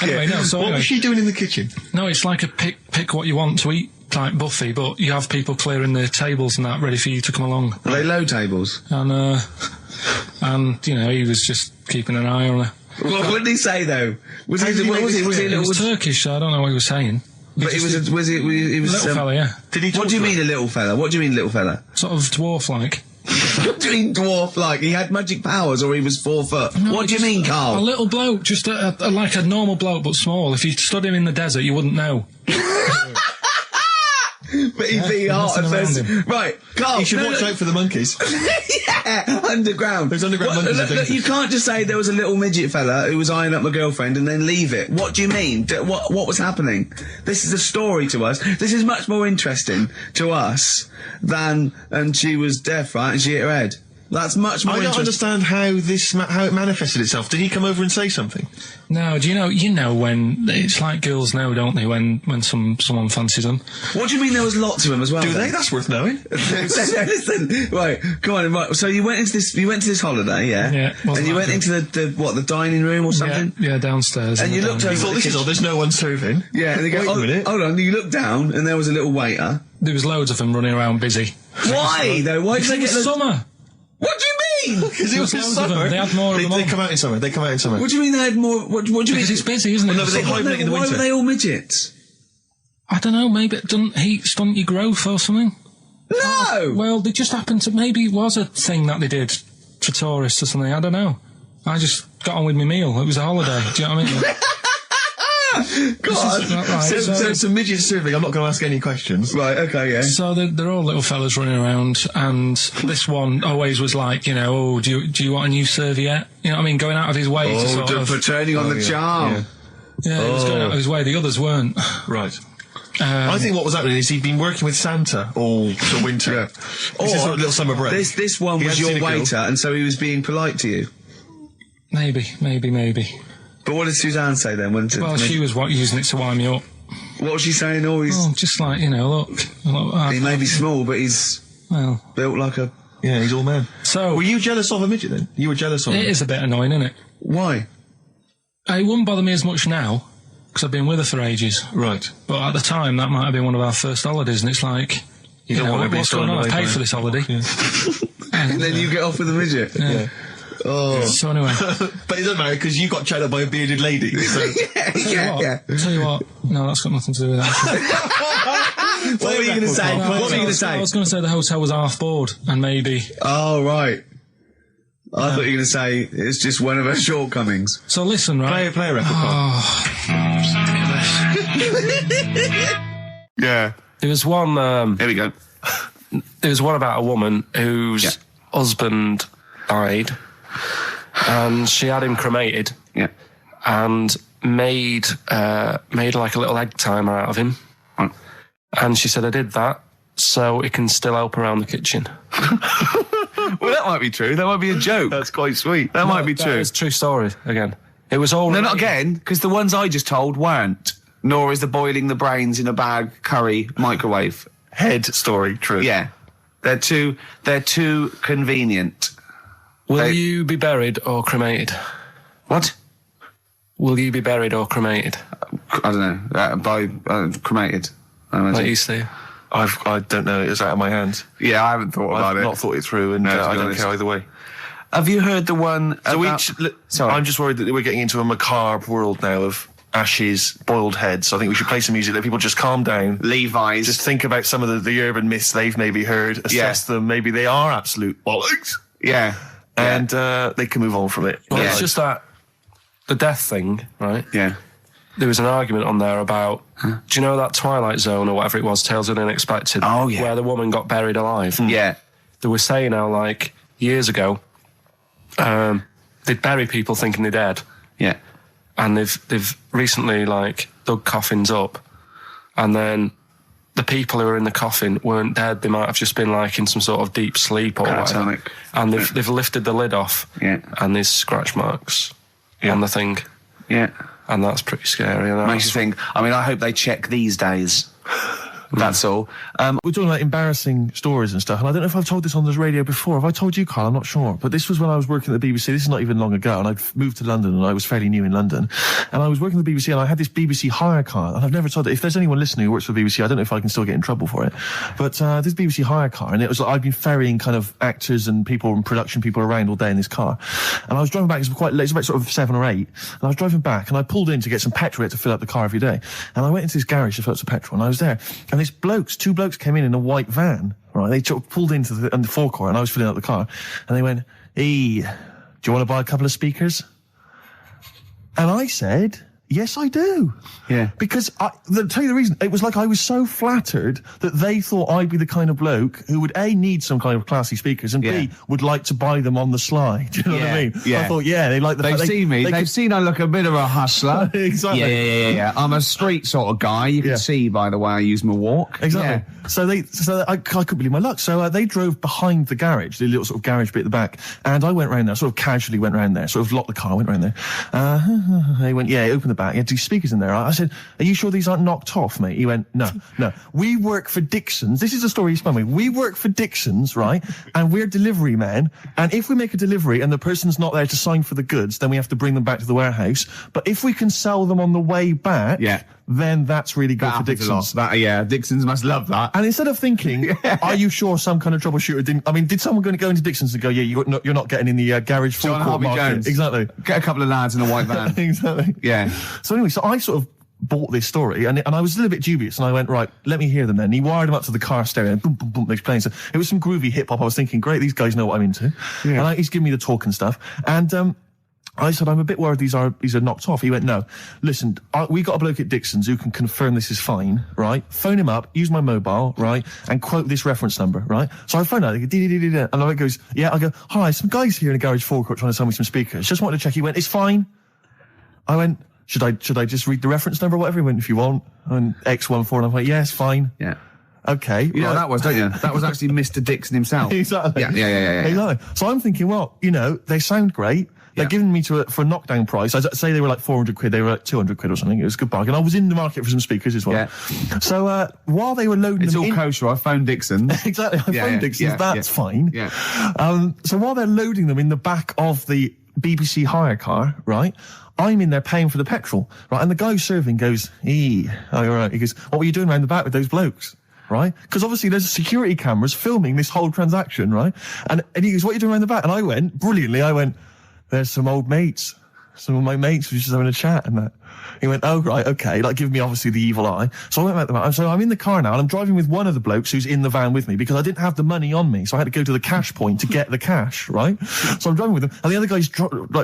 Speaker 3: anyway, no." So
Speaker 1: What
Speaker 3: anyway,
Speaker 1: was she doing in the kitchen?
Speaker 3: no, it's like a pick what you want to eat type buffet, but you have people clearing the tables and that ready for you to come along,
Speaker 2: Are they low tables?
Speaker 3: and you know, he was just keeping an eye on her.
Speaker 2: What did he say though? Was he a
Speaker 3: It
Speaker 2: little?
Speaker 3: was Turkish, so I don't know what he was saying.
Speaker 2: But he was
Speaker 3: a little fella, yeah,
Speaker 1: Did he?
Speaker 2: What do you mean a little fella? What do you mean little fella?
Speaker 3: sort of dwarf-like.
Speaker 2: What do you mean dwarf like? He had magic powers or he was 4 foot?
Speaker 3: No,
Speaker 2: What do you mean,
Speaker 3: A
Speaker 2: Carl?
Speaker 3: little bloke, just like a normal bloke, but small. If you stood him in the desert, you wouldn't know.
Speaker 2: But he'd be hot at
Speaker 3: nothing around
Speaker 2: first.
Speaker 3: him.
Speaker 2: Right, Carl.
Speaker 1: You should watch out for the monkeys.
Speaker 2: Yeah, underground.
Speaker 1: Those underground monkeys are dangerous.
Speaker 2: You can't just say there was a little midget fella who was eyeing up my girlfriend and then leave it. What do you mean? What was happening? This is a story to us. This is much more interesting to us than, and she was deaf, right, and she hit her head. That's much more
Speaker 1: I don't
Speaker 2: interesting.
Speaker 1: understand how it manifested itself. Did he come over and say something?
Speaker 3: No, do you know when it's like girls know, don't they? When someone fancies them.
Speaker 2: What do you mean there was lots of them as well?
Speaker 1: Do
Speaker 2: then?
Speaker 1: they? That's worth knowing.
Speaker 2: Listen, right, come on, right. So you went into this holiday, yeah?
Speaker 3: Yeah, wasn't
Speaker 2: And you went
Speaker 3: like
Speaker 2: into the dining room or something?
Speaker 3: Yeah, downstairs.
Speaker 2: And
Speaker 3: in
Speaker 2: you
Speaker 3: the
Speaker 2: looked
Speaker 3: dining
Speaker 2: over
Speaker 1: You
Speaker 3: room.
Speaker 1: thought, this is odd, there's no one serving.
Speaker 2: Yeah, and they go,
Speaker 1: Wait a minute.
Speaker 2: hold on, you looked down and there was a little waiter.
Speaker 3: There was loads of them running around busy.
Speaker 2: Why, though? Why did they get
Speaker 3: It's summer.
Speaker 2: What do you mean?
Speaker 1: Because it was
Speaker 3: Loads of
Speaker 1: summer.
Speaker 3: them. They had more of them
Speaker 2: Oh.
Speaker 3: on.
Speaker 1: come out in summer. They come out in summer.
Speaker 2: What do you mean they had more? What do you mean?
Speaker 3: Because it's busy, isn't it?
Speaker 1: no, but they
Speaker 2: Why
Speaker 1: hibernate in the
Speaker 2: why
Speaker 1: winter.
Speaker 2: were they all midgets?
Speaker 3: I don't know, maybe it doesn't heat stunt your growth or something.
Speaker 2: No!
Speaker 3: Well, they just happened to, maybe it was a thing that they did for tourists or something, I don't know. I just got on with my meal. It was a holiday, do you know what I mean?
Speaker 2: God!
Speaker 3: Right,
Speaker 1: So some midget serving. I'm not going to ask any questions.
Speaker 2: Right, okay, yeah.
Speaker 3: So they're all little fellas running around, and this one always was like, you know, oh, do you want a new serviette? You know what I mean? Going out of his way to sort of...
Speaker 2: for turning on the charm.
Speaker 3: Yeah, he was going out of his way. The others weren't.
Speaker 1: Right. I think what was happening is he'd been working with Santa all the winter.
Speaker 2: Yeah.
Speaker 1: This is sort of little summer break.
Speaker 2: This one
Speaker 1: He
Speaker 2: was
Speaker 1: hadn't
Speaker 2: your
Speaker 1: seen a girl.
Speaker 2: waiter, and so he was being polite to you.
Speaker 3: Maybe.
Speaker 2: But what did Suzanne say then?
Speaker 3: Well, she was using it to wind me up.
Speaker 2: What was she saying? Oh, he's...
Speaker 3: Oh, just like, you know, look.
Speaker 2: He may be small, but he's
Speaker 3: Well,
Speaker 2: built like a...
Speaker 1: Yeah, he's all man.
Speaker 3: so...
Speaker 1: Were you jealous of a midget then? You were jealous of
Speaker 3: It
Speaker 1: him?
Speaker 3: is a bit annoying, isn't it?
Speaker 2: Why?
Speaker 3: It wouldn't bother me as much now, because I've been with her for ages.
Speaker 1: Right.
Speaker 3: But at the time, that might have been one of our first holidays, and it's like, you
Speaker 1: don't
Speaker 3: know,
Speaker 1: want to be
Speaker 3: what's going
Speaker 1: thrown
Speaker 3: on? I
Speaker 1: away
Speaker 3: paid
Speaker 1: by
Speaker 3: for
Speaker 1: it.
Speaker 3: this holiday.
Speaker 1: Yeah.
Speaker 2: And then you get off with a midget?
Speaker 3: Yeah.
Speaker 2: Oh.
Speaker 3: So anyway,
Speaker 1: But it doesn't matter because you got chatted up by a bearded lady. So.
Speaker 3: tell you what, no, that's got nothing to do with that.
Speaker 2: What were you going to say?
Speaker 3: No,
Speaker 2: What were you going to
Speaker 3: I
Speaker 2: say?
Speaker 3: was going to say the hotel was half board, and maybe.
Speaker 2: Oh, right. I thought you were going to say it's just one of her shortcomings.
Speaker 3: So listen, right?
Speaker 1: Play a record.
Speaker 2: Yeah.
Speaker 3: There was one.
Speaker 2: Here we go.
Speaker 3: There was one about a woman whose husband died, and she had him cremated.
Speaker 2: Yeah.
Speaker 3: And made like a little egg timer out of him.
Speaker 2: Mm.
Speaker 3: And she said, I did that so it can still help around the kitchen.
Speaker 2: Well, that might be true. That might be a joke.
Speaker 1: That's quite sweet.
Speaker 2: That might be
Speaker 3: That
Speaker 2: true.
Speaker 3: is a true story, again. It was all...
Speaker 2: No, not again, because the ones I just told weren't. Nor is the boiling the brains in a bag curry microwave.
Speaker 1: Head story, true.
Speaker 2: Yeah. They're too convenient.
Speaker 3: Will you be buried or cremated?
Speaker 2: What?
Speaker 3: Will you be buried or cremated?
Speaker 2: I don't know. Cremated. I imagine.
Speaker 3: Like you say.
Speaker 1: I don't know. It's out of my hands.
Speaker 2: Yeah, I haven't thought about
Speaker 1: I've
Speaker 2: it.
Speaker 1: not thought it through, and
Speaker 2: No, to be
Speaker 1: I don't
Speaker 2: honest.
Speaker 1: care either way.
Speaker 2: Have you heard the one
Speaker 1: So
Speaker 2: about... Sorry.
Speaker 1: I'm just worried that we're getting into a macabre world now of ashes, boiled heads. I think we should play some music. Let people just calm down.
Speaker 2: Levi's.
Speaker 1: Just think about some of the urban myths they've maybe heard. Assess them. Maybe they are absolute bollocks,
Speaker 2: Yeah.
Speaker 1: and they can move on from it.
Speaker 3: Well,
Speaker 2: Yeah.
Speaker 3: it's just that the death thing, right?
Speaker 2: Yeah.
Speaker 3: There was an argument on there about, do you know that Twilight Zone or whatever it was, Tales of the Unexpected?
Speaker 2: Oh, yeah.
Speaker 3: Where the woman got buried alive.
Speaker 2: Yeah.
Speaker 3: They were saying how, like, years ago, they'd bury people thinking they're dead.
Speaker 2: Yeah.
Speaker 3: And they've recently, like, dug coffins up, and then the people who were in the coffin weren't dead. They might have just been, like, in some sort of deep sleep or whatever.
Speaker 2: Catatonic.
Speaker 3: And they've lifted the lid off,
Speaker 2: Yeah.
Speaker 3: and there's scratch marks on the thing.
Speaker 2: Yeah.
Speaker 7: And that's pretty scary. And
Speaker 2: Makes you think, I mean, I hope they check these days. That's all.
Speaker 1: We're talking about embarrassing stories and stuff, and I don't know if I've told this on the radio before. Have I told you, Carl? I'm not sure. But this was when I was working at the BBC. This is not even long ago, and I'd moved to London, and I was fairly new in London. And I was working at the BBC, and I had this BBC hire car, and I've never told it. If there's anyone listening who works for the BBC, I don't know if I can still get in trouble for it. But this BBC hire car, and it was like I'd been ferrying kind of actors and people and production people around all day in this car. And I was driving back, it was quite late, it was about sort of 7 or 8, and I was driving back, and I pulled in to get some petrol to fill up the car every day. And I went into this garage to fill up some petrol, and I was there, and this two blokes came in a white van, right? They sort of pulled into the forecourt, and I was filling up the car, and they went, "Hey, do you want to buy a couple of speakers?" And I said, "Yes, I do."
Speaker 2: Yeah.
Speaker 1: Because I'll tell you the reason. It was like I was so flattered that they thought I'd be the kind of bloke who would A, need some kind of classy speakers, and B, would like to buy them on the sly. Do you know what I mean?
Speaker 2: Yeah.
Speaker 1: I thought, they like the
Speaker 2: They've
Speaker 1: fact
Speaker 2: seen me. They've seen I look a bit of a hustler.
Speaker 1: Exactly.
Speaker 2: Yeah. I'm a street sort of guy. You can see by the way I use my walk.
Speaker 1: Exactly. Yeah. So I couldn't believe my luck. So they drove behind the garage, the little sort of garage bit at the back, and I went round there, sort of casually went round there, sort of locked the car, went round there. They went, open the back. You had 2 speakers in there. I said, "Are you sure these aren't knocked off, mate?" He went, No. We work for Dixon's. This is the story he spun me. We work for Dixon's, right? And we're delivery men. And if we make a delivery and the person's not there to sign for the goods, then we have to bring them back to the warehouse. But if we can sell them on the way back, then that's really good for Dixon's.
Speaker 2: Dixon's must love that.
Speaker 1: And instead of thinking, are you sure some kind of troubleshooter didn't... I mean, did someone going to go into Dixon's and go, you're not getting in the garage forecourt market?
Speaker 2: Jones.
Speaker 1: Exactly.
Speaker 2: Get a couple of lads in a white van.
Speaker 1: Exactly.
Speaker 2: Yeah.
Speaker 1: So anyway, so I sort of bought this story, and I was a little bit dubious, and I went, right, let me hear them then. And he wired them up to the car stereo, and boom, boom, boom, they're playing. So it was some groovy hip-hop. I was thinking, great, these guys know what I'm into. Yeah. And he's giving me the talk and stuff. And I said, I'm a bit worried these are knocked off. He went, no, listen, we got a bloke at Dixon's who can confirm this is fine, right? Phone him up, use my mobile, right? And quote this reference number, right? So I phone out, and I goes, I go, hi, some guys here in a garage forecourt trying to sell me some speakers. Just wanted to check. He went, it's fine. I went, should I just read the reference number or whatever? He went, if you want. And X14, and I'm like, it's fine.
Speaker 2: Yeah.
Speaker 1: Okay.
Speaker 2: You know what that was, don't you? That was actually Mr. Dixon himself.
Speaker 1: Exactly.
Speaker 2: Yeah.
Speaker 1: Exactly. So I'm thinking, well, they sound great. They're giving me for a knockdown price. I'd say they were like 400 quid, they were like 200 quid or something. It was a good bargain. I was in the market for some speakers as well.
Speaker 2: Yeah.
Speaker 1: So, while they were loading
Speaker 2: it's
Speaker 1: them
Speaker 2: all kosher. I phoned Dixon.
Speaker 1: Exactly. I phoned Dixon's. That's fine.
Speaker 2: Yeah.
Speaker 1: So while they're loading them in the back of the BBC hire car, right, I'm in there paying for the petrol, right, and the guy who's serving goes, all right. He goes, what were you doing around the back with those blokes? Right? Because obviously there's security cameras filming this whole transaction, right? And he goes, what are you doing around the back? And I went, brilliantly, there's some old mates. Some of my mates were just having a chat and that. He went, oh, right, okay, like giving me obviously the evil eye. So I went back to the van. So I'm in the car now and I'm driving with one of the blokes who's in the van with me because I didn't have the money on me. So I had to go to the cash point to get the cash, right? So I'm driving with him and the other guy's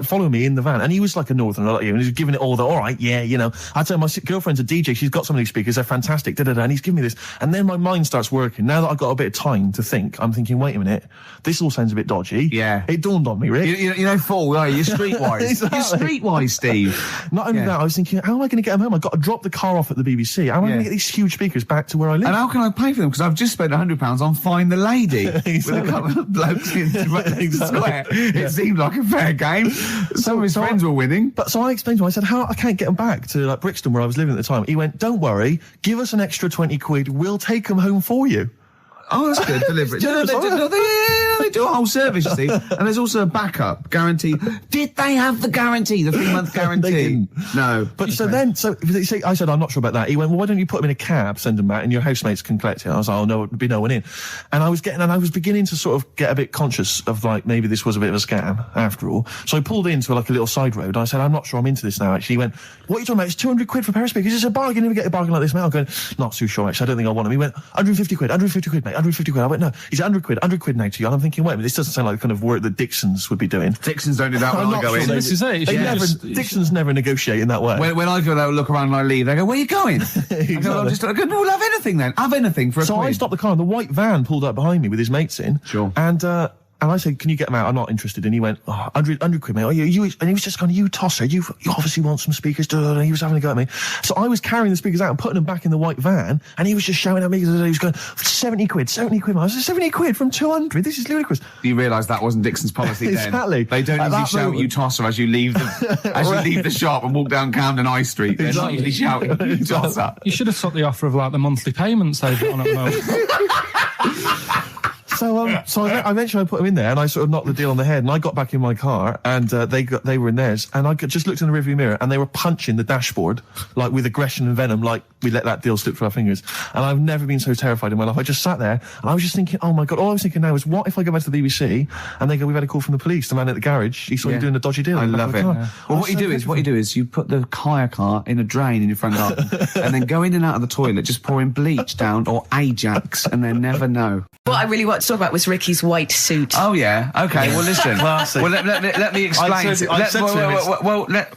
Speaker 1: following me in the van and he was like a northerner like you and he was giving it all the, all right, I tell him my girlfriend's a DJ, she's got some of these speakers, they're fantastic, and he's giving me this. And then my mind starts working. Now that I've got a bit of time to think, I'm thinking, wait a minute, this all sounds a bit dodgy.
Speaker 2: Yeah.
Speaker 1: It dawned on me, Rick.
Speaker 2: Fool, are you? You're streetwise.
Speaker 1: Exactly.
Speaker 2: You're streetwise, Steve.
Speaker 1: Not only that, I was thinking, how am I going to get them home? I've got to drop the car off at the BBC. How am I going to get these huge speakers back to where I live?
Speaker 2: And how can I pay for them? Because I've just spent £100 on Find the Lady with a couple of blokes in the square. It seemed like a fair game. Some of his friends were winning.
Speaker 1: But so I explained to him, I said, I can't get them back to Brixton where I was living at the time. He went, don't worry, give us an extra 20 quid, we'll take them home for you.
Speaker 2: Oh, that's good. Delivery. They do a whole service, you see. And there's also a backup guarantee. Did they have the guarantee, the 3-month guarantee?
Speaker 1: They didn't.
Speaker 2: No.
Speaker 1: But I said, I'm not sure about that. He went, well, why don't you put them in a cab, send them back, and your housemates can collect it? I was like, oh, no, there'd be no one in. And I was beginning to sort of get a bit conscious of maybe this was a bit of a scam after all. So I pulled into a little side road. I said, I'm not sure I'm into this now, actually. He went, what are you talking about? It's 200 quid for a pair of speakers. It's a bargain. You never get a bargain like this, mate. I'm going, not too sure, actually. I don't think I want them. He went, 150 quid, mate. 150 quid. I went, no, he's 100 quid now to you. And I'm thinking, wait a minute, this doesn't sound like the kind of work that Dixon's would be doing.
Speaker 2: Dixon's don't do that when I go in.
Speaker 3: This is it.
Speaker 1: Dixon's never negotiate in that way.
Speaker 2: When I go there, look around and I leave, they go, where are you going?
Speaker 1: Exactly.
Speaker 2: I go, no, we'll have anything then. Have anything for a quid.
Speaker 1: So I stopped the car and the white van pulled up behind me with his mates in.
Speaker 2: Sure.
Speaker 1: And And I said, can you get them out? I'm not interested. And he went, 100 quid, mate. Oh, you, and he was just going, you tosser, you obviously want some speakers. And he was having a go at me. So I was carrying the speakers out and putting them back in the white van. And he was just shouting at me. He was going, 70 quid. I was like, 70 quid from 200? This is ludicrous.
Speaker 2: You realise that wasn't Dixon's policy then.
Speaker 1: Exactly.
Speaker 2: They don't usually shout you tosser as you leave the shop and walk down Camden High Street. They're not usually shouting you tosser.
Speaker 3: You should have took the offer of like the monthly payments they've got on at the moment.
Speaker 1: So I mentioned I put them in there, and I sort of knocked the deal on the head, and I got back in my car, and they were in theirs, and I just looked in the rearview mirror, and they were punching the dashboard, like with aggression and venom, like we let that deal slip through our fingers. And I've never been so terrified in my life. I just sat there, and I was just thinking, oh my God, all I was thinking now is, what if I go back to the BBC, and they go, we've had a call from the police, the man at the garage, he saw you doing a dodgy deal.
Speaker 2: I love it. Well, what you do is you put the hire car in a drain in your front garden, and then go in and out of the toilet, just pouring bleach down, or Ajax, and they never know.
Speaker 7: What I really want to talk about was Ricky's white suit.
Speaker 2: Oh yeah, okay. Well, listen.
Speaker 1: Classic.
Speaker 2: Well, let me explain.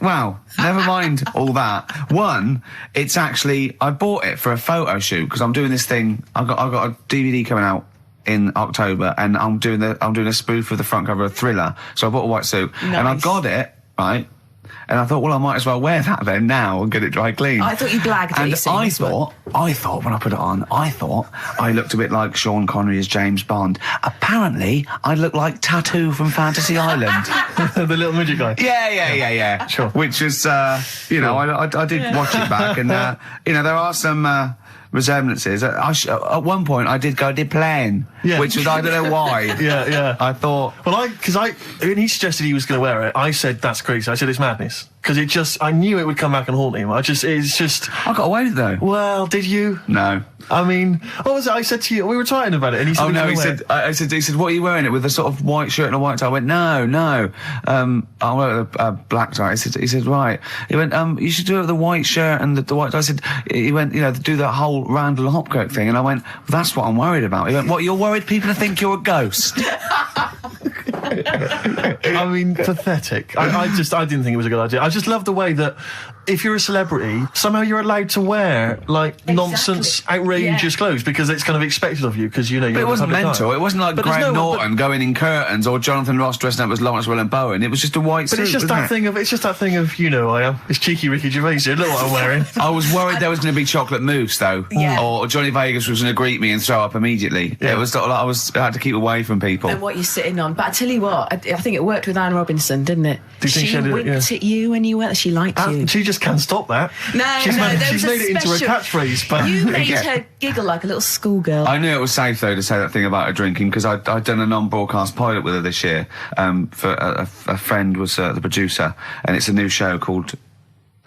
Speaker 2: Wow. Never mind all that. One, it's actually I bought it for a photo shoot because I'm doing this thing. I've got a DVD coming out in October, and I'm doing a spoof of the front cover of Thriller. So I bought a white suit,
Speaker 7: nice.
Speaker 2: and I got it right. And I thought, well, I might as well wear that then now and get it dry clean.
Speaker 7: I thought you blagged it.
Speaker 2: And I thought when I put it on, I looked a bit like Sean Connery as James Bond. Apparently, I looked like Tattoo from Fantasy Island.
Speaker 1: The little midget guy.
Speaker 2: Yeah.
Speaker 1: Sure.
Speaker 2: Which was, I did watch it back, and there are some resemblances. At one point, I did plan, which was, I don't know why.
Speaker 1: Yeah.
Speaker 2: I thought...
Speaker 1: Well, when he suggested he was going to wear it, I said, that's crazy. I said, it's madness. Because I knew it would come back and haunt him. I
Speaker 2: got away with it, though.
Speaker 1: Well, did you?
Speaker 2: No.
Speaker 1: I mean, what was it I said to you? We were talking about it, and he said...
Speaker 2: he said, what are you wearing it with, a sort of white shirt and a white tie? I went, no. I'll wear a black tie. He said, right. He went, you should do it with the white shirt and the white tie. He went, do that whole Randall Hopkirk thing. And I went, well, that's what I'm worried about. He went, what, you're worried people will think you're a ghost?
Speaker 1: I mean, pathetic. I didn't think it was a good idea. I just love the way that if you're a celebrity, somehow you're allowed to wear, nonsense, outrageous clothes because it's kind of expected of you because, you're
Speaker 2: But it wasn't mental. It wasn't like Graham Norton going in curtains or Jonathan Ross dressing up as Lawrence Welland-Bowen. It was just a white suit.
Speaker 1: But it's just that thing of, I am. It's cheeky Ricky Gervais here. Look what I'm wearing.
Speaker 2: I was worried there was going to be chocolate mousse, though.
Speaker 7: Yeah.
Speaker 2: Or Johnny Vegas was going to greet me and throw up immediately.
Speaker 1: Yeah.
Speaker 2: It was sort of I had to keep away from people.
Speaker 7: And what you're sitting on. But I tell you what, I think it worked with Anne Robinson, didn't it?
Speaker 1: Do you think
Speaker 7: she winked at you when you went. She liked you.
Speaker 1: She just can't stop that. She's made it into a catchphreach. But
Speaker 7: you made her giggle like a little schoolgirl.
Speaker 2: I knew it was safe, though, to say that thing about her drinking, because I'd done a non-broadcast pilot with her this year. For a friend was the producer, and it's a new show called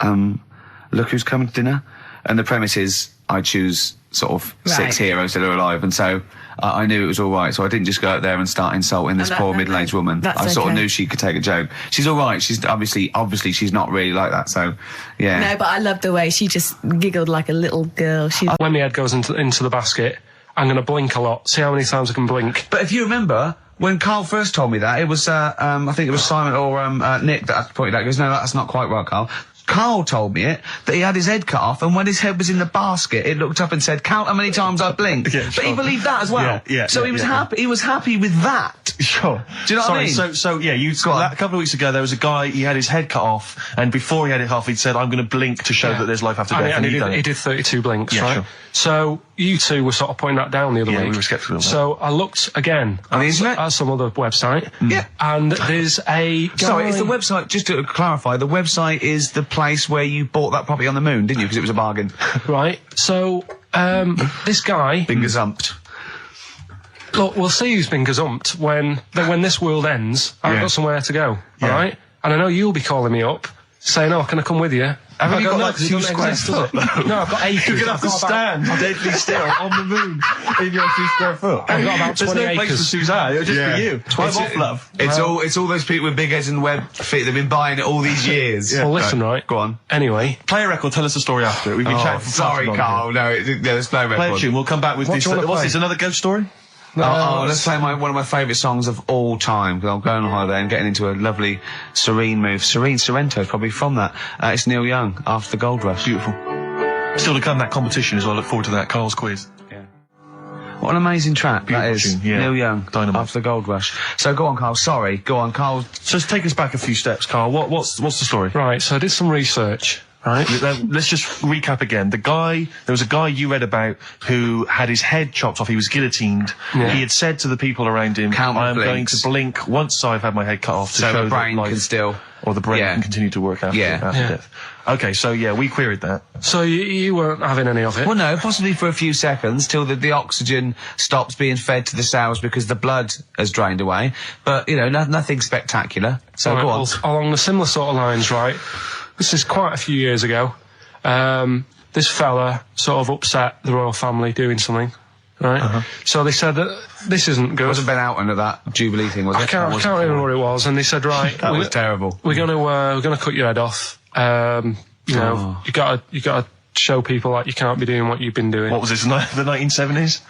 Speaker 2: Look Who's Coming to Dinner. And the premise is I choose sort of 6 heroes that are alive, and so I knew it was all right, so I didn't just go out there and start insulting this poor middle-aged woman. I sort of knew she could take a joke. She's all right. She's obviously she's not really like that, so yeah.
Speaker 7: No, but I loved the way she just giggled like a little girl.
Speaker 3: When my head goes into the basket, I'm going to blink a lot. See how many times I can blink.
Speaker 2: But if you remember, when Carl first told me that, it was, I think it was Simon or Nick that pointed out. He goes, no, that's not quite right, Carl. Carl told me that he had his head cut off, and when his head was in the basket, it looked up and said, count how many times I blinked.
Speaker 1: Yeah, sure.
Speaker 2: But he believed that as well. So he was happy. He was happy with that.
Speaker 1: Sure.
Speaker 2: Do you know what I mean?
Speaker 1: So you a couple of weeks ago, there was a guy, he had his head cut off, and before he had it off, he'd said, I'm going to blink to show that there's life after death.
Speaker 3: And he did 32 blinks, right? Sure. So you two were sort of pointing that down the other week.
Speaker 1: Yeah, we were sceptical of that.
Speaker 3: So I looked again
Speaker 2: on the internet
Speaker 3: at some other website.
Speaker 2: Yeah.
Speaker 3: And there's a guy...
Speaker 2: Sorry, it's the website, just to clarify, the website is the place where you bought that property on the moon, didn't you? Because it was a bargain.
Speaker 3: Right. So, this guy...
Speaker 2: Been gazumped.
Speaker 3: Look, we'll see who's been gazumped when this world ends. I've got somewhere to go, all right? And I know you'll be calling me up, saying, oh, can I come with you?
Speaker 1: Have you got like 2 square foot?
Speaker 3: No, I've got 80.
Speaker 1: You're going to have to stand deadly still on the moon in your 2 square foot.
Speaker 3: I've got about 20
Speaker 1: There's no place for Suzanne, it'll just be you. 12 off, love.
Speaker 2: It's all those people with big heads and web feet that've been buying it all these years.
Speaker 3: Well, listen, right.
Speaker 2: Go on.
Speaker 3: Anyway.
Speaker 1: Play a record, tell us a story after it. We've been chatting for
Speaker 2: sorry, Carl. No, let's play a record.
Speaker 1: Play a tune, we'll come back with this. What's this, another ghost story?
Speaker 2: Let's play one of my favourite songs of all time, because I'm going on holiday and getting into a lovely serene mood. Sorrento is probably from that. It's Neil Young, After the Gold Rush.
Speaker 1: Beautiful. Still to come, that competition as well. I look forward to that, Carl's quiz.
Speaker 2: Yeah. What an amazing track that is.
Speaker 1: Tune, yeah.
Speaker 2: Neil Young,
Speaker 1: Dynamite.
Speaker 2: After the Gold Rush. So go on, Carl. Sorry. Go on, Carl.
Speaker 1: So take us back a few steps, Carl. What's the story?
Speaker 3: Right, so I did some research, right?
Speaker 1: Let's just recap again. There was a guy you read about who had his head chopped off. He was guillotined.
Speaker 3: Yeah.
Speaker 1: He had said to the people around him,
Speaker 2: Count
Speaker 1: I am going
Speaker 2: blinks.
Speaker 1: to blink once I've had my head cut off to
Speaker 2: So
Speaker 1: show
Speaker 2: the brain
Speaker 1: that life,
Speaker 2: can still...
Speaker 1: or the brain
Speaker 2: Yeah.
Speaker 1: can continue to work after
Speaker 2: Yeah.
Speaker 1: death. Okay, so yeah, we queried that.
Speaker 3: So you weren't having any of it?
Speaker 2: Well, no, possibly for a few seconds till the oxygen stops being fed to the cells because the blood has drained away. But, you know, nothing spectacular. So
Speaker 3: Right,
Speaker 2: go on.
Speaker 3: well, along the similar sort of lines, right? This is quite a few years ago. This fella sort of upset the royal family doing something, right? So they said that this isn't good.
Speaker 2: Wasn't Ben Oughton at that Jubilee thing, was it?
Speaker 3: I can't remember what it was, and they said, right,
Speaker 2: That was terrible.
Speaker 3: we're gonna cut your head off. You know, you gotta show people like you can't be doing what you've been doing.
Speaker 1: What was this, the 1970s?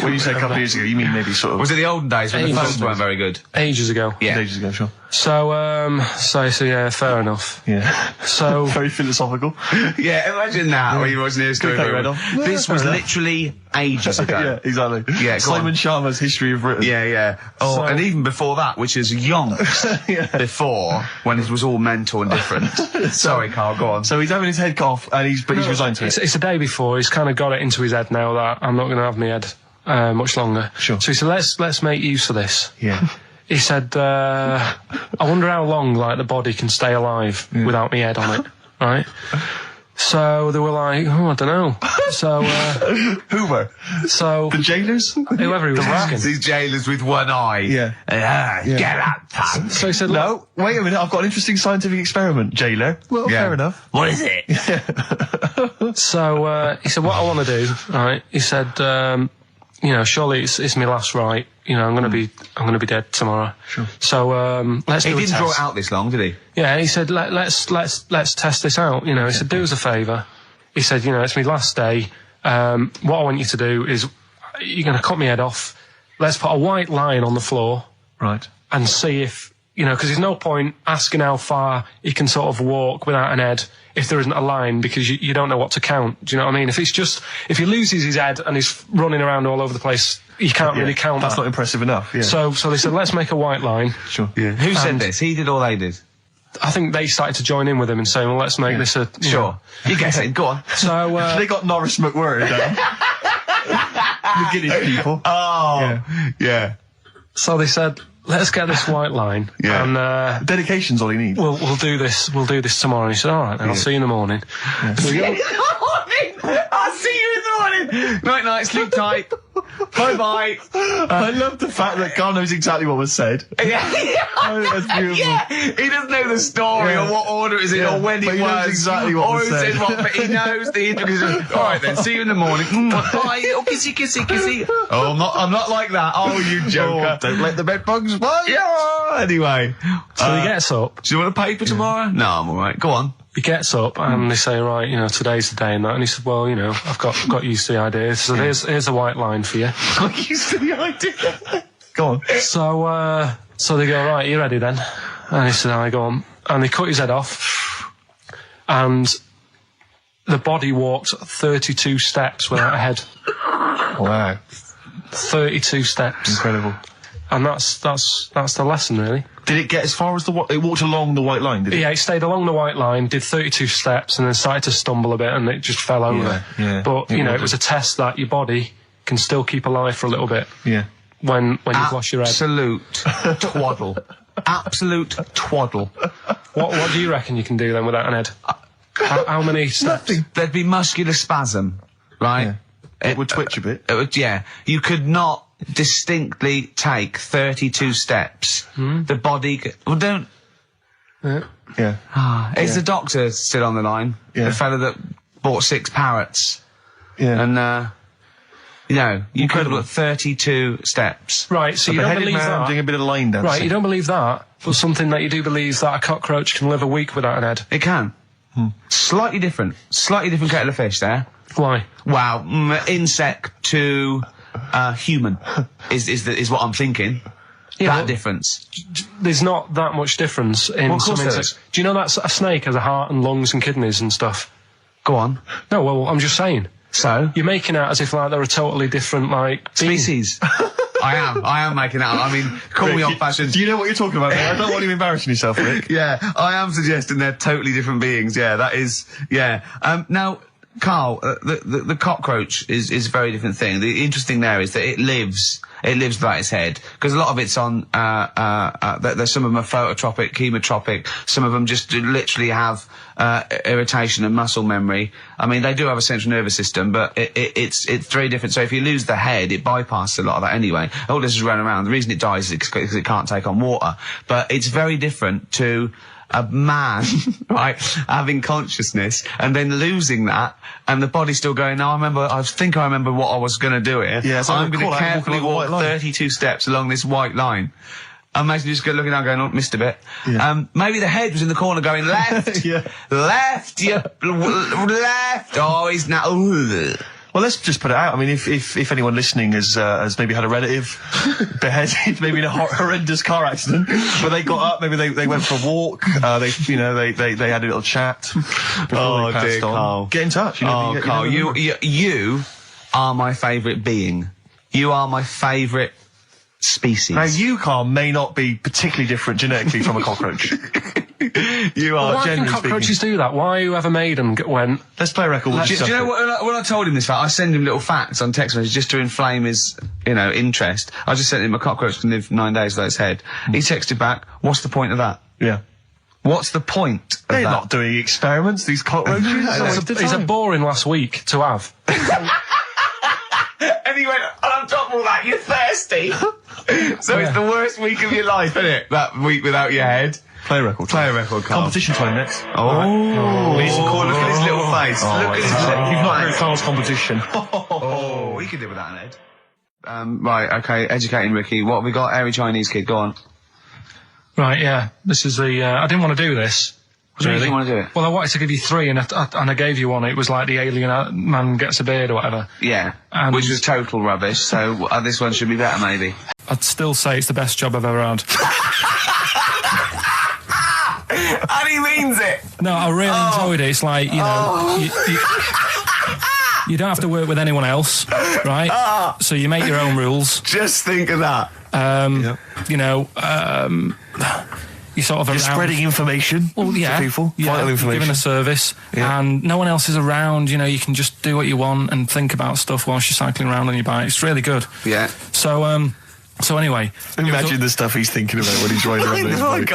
Speaker 1: When you say a couple of years ago, you mean maybe sort of...
Speaker 2: Was it the olden days when the
Speaker 3: Ages.
Speaker 2: phones weren't very good?
Speaker 3: Ages ago.
Speaker 2: Yeah.
Speaker 1: Ages ago, sure.
Speaker 3: So yeah, fair enough.
Speaker 1: Yeah.
Speaker 3: So
Speaker 1: Very philosophical.
Speaker 2: Yeah, imagine that when you're watching the history.
Speaker 1: Cut your head off.
Speaker 2: This was literally ages ago.
Speaker 1: Yeah, exactly.
Speaker 2: Yeah, go
Speaker 1: Simon
Speaker 2: on.
Speaker 1: Sharma's History of Britain.
Speaker 2: Yeah, yeah. Oh,
Speaker 3: So-
Speaker 2: and even before that, which is yonks before, when it was all mental and different. Sorry, Carl, go on.
Speaker 1: So he's having his head cut off, and he's resigned to it.
Speaker 3: it's the day before. He's kind of got it into his head now that I'm not going to have my head much longer.
Speaker 1: Sure.
Speaker 3: So he said, let's make use of this.
Speaker 1: Yeah.
Speaker 3: He said, I wonder how long like the body can stay alive without my head on it, right? So they were like, oh, I don't know. So
Speaker 1: Who were?
Speaker 3: so
Speaker 1: The jailers?
Speaker 3: whoever he was asking.
Speaker 2: These jailers with one eye.
Speaker 1: Yeah.
Speaker 2: Get out, punk.
Speaker 3: So he said,
Speaker 1: No, wait a minute, I've got an interesting scientific experiment, jailer. Well,
Speaker 2: Yeah.
Speaker 1: fair enough.
Speaker 2: What is it?
Speaker 3: So he said, what I want to do, right? He said, you know, surely it's my last right. You know, I'm gonna be dead tomorrow.
Speaker 1: Sure.
Speaker 3: So let's
Speaker 2: He
Speaker 3: do a
Speaker 2: didn't
Speaker 3: test.
Speaker 2: draw it out this long, did he?
Speaker 3: Yeah, he said, let's test this out. You know, he said, do us a favour. He said, you know, it's my last day. What I want you to do is, you're going to cut my head off. Let's put a white line on the floor
Speaker 1: Right.
Speaker 3: and see if, you know, because there's no point asking how far he can sort of walk without an head if there isn't a line, because you don't know what to count. Do you know what I mean? If he loses his head and he's running around all over the place, you can't really count
Speaker 1: That's
Speaker 3: that.
Speaker 1: not impressive enough, yeah.
Speaker 3: So they said, let's make a white line.
Speaker 1: Sure.
Speaker 2: Yeah. Who said
Speaker 3: And-
Speaker 2: this? He did or they did?
Speaker 3: I think they started to join in with him and saying, well, let's make this a... you know.
Speaker 2: You guess it. Go on.
Speaker 3: So,
Speaker 1: They got Norris McWhirr down. The Guinness people.
Speaker 2: Oh. Yeah.
Speaker 3: so they said, let's get this white line.
Speaker 2: Yeah.
Speaker 3: And,
Speaker 1: Dedication's all he needs.
Speaker 3: we'll do this tomorrow. And he said, all right, then I'll see you in the morning. So we go-
Speaker 2: I'll see you in the morning. Night, night. Sleep tight. Bye, bye.
Speaker 1: I love the fact that Carl knows exactly what was said.
Speaker 2: Yeah.
Speaker 1: Oh, that's beautiful.
Speaker 2: Yeah, he doesn't know the story
Speaker 1: Yeah.
Speaker 2: or what order it is in
Speaker 1: Yeah,
Speaker 2: or when
Speaker 1: but
Speaker 2: it
Speaker 1: he knows
Speaker 2: was.
Speaker 1: exactly what
Speaker 2: or
Speaker 1: was
Speaker 2: who
Speaker 1: said.
Speaker 2: said what, but he knows the intricacies. All right then, see you in the morning. Bye. Oh, kissy, kissy, kissy. Oh, I'm not like that. Oh, you joker.
Speaker 1: Don't let the bed bugs fly.
Speaker 2: Yeah. Anyway,
Speaker 3: So he gets up.
Speaker 2: do you want a paper tomorrow? No, I'm all right. Go on.
Speaker 3: He gets up and they say, right, you know, today's the day and that. And he said, well, you know, I've got used to the idea. So here's a white line for you.
Speaker 1: I'm used to the idea. Go on.
Speaker 3: So they go, right, you ready then? And he said, I go on. And they cut his head off. And the body walked 32 steps without a head.
Speaker 1: Wow.
Speaker 3: 32 steps.
Speaker 1: Incredible.
Speaker 3: And that's the lesson, really.
Speaker 1: Did it get as far as it walked along the white line, did it?
Speaker 3: Yeah, he stayed along the white line, did 32 steps, and then started to stumble a bit, and it just fell over.
Speaker 1: yeah.
Speaker 3: But,
Speaker 1: It
Speaker 3: you know,
Speaker 1: would
Speaker 3: it was a test that your body can still keep alive for a little bit
Speaker 1: Yeah.
Speaker 3: when you've lost your head.
Speaker 2: Absolute twaddle. Absolute twaddle.
Speaker 3: What do you reckon you can do then without an head? How many steps?
Speaker 2: There'd be muscular spasm, right?
Speaker 1: Yeah. It would twitch a bit.
Speaker 2: It would, yeah. You could not distinctly take 32 steps. The body... Well, don't...
Speaker 1: Yeah.
Speaker 2: Is the doctor still on the line?
Speaker 1: Yeah.
Speaker 2: The fella that bought 6 parrots.
Speaker 1: Yeah.
Speaker 2: And, you know, you could
Speaker 1: Incredible.
Speaker 2: have got 32 steps.
Speaker 3: Right, so you
Speaker 1: The
Speaker 3: don't
Speaker 1: headed
Speaker 3: believe
Speaker 1: man
Speaker 3: that.
Speaker 1: doing a bit of line dancing.
Speaker 3: Right, you don't believe that, but something that you do believe is that a cockroach can live a week without an head.
Speaker 2: It can. Slightly different kettle of fish there.
Speaker 3: Why?
Speaker 2: Wow, insect to human is what I'm thinking.
Speaker 3: Yeah,
Speaker 2: that
Speaker 3: well-
Speaker 2: difference.
Speaker 3: There's not that much difference in
Speaker 2: Well, of
Speaker 3: some
Speaker 2: course there
Speaker 3: insects. Do you know that a snake has a heart and lungs and kidneys and stuff?
Speaker 2: Go on.
Speaker 3: No, well, I'm just saying.
Speaker 2: So?
Speaker 8: You're making out as if like they're a totally different like
Speaker 2: Species. I am making out. I mean, call me old-fashioned.
Speaker 1: Do you know what you're talking about? I don't want you embarrassing yourself, Rick.
Speaker 2: Yeah, I am suggesting they're totally different beings. Yeah, that is. Yeah. Now, Karl, the cockroach is a very different thing. The interesting there is that it lives without its head, because a lot of it's on. There's some of them are phototropic, chemotropic. Some of them just literally have irritation and muscle memory. I mean, they do have a central nervous system, but it's very different. So if you lose the head, it bypasses a lot of that anyway. All this is running around. The reason it dies is because it can't take on water. But it's very different to a man, right, having consciousness and then losing that, and the body's still going, no, I think I remember what I was going to do here.
Speaker 1: Yeah, so
Speaker 2: I'm going to carefully walk 32 steps along this white line. Imagine you just looking down going, oh, missed a bit. Yeah. Maybe the head was in the corner going, left, left, left, oh, he's now,
Speaker 1: Well, let's just put it out. I mean, if anyone listening has maybe had a relative beheaded, maybe in a horrendous car accident, but they got up, maybe they went for a walk, they had a little chat before they passed on. Karl. Get in touch.
Speaker 2: Karl, you are my favourite being. You are my favourite species.
Speaker 1: Now, you, Karl, may not be particularly different genetically from a cockroach. You are,
Speaker 8: why
Speaker 1: generally
Speaker 8: can cockroaches do that? Why whoever made them went...
Speaker 1: Let's play a record.
Speaker 2: Do you know what, when I told him this fact, I send him little facts on text messages just to inflame his, interest. I just sent him a cockroach can live 9 days without its head. He texted back, what's the point of that?
Speaker 1: Yeah.
Speaker 2: What's the point of
Speaker 1: They're
Speaker 2: that?
Speaker 1: not doing experiments, these cockroaches.
Speaker 8: He's a boring last week to have.
Speaker 2: And he went, on top of all that, you're thirsty. So it's the worst week of your life, isn't it? That week without your head.
Speaker 1: Play a record.
Speaker 2: Karl.
Speaker 1: Competition time next.
Speaker 2: Oh. We need some call. Look at his little face. Look at his little
Speaker 1: You've not
Speaker 2: face.
Speaker 1: heard Karl's competition.
Speaker 2: Oh, we could do without an head. Right, okay, educating Ricky. What have we got? Airy Chinese kid, go on.
Speaker 3: Right, yeah. This is the... I didn't want to do this.
Speaker 2: What do you want to do it?
Speaker 3: Well, I wanted to give you three, and I gave you one. It was like the alien man gets a beard or whatever.
Speaker 2: Yeah,
Speaker 3: and
Speaker 2: which was total rubbish, so this one should be better, maybe.
Speaker 3: I'd still say it's the best job I've ever had.
Speaker 2: And he means it!
Speaker 3: No, I really enjoyed it. It's like, you don't have to work with anyone else, right? So you make your own rules.
Speaker 2: Just think of that.
Speaker 3: You sort of
Speaker 1: You're spreading information to people, vital information.
Speaker 3: Giving a service, and no one else is around, you can just do what you want and think about stuff whilst you're cycling around on your bike. It's really good.
Speaker 2: Yeah.
Speaker 3: So anyway...
Speaker 1: Imagine the stuff he's thinking about when he's riding around his bike.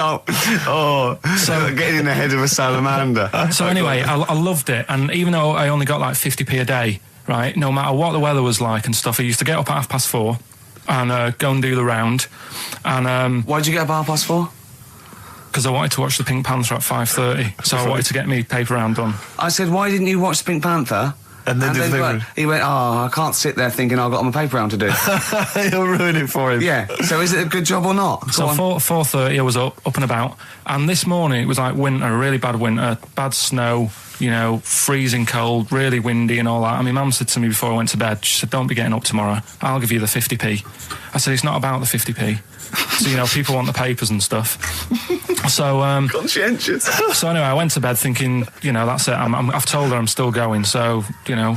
Speaker 2: So getting in the head of a salamander.
Speaker 3: So anyway, I loved it, and even though I only got like 50p a day, right, no matter what the weather was like and stuff, I used to get up at 4:30 and go and do the round. And
Speaker 2: why'd you get up at 4:30?
Speaker 3: Because I wanted to watch the Pink Panther at 5:30, so I wanted to get me paper round done.
Speaker 2: I said, why didn't you watch the Pink Panther?
Speaker 1: And then
Speaker 2: he went, I can't sit there thinking I've got my paper round to do.
Speaker 1: You'll ruin it for him.
Speaker 2: Yeah, so is it a good job or not?
Speaker 3: So 4:30 I was up and about, and this morning it was like winter, really bad winter, bad snow, freezing cold, really windy and all that. And my mum said to me before I went to bed, she said, don't be getting up tomorrow, I'll give you the 50p. I said, it's not about the 50p. So, people want the papers and stuff. So,
Speaker 2: conscientious.
Speaker 3: So anyway, I went to bed thinking, that's it. I've told her I'm still going, so,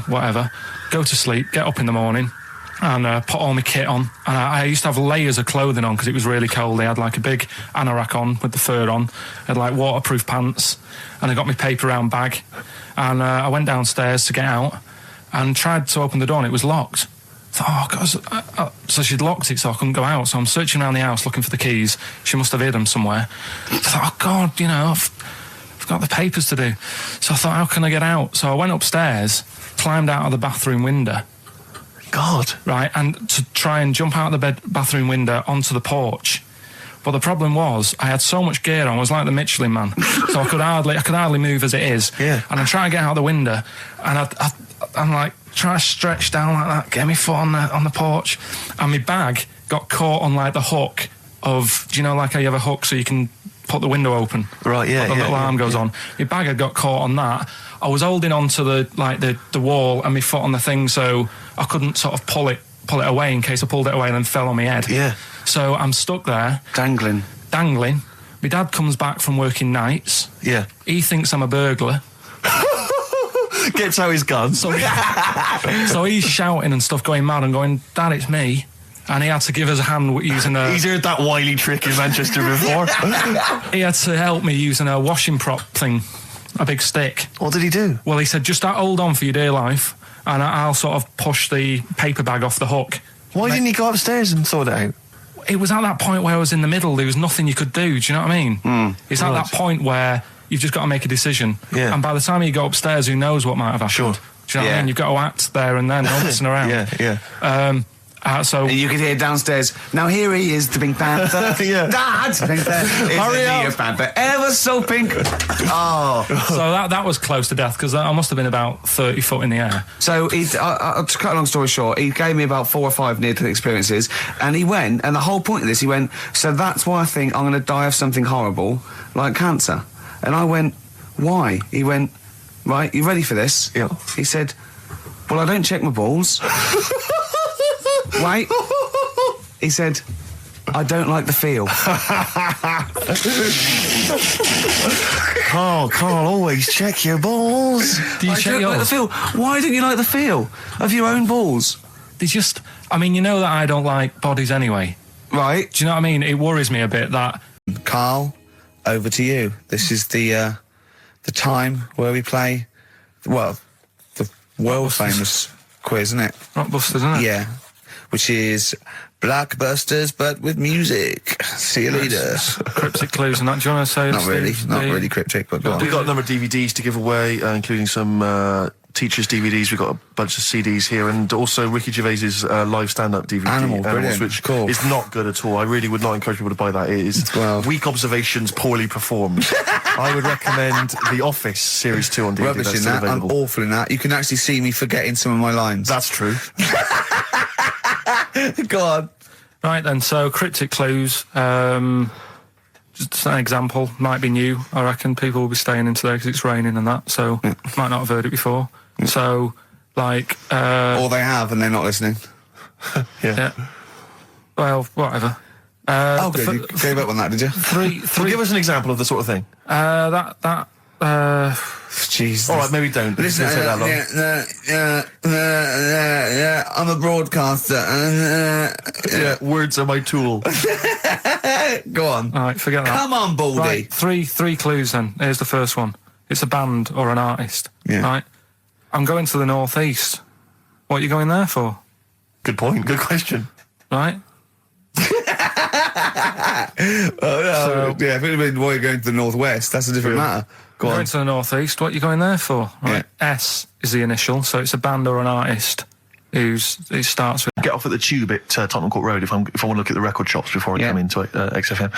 Speaker 3: whatever. Go to sleep, get up in the morning, and put all my kit on. And I used to have layers of clothing on because it was really cold. They had like a big anorak on with the fur on. I had like waterproof pants, and I got my paper round bag. And I went downstairs to get out and tried to open the door, and it was locked. I thought, God, so she'd locked it so I couldn't go out. So I'm searching around the house looking for the keys. She must have hid them somewhere. I thought, oh God, I've got the papers to do. So I thought, how can I get out? So I went upstairs, climbed out of the bathroom window.
Speaker 1: God.
Speaker 3: Right, and to try and jump out of the bathroom window onto the porch. But the problem was, I had so much gear on, I was like the Michelin Man. So I could hardly move as it is.
Speaker 1: Yeah.
Speaker 3: And I'm trying to get out the window, and I'm like, trying to stretch down like that, get my foot on the porch, and my bag got caught on like the hook of, like how you have a hook so you can put the window open.
Speaker 1: Right, yeah.
Speaker 3: The little arm goes on. My bag had got caught on that. I was holding on to the wall and my foot on the thing, so I couldn't sort of pull it away in case I pulled it away and then fell on my head.
Speaker 1: Yeah.
Speaker 3: So I'm stuck there.
Speaker 2: Dangling.
Speaker 3: My dad comes back from working nights.
Speaker 1: Yeah.
Speaker 3: He thinks I'm a burglar.
Speaker 1: Gets out his gun.
Speaker 3: So he's shouting and stuff, going mad and going, Dad, it's me. And he had to give us a hand using a...
Speaker 1: He's heard that wily trick in Manchester before.
Speaker 3: He had to help me using a washing prop thing, a big stick.
Speaker 1: What did he do?
Speaker 3: Well, he said, just hold on for your dear life, and I'll sort of push the paper bag off the hook.
Speaker 1: Why didn't he go upstairs and sort it out?
Speaker 3: It was at that point where I was in the middle. There was nothing you could do. Do you know what I mean? It's at that point where you've just got to make a decision.
Speaker 1: Yeah.
Speaker 3: And by the time you go upstairs, who knows what might have happened?
Speaker 1: Sure.
Speaker 3: Do you know what I mean? You've got to act there and then, not messing around.
Speaker 1: Yeah.
Speaker 3: So
Speaker 2: And you could hear downstairs, now here he is, the Pink Panther.
Speaker 1: Yeah.
Speaker 2: Dad!
Speaker 3: Hurry up.
Speaker 2: Panther, ever so pink. Oh.
Speaker 3: So that was close to death, because I must have been about 30 foot in the air.
Speaker 2: So, to cut a long story short, he gave me about 4 or 5 near-death experiences, and he went, and the whole point of this, he went, so that's why I think I'm going to die of something horrible, like cancer. And I went, why? He went, right, you ready for this?
Speaker 1: Yeah.
Speaker 2: He said, well, I don't check my balls. Wait. He said, I don't like the feel.
Speaker 1: Carl, always check your balls.
Speaker 3: Do you
Speaker 2: I
Speaker 3: check
Speaker 2: don't like the
Speaker 3: yours?
Speaker 2: feel. Why don't you like the feel of your own balls?
Speaker 3: They just... I mean, you know that I don't like bodies anyway.
Speaker 2: Right.
Speaker 3: Do you know what I mean? It worries me a bit that...
Speaker 2: Carl, over to you. This is the time where we play, well, the world famous quiz, isn't it?
Speaker 3: Rockbusters, isn't it?
Speaker 2: Yeah. Which is Blockbusters, but with music. See you later.
Speaker 3: Cryptic clues and that. Do you want to say...
Speaker 2: Not really,
Speaker 3: Steve,
Speaker 2: not really cryptic, but go on.
Speaker 1: We've got a number of DVDs to give away, including some teachers' DVDs. We've got a bunch of CDs here, and also Ricky Gervais's live stand-up DVD.
Speaker 2: Animals, brilliant.
Speaker 1: Which
Speaker 2: Cool.
Speaker 1: is not good at all. I really would not encourage people to buy that. It is weak observations, poorly performed. I would recommend The Office Series 2 on DVD.
Speaker 2: Rubbish
Speaker 1: That's
Speaker 2: in
Speaker 1: still
Speaker 2: that. I'm
Speaker 1: available.
Speaker 2: awful in that. You can actually see me forgetting some of my lines.
Speaker 1: That's true.
Speaker 2: Go on.
Speaker 3: Right then, so cryptic clues. Just an example, might be new. I reckon people will be staying in today because it's raining and that, so might not have heard it before. So, like...
Speaker 2: Or they have and they're not listening.
Speaker 3: yeah. Well, whatever.
Speaker 2: Good. You gave up on that, did you?
Speaker 1: Well, give us an example of the sort of thing.
Speaker 2: Jesus.
Speaker 1: All right, maybe don't.
Speaker 2: Listen,
Speaker 1: Don't say that long.
Speaker 2: I'm a broadcaster.
Speaker 1: Yeah, words are my tool.
Speaker 2: Go on.
Speaker 3: All right, forget that.
Speaker 2: Come on, Baldy.
Speaker 3: Right, three clues then. Here's the first one. It's a band or an artist.
Speaker 2: Yeah.
Speaker 3: Right? I'm going to the northeast. What are you going there for?
Speaker 1: Good point. Good question.
Speaker 3: Right?
Speaker 2: Yeah, if it had been why you're going to the northwest, that's a different matter. Go on.
Speaker 3: Going to the northeast. What are you going there for? Right.
Speaker 2: Yeah.
Speaker 3: S is the initial, so it's a band or an artist it starts with.
Speaker 1: Get off at the tube at Tottenham Court Road if I want to look at the record shops before I come into XFM.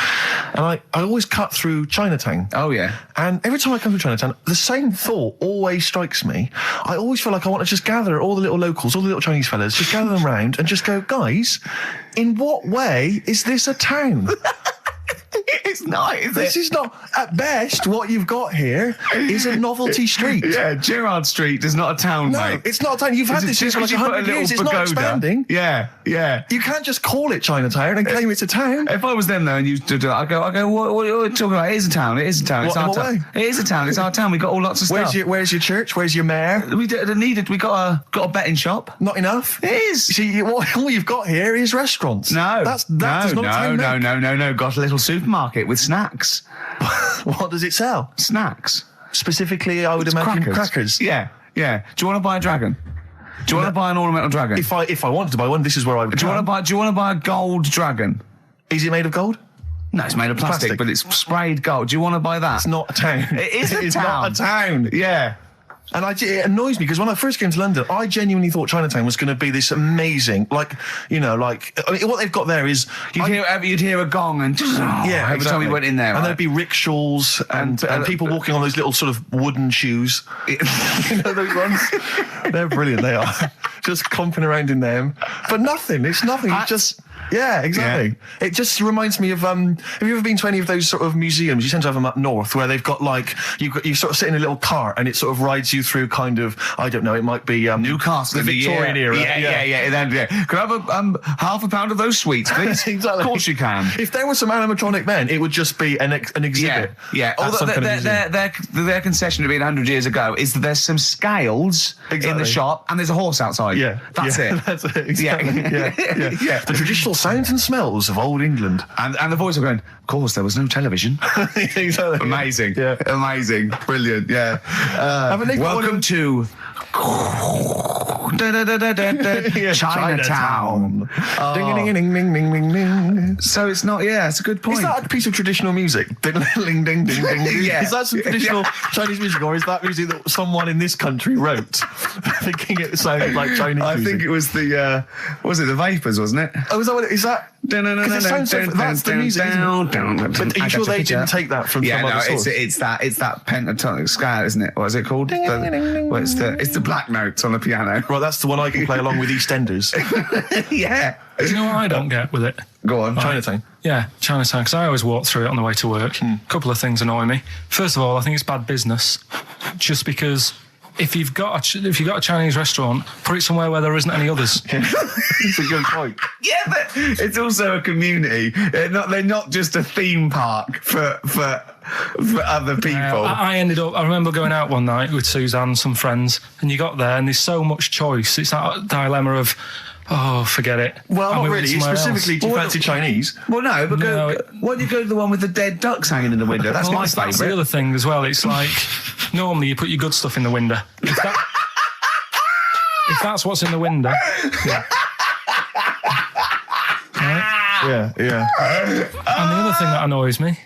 Speaker 1: And I always cut through Chinatown.
Speaker 2: Oh, yeah.
Speaker 1: And every time I come through Chinatown, the same thought always strikes me. I always feel like I want to just gather all the little locals, all the little Chinese fellas, just gather them round and just go, guys, in what way is this a town?
Speaker 2: It's not, is
Speaker 1: This is not, at best, what you've got here is a novelty street.
Speaker 2: Yeah, Gerrard Street is not a town,
Speaker 1: No,
Speaker 2: mate.
Speaker 1: it's not a town. You've had this
Speaker 2: Just
Speaker 1: for like
Speaker 2: because you put a
Speaker 1: 100
Speaker 2: little
Speaker 1: years. It's not
Speaker 2: pagoda.
Speaker 1: expanding.
Speaker 2: Yeah, yeah.
Speaker 1: You can't just call it Chinatown and claim it's a town.
Speaker 2: If I was them though and you stood there, I go, what are you talking about? It is a town. It is a town. It's
Speaker 1: What-
Speaker 2: our
Speaker 1: in what
Speaker 2: town. It is a town. It's our town. We got all lots of stuff.
Speaker 1: Where's your church? Where's your mayor?
Speaker 2: We needed. We got a betting shop.
Speaker 1: Not enough.
Speaker 2: It is.
Speaker 1: See, all you've got here is restaurants.
Speaker 2: No,
Speaker 1: that does not a town make.
Speaker 2: no. Got a little supermarket with snacks.
Speaker 1: What does it sell?
Speaker 2: Snacks.
Speaker 1: Specifically, I would imagine crackers.
Speaker 2: Yeah, yeah. Do you want to buy a dragon? Do you want to buy an ornamental dragon?
Speaker 1: If I wanted to buy one, this is where I would.
Speaker 2: Do you want to buy a gold dragon?
Speaker 1: Is it made of gold?
Speaker 2: No, it's made of plastic, but it's sprayed gold. Do you want to buy that?
Speaker 1: It's not a town.
Speaker 2: It is a
Speaker 1: It's
Speaker 2: town.
Speaker 1: not a town.
Speaker 2: Yeah.
Speaker 1: And it annoys me because when I first came to London, I genuinely thought Chinatown was going to be this amazing, what they've got there is...
Speaker 2: You'd hear a gong and...
Speaker 1: Yeah,
Speaker 2: every time we went in there.
Speaker 1: And
Speaker 2: right?
Speaker 1: there'd be rickshaws and people walking on those little sort of wooden shoes. You know those ones? They're brilliant, they are. Just clomping around in them. But nothing, it's nothing. Yeah, exactly. Yeah. It just reminds me of, have you ever been to any of those sort of museums? You tend to have them up north where they've got like, you sort of sit in a little cart and it sort of rides you through kind of, I don't know, it might be
Speaker 2: Newcastle,
Speaker 1: the Victorian era.
Speaker 2: Yeah. Can I have half a pound of those sweets, please?
Speaker 1: Exactly.
Speaker 2: Of course you can.
Speaker 1: If there was some animatronic then, it would just be an exhibit.
Speaker 2: Yeah. Although their concession to being 100 years ago is that there's some scales in the shop and there's a horse outside.
Speaker 1: Yeah.
Speaker 2: That's it.
Speaker 1: That's it. Exactly. Yeah. The traditional sounds and smells of old England.
Speaker 2: And the voice of going, of course, there was no television.
Speaker 1: Exactly.
Speaker 2: Amazing.
Speaker 1: Yeah.
Speaker 2: Amazing. Brilliant. Yeah. Welcome to Chinatown.
Speaker 1: Ding, ding, ding, ding, ding, ding, ding.
Speaker 2: So it's not, it's a good point.
Speaker 1: Is that a piece of traditional music? Ding, ding, ding, ding, ding. Is that some traditional Chinese music, or is that music that someone in this country wrote, thinking it sounded like Chinese music?
Speaker 2: I think it was the Vapors, wasn't it?
Speaker 1: Oh, is that what it is? That? That's the music, isn't it? But are you sure they didn't take that from some other source?
Speaker 2: It's that pentatonic scale, isn't it? What is it called? It's the black notes on the piano.
Speaker 1: Right, that's the one I can play along with EastEnders.
Speaker 2: Yeah.
Speaker 3: Do you know what I don't get with it?
Speaker 2: Go on.
Speaker 1: Chinatown.
Speaker 3: Yeah, Chinatown, because I always walk through it on the way to work. A couple of things annoy me. First of all, I think it's bad business, just because if you've got a Chinese restaurant, put it somewhere where there isn't any others.
Speaker 1: It's a good point.
Speaker 2: Yeah, but it's also a community. They're not just a theme park for other people.
Speaker 3: I remember going out one night with Suzanne and some friends, and you got there and there's so much choice. It's that dilemma of, forget it.
Speaker 1: Well, not really. Specifically, do you fancy Chinese?
Speaker 2: Well, no, but why don't you go to the one with the dead ducks hanging in the window? That's my favourite.
Speaker 3: That's the other thing as well. It's like, normally you put your good stuff in the window. If that's what's in the window, yeah. Right?
Speaker 1: Yeah.
Speaker 3: And the other thing that annoys me,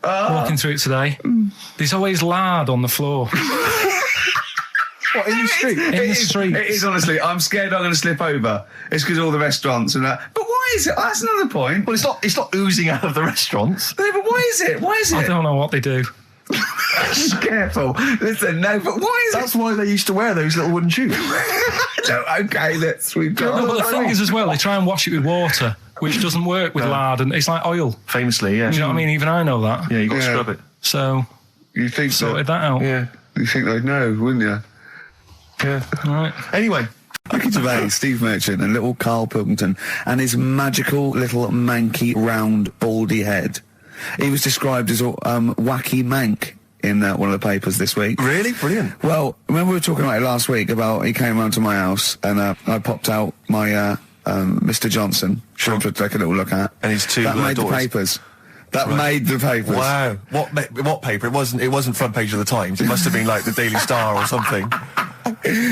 Speaker 3: walking through it today, there's always lard on the floor.
Speaker 1: What, in the street?
Speaker 3: In the street.
Speaker 2: It is, honestly. I'm scared I'm going to slip over. It's because all the restaurants and that. But why is it? That's another point.
Speaker 1: Well, it's not oozing out of the restaurants.
Speaker 2: No, but why is it?
Speaker 3: I don't know what they do.
Speaker 2: Careful. Listen, no, but why is it?
Speaker 1: That's why they used to wear those little wooden shoes.
Speaker 2: Okay, we've got...
Speaker 3: No, but the thing is as well, they try and wash it with water, which doesn't work with lard, and it's like oil.
Speaker 1: Famously, yeah.
Speaker 3: You know what I mean? Even I know that.
Speaker 1: Yeah, you've got to scrub it.
Speaker 3: So,
Speaker 2: you think
Speaker 3: sorted that out.
Speaker 2: Yeah. You think they'd know, wouldn't you?
Speaker 1: Yeah.
Speaker 3: Right.
Speaker 1: Anyway.
Speaker 2: Gervais, Steve Merchant and little Karl Pilkington and his magical little manky round baldy head. He was described as wacky mank in one of the papers this week.
Speaker 1: Really? Brilliant.
Speaker 2: Well, remember we were talking about it last week about he came round to my house and I popped out my Mr. Johnson to take a little look at.
Speaker 1: And his two
Speaker 2: that made
Speaker 1: daughters.
Speaker 2: The papers. That made the papers.
Speaker 1: Wow. What paper? It wasn't front page of the Times. It must have been like the Daily Star or something.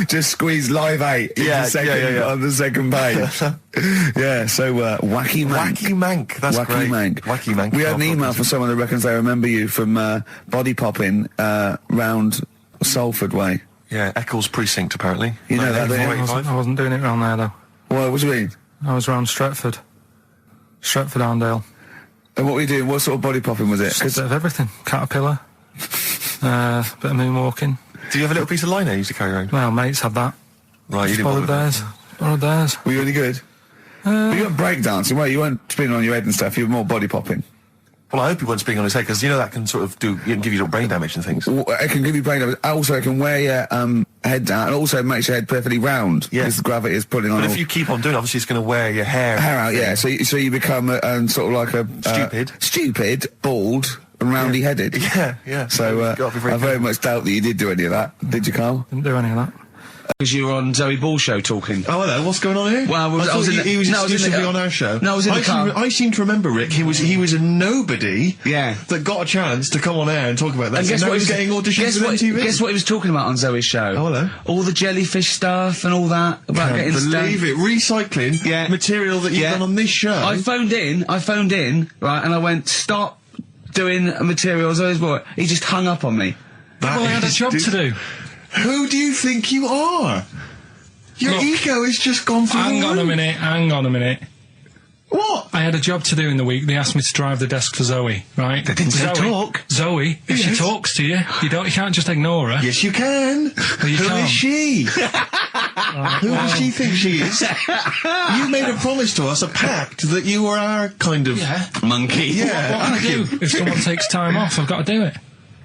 Speaker 2: Just squeeze Live 8 on the second page. Yeah, so Wacky Mank.
Speaker 1: Wacky Mank, that's
Speaker 2: Wacky
Speaker 1: great.
Speaker 2: Mank.
Speaker 1: Wacky Mank.
Speaker 2: We had an email from someone that reckons they remember you from body popping round Salford way.
Speaker 1: Yeah, Eccles Precinct, apparently.
Speaker 2: You know that,
Speaker 3: I wasn't doing it round there, though.
Speaker 2: What do you mean?
Speaker 3: I was round Stretford. Arndale.
Speaker 2: And what were you doing? What sort of body popping was it?
Speaker 3: Just a bit of everything. Caterpillar. Bit of moonwalking.
Speaker 1: Do you have a little piece of lino you used to carry around?
Speaker 3: Well, mates had that.
Speaker 1: Right, you didn't
Speaker 3: Borrowed theirs.
Speaker 2: Were you any good? But you weren't breakdancing, well, you weren't spinning on your head and stuff, you were more body popping.
Speaker 1: Well, I hope he wasn't spinning on his head, because you know that can sort of give you little brain damage and things.
Speaker 2: Well, it can give you brain damage. Also, it can wear your head down, and also makes your head perfectly round.
Speaker 1: Yeah.
Speaker 2: Because the gravity is pulling on.
Speaker 1: But if you keep on doing it, obviously it's going to wear your hair
Speaker 2: out, yeah. So you become sort of like a... Stupid, bald, and roundy-headed.
Speaker 1: Yeah.
Speaker 2: So I very much doubt that you did do any of that. Did you, Carl?
Speaker 3: Didn't do any of that.
Speaker 2: Because you were on Zoe Ball's show talking.
Speaker 1: Oh, hello. What's going on here?
Speaker 2: Well,
Speaker 1: he was exclusively on our show.
Speaker 2: No, I was in the car.
Speaker 1: I seem to remember, Rick. He was a nobody.
Speaker 2: Yeah.
Speaker 1: That got a chance to come on air and talk about that.
Speaker 2: And guess what?
Speaker 1: He's getting auditions for MTV.
Speaker 2: Guess what he was talking about on Zoe's show?
Speaker 1: Oh, hello.
Speaker 2: All the jellyfish stuff and all that about getting
Speaker 1: believe it. Recycling material that you've done on this show.
Speaker 2: I phoned in, right, and I went, stop doing material Zoe's boy. He just hung up on me.
Speaker 3: Well, I had a job to do.
Speaker 1: Who do you think you are? Your ego has just gone through the roof.
Speaker 3: Hang on a minute.
Speaker 1: What?
Speaker 3: I had a job to do in the week. They asked me to drive the desk for Zoe, right?
Speaker 1: They didn't say talk.
Speaker 3: Zoe, if she talks to you, you can't just ignore her.
Speaker 1: Yes, you can.
Speaker 3: Well, you
Speaker 1: Who
Speaker 3: can't.
Speaker 1: is she? Who does she think she is? You made a promise to us, a pact, that you were our kind of
Speaker 2: monkey.
Speaker 1: Yeah.
Speaker 3: What can I do? If someone takes time off, I've got to do it.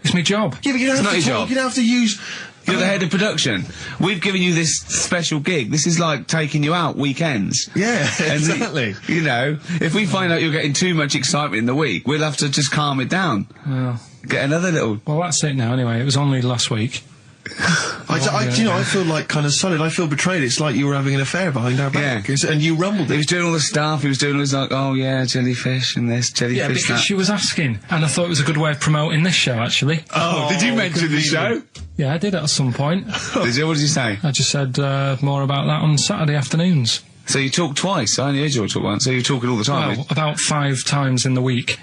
Speaker 3: It's my job.
Speaker 1: Yeah, but you don't
Speaker 2: It's
Speaker 1: have
Speaker 2: not
Speaker 1: to
Speaker 2: your
Speaker 1: talk.
Speaker 2: job.
Speaker 1: You don't have to use.
Speaker 2: You're the head of production. We've given you this special gig. This is like taking you out weekends.
Speaker 1: Yeah,
Speaker 2: And
Speaker 1: exactly.
Speaker 2: you know, if we find out you're getting too much excitement in the week, we'll have to just calm it down.
Speaker 3: Well,
Speaker 2: Get another little...
Speaker 3: well, that's it now anyway. It was only last week.
Speaker 1: Do you know, I feel like kind of solid. I feel betrayed. It's like you were having an affair behind our back.
Speaker 2: Yeah.
Speaker 1: And you rumbled
Speaker 2: He
Speaker 1: it.
Speaker 2: was doing all the stuff. He was doing all this like, oh yeah, jellyfish and this, jellyfish
Speaker 3: Yeah, because
Speaker 2: that.
Speaker 3: she was asking, and I thought it was a good way of promoting this show, actually.
Speaker 2: Oh, did you mention the show?
Speaker 3: Yeah, I did at some point.
Speaker 2: Did you? What did you say?
Speaker 3: I just said more about that on Saturday afternoons.
Speaker 2: So you talked twice. I only heard you talk once. So you're talking all the time.
Speaker 3: Well, about 5 times in the week.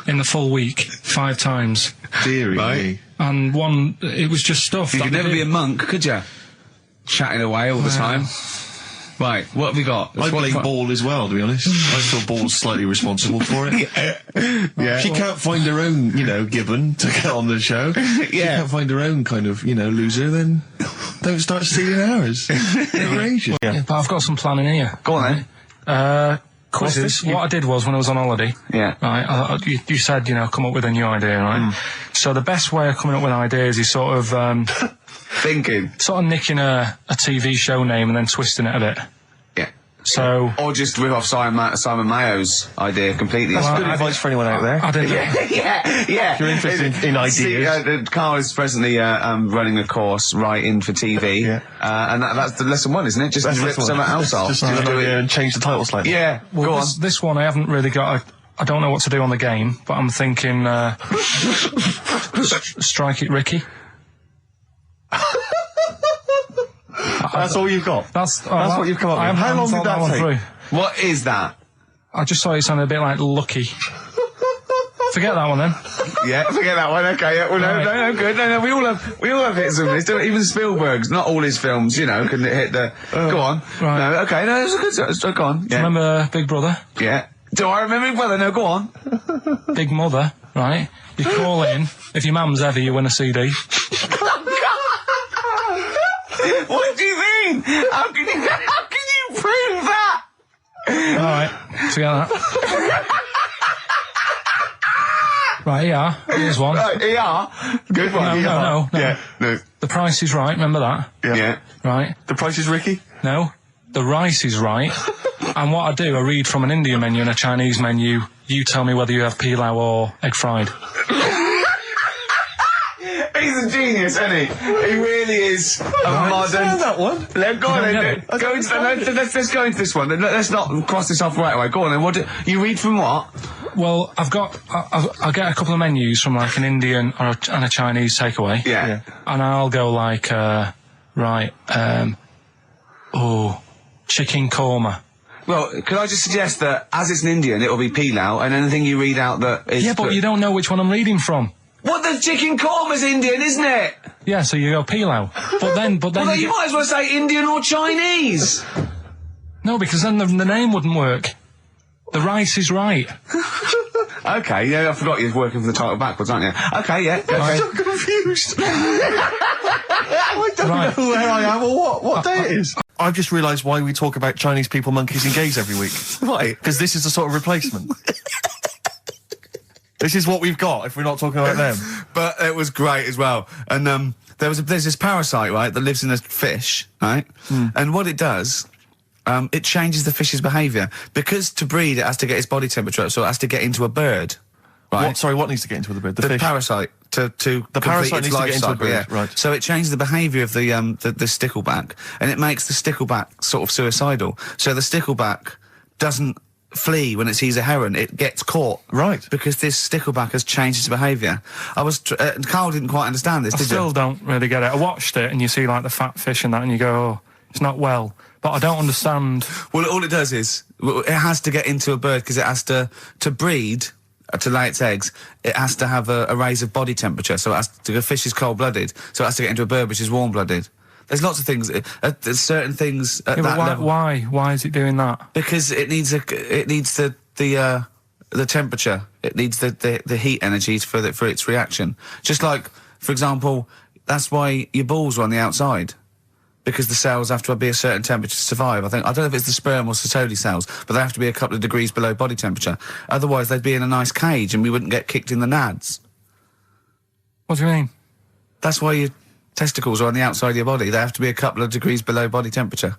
Speaker 3: In the full week, 5 times.
Speaker 1: Deary me.
Speaker 3: And one, it was just stuff.
Speaker 2: You
Speaker 3: that
Speaker 2: could
Speaker 3: they
Speaker 2: never
Speaker 3: did.
Speaker 2: be a monk, could you? Chatting away all the time. Right, what have we got?
Speaker 1: I blame Ball as well, to be honest. I feel Ball's slightly responsible for it.
Speaker 2: Yeah.
Speaker 1: She can't find her own, gibbon to get on the show. She can't find her own kind of, loser, then don't start stealing ours. Outrageous.
Speaker 3: Yeah, but I've got some planning here.
Speaker 2: Go on then.
Speaker 3: Quizzes. What I did was, when I was on holiday,
Speaker 2: Yeah.
Speaker 3: right, you said, come up with a new idea, right? So the best way of coming up with ideas is sort of
Speaker 2: Thinking.
Speaker 3: nicking a TV show name and then twisting it a bit.
Speaker 2: Yeah.
Speaker 3: So
Speaker 2: Or just rip off Simon Mayo's idea completely.
Speaker 1: That's good advice for anyone out there.
Speaker 3: I did.
Speaker 2: yeah.
Speaker 1: If you're interested in ideas.
Speaker 2: Carl is presently running a course writing for TV.
Speaker 1: Yeah.
Speaker 2: And that's the lesson 1, isn't it? Just rip something else off.
Speaker 1: Just do an idea and change the title slightly.
Speaker 2: Yeah.
Speaker 3: Well,
Speaker 2: Go on.
Speaker 3: this one I haven't really got. I don't know what to do on the game, but I'm thinking strike it, Ricky.
Speaker 1: That's all you've got.
Speaker 3: That's
Speaker 1: what you've come up with. How long did that take?
Speaker 3: Through.
Speaker 2: What is that?
Speaker 3: I just thought it sounded a bit like Lucky. Forget that one then.
Speaker 2: Yeah, forget that one. Okay, yeah, well,
Speaker 3: Right.
Speaker 2: no, good. No, we all have hits of this. Even Spielberg's, not all his films, can hit the. Go on.
Speaker 3: Right.
Speaker 2: No, okay, no, it's a good. Go on. Yeah.
Speaker 3: Remember Big Brother,
Speaker 2: Yeah. Do I remember him? Well, no, go on.
Speaker 3: Big Mother, right? You call in. If your mum's ever, you win a CD.
Speaker 2: What do you mean? How can you prove that?
Speaker 3: All right, forget that. Right, yeah. Here's one.
Speaker 2: Right, ER. Good one.
Speaker 3: No.
Speaker 2: Yeah. No.
Speaker 3: The Price is Right. Remember that?
Speaker 2: Yeah.
Speaker 3: Right.
Speaker 1: The Price is Ricky?
Speaker 3: No. The rice is right. And what I do, I read from an Indian menu and a Chinese menu. You tell me whether you have pilau or egg fried.
Speaker 2: He's a genius, isn't he? He really is a modern.
Speaker 1: that one.
Speaker 2: Let's go on
Speaker 3: You don't
Speaker 2: then.
Speaker 3: get it.
Speaker 2: Let's go into this one. Let's not cross this off right away. Go on then. What you read from what?
Speaker 3: Well, I'll get a couple of menus from like an Indian and a Chinese takeaway.
Speaker 2: Yeah.
Speaker 3: And I'll go like, chicken korma.
Speaker 2: Well, could I just suggest that as it's an Indian, it'll be pilau, and anything you read out that is.
Speaker 3: Yeah, but you don't know which one I'm reading from.
Speaker 2: What, the chicken korma's Indian, isn't it?
Speaker 3: Yeah, so you go pilau. But then
Speaker 2: Well, then you might as well say Indian or Chinese.
Speaker 3: No, because then the name wouldn't work. The rice is right.
Speaker 2: Okay, yeah, I forgot you're working for the title backwards, aren't you? Okay, yeah.
Speaker 1: I'm so confused. I don't know where I am or what day it is. I've just realised why we talk about Chinese people, monkeys and gays every week.
Speaker 2: Why?
Speaker 1: Because this is the sort of replacement. This is what we've got if we're not talking about them.
Speaker 2: But it was great as well. And there's this parasite, right, that lives in a fish, right? And what it does, it changes the fish's behaviour. Because to breed, it has to get its body temperature up, so it has to get into a bird, right?
Speaker 1: What needs to get into the bird?
Speaker 2: The
Speaker 1: fish?
Speaker 2: parasite to
Speaker 1: The
Speaker 2: complete
Speaker 1: parasite
Speaker 2: its
Speaker 1: needs to
Speaker 2: life
Speaker 1: get into a
Speaker 2: cycle,
Speaker 1: bird,
Speaker 2: yeah.
Speaker 1: right.
Speaker 2: So it changes the behaviour of the stickleback, and it makes the stickleback sort of suicidal. So the stickleback doesn't flee when it sees a heron, it gets caught.
Speaker 1: Right.
Speaker 2: Because this stickleback has changed its behaviour. Carl didn't quite understand this,
Speaker 3: I
Speaker 2: did
Speaker 3: still
Speaker 2: you?
Speaker 3: don't really get it. I watched it and you see like the fat fish and that and you go, oh, it's not well. But I don't understand.
Speaker 2: Well, all it does is, it has to get into a bird because it has to breed, to lay its eggs, it has to have a raise of body temperature. So the fish is cold-blooded, so it has to get into a bird which is warm-blooded. There's lots of things, there's certain things at that level.
Speaker 3: Why is it doing that?
Speaker 2: Because it needs the temperature. It needs the heat energy for its reaction. Just like, for example, that's why your balls are on the outside. because the cells have to be a certain temperature to survive. I don't know if it's the sperm or Sertoli cells, but they have to be a couple of degrees below body temperature. Otherwise, they'd be in a nice cage and we wouldn't get kicked in the nads.
Speaker 3: What do you mean?
Speaker 2: That's why your testicles are on the outside of your body. They have to be a couple of degrees below body temperature.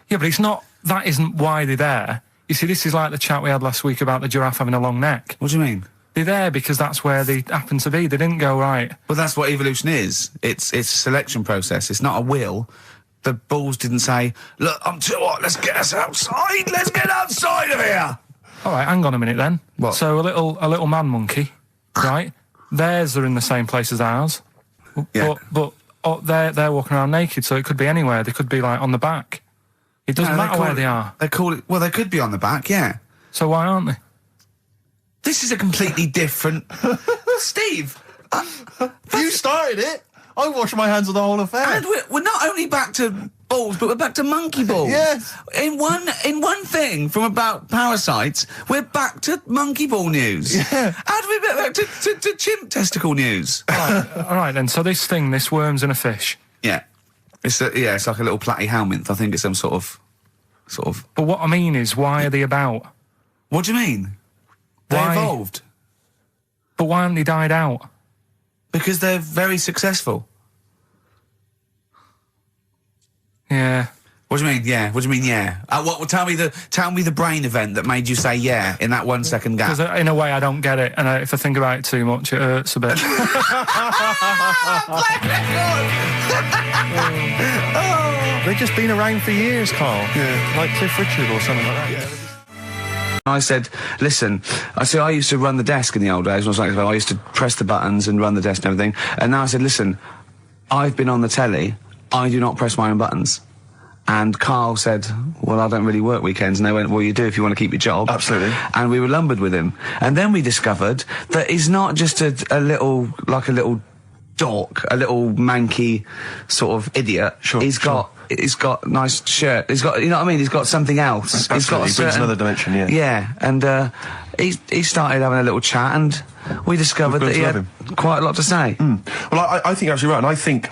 Speaker 3: Yeah, but it's not... That isn't why they're there. You see, this is like the chat we had last week about the giraffe having a long neck.
Speaker 2: What do you mean?
Speaker 3: They're there because that's where they happen to be. They didn't go, right...
Speaker 2: Well, that's what evolution is. It's a selection process. It's not a will. The balls didn't say, look, I'm too hot, let's get us outside, let's get outside of here!
Speaker 3: All right, hang on a minute then.
Speaker 2: What?
Speaker 3: So a little man monkey, right? Theirs are in the same place as ours.
Speaker 2: Yeah.
Speaker 3: But they're walking around naked, so it could be anywhere. They could be, like, on the back. It doesn't matter where they are.
Speaker 2: They call it... Well, they could be on the back, yeah.
Speaker 3: So why aren't they?
Speaker 2: This is a completely different... Steve!
Speaker 1: You started it. I washed my hands of the whole affair.
Speaker 2: And we're not only back to balls, but we're back to monkey balls.
Speaker 1: Yes.
Speaker 2: In one thing from about parasites, we're back to monkey ball news.
Speaker 1: Yeah.
Speaker 2: How do we get back to chimp testicle news?
Speaker 3: All right, then. So this worm's in a fish.
Speaker 2: Yeah. It's like a little platyhelminth. I think it's some sort of...
Speaker 3: But what I mean is, why are they about?
Speaker 2: What do you mean? They
Speaker 3: Why?
Speaker 2: evolved.
Speaker 3: But why haven't they died out?
Speaker 2: Because they're very successful.
Speaker 3: Yeah.
Speaker 2: What do you mean, yeah? What do you mean, yeah? Tell me the brain event that made you say yeah in that 1 second gap.
Speaker 3: Because in a way I don't get it, and if I think about it too much, it hurts a bit.
Speaker 1: They've just been around for years, Carl. Yeah. Like Cliff Richard or something like that. Yeah.
Speaker 2: I said, listen, I used to run the desk in the old days when I was like, I used to press the buttons and run the desk and everything. And now I said, listen, I've been on the telly, I do not press my own buttons. And Carl said, well, I don't really work weekends. And they went, well, you do if you want to keep your job.
Speaker 1: Absolutely.
Speaker 2: And we were lumbered with him. And then we discovered that he's not just a little dork, a little manky sort of idiot.
Speaker 1: Sure.
Speaker 2: He's got nice shirt. He's got, you know what I mean? He's got something else.
Speaker 1: Absolutely.
Speaker 2: He's got a certain,
Speaker 1: brings another dimension, yeah.
Speaker 2: Yeah, and he started having a little chat, and we discovered that he had quite a lot to say.
Speaker 1: Well, I think you're absolutely right, and I think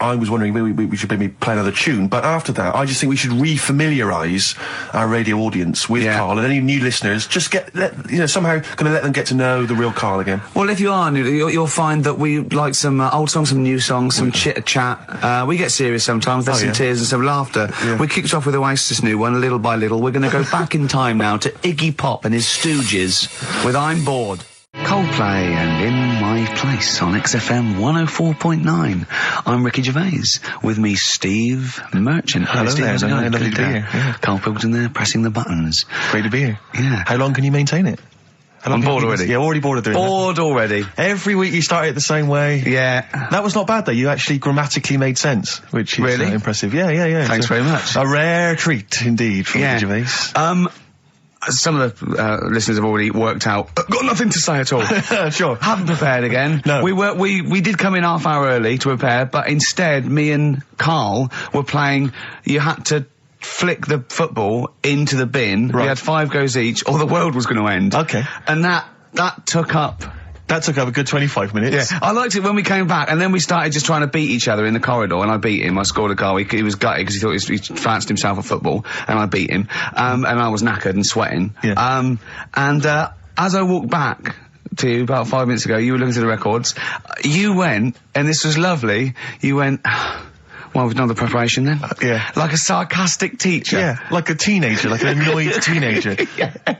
Speaker 1: I was wondering we should maybe play another tune, but after that, I just think we should re-familiarise our radio audience with Carl, and any new listeners, just somehow going to let them get to know the real Carl again.
Speaker 2: Well, if you are new, you'll find that we like some old songs, some new songs, some chitter-chat. We get serious sometimes, there's some tears and some laughter. Yeah. We kicked off with Oasis' new one, Little by Little. We're going to go back in time now to Iggy Pop and his Stooges with I'm Bored. Coldplay and In My Place on XFM 104.9. I'm Ricky Gervais. With me, Steve Merchant.
Speaker 1: Hello
Speaker 2: Steve,
Speaker 1: there, lovely to be here. Yeah.
Speaker 2: Karl Pilkington there, pressing the buttons.
Speaker 1: Great to be here.
Speaker 2: Yeah.
Speaker 1: How long can you maintain it?
Speaker 2: I'm bored already.
Speaker 1: Yeah, already bored of doing that.
Speaker 2: Bored already.
Speaker 1: Every week you start it the same way.
Speaker 2: Yeah.
Speaker 1: That was not bad though, you actually grammatically made sense, which is
Speaker 2: really
Speaker 1: impressive. Yeah.
Speaker 2: Thanks very much.
Speaker 1: A rare treat indeed from Ricky Gervais.
Speaker 2: Some of the listeners have already worked out. Got nothing to say at all.
Speaker 1: Sure.
Speaker 2: Haven't prepared again.
Speaker 1: No.
Speaker 2: We did come in half hour early to prepare, but instead me and Carl were playing. You had to flick the football into the bin.
Speaker 1: Right.
Speaker 2: We had 5 goes each, or the world was going to end.
Speaker 1: Okay.
Speaker 2: And that took up.
Speaker 1: That took up a good 25 minutes.
Speaker 2: Yeah, I liked it when we came back, and then we started just trying to beat each other in the corridor, and I beat him. I scored a goal. He was gutted because he thought he fancied himself at football, and I beat him. And I was knackered and sweating.
Speaker 1: Yeah.
Speaker 2: As I walked back to you about 5 minutes ago, you were looking through the records. You went, and this was lovely, you went... Well, we've done the preparation then.
Speaker 1: Yeah.
Speaker 2: Like a sarcastic teacher.
Speaker 1: Yeah, like a teenager, like an annoyed teenager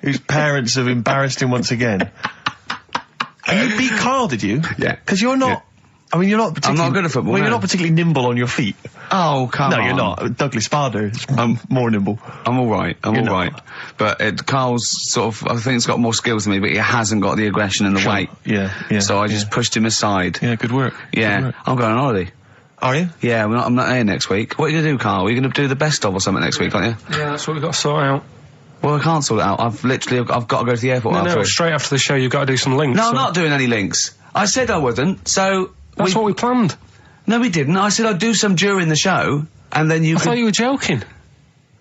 Speaker 1: whose parents have embarrassed him once again. And you beat Carl, did you?
Speaker 2: Yeah.
Speaker 1: Because you're not... Yeah. I mean, you're not particularly...
Speaker 2: I'm not good at football,
Speaker 1: Well, you're not particularly nimble on your feet.
Speaker 2: Oh, come on.
Speaker 1: No, you're not. Douglas Bader is more nimble.
Speaker 2: I'm all right. I'm all right. But Carl's sort of... I think he's got more skills than me, but he hasn't got the aggression and the weight.
Speaker 1: Yeah.
Speaker 2: So I just pushed him aside.
Speaker 1: Yeah, good work.
Speaker 2: Yeah.
Speaker 1: Good work.
Speaker 2: I'm going on holiday.
Speaker 1: Are you?
Speaker 2: Yeah, I'm not here next week. What are you going to do, Carl? Are you going to do the best of or something next week, aren't you?
Speaker 3: Yeah, that's what we've got to sort out.
Speaker 2: Well, I can't sort it out. I've got to go to the airport.
Speaker 3: No, straight after the show you've got to do some links.
Speaker 2: No, I'm not doing any links. I said I wouldn't, so...
Speaker 3: That's what we planned.
Speaker 2: No, we didn't. I said I'd do some during the show, and then you
Speaker 3: I thought you were joking.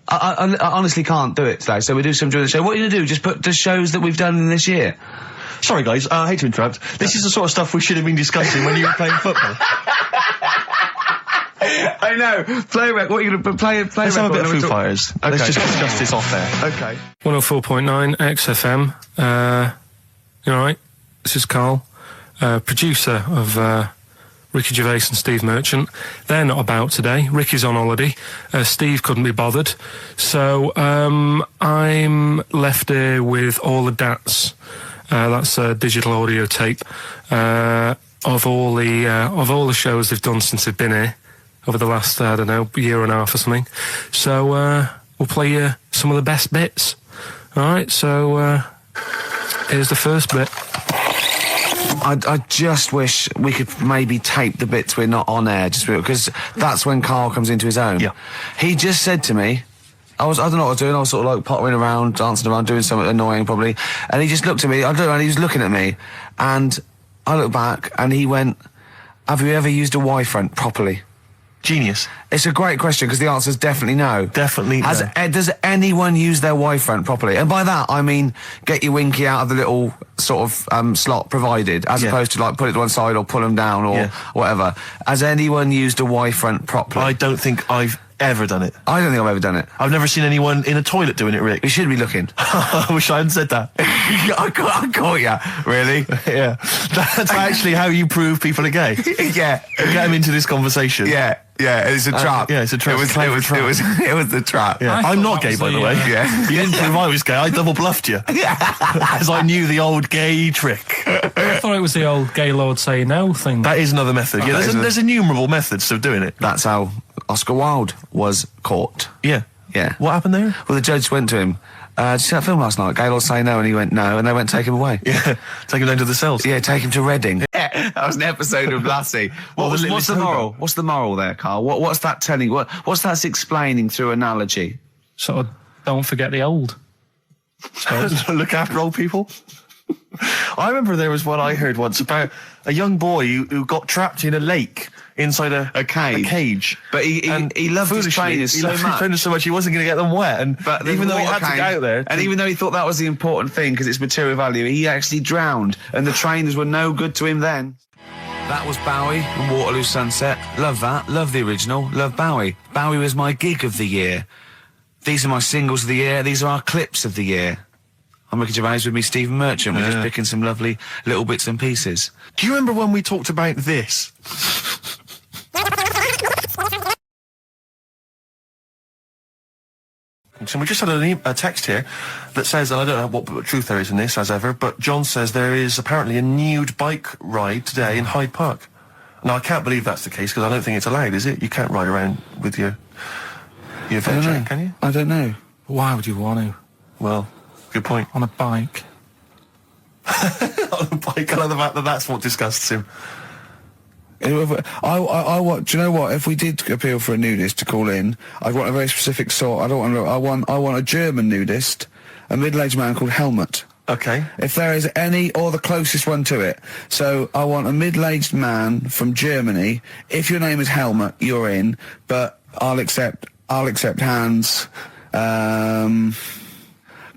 Speaker 2: I honestly can't do it today, so we do some during the show. What are you going to do? Just put the shows that we've done in this year?
Speaker 1: Sorry, guys. I hate to interrupt. This is the sort of stuff we should have been discussing when you were playing football.
Speaker 2: I know. Playback. What are you going to play?
Speaker 1: Let's have a bit of Foo Fighters.
Speaker 2: Okay.
Speaker 1: Let's just discuss this off there.
Speaker 2: Okay.
Speaker 3: 104.9 XFM. You all right? This is Karl, producer of Ricky Gervais and Steve Merchant. They're not about today. Ricky's on holiday. Steve couldn't be bothered. So I'm left here with all the DATs. That's a digital audio tape of all the shows they've done since they've been here over the last, I don't know, year and a half or something. So we'll play you some of the best bits. All right, so here's the first bit.
Speaker 2: I just wish we could maybe tape the bits we're not on air, just because that's when Karl comes into his own.
Speaker 1: Yeah.
Speaker 2: He just said to me, I don't know what I was doing, I was sort of like pottering around, dancing around, doing something annoying probably, and he just looked at me, I don't know, and he was looking at me, and I looked back, and he went, have you ever used a Y-front properly?
Speaker 1: Genius.
Speaker 2: It's a great question, because the answer is definitely no.
Speaker 1: Definitely no.
Speaker 2: Does anyone use their Y-front properly? And by that, I mean, get your winky out of the little sort of slot provided, as opposed to like put it to one side or pull them down or whatever. Has anyone used a Y-front properly?
Speaker 1: I don't think I've ever done it.
Speaker 2: I don't think I've ever done it.
Speaker 1: I've never seen anyone in a toilet doing it, Rick.
Speaker 2: You should be looking.
Speaker 1: I wish I hadn't said that.
Speaker 2: I caught ya. Really?
Speaker 1: Yeah. That's actually how you prove people are gay.
Speaker 2: Yeah.
Speaker 1: Get them into this conversation.
Speaker 2: Yeah. Yeah, it's a trap.
Speaker 1: Yeah, it's a trap.
Speaker 2: It was the trap.
Speaker 1: Yeah. I'm not gay, by the way.
Speaker 2: Yeah.
Speaker 1: You didn't prove I was gay. I double bluffed you. Because I knew the old gay trick.
Speaker 3: I thought it was the old gay lord say no thing.
Speaker 1: That is another method. Yeah, there's innumerable methods of doing it.
Speaker 2: That's how Oscar Wilde was caught.
Speaker 1: Yeah.
Speaker 2: Yeah.
Speaker 1: What happened there?
Speaker 2: Well, the judge went to him. Did you see that film last night? Gaylord say no, and he went no, and they went take him away.
Speaker 1: Yeah, take him down to the cells.
Speaker 2: Yeah, take him to Reading. Yeah, that was an episode of Lassie. What's the moral? What's the moral there, Karl? What's that telling? What's that explaining through analogy?
Speaker 3: Sort of, don't forget the old.
Speaker 1: Look after old people. I remember there was one I heard once about a young boy who got trapped in a lake inside a cage.
Speaker 2: But he loved his trainers so much.
Speaker 1: He wasn't going to get them wet. But even though he had to get out there,
Speaker 2: and even though he thought that was the important thing because it's material value, he actually drowned, and the trainers were no good to him then. That was Bowie and Waterloo Sunset. Love that. Love the original. Love Bowie. Bowie was my gig of the year. These are my singles of the year. These are our clips of the year. I'm Ricky Gervais with me, Stephen Merchant. We're just picking some lovely little bits and pieces.
Speaker 1: Do you remember when we talked about this? So we just had a text here that says, and I don't know what truth there is in this, as ever, but John says there is apparently a nude bike ride today in Hyde Park. Now, I can't believe that's the case, because I don't think it's allowed, is it? You can't ride around with your veg, can you?
Speaker 2: I don't know.
Speaker 3: Why would you want to?
Speaker 1: Well, good point.
Speaker 3: On a bike.
Speaker 1: On a bike, I love the fact that that's what disgusts him.
Speaker 2: Do you know what? If we did appeal for a nudist to call in, I'd want a very specific sort. I want a German nudist, a middle-aged man called Helmut.
Speaker 1: Okay.
Speaker 2: If there is any, or the closest one to it. So I want a middle-aged man from Germany. If your name is Helmut, you're in. But I'll accept hands.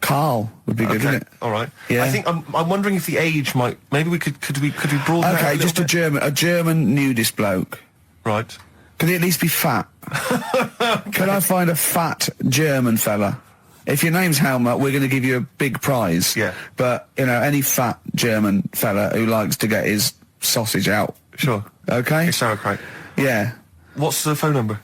Speaker 2: Karl would be good, wouldn't it?
Speaker 1: All right.
Speaker 2: Yeah.
Speaker 1: I think I'm wondering if the age might. Maybe we could we broaden
Speaker 2: Okay,
Speaker 1: out
Speaker 2: just a German nudist bloke.
Speaker 1: Right.
Speaker 2: Could he at least be fat? Could I find a fat German fella? If your name's Helmut, we're going to give you a big prize.
Speaker 1: Yeah.
Speaker 2: But any fat German fella who likes to get his sausage out.
Speaker 1: Sure.
Speaker 2: Okay.
Speaker 1: It's sauerkraut.
Speaker 2: Yeah.
Speaker 1: What's the phone number?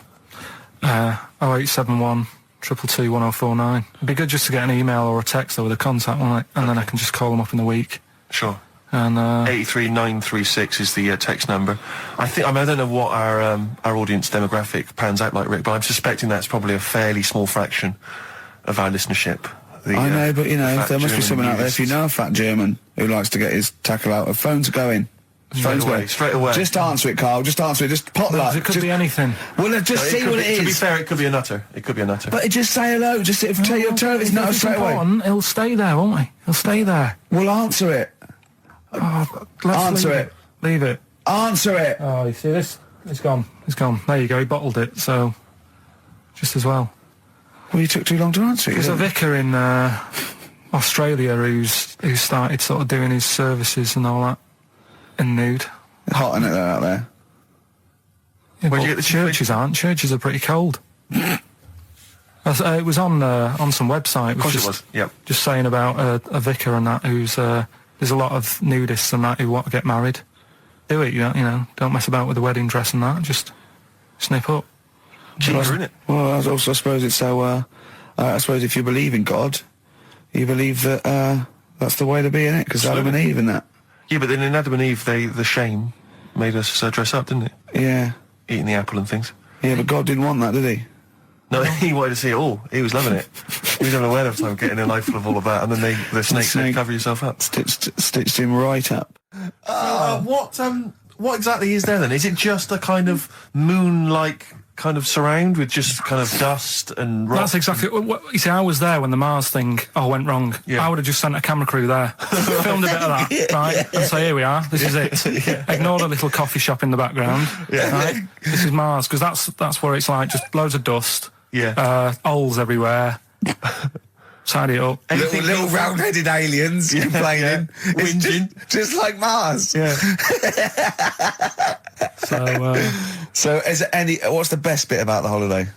Speaker 3: 0871 222 1049. It'd be good just to get an email or a text with a contact, wouldn't it? And then I can just call them up in the week.
Speaker 1: Sure.
Speaker 3: And
Speaker 1: 83936 is the text number. I don't know what our audience demographic pans out like, Rick, but I'm suspecting that's probably a fairly small fraction of our listenership.
Speaker 2: I know, but there must be someone out there. If you know a fat German who likes to get his tackle out, phone's going.
Speaker 1: Straight away.
Speaker 2: Just answer it, Karl. Just answer it. Just potluck.
Speaker 3: It could be anything.
Speaker 2: Well, just see what it is.
Speaker 1: To be fair, it could be a nutter. But
Speaker 2: just say hello. Just tell your turn. It's not straight away.
Speaker 3: He'll stay there, won't he? He'll stay there.
Speaker 2: Well, answer it. Answer it.
Speaker 3: Leave it.
Speaker 2: Answer it.
Speaker 3: Oh, you see this? It's gone. It's gone. There you go. He bottled it. So, just as well.
Speaker 2: Well, you took too long to answer it.
Speaker 3: There's a vicar in Australia who started sort of doing his services and all that in nude.
Speaker 2: Hot, isn't it, out there?
Speaker 3: Yeah,
Speaker 1: Where'd
Speaker 3: but
Speaker 1: you get the
Speaker 3: churches aren't. Churches are pretty cold. It was on some website.
Speaker 1: Of course it was. Yep.
Speaker 3: Just saying about a vicar and that who's there's a lot of nudists and that who want to get married. Do it, don't mess about with the wedding dress and that. Just snip up.
Speaker 1: Cheaper, isn't it?
Speaker 2: Well, I suppose it's so. I suppose if you believe in God, you believe that that's the way to be in it, because Adam and Eve and that.
Speaker 1: Yeah, but then in Adam and Eve, the shame made us dress up, didn't it?
Speaker 2: Yeah.
Speaker 1: Eating the apple and things.
Speaker 2: Yeah, but God didn't want that, did he?
Speaker 1: No, he wanted to see it all. He was loving it. He was having a whale of time getting a life full of all of that, and then the snake said, cover yourself up.
Speaker 2: Stitched him right up.
Speaker 1: What exactly is there then? Is it just a kind of moon-like kind of surround with just kind of dust and rock?
Speaker 3: That's exactly you see, I was there when the Mars thing went wrong.
Speaker 1: Yeah.
Speaker 3: I would have just sent a camera crew there, filmed a bit of that, right, and say, here we are, this is it.
Speaker 1: Yeah.
Speaker 3: Ignore the little coffee shop in the background.
Speaker 1: Yeah.
Speaker 3: Right? This is Mars, because that's where it's like just loads of dust.
Speaker 1: Yeah.
Speaker 3: Holes everywhere. Tidy it up.
Speaker 2: Little round-headed aliens complaining.
Speaker 1: Whinging.
Speaker 2: Just like Mars.
Speaker 3: Yeah.
Speaker 2: So is there what's the best bit about the holiday?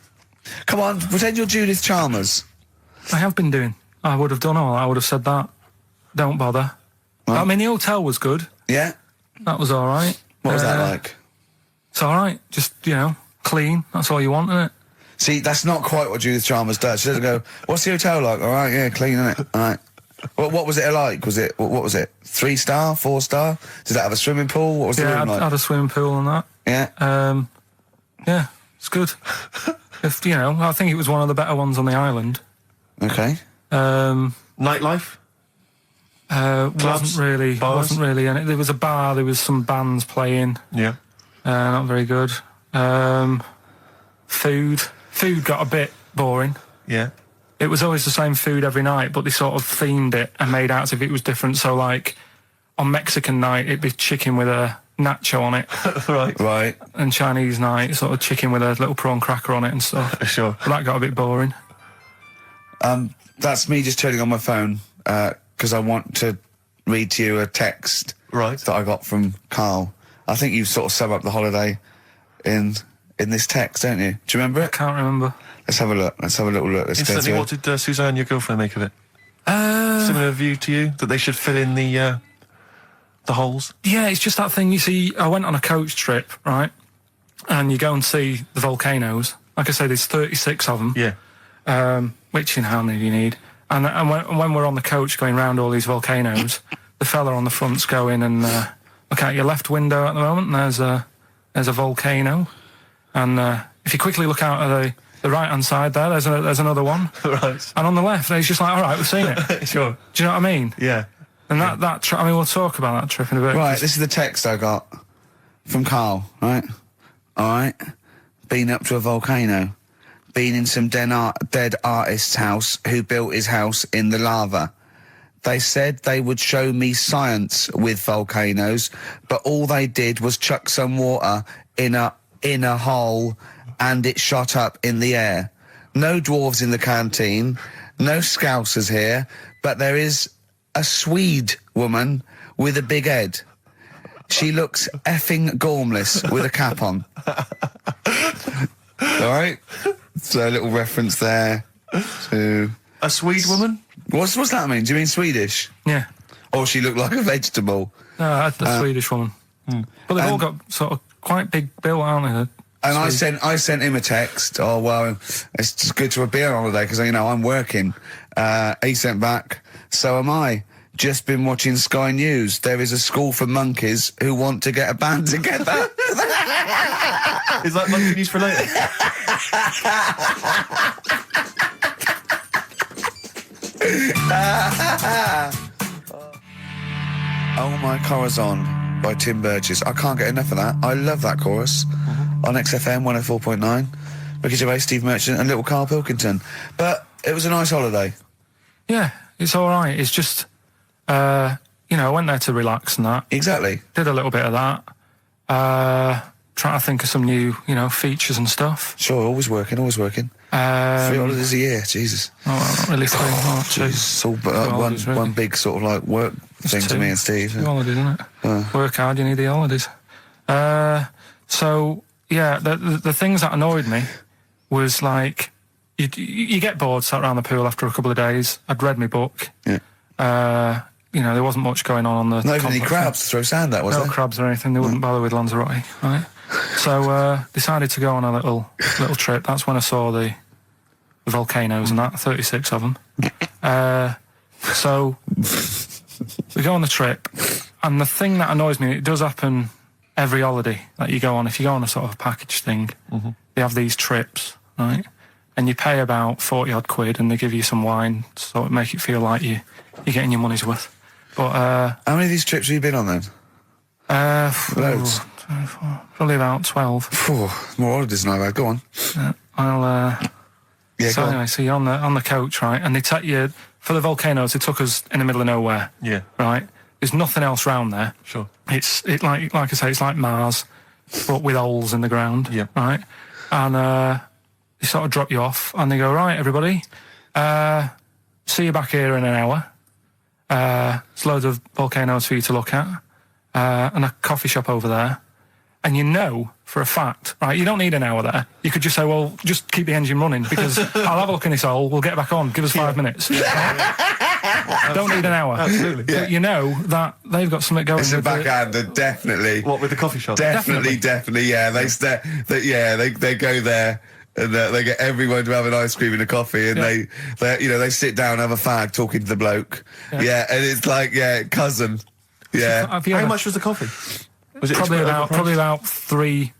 Speaker 2: Come on, pretend you're Judith Chalmers.
Speaker 3: I have been doing. I would have done all. I would have said that. Don't bother.
Speaker 2: Right.
Speaker 3: I mean, the hotel was good.
Speaker 2: Yeah?
Speaker 3: That was all right.
Speaker 2: What was that like?
Speaker 3: It's all right. Just, clean. That's all you want, isn't it?
Speaker 2: See, that's not quite what Judith Chalmers does. She doesn't go, what's the hotel like? All right, yeah, clean, innit? All right. Well, what was it like? What was it? 3-star, 4-star? Did it have a swimming pool? What was the room like?
Speaker 3: I had a swimming pool and that.
Speaker 2: Yeah?
Speaker 3: Yeah, it's good. I think it was one of the better ones on the island.
Speaker 2: Okay.
Speaker 1: Nightlife?
Speaker 3: Wasn't really in it. There was a bar, there was some bands playing.
Speaker 1: Yeah.
Speaker 3: Not very good. Food got a bit boring.
Speaker 1: Yeah.
Speaker 3: It was always the same food every night, but they sort of themed it and made out as if it was different. So, like, on Mexican night, it'd be chicken with a nacho on it.
Speaker 2: Right.
Speaker 3: And Chinese night, sort of chicken with a little prawn cracker on it and stuff.
Speaker 1: Sure.
Speaker 3: But that got a bit boring.
Speaker 2: That's me just turning on my phone, because I want to read to you a text that I got from Karl. I think you sort of sum up the holiday in this text, don't you? Do you remember it?
Speaker 3: I can't remember.
Speaker 2: Let's have a look. Let's have a little look.
Speaker 1: Instantly, what did Suzanne, your girlfriend, make of it? Similar view to you, that they should fill in the holes?
Speaker 3: Yeah, it's just that thing, you see, I went on a coach trip, right? And you go and see the volcanoes. Like I say, there's 36 of them.
Speaker 1: Yeah.
Speaker 3: Which, how many do you need? And when we're on the coach going round all these volcanoes, the fella on the front's going and look out your left window at the moment, and there's a volcano. And if you quickly look out at the right-hand side there, there's another one.
Speaker 1: Right.
Speaker 3: And on the left, he's just like, all right, we've seen it.
Speaker 1: Sure.
Speaker 3: Do you know what I mean?
Speaker 1: Yeah.
Speaker 3: And that trip, we'll talk about that trip in a bit.
Speaker 2: Right, this is the text I got from Karl, right? All right. Been up to a volcano. Been in some dead artist's house who built his house in the lava. They said they would show me science with volcanoes, but all they did was chuck some water in a hole and it shot up in the air. No dwarves in the canteen, no scousers here, but there is a Swede woman with a big head. She looks effing gormless with a cap on. All right? So a little reference there to...
Speaker 1: A Swede woman?
Speaker 2: What's that mean? Do you mean Swedish?
Speaker 3: Yeah.
Speaker 2: Or she looked like a vegetable?
Speaker 3: No, the Swedish woman. But they've all got sort of quite big bill, aren't they?
Speaker 2: And I sent him a text. Oh, well, it's just good to be on holiday because, I'm working. He sent back, so am I. Just been watching Sky News. There is a school for monkeys who want to get a band together.
Speaker 1: Is that monkey news for later?
Speaker 2: Oh My Corazon by Tim Burgess. I can't get enough of that. I love that chorus. On XFM 104.9. Ricky Gervais, Steve Merchant and little Karl Pilkington. But it was a nice holiday.
Speaker 3: Yeah, it's all right. It's just, I went there to relax and that.
Speaker 2: Exactly.
Speaker 3: Did a little bit of that. Trying to think of some new, features and stuff.
Speaker 2: Sure, always working. 3 holidays a year, Jesus.
Speaker 3: Oh, not really 3. Oh, 2.
Speaker 2: It's all one big sort of like work thing to me and Steve.
Speaker 3: 2 holidays, isn't it? Work hard, you need the holidays. So, yeah, the things that annoyed me was like, you get bored sat around the pool after a couple of days. I'd read my book.
Speaker 2: Yeah.
Speaker 3: You know, there wasn't much going on the...
Speaker 2: Not even any
Speaker 3: complex.
Speaker 2: crabs to throw sand at, was
Speaker 3: No
Speaker 2: there?
Speaker 3: crabs or anything. They wouldn't bother with Lanzarote, right? So, decided to go on a little trip. That's when I saw the volcanoes and that, 36 of them. So, we go on the trip, and the thing that annoys me, it does happen every holiday that you go on. If you go on a sort of a package thing, they have these trips, right? And you pay about 40-odd quid, and they give you some wine to sort of make it feel like you're getting your money's worth. But,
Speaker 2: How many of these trips have you been on then? Loads.
Speaker 3: Probably about 12.
Speaker 2: Phew, more holidays than I've had. Go on. Yeah,
Speaker 3: So
Speaker 2: go
Speaker 3: anyway,
Speaker 2: on.
Speaker 3: so you're on the coach, right? And they take you for the volcanoes. They took us in the middle of nowhere.
Speaker 1: Yeah.
Speaker 3: Right. There's nothing else round there.
Speaker 1: Sure.
Speaker 3: It's like I say, it's like Mars, but with holes in the ground.
Speaker 1: Yeah.
Speaker 3: Right. And they sort of drop you off, and they go, right, everybody, see you back here in an hour. There's loads of volcanoes for you to look at, and a coffee shop over there. And you know for a fact, right, you don't need an hour there. You could just say, well, just keep the engine running, because I'll have a look in this hole, we'll get back on, give us 5 minutes. Don't need an hour.
Speaker 1: Absolutely.
Speaker 3: But you know that they've got something going.
Speaker 2: It's a
Speaker 3: with the-
Speaker 2: backhander, definitely.
Speaker 1: What, with the coffee shop?
Speaker 2: Definitely, yeah. They go there and they get everyone to have an ice cream and a coffee, and they sit down, have a fag, talking to the bloke. Yeah, and it's like, cousin. Yeah.
Speaker 3: Have you
Speaker 1: How
Speaker 3: ever-
Speaker 1: much was the coffee? Was it
Speaker 3: Probably
Speaker 1: overpriced?
Speaker 3: about €3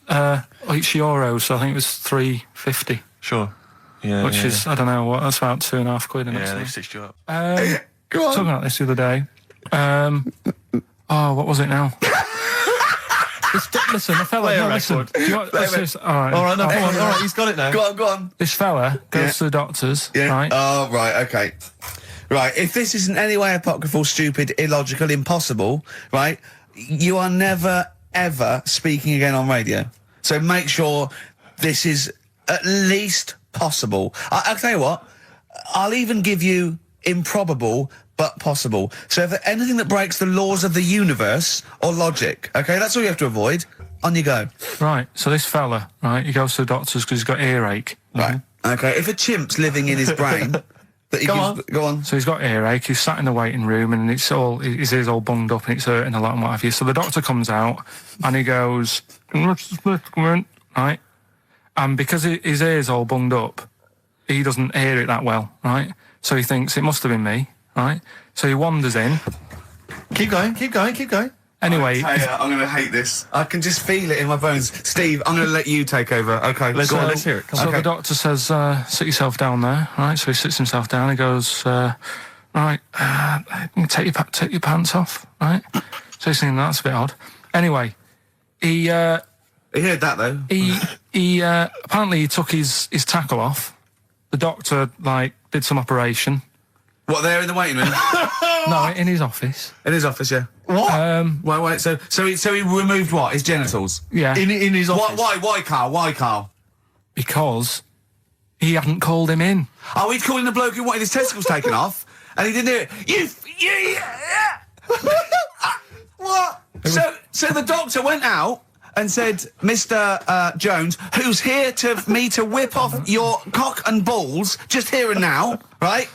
Speaker 3: euros. So I think it was $3.50,
Speaker 1: Sure. Yeah.
Speaker 3: which is I don't know what. That's about £2.50. And
Speaker 1: Yeah, they've stitched you up.
Speaker 2: Go on.
Speaker 3: talking about this the other day. What was it now? Listen, the fella.
Speaker 1: Play a
Speaker 3: No, listen.
Speaker 1: record.
Speaker 3: Do you want, let's just, all right.
Speaker 1: All right, no, come on. All right, he's got it now.
Speaker 2: Go on.
Speaker 3: This fella goes to the doctors,
Speaker 2: Yeah.
Speaker 3: right?
Speaker 2: Oh, right, okay. Right, if this is in any way apocryphal, stupid, illogical, impossible, right, you are never, ever speaking again on radio. So make sure this is at least possible. I'll tell you what, I'll even give you improbable, but possible. So if anything that breaks the laws of the universe or logic, okay, that's all you have to avoid. On you go.
Speaker 3: Right. So this fella, right, he goes to the doctors because he's got earache.
Speaker 2: Right. Okay, if a chimp's living in his brain... that he go on.
Speaker 3: So he's got earache, he's sat in the waiting room, and his ear's all bunged up and it's hurting a lot and what have you. So the doctor comes out and he goes, right? And because his ear's all bunged up, he doesn't hear it that well, right? So he thinks it must have been me, right? So he wanders in.
Speaker 1: Keep going.
Speaker 3: Anyway,
Speaker 2: Hey, I'm going to hate this. I can just feel it in my bones. Steve, I'm going to let you take over. Okay,
Speaker 1: Let's hear it. Come
Speaker 3: so
Speaker 1: on.
Speaker 3: the doctor says, sit yourself down there, right? So he sits himself down. He goes, right, take your pants off, right? So he's thinking that's a bit odd. Anyway, he
Speaker 2: heard that though.
Speaker 3: he apparently he took his tackle off. The doctor did some operation.
Speaker 2: What, there in the waiting room?
Speaker 3: No, in his office.
Speaker 2: In his office, yeah.
Speaker 3: What?
Speaker 2: Wait. So he removed what? His genitals.
Speaker 3: Yeah.
Speaker 1: In his office.
Speaker 2: Why, Carl?
Speaker 3: Because he hadn't called him in.
Speaker 2: Oh, he'd called in the bloke who wanted his testicles taken off, and he didn't do it. What? So the doctor went out and said, Mr. Jones, who's here to whip off your cock and balls, just here and now, right?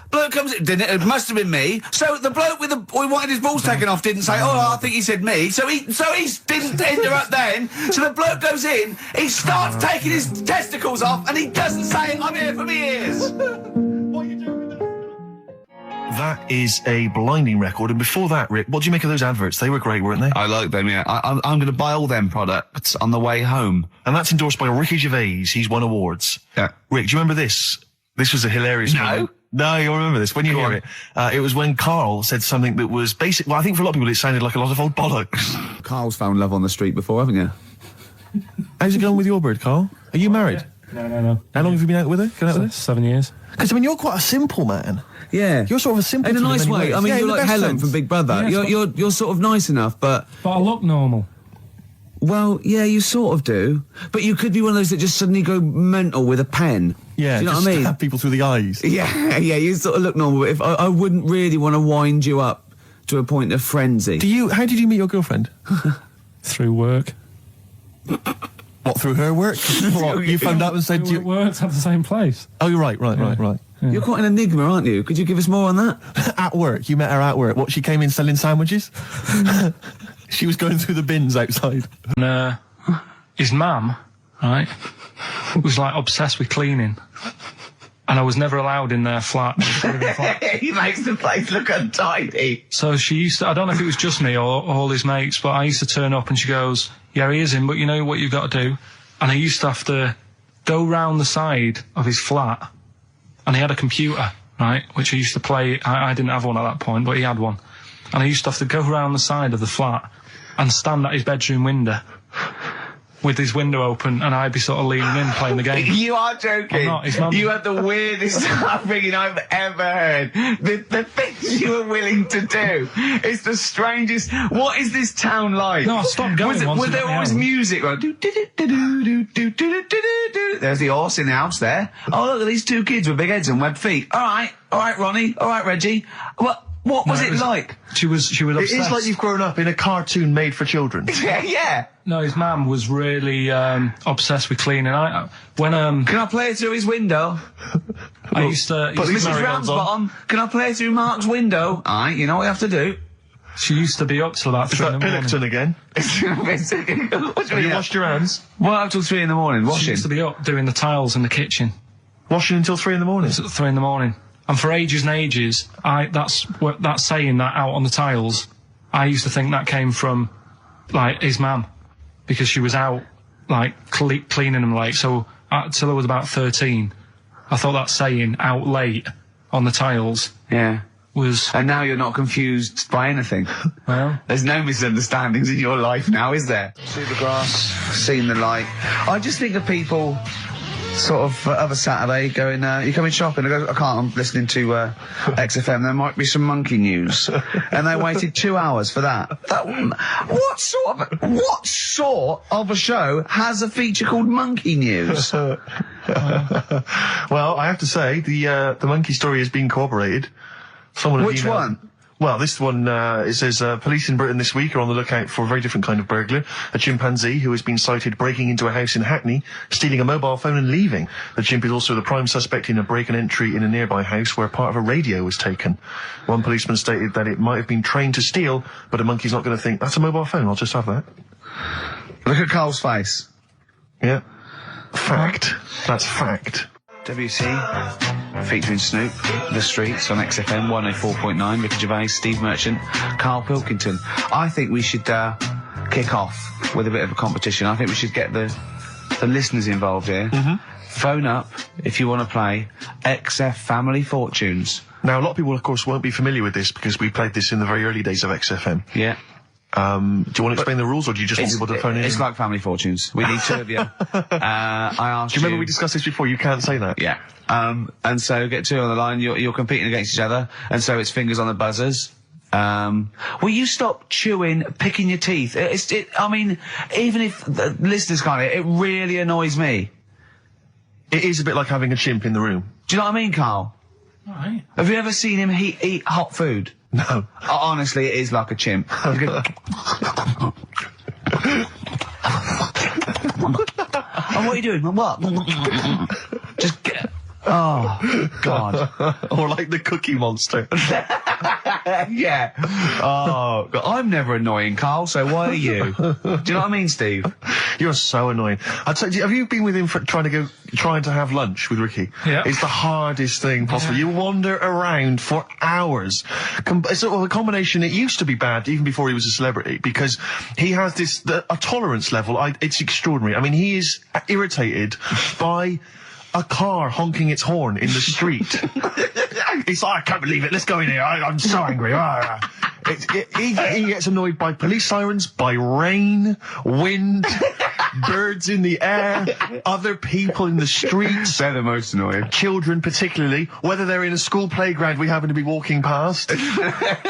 Speaker 2: Bloke comes in, didn't it? It must have been me. So the bloke who wanted his balls taken off didn't say, oh, I think he said me. So he didn't interrupt then. So the bloke goes in, he starts taking his testicles off, and he doesn't say, I'm here for me ears. What are you doing with that?
Speaker 1: That is a blinding record. And before that, Rick, what do you make of those adverts? They were great, weren't they?
Speaker 2: I like them, yeah. I'm going to buy all them products on the way home.
Speaker 1: And that's endorsed by Ricky Gervais. He's won awards.
Speaker 2: Yeah.
Speaker 1: Rick, do you remember this? This was a hilarious moment. No, you'll remember this when you hear it. It was when Karl said something that was basic. Well, I think for a lot of people it sounded like a lot of old bollocks.
Speaker 2: Carl's found love on the street before, haven't you?
Speaker 1: How's it going with your bird, Karl? Are you married?
Speaker 3: No.
Speaker 1: How long have you been out with her? Going out with her?
Speaker 3: 7 years.
Speaker 1: Because, I mean, you're quite a simple man.
Speaker 2: Yeah.
Speaker 1: You're sort of a simple
Speaker 2: In a nice
Speaker 1: many
Speaker 2: way.
Speaker 1: ways.
Speaker 2: I mean,
Speaker 1: Yeah,
Speaker 2: you're
Speaker 1: in the
Speaker 2: like
Speaker 1: best
Speaker 2: Helen
Speaker 1: sense.
Speaker 2: from Big Brother.
Speaker 3: Yes,
Speaker 2: You're sort of nice enough, but...
Speaker 3: But I look normal.
Speaker 2: Well, yeah, you sort of do. But you could be one of those that just suddenly go mental with a pen.
Speaker 1: Yeah,
Speaker 2: do you know
Speaker 1: just
Speaker 2: what I mean?
Speaker 1: stab people through the eyes.
Speaker 2: Yeah, you sort of look normal. If I wouldn't really want to wind you up to a point of frenzy.
Speaker 1: How did you meet your girlfriend?
Speaker 3: Through work.
Speaker 1: What, through her work? What, you phoned up and said
Speaker 3: We worked at the same place.
Speaker 1: Oh, you're right.
Speaker 3: Yeah.
Speaker 2: You're quite an enigma, aren't you? Could you give us more on that?
Speaker 1: At work. You met her at work. What, she came in selling sandwiches? She was going through the bins outside.
Speaker 3: And, his mum, right, was like obsessed with cleaning. And I was never allowed in their flat.
Speaker 2: He makes the place look untidy.
Speaker 3: So she used to, I don't know if it was just me or all his mates, but I used to turn up and she goes, yeah, he is in, but you know what you've got to do? And I used to have to go round the side of his flat, and he had a computer, right, which I used to play. I didn't have one at that point, but he had one. And I used to have to go round the side of the flat and stand at his bedroom window with his window open, and I'd be sort of leaning in playing the game.
Speaker 2: You are joking.
Speaker 3: I'm not, his mum.
Speaker 2: You had the weirdest upbringing I've ever heard. The things you were willing to do. It's the strangest. What is this town like?
Speaker 3: No, I stopped going once.
Speaker 2: Was there always music? Like, there's the horse in the house there. Oh, look at these two kids with big heads and webbed feet. All right, Ronnie. All right, Reggie. What was it like?
Speaker 3: She was obsessed.
Speaker 1: It is like you've grown up in a cartoon made for children.
Speaker 2: Yeah.
Speaker 3: No, his mum was really obsessed with cleaning. Can
Speaker 2: I play it through his window?
Speaker 3: I used to...
Speaker 2: Mrs. Ramsbottom, can I play it through Mark's window? Aye, you know what you have to do.
Speaker 3: She used to be up till about 3 in the morning.
Speaker 1: Pilkington again. Have you washed your hands?
Speaker 2: Well, up till 3 in the morning,
Speaker 3: She
Speaker 2: washing.
Speaker 3: used to be up doing the tiles in the kitchen.
Speaker 1: Washing until 3 in the morning?
Speaker 3: It's at 3 in the morning. And for ages and ages, that saying that out on the tiles, I used to think that came from, like, his mum. Because she was out, like, cleaning them late. So, till I was about 13, I thought that saying, out late, on the tiles,
Speaker 2: Yeah.
Speaker 3: was...
Speaker 2: And now you're not confused by anything.
Speaker 3: Well...
Speaker 2: There's no misunderstandings in your life now, is there? See the grass, seen the light. I just think of people... sort of a Saturday going, you coming shopping? I go, I can't, I'm listening to XFM, there might be some monkey news. And they waited 2 hours for that. What sort of a show has a feature called Monkey News?
Speaker 1: Well, I have to say, the monkey story has been corroborated.
Speaker 2: Which one?
Speaker 1: Well, this one, it says, police in Britain this week are on the lookout for a very different kind of burglar. A chimpanzee who has been sighted breaking into a house in Hackney, stealing a mobile phone and leaving. The chimp is also the prime suspect in a break and entry in a nearby house where part of a radio was taken. One policeman stated that it might have been trained to steal, but a monkey's not going to think, that's a mobile phone, I'll just have that.
Speaker 2: Look at Carl's face.
Speaker 1: Yeah. Fact. That's fact.
Speaker 2: WC, featuring Snoop, The Streets on XFM 104.9, Ricky Gervais, Steve Merchant, Karl Pilkington. I think we should kick off with a bit of a competition. I think we should get the listeners involved here. Mm-hmm. Phone up if you want to play XF Family Fortunes.
Speaker 1: Now, a lot of people, of course, won't be familiar with this because we played this in the very early days of XFM.
Speaker 2: Yeah.
Speaker 1: Do you want to explain the rules, or do you just want people to phone in?
Speaker 2: It's like Family Fortunes. We need 2 of you. I asked you...
Speaker 1: Do you remember we discussed this before? You can't say that.
Speaker 2: Yeah. And so get 2 on the line. You're competing against each other, and so it's fingers on the buzzers. Will you stop chewing, picking your teeth? I mean, even if the listeners can't, it really annoys me.
Speaker 1: It is a bit like having a chimp in the room.
Speaker 2: Do you know what I mean, Carl?
Speaker 3: Right.
Speaker 2: Have you ever seen him eat hot food?
Speaker 1: No.
Speaker 2: Honestly, it is like a chimp. Oh, what are you doing? What? Just get... Oh, God.
Speaker 1: Or like the Cookie Monster.
Speaker 2: Yeah. Oh, God. I'm never annoying, Carl, so why are you? Do you know what I mean, Steve?
Speaker 1: You're so annoying. I'd say, have you been with him for trying to have lunch with Ricky?
Speaker 3: Yeah.
Speaker 1: It's the hardest thing possible. You wander around for hours. It's sort of a combination. It used to be bad even before he was a celebrity because he has a tolerance level. It's extraordinary. I mean, he is irritated by a car honking its horn in the street. He's like, I can't believe it. Let's go in here. I'm so angry. He gets annoyed by police sirens, by rain, wind, birds in the air, other people in the streets.
Speaker 2: They're the most annoying.
Speaker 1: Children particularly, whether they're in a school playground we happen to be walking past,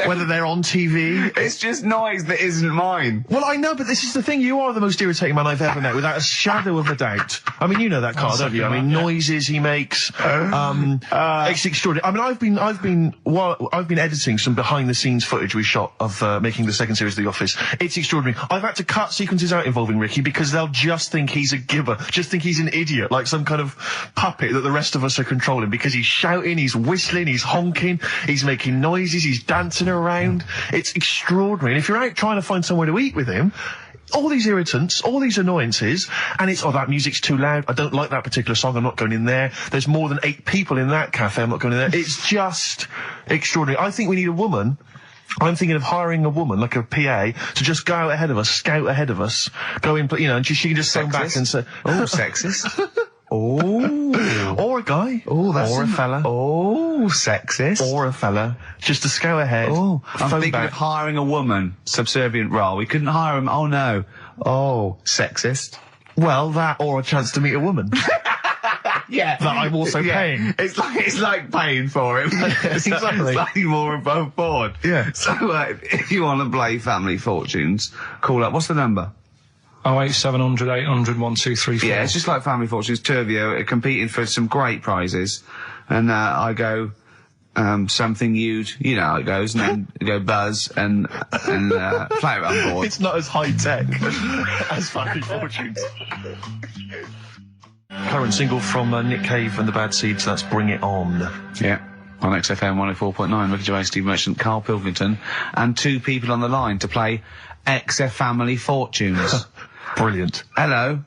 Speaker 1: whether they're on TV.
Speaker 2: It's just noise that isn't mine.
Speaker 1: Well, I know, but this is the thing. You are the most irritating man I've ever met, without a shadow of a doubt. I mean, you know that, Carl, don't you? I mean, noises he makes. It's extraordinary. I mean, I've been editing some behind-the-scenes footage we shot of making the second series of The Office. It's extraordinary. I've had to cut sequences out involving Ricky because they'll just think he's a gibber, just think he's an idiot, like some kind of puppet that the rest of us are controlling, because he's shouting, he's whistling, he's honking, he's making noises, he's dancing around. It's extraordinary. And if you're out trying to find somewhere to eat with him, all these irritants, all these annoyances, and it's, oh, that music's too loud, I don't like that particular song, I'm not going in there, there's more than 8 people in that cafe, I'm not going in there. It's just extraordinary. I think we need a woman. I'm thinking of hiring a woman, like a PA, to just go out ahead of us, scout ahead of us, go in, you know, and she can just phone back and say,
Speaker 2: oh, sexist. Oh.
Speaker 1: Or a guy.
Speaker 2: Oh, that's
Speaker 1: or a fella.
Speaker 2: Oh, sexist.
Speaker 1: Or a fella. Just to scout ahead.
Speaker 2: Oh, I'm
Speaker 1: phone
Speaker 2: thinking
Speaker 1: back.
Speaker 2: of hiring a woman, subservient role. We couldn't hire him. Oh no. Oh, sexist.
Speaker 1: Well, that or a chance to meet a woman.
Speaker 2: Yeah.
Speaker 1: That I'm also paying.
Speaker 2: It's like paying for it. It's
Speaker 1: Exactly.
Speaker 2: slightly more above board.
Speaker 1: Yeah.
Speaker 2: So, if you want to play Family Fortunes, call up. What's the number?
Speaker 3: 08700 800 1234.
Speaker 2: Yeah, it's just like Family Fortunes. 2 of you are competing for some great prizes. And, I go, something you know how it goes, and then you go Buzz and play it on board.
Speaker 1: It's not as high tech as Family Fortunes. Current single from Nick Cave and the Bad Seeds, that's Bring It On.
Speaker 2: Yeah. On XFM 104.9, Ricky Gervais, Steve Merchant, Karl Pilkington, and 2 people on the line to play XF Family Fortunes.
Speaker 1: Brilliant.
Speaker 2: Hello.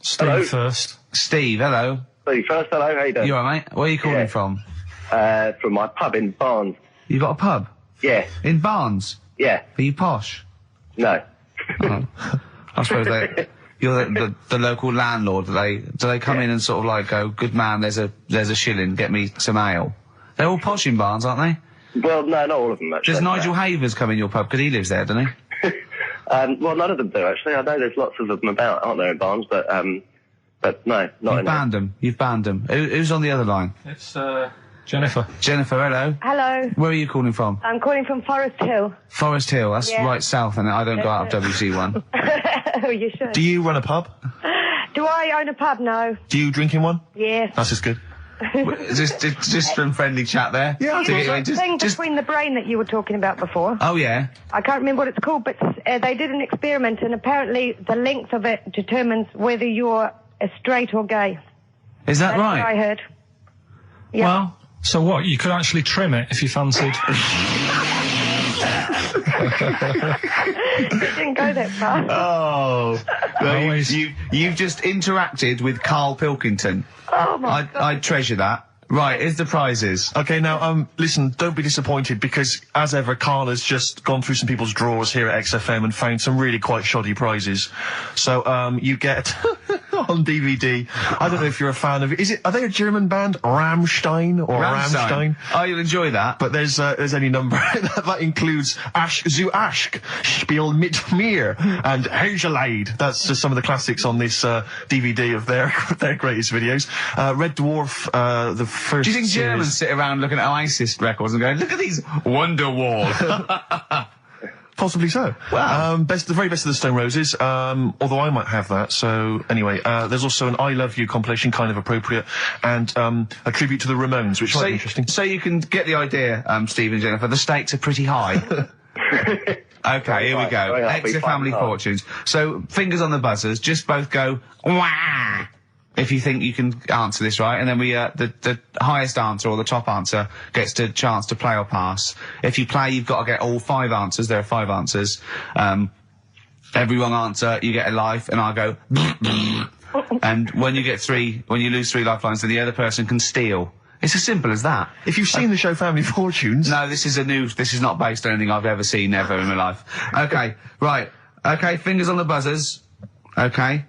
Speaker 3: Steve first.
Speaker 2: Steve, hello.
Speaker 9: Steve first, hello, how you doing?
Speaker 2: You alright, mate? Where are you calling from?
Speaker 9: From my pub in Barnes.
Speaker 2: You got a pub?
Speaker 9: Yeah.
Speaker 2: In Barnes?
Speaker 9: Yeah.
Speaker 2: Are you posh?
Speaker 9: No.
Speaker 2: Oh. I suppose you're the local landlord. Do they come in and sort of like go, good man, there's a shilling, get me some ale? They're all posh in Barnes, aren't they?
Speaker 9: Well, no, not all of them, actually.
Speaker 2: Does Nigel Havers come in your pub? Because he lives there, doesn't he?
Speaker 9: Well, none of them do, actually. I know there's lots of them about, aren't there, in Barnes, but no, not
Speaker 2: You've
Speaker 9: in
Speaker 2: banned them. You've banned them. Who's on the other line?
Speaker 3: It's, Jennifer.
Speaker 2: Jennifer, hello.
Speaker 10: Hello.
Speaker 2: Where are you calling from?
Speaker 10: I'm calling from Forest Hill.
Speaker 2: Forest Hill, that's
Speaker 10: Yeah.
Speaker 2: right south, and I don't go out of WC1.
Speaker 10: Oh, you should.
Speaker 1: Do you run a pub?
Speaker 10: Do I own a pub? No.
Speaker 1: Do you drink in one?
Speaker 10: Yes.
Speaker 1: That's just good.
Speaker 2: just some friendly chat there.
Speaker 1: Yeah,
Speaker 10: You know that thing between the brain that you were talking about before?
Speaker 2: Oh, yeah.
Speaker 10: I can't remember what it's called, but they did an experiment, and apparently the length of it determines whether you're straight or gay.
Speaker 2: Is that
Speaker 10: That's
Speaker 2: right?
Speaker 10: what I heard. Yeah.
Speaker 3: Well, so what? You could actually trim it if you fancied.
Speaker 10: It didn't go that far.
Speaker 2: Oh. Well,
Speaker 3: Always.
Speaker 2: you've just interacted with Karl Pilkington.
Speaker 10: Oh, my God.
Speaker 2: I treasure that. Right, here's the prizes.
Speaker 1: Okay, now, listen, don't be disappointed, because, as ever, Karl has just gone through some people's drawers here at XFM and found some really quite shoddy prizes. So, you get, on DVD, I don't know if you're a fan of, are they a German band? Rammstein or Rammstein?
Speaker 2: Oh, you'll enjoy that.
Speaker 1: But there's any number that includes Asch zu Asch, Spiel mit mir, and Hergelade. That's just some of the classics on this DVD of their greatest videos. Red Dwarf, the first.
Speaker 2: Do you think
Speaker 1: series.
Speaker 2: Germans sit around looking at Oasis records and going, look at these Wonderwall?
Speaker 1: Possibly so.
Speaker 2: Wow.
Speaker 1: The very best of the Stone Roses, although I might have that. So anyway, there's also an I Love You compilation, kind of appropriate, and a tribute to the Ramones, which might be interesting.
Speaker 2: So you can get the idea, Steve and Jennifer, the stakes are pretty high. Okay, here we go. Extra Family Fortunes. So, fingers on the buzzers, just both go, wah! If you think you can answer this right, and then we, the highest answer or the top answer gets the chance to play or pass. If you play, you've got to get all 5 answers. There are 5 answers. Every wrong answer, you get a life, and I'll go, and when you lose 3 lifelines, then the other person can steal. It's as simple as that.
Speaker 1: If you've seen the show Family Fortunes.
Speaker 2: No, this is not based on anything I've ever seen ever in my life. Okay, right. Okay, fingers on the buzzers. Okay.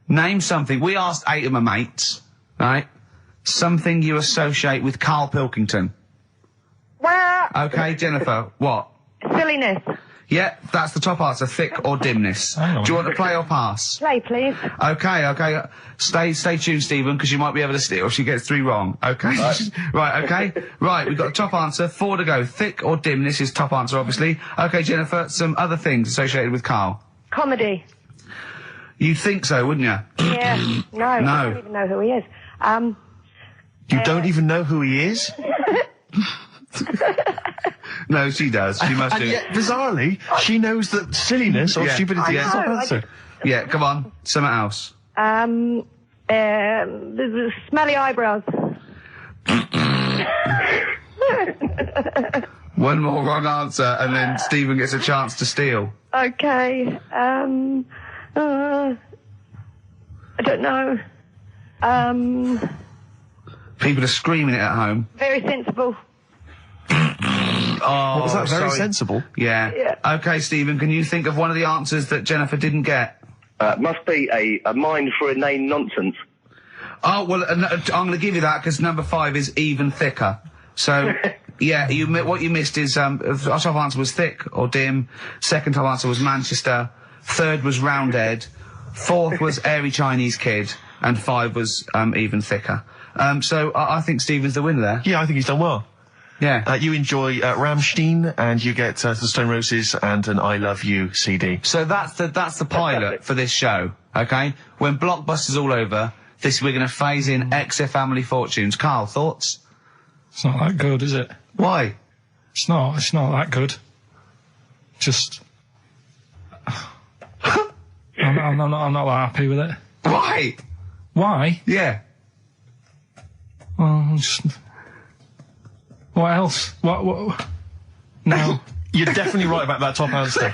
Speaker 2: Name something. We asked 8 of my mates, right? Something you associate with Karl Pilkington.
Speaker 10: Well,
Speaker 2: Okay, Jennifer, what?
Speaker 10: silliness.
Speaker 2: Yeah, that's the top answer, thick or dimness.
Speaker 3: Hang on.
Speaker 2: Do you want to play or pass?
Speaker 10: Play, please.
Speaker 2: Okay. Stay tuned, Stephen, because you might be able to steal if she gets 3 wrong. Okay? Right, okay. Right, we've got the top answer. 4 to go. Thick or dimness is top answer, obviously. Okay, Jennifer, some other things associated with Karl.
Speaker 10: Comedy.
Speaker 2: You'd think so, wouldn't you?
Speaker 10: Yeah. No. I don't even know who he is.
Speaker 1: You don't even know who he is?
Speaker 2: No, she does. She must
Speaker 1: And
Speaker 2: do.
Speaker 1: yet, bizarrely, she knows that silliness or
Speaker 2: Yeah.
Speaker 1: stupidity is the top answer.
Speaker 2: Yeah, come on. Something else.
Speaker 10: Smelly eyebrows.
Speaker 2: One more wrong answer, and then Stephen gets a chance to steal.
Speaker 10: Okay. I don't know.
Speaker 2: People are screaming it at home.
Speaker 10: Very sensible.
Speaker 2: Oh,
Speaker 1: What was that? Very
Speaker 2: sorry.
Speaker 1: sensible.
Speaker 2: Yeah.
Speaker 10: Yeah.
Speaker 2: Okay, Stephen, can you think of one of the answers that Jennifer didn't get?
Speaker 9: Must be a mind for inane nonsense.
Speaker 2: Oh, well, I'm going to give you that because number 5 is even thicker. So, yeah, what you missed is, our top answer was thick or dim. Second top answer was Manchester. Third was roundhead. Fourth was airy Chinese kid. And 5 was, even thicker. So I think Stephen's the winner there.
Speaker 1: Yeah, I think he's done well.
Speaker 2: Yeah.
Speaker 1: You enjoy Rammstein, and you get the Stone Roses and an I Love You CD.
Speaker 2: So that's the pilot for this show, okay? When Blockbuster's all over, we're going to phase in XF Family Fortunes. Carl, thoughts?
Speaker 3: It's not that good, is it?
Speaker 2: Why?
Speaker 3: It's not that good. Just... I'm not that happy with it.
Speaker 2: Why?
Speaker 3: Why?
Speaker 2: Yeah.
Speaker 3: Well, just... What else? What? No.
Speaker 1: You're definitely right about that top answer.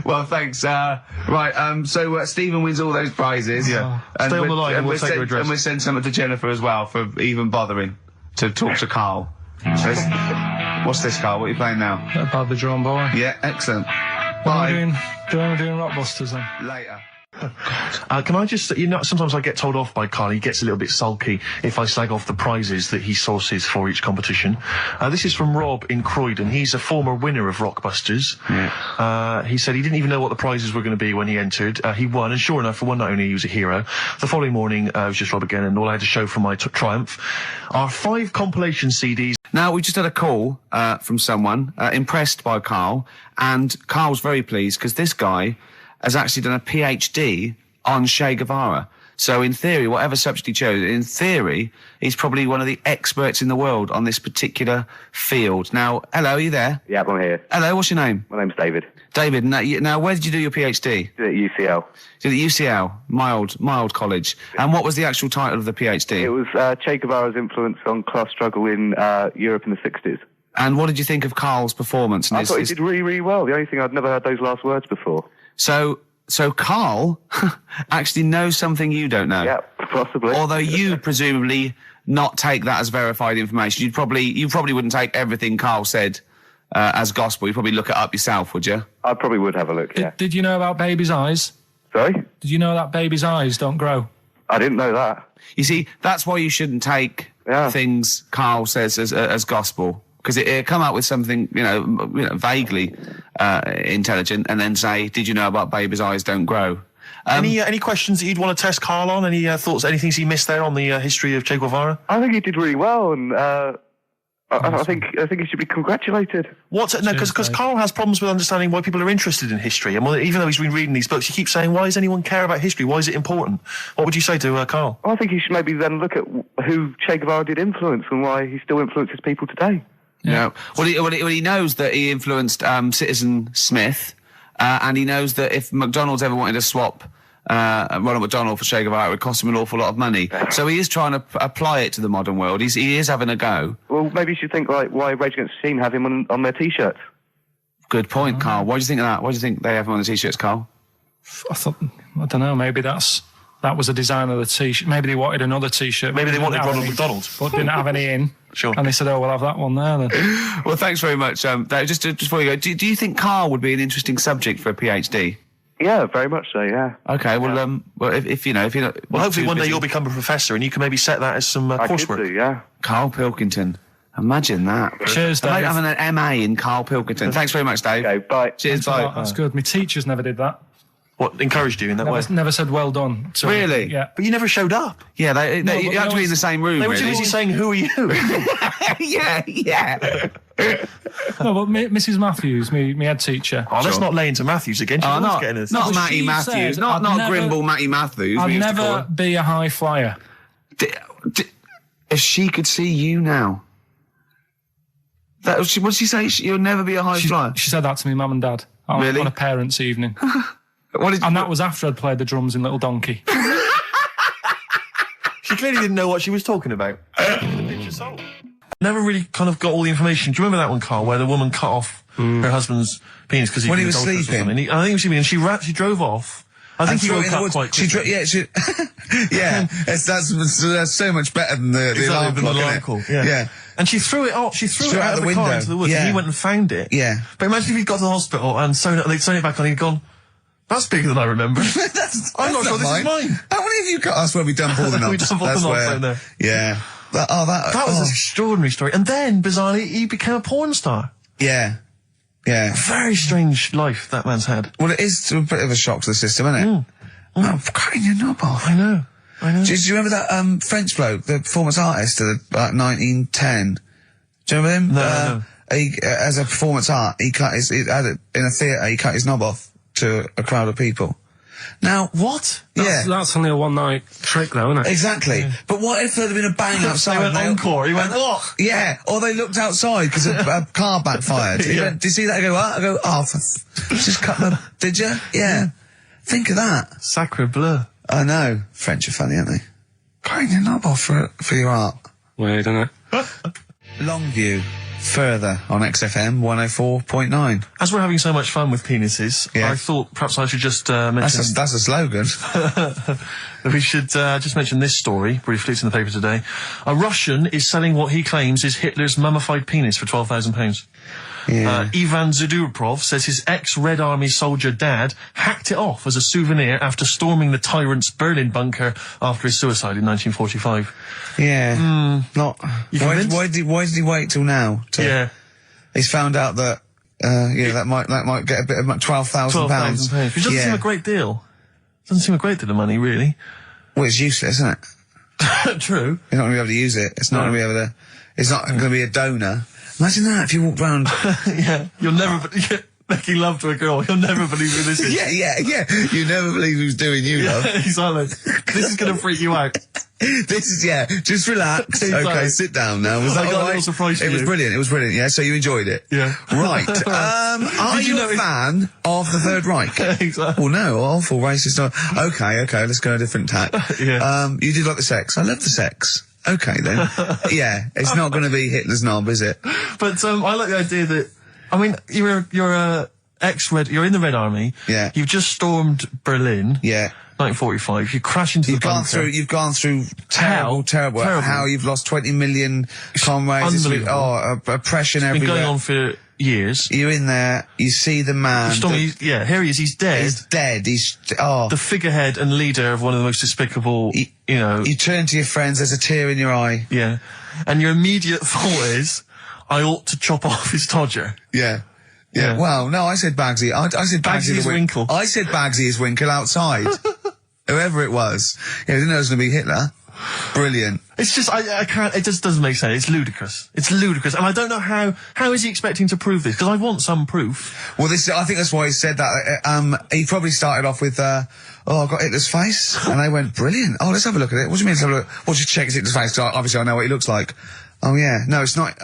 Speaker 2: Well, thanks. So Stephen wins all those prizes.
Speaker 1: Yeah. Stay on the line and we'll take your address.
Speaker 2: And we'll send something to Jennifer as well for even bothering to talk to Carl. What's this, Carl? What are you playing now?
Speaker 3: A badly drawn boy.
Speaker 2: Yeah, excellent.
Speaker 3: What am I doing? Am I doing Rockbusters then?
Speaker 2: Later.
Speaker 1: Can I just, sometimes I get told off by Carl. He gets a little bit sulky if I slag off the prizes that he sources for each competition. This is from Rob in Croydon. He's a former winner of Rockbusters.
Speaker 2: Yeah.
Speaker 1: He said he didn't even know what the prizes were going to be when he entered. He won, and sure enough, for one night only, he was a hero. The following morning, it was just Rob again, and all I had to show for my triumph are 5 compilation CDs.
Speaker 2: Now, we just had a call from someone impressed by Carl, and Carl's very pleased because this guy has actually done a PhD on Che Guevara. So in theory, whatever subject he chose, in theory, he's probably one of the experts in the world on this particular field. Now, hello, are you there?
Speaker 9: Yeah, I'm here.
Speaker 2: Hello, what's your name?
Speaker 9: My name's David.
Speaker 2: David, now where did you do your PhD?
Speaker 9: At UCL.
Speaker 2: Did at UCL, mild college. And what was the actual title of the PhD?
Speaker 9: It was Che Guevara's influence on class struggle in Europe in the 60s.
Speaker 2: And what did you think of Carl's performance?
Speaker 9: I thought he did really, really well. The only thing, I'd never heard those last words before.
Speaker 2: So Carl actually knows something you don't know.
Speaker 9: Yeah, possibly.
Speaker 2: Although you presumably not take that as verified information. You probably wouldn't take everything Carl said as gospel. You'd probably look it up yourself, would you?
Speaker 9: I probably would have a look, yeah.
Speaker 3: Did you know about babies' eyes?
Speaker 9: Sorry?
Speaker 3: Did you know that babies' eyes don't grow?
Speaker 9: I didn't know that.
Speaker 2: You see, that's why you shouldn't take things Carl says as gospel. Because it come out with something, vaguely intelligent, and then say, "Did you know about babies' eyes don't grow?"
Speaker 1: Any questions that you'd want to test Carl on? Any thoughts? Any things he missed there on the history of Che Guevara?
Speaker 9: I think he did really well, and I think he should be congratulated.
Speaker 1: Because Carl has problems with understanding why people are interested in history, and even though he's been reading these books, he keeps saying, "Why does anyone care about history? Why is it important?" What would you say to Carl?
Speaker 9: I think he should maybe then look at who Che Guevara did influence and why he still influences people today.
Speaker 2: Yeah. Well, he knows that he influenced Citizen Smith, and he knows that if McDonald's ever wanted to swap Ronald McDonald for Che Guevara, it would cost him an awful lot of money. So he is trying to apply it to the modern world. He is having a go.
Speaker 9: Well, maybe you should think like why Rage Against the Machine have him on their T-shirts.
Speaker 2: Good point, Carl. Why do you think of that? Why do you think they have him on the T-shirts, Carl?
Speaker 3: I don't know, maybe that was a design of the T-shirt. Maybe they wanted another T-shirt.
Speaker 1: Maybe they wanted Ronald McDonald.
Speaker 3: But didn't have any in.
Speaker 1: Sure.
Speaker 3: And they said, we'll have that one there then.
Speaker 2: Well, thanks very much. Just before you go, do you think Carl would be an interesting subject for a PhD?
Speaker 9: Yeah, very much so, yeah.
Speaker 2: Okay, well, if you're not...
Speaker 1: Well, hopefully one day you'll become a professor and you can maybe set that as some coursework.
Speaker 9: I could do, yeah.
Speaker 2: Carl Pilkington. Imagine that.
Speaker 3: Cheers, Dave.
Speaker 2: I like having an MA in Carl Pilkington. Thanks very much, Dave.
Speaker 9: Okay, bye.
Speaker 2: Cheers, bye.
Speaker 3: That's good. My teachers never did that.
Speaker 1: What, encouraged you in that way?
Speaker 3: Never said well done. So,
Speaker 2: really?
Speaker 3: Yeah.
Speaker 1: But you never showed up.
Speaker 2: Yeah, you had to be in the same room,
Speaker 1: They were too
Speaker 2: really.
Speaker 1: busy saying, "Who are you?"
Speaker 2: Yeah.
Speaker 3: No, but Mrs. Matthews, me head teacher.
Speaker 1: Oh, let's not lay into Matthews again.
Speaker 2: Oh, not
Speaker 3: Matty
Speaker 2: Matthews.
Speaker 3: Said,
Speaker 2: Not Grimble Matty Matthews.
Speaker 3: I'd never be a high flyer.
Speaker 2: If she could see you now. What did she say? You'll never be a high flyer?
Speaker 3: She said that to me, mum and dad.
Speaker 2: Really?
Speaker 3: On a parents' evening. And that was after I'd played the drums in Little Donkey.
Speaker 1: She clearly didn't know what she was talking about. Never really kind of got all the information. Do you remember that one, Carl, where the woman cut off her husband's penis because he
Speaker 2: was sleeping?
Speaker 1: I think he was sleeping, and she drove off. I think he woke up quite quickly.
Speaker 2: That's so much better than the alarm clock.
Speaker 1: Yeah. And she threw it off. She threw it out of the car into the woods, and he went and found it.
Speaker 2: Yeah.
Speaker 1: But imagine if he'd got to the hospital and they'd sewn it back on, and he'd gone, that's bigger than I remember. I'm not sure this is mine.
Speaker 2: How many of you got us where we dump all the knobs?
Speaker 1: We dump all the knobs out there.
Speaker 2: Yeah. That
Speaker 1: was an extraordinary story. And then, bizarrely, he became a porn star.
Speaker 2: Yeah. Yeah.
Speaker 1: Very strange life that man's had.
Speaker 2: Well, it is a bit of a shock to the system, isn't it? Oh, cutting your knob off.
Speaker 1: I know.
Speaker 2: Do you remember that French bloke, the performance artist of about 1910? Do you remember him?
Speaker 1: No.
Speaker 2: He, as a performance art, in a theatre, he cut his knob off to a crowd of people. Now, what?
Speaker 3: That's only a one-night trick, though, isn't it?
Speaker 2: Exactly. Yeah. But what if there had been a bang outside?
Speaker 1: They went encore. He went, what?
Speaker 2: Yeah. Or they looked outside because a car backfired. He went, did you see that? I go, what? I go, just cut the... Did you? Yeah. Think of that.
Speaker 1: Sacre bleu.
Speaker 2: I know. French are funny, aren't they? Cutting your knob off for your art.
Speaker 3: Weird, isn't it?
Speaker 2: Longview. Further on XFM 104.9.
Speaker 1: As we're having so much fun with penises, I thought perhaps I should just mention...
Speaker 2: That's a slogan.
Speaker 1: We should just mention this story, briefly. It's in the paper today. A Russian is selling what he claims is Hitler's mummified penis for £12,000.
Speaker 2: Yeah.
Speaker 1: Ivan Zadurprov says his ex-Red Army soldier dad hacked it off as a souvenir after storming the tyrant's Berlin bunker after his suicide in 1945.
Speaker 2: Yeah. Why did he wait till now? He's found out that that might get a bit of £12,000.
Speaker 1: Which doesn't seem a great deal. Doesn't seem a great deal of money, really.
Speaker 2: Well, it's useless, isn't it?
Speaker 1: True.
Speaker 2: You're not going to be able to use it. It's not going to be able to. It's not going to be a donor. Imagine that if you walked round.
Speaker 1: You'll never. Making love to a girl, you'll never believe who this is.
Speaker 2: Yeah. You never believe who's doing you, love.
Speaker 1: Exactly. This is going to freak you out.
Speaker 2: Just relax.
Speaker 1: Exactly.
Speaker 2: Okay, sit down now. Was that
Speaker 1: a little surprise for you?
Speaker 2: It was brilliant, yeah, so you enjoyed it?
Speaker 1: Yeah.
Speaker 2: Right. Are you a fan of the Third Reich?
Speaker 1: Exactly.
Speaker 2: Well, no, awful racist. Okay, let's go a different tack.
Speaker 1: Yeah.
Speaker 2: You did like the sex. I love the sex. Okay, then. Yeah, it's not going to be Hitler's knob, is it?
Speaker 1: But, I like the idea that, I mean, you're you're in the Red Army.
Speaker 2: Yeah.
Speaker 1: You've just stormed Berlin.
Speaker 2: Yeah.
Speaker 1: 1945. You crash into the bunker.
Speaker 2: You've gone through terrible. How you've lost 20 million comrades.
Speaker 1: Unbelievable.
Speaker 2: Oppression everywhere.
Speaker 1: It's been going on for years.
Speaker 2: You're in there. You see the man.
Speaker 1: Here he is. He's dead.
Speaker 2: He's dead.
Speaker 1: The figurehead and leader of one of the most despicable.
Speaker 2: You turn to your friends. There's a tear in your eye.
Speaker 1: Yeah. And your immediate thought is, I ought to chop off his todger.
Speaker 2: Yeah. Well, no, I said Bagsy. I said
Speaker 1: Bagsy's Winkle.
Speaker 2: I said Bagsy's Winkle outside. Whoever it was. Yeah, I didn't know it was going to be Hitler. Brilliant.
Speaker 1: It's just, I can't, it just doesn't make sense. It's ludicrous. And I don't know how is he expecting to prove this? Because I want some proof.
Speaker 2: Well, I think that's why he said that. He probably started off with, I've got Hitler's face. And they went, brilliant. Oh, let's have a look at it. What do you mean let's have a look? Well, just check his Hitler's face, because obviously I know what he looks like. Oh, yeah. No, it's not.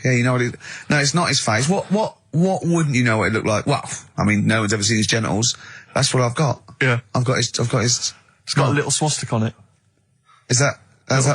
Speaker 2: You know what no, it's not his face. What wouldn't you know what it looked like? Well, I mean, no one's ever seen his genitals. That's what I've got.
Speaker 1: Yeah.
Speaker 2: I've got his.
Speaker 1: It's got a little swastika on it.
Speaker 2: Is that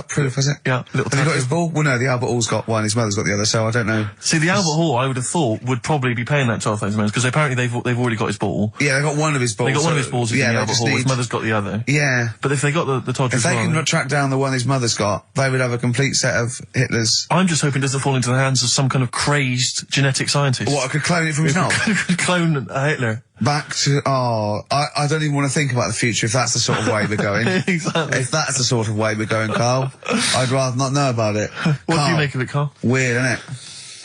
Speaker 2: proof, is it?
Speaker 1: Yeah.
Speaker 2: Have you got his ball? Well, no, the Albert Hall's got one, his mother's got the other, so I don't know.
Speaker 1: See, the Albert Hall, I would have thought, would probably be paying that £12,000, because apparently they've already got his ball.
Speaker 2: Yeah, they got one of his balls.
Speaker 1: They got one of his balls in the Albert Hall, his mother's got the other.
Speaker 2: Yeah.
Speaker 1: But if they got the Todger
Speaker 2: as well... If they can track down the one his mother's got, they would have a complete set of Hitler's...
Speaker 1: I'm just hoping it doesn't fall into the hands of some kind of crazed genetic scientist.
Speaker 2: What, I could clone it from his knob?
Speaker 1: Could clone Hitler.
Speaker 2: Back to, I don't even want to think about the future if that's the sort of way we're going.
Speaker 1: Exactly.
Speaker 2: If that's the sort of way we're going, Carl, I'd rather not know about it.
Speaker 1: What do you make of it, Carl?
Speaker 2: Weird, isn't it?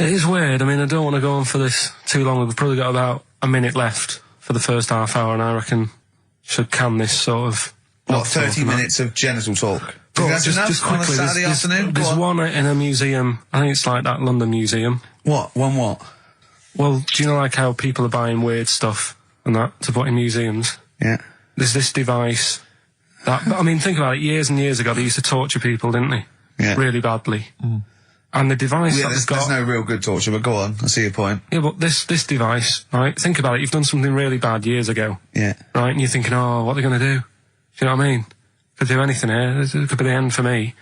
Speaker 3: It is weird. I mean, I don't want to go on for this too long. We've probably got about a minute left for the first half hour, and I reckon should can this sort of...
Speaker 2: 30 minutes of genital talk?
Speaker 3: Just quickly,
Speaker 2: on a Saturday afternoon?
Speaker 3: There's one in a museum, I think it's like that London Museum.
Speaker 2: What? One what?
Speaker 3: Well, do you know like how people are buying weird stuff and that to put in museums?
Speaker 2: Yeah.
Speaker 3: There's this device that, I mean, think about it, years and years ago they used to torture people, didn't they?
Speaker 2: Yeah.
Speaker 3: Really badly.
Speaker 2: Mm.
Speaker 3: And the device that
Speaker 2: there's
Speaker 3: they've got...
Speaker 2: no real good torture, but go on, I see your point.
Speaker 3: Yeah, but this device, right, think about it, you've done something really bad years ago.
Speaker 2: Yeah.
Speaker 3: Right, and you're thinking, oh, what are they going to do? Do you know what I mean? Could do anything here, it could be the end for me.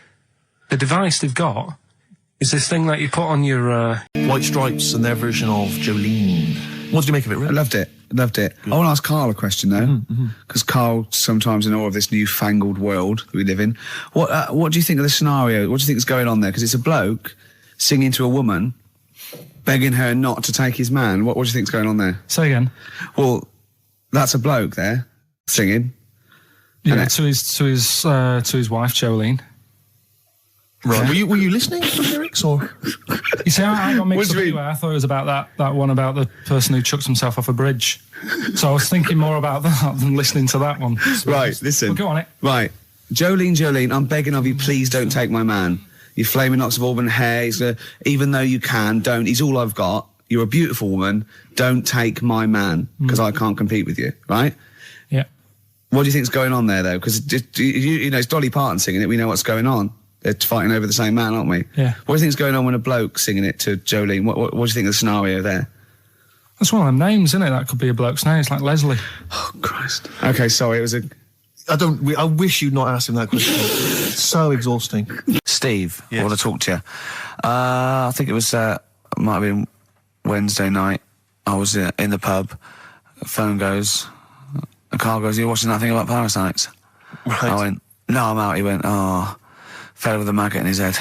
Speaker 3: The device they've got is this thing that you put on your...
Speaker 1: White Stripes and their version of Jolene. What did you make of it, Rick?
Speaker 2: I loved it. Good. I want to ask Karl a question, though, because Karl sometimes in awe of this newfangled world that we live in. What do you think of the scenario? What do you think is going on there? Because it's a bloke singing to a woman, begging her not to take his man. What do you think's going on there?
Speaker 3: Say again.
Speaker 2: Well, that's a bloke there singing.
Speaker 3: Yeah, to his wife Jolene.
Speaker 1: Right. Were you listening to the lyrics, or?
Speaker 3: You see, I got mixed up anyway. I thought it was about that one about the person who chucks himself off a bridge. So I was thinking more about that than listening to that one. So
Speaker 2: right, listen.
Speaker 3: Well, go on it.
Speaker 2: Right. Jolene, I'm begging of you, please don't take my man. You flaming locks of auburn hair, even though you can, don't. He's all I've got. You're a beautiful woman. Don't take my man, because I can't compete with you, right?
Speaker 3: Yeah.
Speaker 2: What do you think's going on there, though? Because, you know, it's Dolly Parton singing it. We know what's going on. They're fighting over the same man, aren't we?
Speaker 3: Yeah.
Speaker 2: What do you think's going on when a bloke's singing it to Jolene? What do you think of the scenario there?
Speaker 3: That's one of them names, isn't it? That could be a bloke's name. It's like Leslie.
Speaker 2: Oh, Christ. Okay, sorry, it was a...
Speaker 1: I wish you'd not asked him that question. It's so exhausting.
Speaker 2: Steve, I want to talk to you. I think it was, might have been Wednesday night. I was in the pub. Phone goes. The car goes, "You're watching that thing about parasites?"
Speaker 1: Right.
Speaker 2: I went, "No, I'm out." He went, "Oh, fella with a maggot in his head."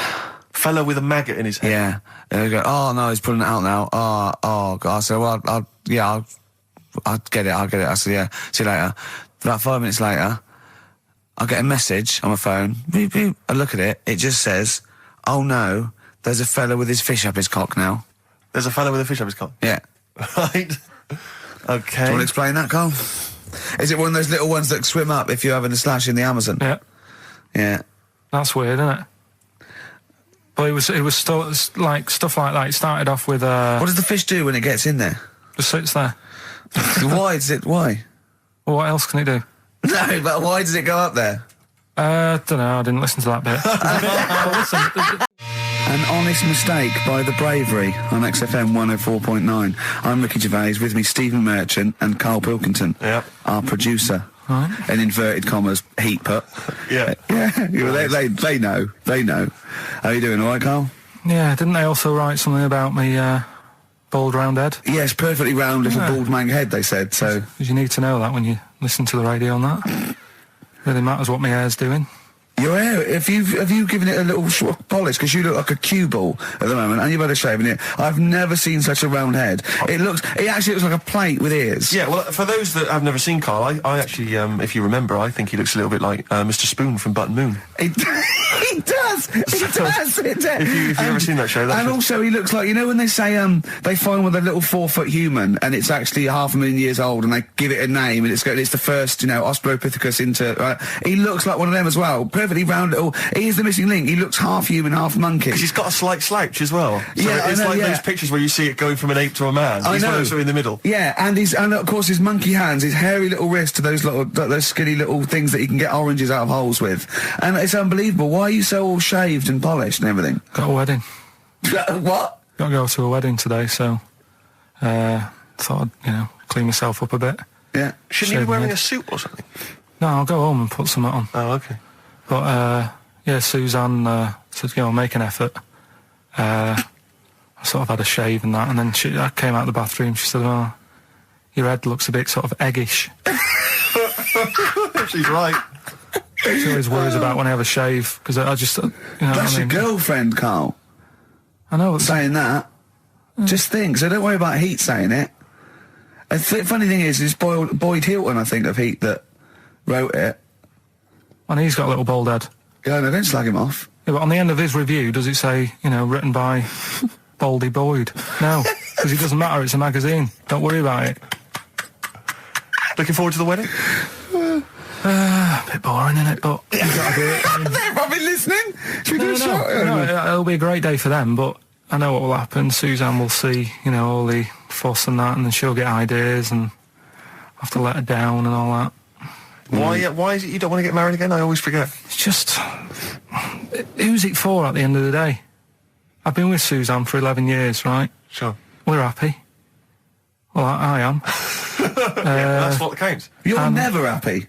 Speaker 1: Fella with a maggot in his head?
Speaker 2: Yeah. And they go, "Oh, no, he's pulling it out now." Oh, God. I said, "Well, I'll get it. I said, "Yeah, see you later." About 5 minutes later, I get a message on my phone. Beep, beep. I look at it. It just says, "Oh no, there's a fella with his fish up his cock now."
Speaker 1: There's a fella with a fish up his cock?
Speaker 2: Yeah.
Speaker 1: Right. Okay.
Speaker 2: Do you want to explain that, Carl? Is it one of those little ones that swim up if you're having a slash in the Amazon?
Speaker 3: Yeah.
Speaker 2: Yeah.
Speaker 3: That's weird, isn't it? But it was still like stuff like that. It started off with
Speaker 2: What does the fish do when it gets in there?
Speaker 3: Just sits there.
Speaker 2: Why?
Speaker 3: Well, what else can it do?
Speaker 2: No, but why does it go up there?
Speaker 3: Don't know. I didn't listen to that bit.
Speaker 2: An honest mistake by The Bravery on XFM 104.9. I'm Ricky Gervais, with me Stephen Merchant and Karl Pilkington, our producer.
Speaker 3: Right.
Speaker 2: In inverted commas, heat put.
Speaker 1: Yeah.
Speaker 2: They know. How are you doing, all right, Karl?
Speaker 3: Yeah, didn't they also write something about me, bald round head?
Speaker 2: Yes, perfectly round little bald man head, they said, so...
Speaker 3: Because you need to know that when you listen to the radio on that. Really matters what my hair's doing.
Speaker 2: Your hair, have you given it a little sort of polish? Because you look like a cue ball at the moment, and you've had a shave in it. I've never seen such a round head. It actually looks like a plate with ears.
Speaker 1: Yeah, well, for those that have never seen Karl, I actually, if you remember, I think he looks a little bit like Mr. Spoon from Button Moon.
Speaker 2: He does.
Speaker 1: If you've never seen that show,
Speaker 2: and also he looks like, you know when they say they find with a little 4-foot human and it's actually 500,000 years old and they give it a name and it's the first, Australopithecus into. He looks like one of them as well. Perfectly round little. He is the missing link. He looks half human, half monkey.
Speaker 1: Because he's got a slight slouch as well. So
Speaker 2: yeah,
Speaker 1: it's like those pictures where you see it going from an ape to a man. He's also in the middle.
Speaker 2: Yeah, and of course his monkey hands, his hairy little wrist to those skinny little things that you can get oranges out of holes with. And it's unbelievable. Why are you so all shaved and polished and everything?
Speaker 3: Got a wedding.
Speaker 2: What?
Speaker 3: Got to go to a wedding today, so thought I'd, clean myself up a bit.
Speaker 2: Yeah.
Speaker 1: Shouldn't you be wearing a suit or something?
Speaker 3: No, I'll go home and put something on.
Speaker 1: Oh, okay.
Speaker 3: But, Suzanne said, make an effort. I sort of had a shave and that, and then I came out of the bathroom, she said, "Oh, your head looks a bit sort of eggish."
Speaker 1: She's right.
Speaker 3: She always worries about when I have a shave, because I just,
Speaker 2: That's your girlfriend, Karl.
Speaker 3: I know.
Speaker 2: Saying that. Just think, so don't worry about Heat saying it. Funny thing is, it's Boyd Hilton, I think, of Heat that wrote it.
Speaker 3: And he's got a little bald head.
Speaker 2: Yeah, no, don't slag him off.
Speaker 3: Yeah, but on the end of his review, does it say, written by Baldy Boyd? No, because it doesn't matter, it's a magazine. Don't worry about it.
Speaker 1: Looking forward to the wedding?
Speaker 3: A bit boring, isn't it? But you gotta do it.
Speaker 2: They're probably listening. Should we do a shot?
Speaker 3: No, it'll be a great day for them, but I know what will happen. Suzanne will see, all the fuss and that, and then she'll get ideas, and have to let her down and all that.
Speaker 1: Why is it you don't want to get married again? I always forget.
Speaker 3: It's just... Who's it for at the end of the day? I've been with Suzanne for 11 years, right?
Speaker 1: Sure.
Speaker 3: We're happy. Well, I am.
Speaker 1: That's what counts.
Speaker 2: You're never happy.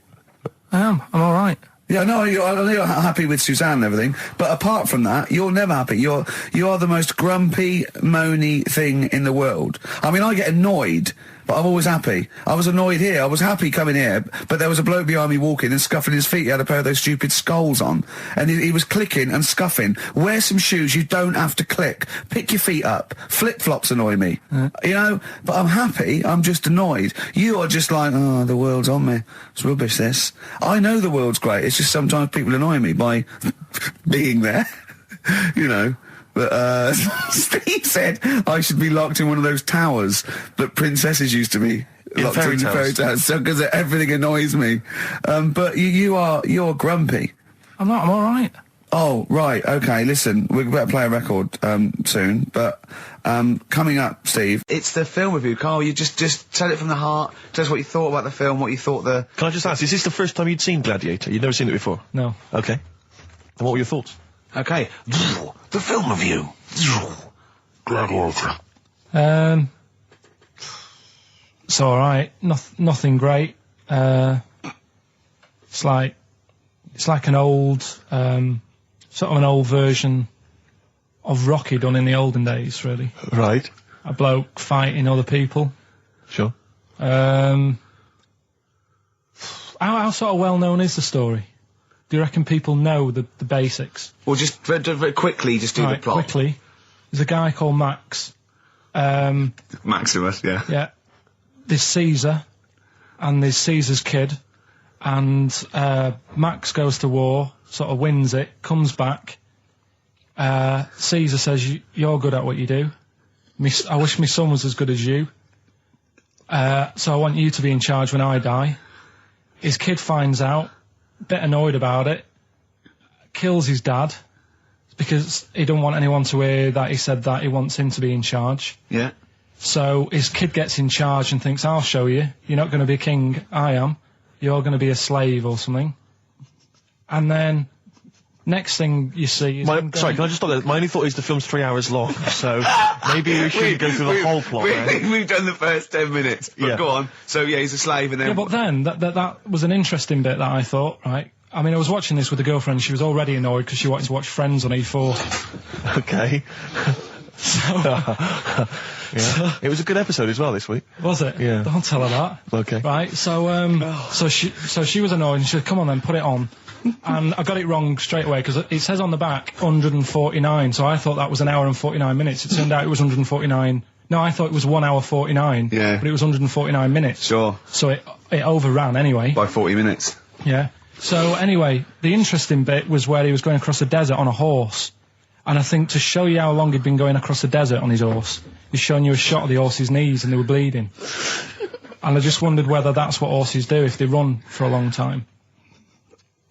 Speaker 3: I am. I'm all right.
Speaker 2: Yeah, no, I know you're happy with Suzanne and everything, but apart from that, you're never happy. You are the most grumpy, moany thing in the world. I mean, I get annoyed, but I'm always happy. I was annoyed here. I was happy coming here, but there was a bloke behind me walking and scuffing his feet. He had a pair of those stupid skulls on, and he was clicking and scuffing. Wear some shoes. You don't have to click. Pick your feet up. Flip-flops annoy me. You know, but I'm happy. I'm just annoyed. You are just like, oh, the world's on me. It's rubbish, this. I know the world's great. It's just sometimes people annoy me by being there. You know. But Steve said I should be locked in one of those towers that princesses used to be locked in fairy tales, so because everything annoys me. But you're grumpy.
Speaker 3: I'm not. I'm all right.
Speaker 2: Oh, right. Okay. Listen, we better play a record soon. But coming up, Steve, it's the film review. Carl, you just tell it from the heart. Tell us what you thought about the film. What you thought the.
Speaker 1: Can I just ask? Is this the first time you'd seen Gladiator? You'd never seen it before?
Speaker 3: No.
Speaker 1: Okay. And what were your thoughts?
Speaker 2: Okay. The film review. Gladiator.
Speaker 3: It's all right. Nothing great. It's like an old, sort of an old version of Rocky done in the olden days, really.
Speaker 1: Right.
Speaker 3: A bloke fighting other people.
Speaker 1: Sure.
Speaker 3: How sort of well known is the story? Do you reckon people know the basics?
Speaker 2: Well, just very quickly, just do the plot.
Speaker 3: Quickly. There's a guy called Max.
Speaker 2: Maximus, yeah.
Speaker 3: Yeah. There's Caesar, and there's Caesar's kid, and Max goes to war, sort of wins it, comes back. Caesar says, you're good at what you do. I wish my son was as good as you. So I want you to be in charge when I die. His kid finds out, a bit annoyed about it, kills his dad, because he don't want anyone to hear that he said that he wants him to be in charge.
Speaker 2: Yeah.
Speaker 3: So his kid gets in charge and thinks, I'll show you. You're not going to be king, I am. You're going to be a slave or something. And then, next thing you see is...
Speaker 1: Sorry, can I just stop there? My only thought is the film's 3 hours long, so maybe we shouldn't go through the whole plot.
Speaker 2: We've done the first 10 minutes, but
Speaker 1: yeah.
Speaker 2: Go on. So, yeah, he's a slave and then...
Speaker 3: Yeah, but then, that was an interesting bit that I thought, right? I mean, I was watching this with a girlfriend, she was already annoyed because she wanted to watch Friends on E4.
Speaker 1: Okay. Yeah. It was a good episode as well this week.
Speaker 3: Was it?
Speaker 1: Yeah.
Speaker 3: Don't tell her that.
Speaker 1: Okay.
Speaker 3: Right, so she was annoyed and she said, come on then, put it on. And I got it wrong straight away because it says on the back 149, so I thought that was an hour and 49 minutes. It turned out it was 149. No, I thought it was 1 hour 49.
Speaker 2: Yeah.
Speaker 3: But it was 149 minutes.
Speaker 2: Sure.
Speaker 3: So it overran anyway.
Speaker 2: By 40 minutes.
Speaker 3: Yeah. So anyway, the interesting bit was where he was going across the desert on a horse. And I think to show you how long he'd been going across the desert on his horse, he's showing you a shot of the horse's knees and they were bleeding. And I just wondered whether that's what horses do if they run for a long time.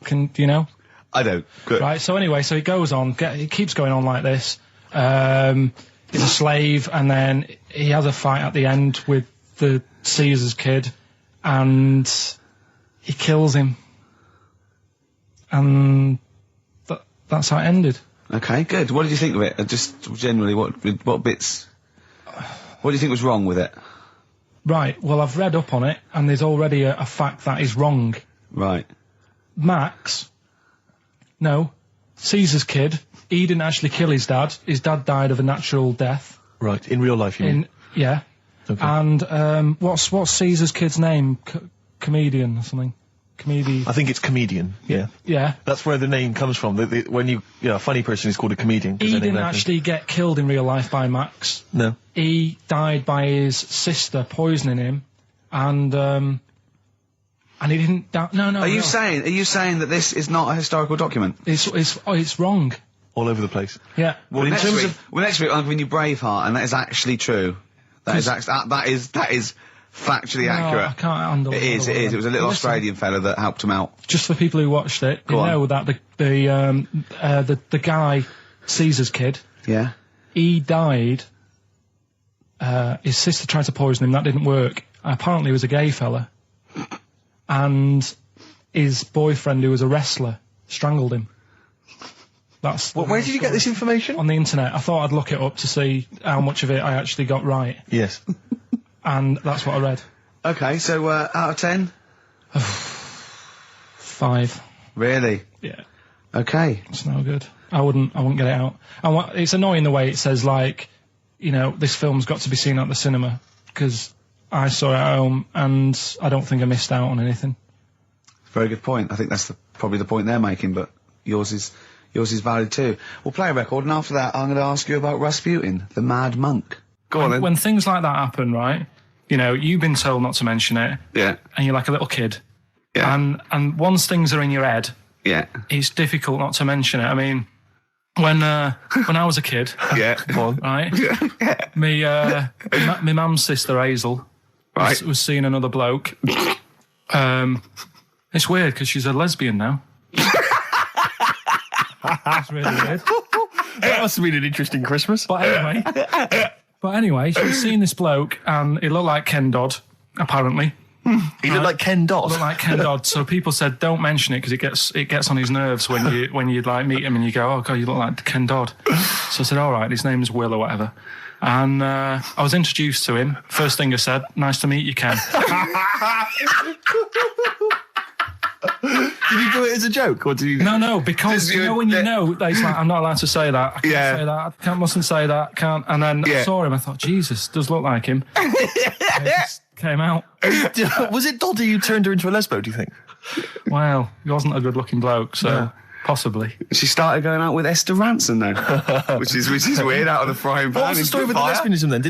Speaker 3: Do you know?
Speaker 2: I don't. Good.
Speaker 3: Right, so anyway, so he goes on, he keeps going on like this. He's a slave, and then he has a fight at the end with the Caesar's kid, and he kills him. And that's how it ended.
Speaker 2: Okay, good. What did you think of it? Just generally, what bits... What do you think was wrong with it?
Speaker 3: Right, well, I've read up on it, and there's already a fact that is wrong.
Speaker 2: Right.
Speaker 3: Caesar's kid, he didn't actually kill his dad. His dad died of a natural death.
Speaker 1: Right, in real life, you mean?
Speaker 3: Yeah.
Speaker 1: Okay.
Speaker 3: And, what's Caesar's kid's name? Comedian or something?
Speaker 1: I think it's comedian, yeah.
Speaker 3: Yeah.
Speaker 1: That's where the name comes from. When a funny person is called a comedian.
Speaker 3: He didn't actually get killed in real life by Max.
Speaker 1: No.
Speaker 3: He died by his sister poisoning him, and he didn't die. No.
Speaker 2: Are you saying that this is not a historical document?
Speaker 3: It's wrong.
Speaker 1: All over the place.
Speaker 3: Yeah.
Speaker 2: Well, next week I'm giving you Braveheart, and that is actually true. That is factually accurate.
Speaker 3: I can't handle it.
Speaker 2: It is. It was a little Australian fella that helped him out.
Speaker 3: Just for people who watched it, you know that the guy, Caesar's kid.
Speaker 2: Yeah.
Speaker 3: He died. His sister tried to poison him. That didn't work. Apparently, he was a gay fella, and his boyfriend, who was a wrestler, strangled him. That's
Speaker 2: Where did you get this information?
Speaker 3: on the internet. I thought I'd look it up to see how much of it I actually got right,
Speaker 1: Yes.
Speaker 3: and that's what I read.
Speaker 2: Okay, so out of 10?
Speaker 3: 5.
Speaker 2: Really?
Speaker 3: Yeah,
Speaker 2: Okay.
Speaker 3: it's no good. I wouldn't get it out. And it's annoying the way it says, like, you know, this film's got to be seen at the cinema, because I saw it at home and I don't think I missed out on anything.
Speaker 2: Very good point. I think that's probably the point they're making, but yours is valid too. We'll play a record, and after that, I'm going to ask you about Rasputin, the Mad Monk. Go on, then.
Speaker 3: When things like that happen, right, you know, you've been told not to mention it,
Speaker 2: Yeah.
Speaker 3: and you're like a little kid,
Speaker 2: Yeah.
Speaker 3: and once things are in your head,
Speaker 2: Yeah.
Speaker 3: it's difficult not to mention it. I mean, when I was a kid,
Speaker 2: Yeah.
Speaker 3: right, my mum's sister Hazel was seeing another bloke. It's weird because she's a lesbian now. That's really weird.
Speaker 1: That must have been an interesting Christmas.
Speaker 3: But anyway, she was seeing this bloke, and he looked like Ken Dodd, apparently.
Speaker 1: He looked like Ken Dodd.
Speaker 3: Looked like Ken Dodd. So people said, don't mention it because it gets on his nerves when you like meet him and you go, oh god, you look like Ken Dodd. So I said, all right, his name's Will or whatever. And I was introduced to him. First thing I said, nice to meet you, Ken.
Speaker 1: Did you do it as a joke, or did you?
Speaker 3: No, because you know when you know, it's like, I'm not allowed to say that. I can't say that. I mustn't say that. Can't. And then I saw him. I thought, Jesus, does look like him. It just came out.
Speaker 1: Was it Doddy who turned her into a lesbo, do you think?
Speaker 3: Well, he wasn't a good-looking bloke, so possibly.
Speaker 2: She started going out with Esther Ranson though, which is weird, out of the frying pan.
Speaker 1: What was the story with the lesbianism then?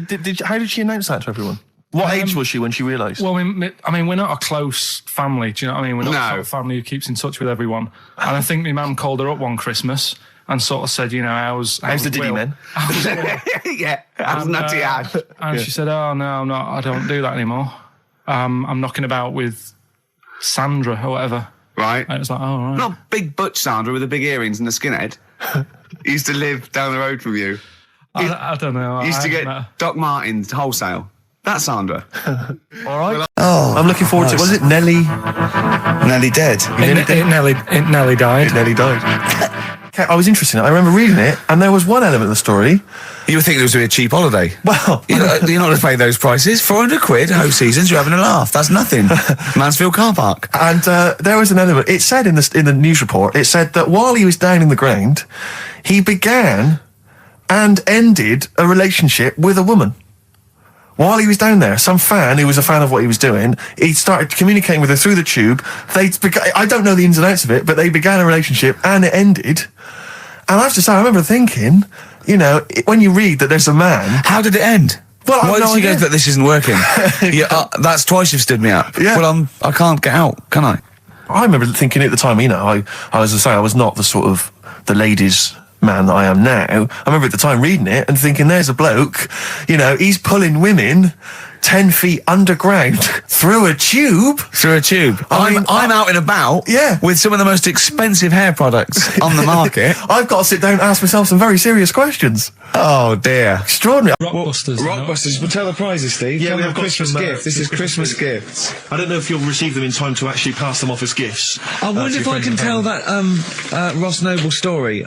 Speaker 1: How did she announce that to everyone? What age was she when she realised?
Speaker 3: Well, I mean, we're not a close family. Do you know what I mean? We're not a sort of family who keeps in touch with everyone. And I think my mum called her up one Christmas and sort of said, you know, how's
Speaker 1: the Diddy men?
Speaker 3: How's
Speaker 2: Nutty Ash.
Speaker 3: And she said, oh no, I don't do that anymore. I'm knocking about with Sandra or whatever.
Speaker 2: Right.
Speaker 3: And it was like, oh, right.
Speaker 2: Not big butch Sandra with the big earrings and the skinhead. He used to live down the road from you.
Speaker 3: I don't know.
Speaker 2: He used to get Doc Martens wholesale. That's Sandra.
Speaker 1: All right. Oh, I'm looking forward to it. Was it Nelly?
Speaker 2: Nelly dead.
Speaker 3: It nearly died.
Speaker 1: It nearly died. I was interested in it. I remember reading it, and there was one element of the story.
Speaker 2: You were thinking it was going to be a cheap holiday.
Speaker 1: Well,
Speaker 2: you're not going to pay those prices. 400 quid, host seasons, you're having a laugh. That's nothing. Mansfield car park.
Speaker 1: And there was an element. It said in the news report, it said that while he was down in the ground, he began and ended a relationship with a woman. While he was down there, some fan who was a fan of what he was doing, he started communicating with her through the tube. I don't know the ins and outs of it, but they began a relationship and it ended. And I have to say, I remember thinking, you know, when you read that there's a man...
Speaker 2: How did it end?
Speaker 1: Well,
Speaker 2: why did you go that this isn't working? That's twice you've stood me up.
Speaker 1: Yeah.
Speaker 2: Well, I can't get out, can I?
Speaker 1: I remember thinking at the time, you know, I was not the sort of the ladies' man that I am now. I remember at the time reading it and thinking, there's a bloke, you know, he's pulling women 10 feet underground through a tube.
Speaker 2: Through a tube. I'm out and about with some of the most expensive hair products on the market.
Speaker 1: I've got to sit down and ask myself some very serious questions.
Speaker 2: Oh dear.
Speaker 1: Extraordinary.
Speaker 3: Rockbusters.
Speaker 2: Rockbusters. But tell the prizes, Steve.
Speaker 1: Yeah, we have got
Speaker 2: Christmas
Speaker 1: some,
Speaker 2: gifts. This is Christmas gifts.
Speaker 1: I don't know if you'll receive them in time to actually pass them off as gifts.
Speaker 2: I wonder if I can tell that Ross Noble story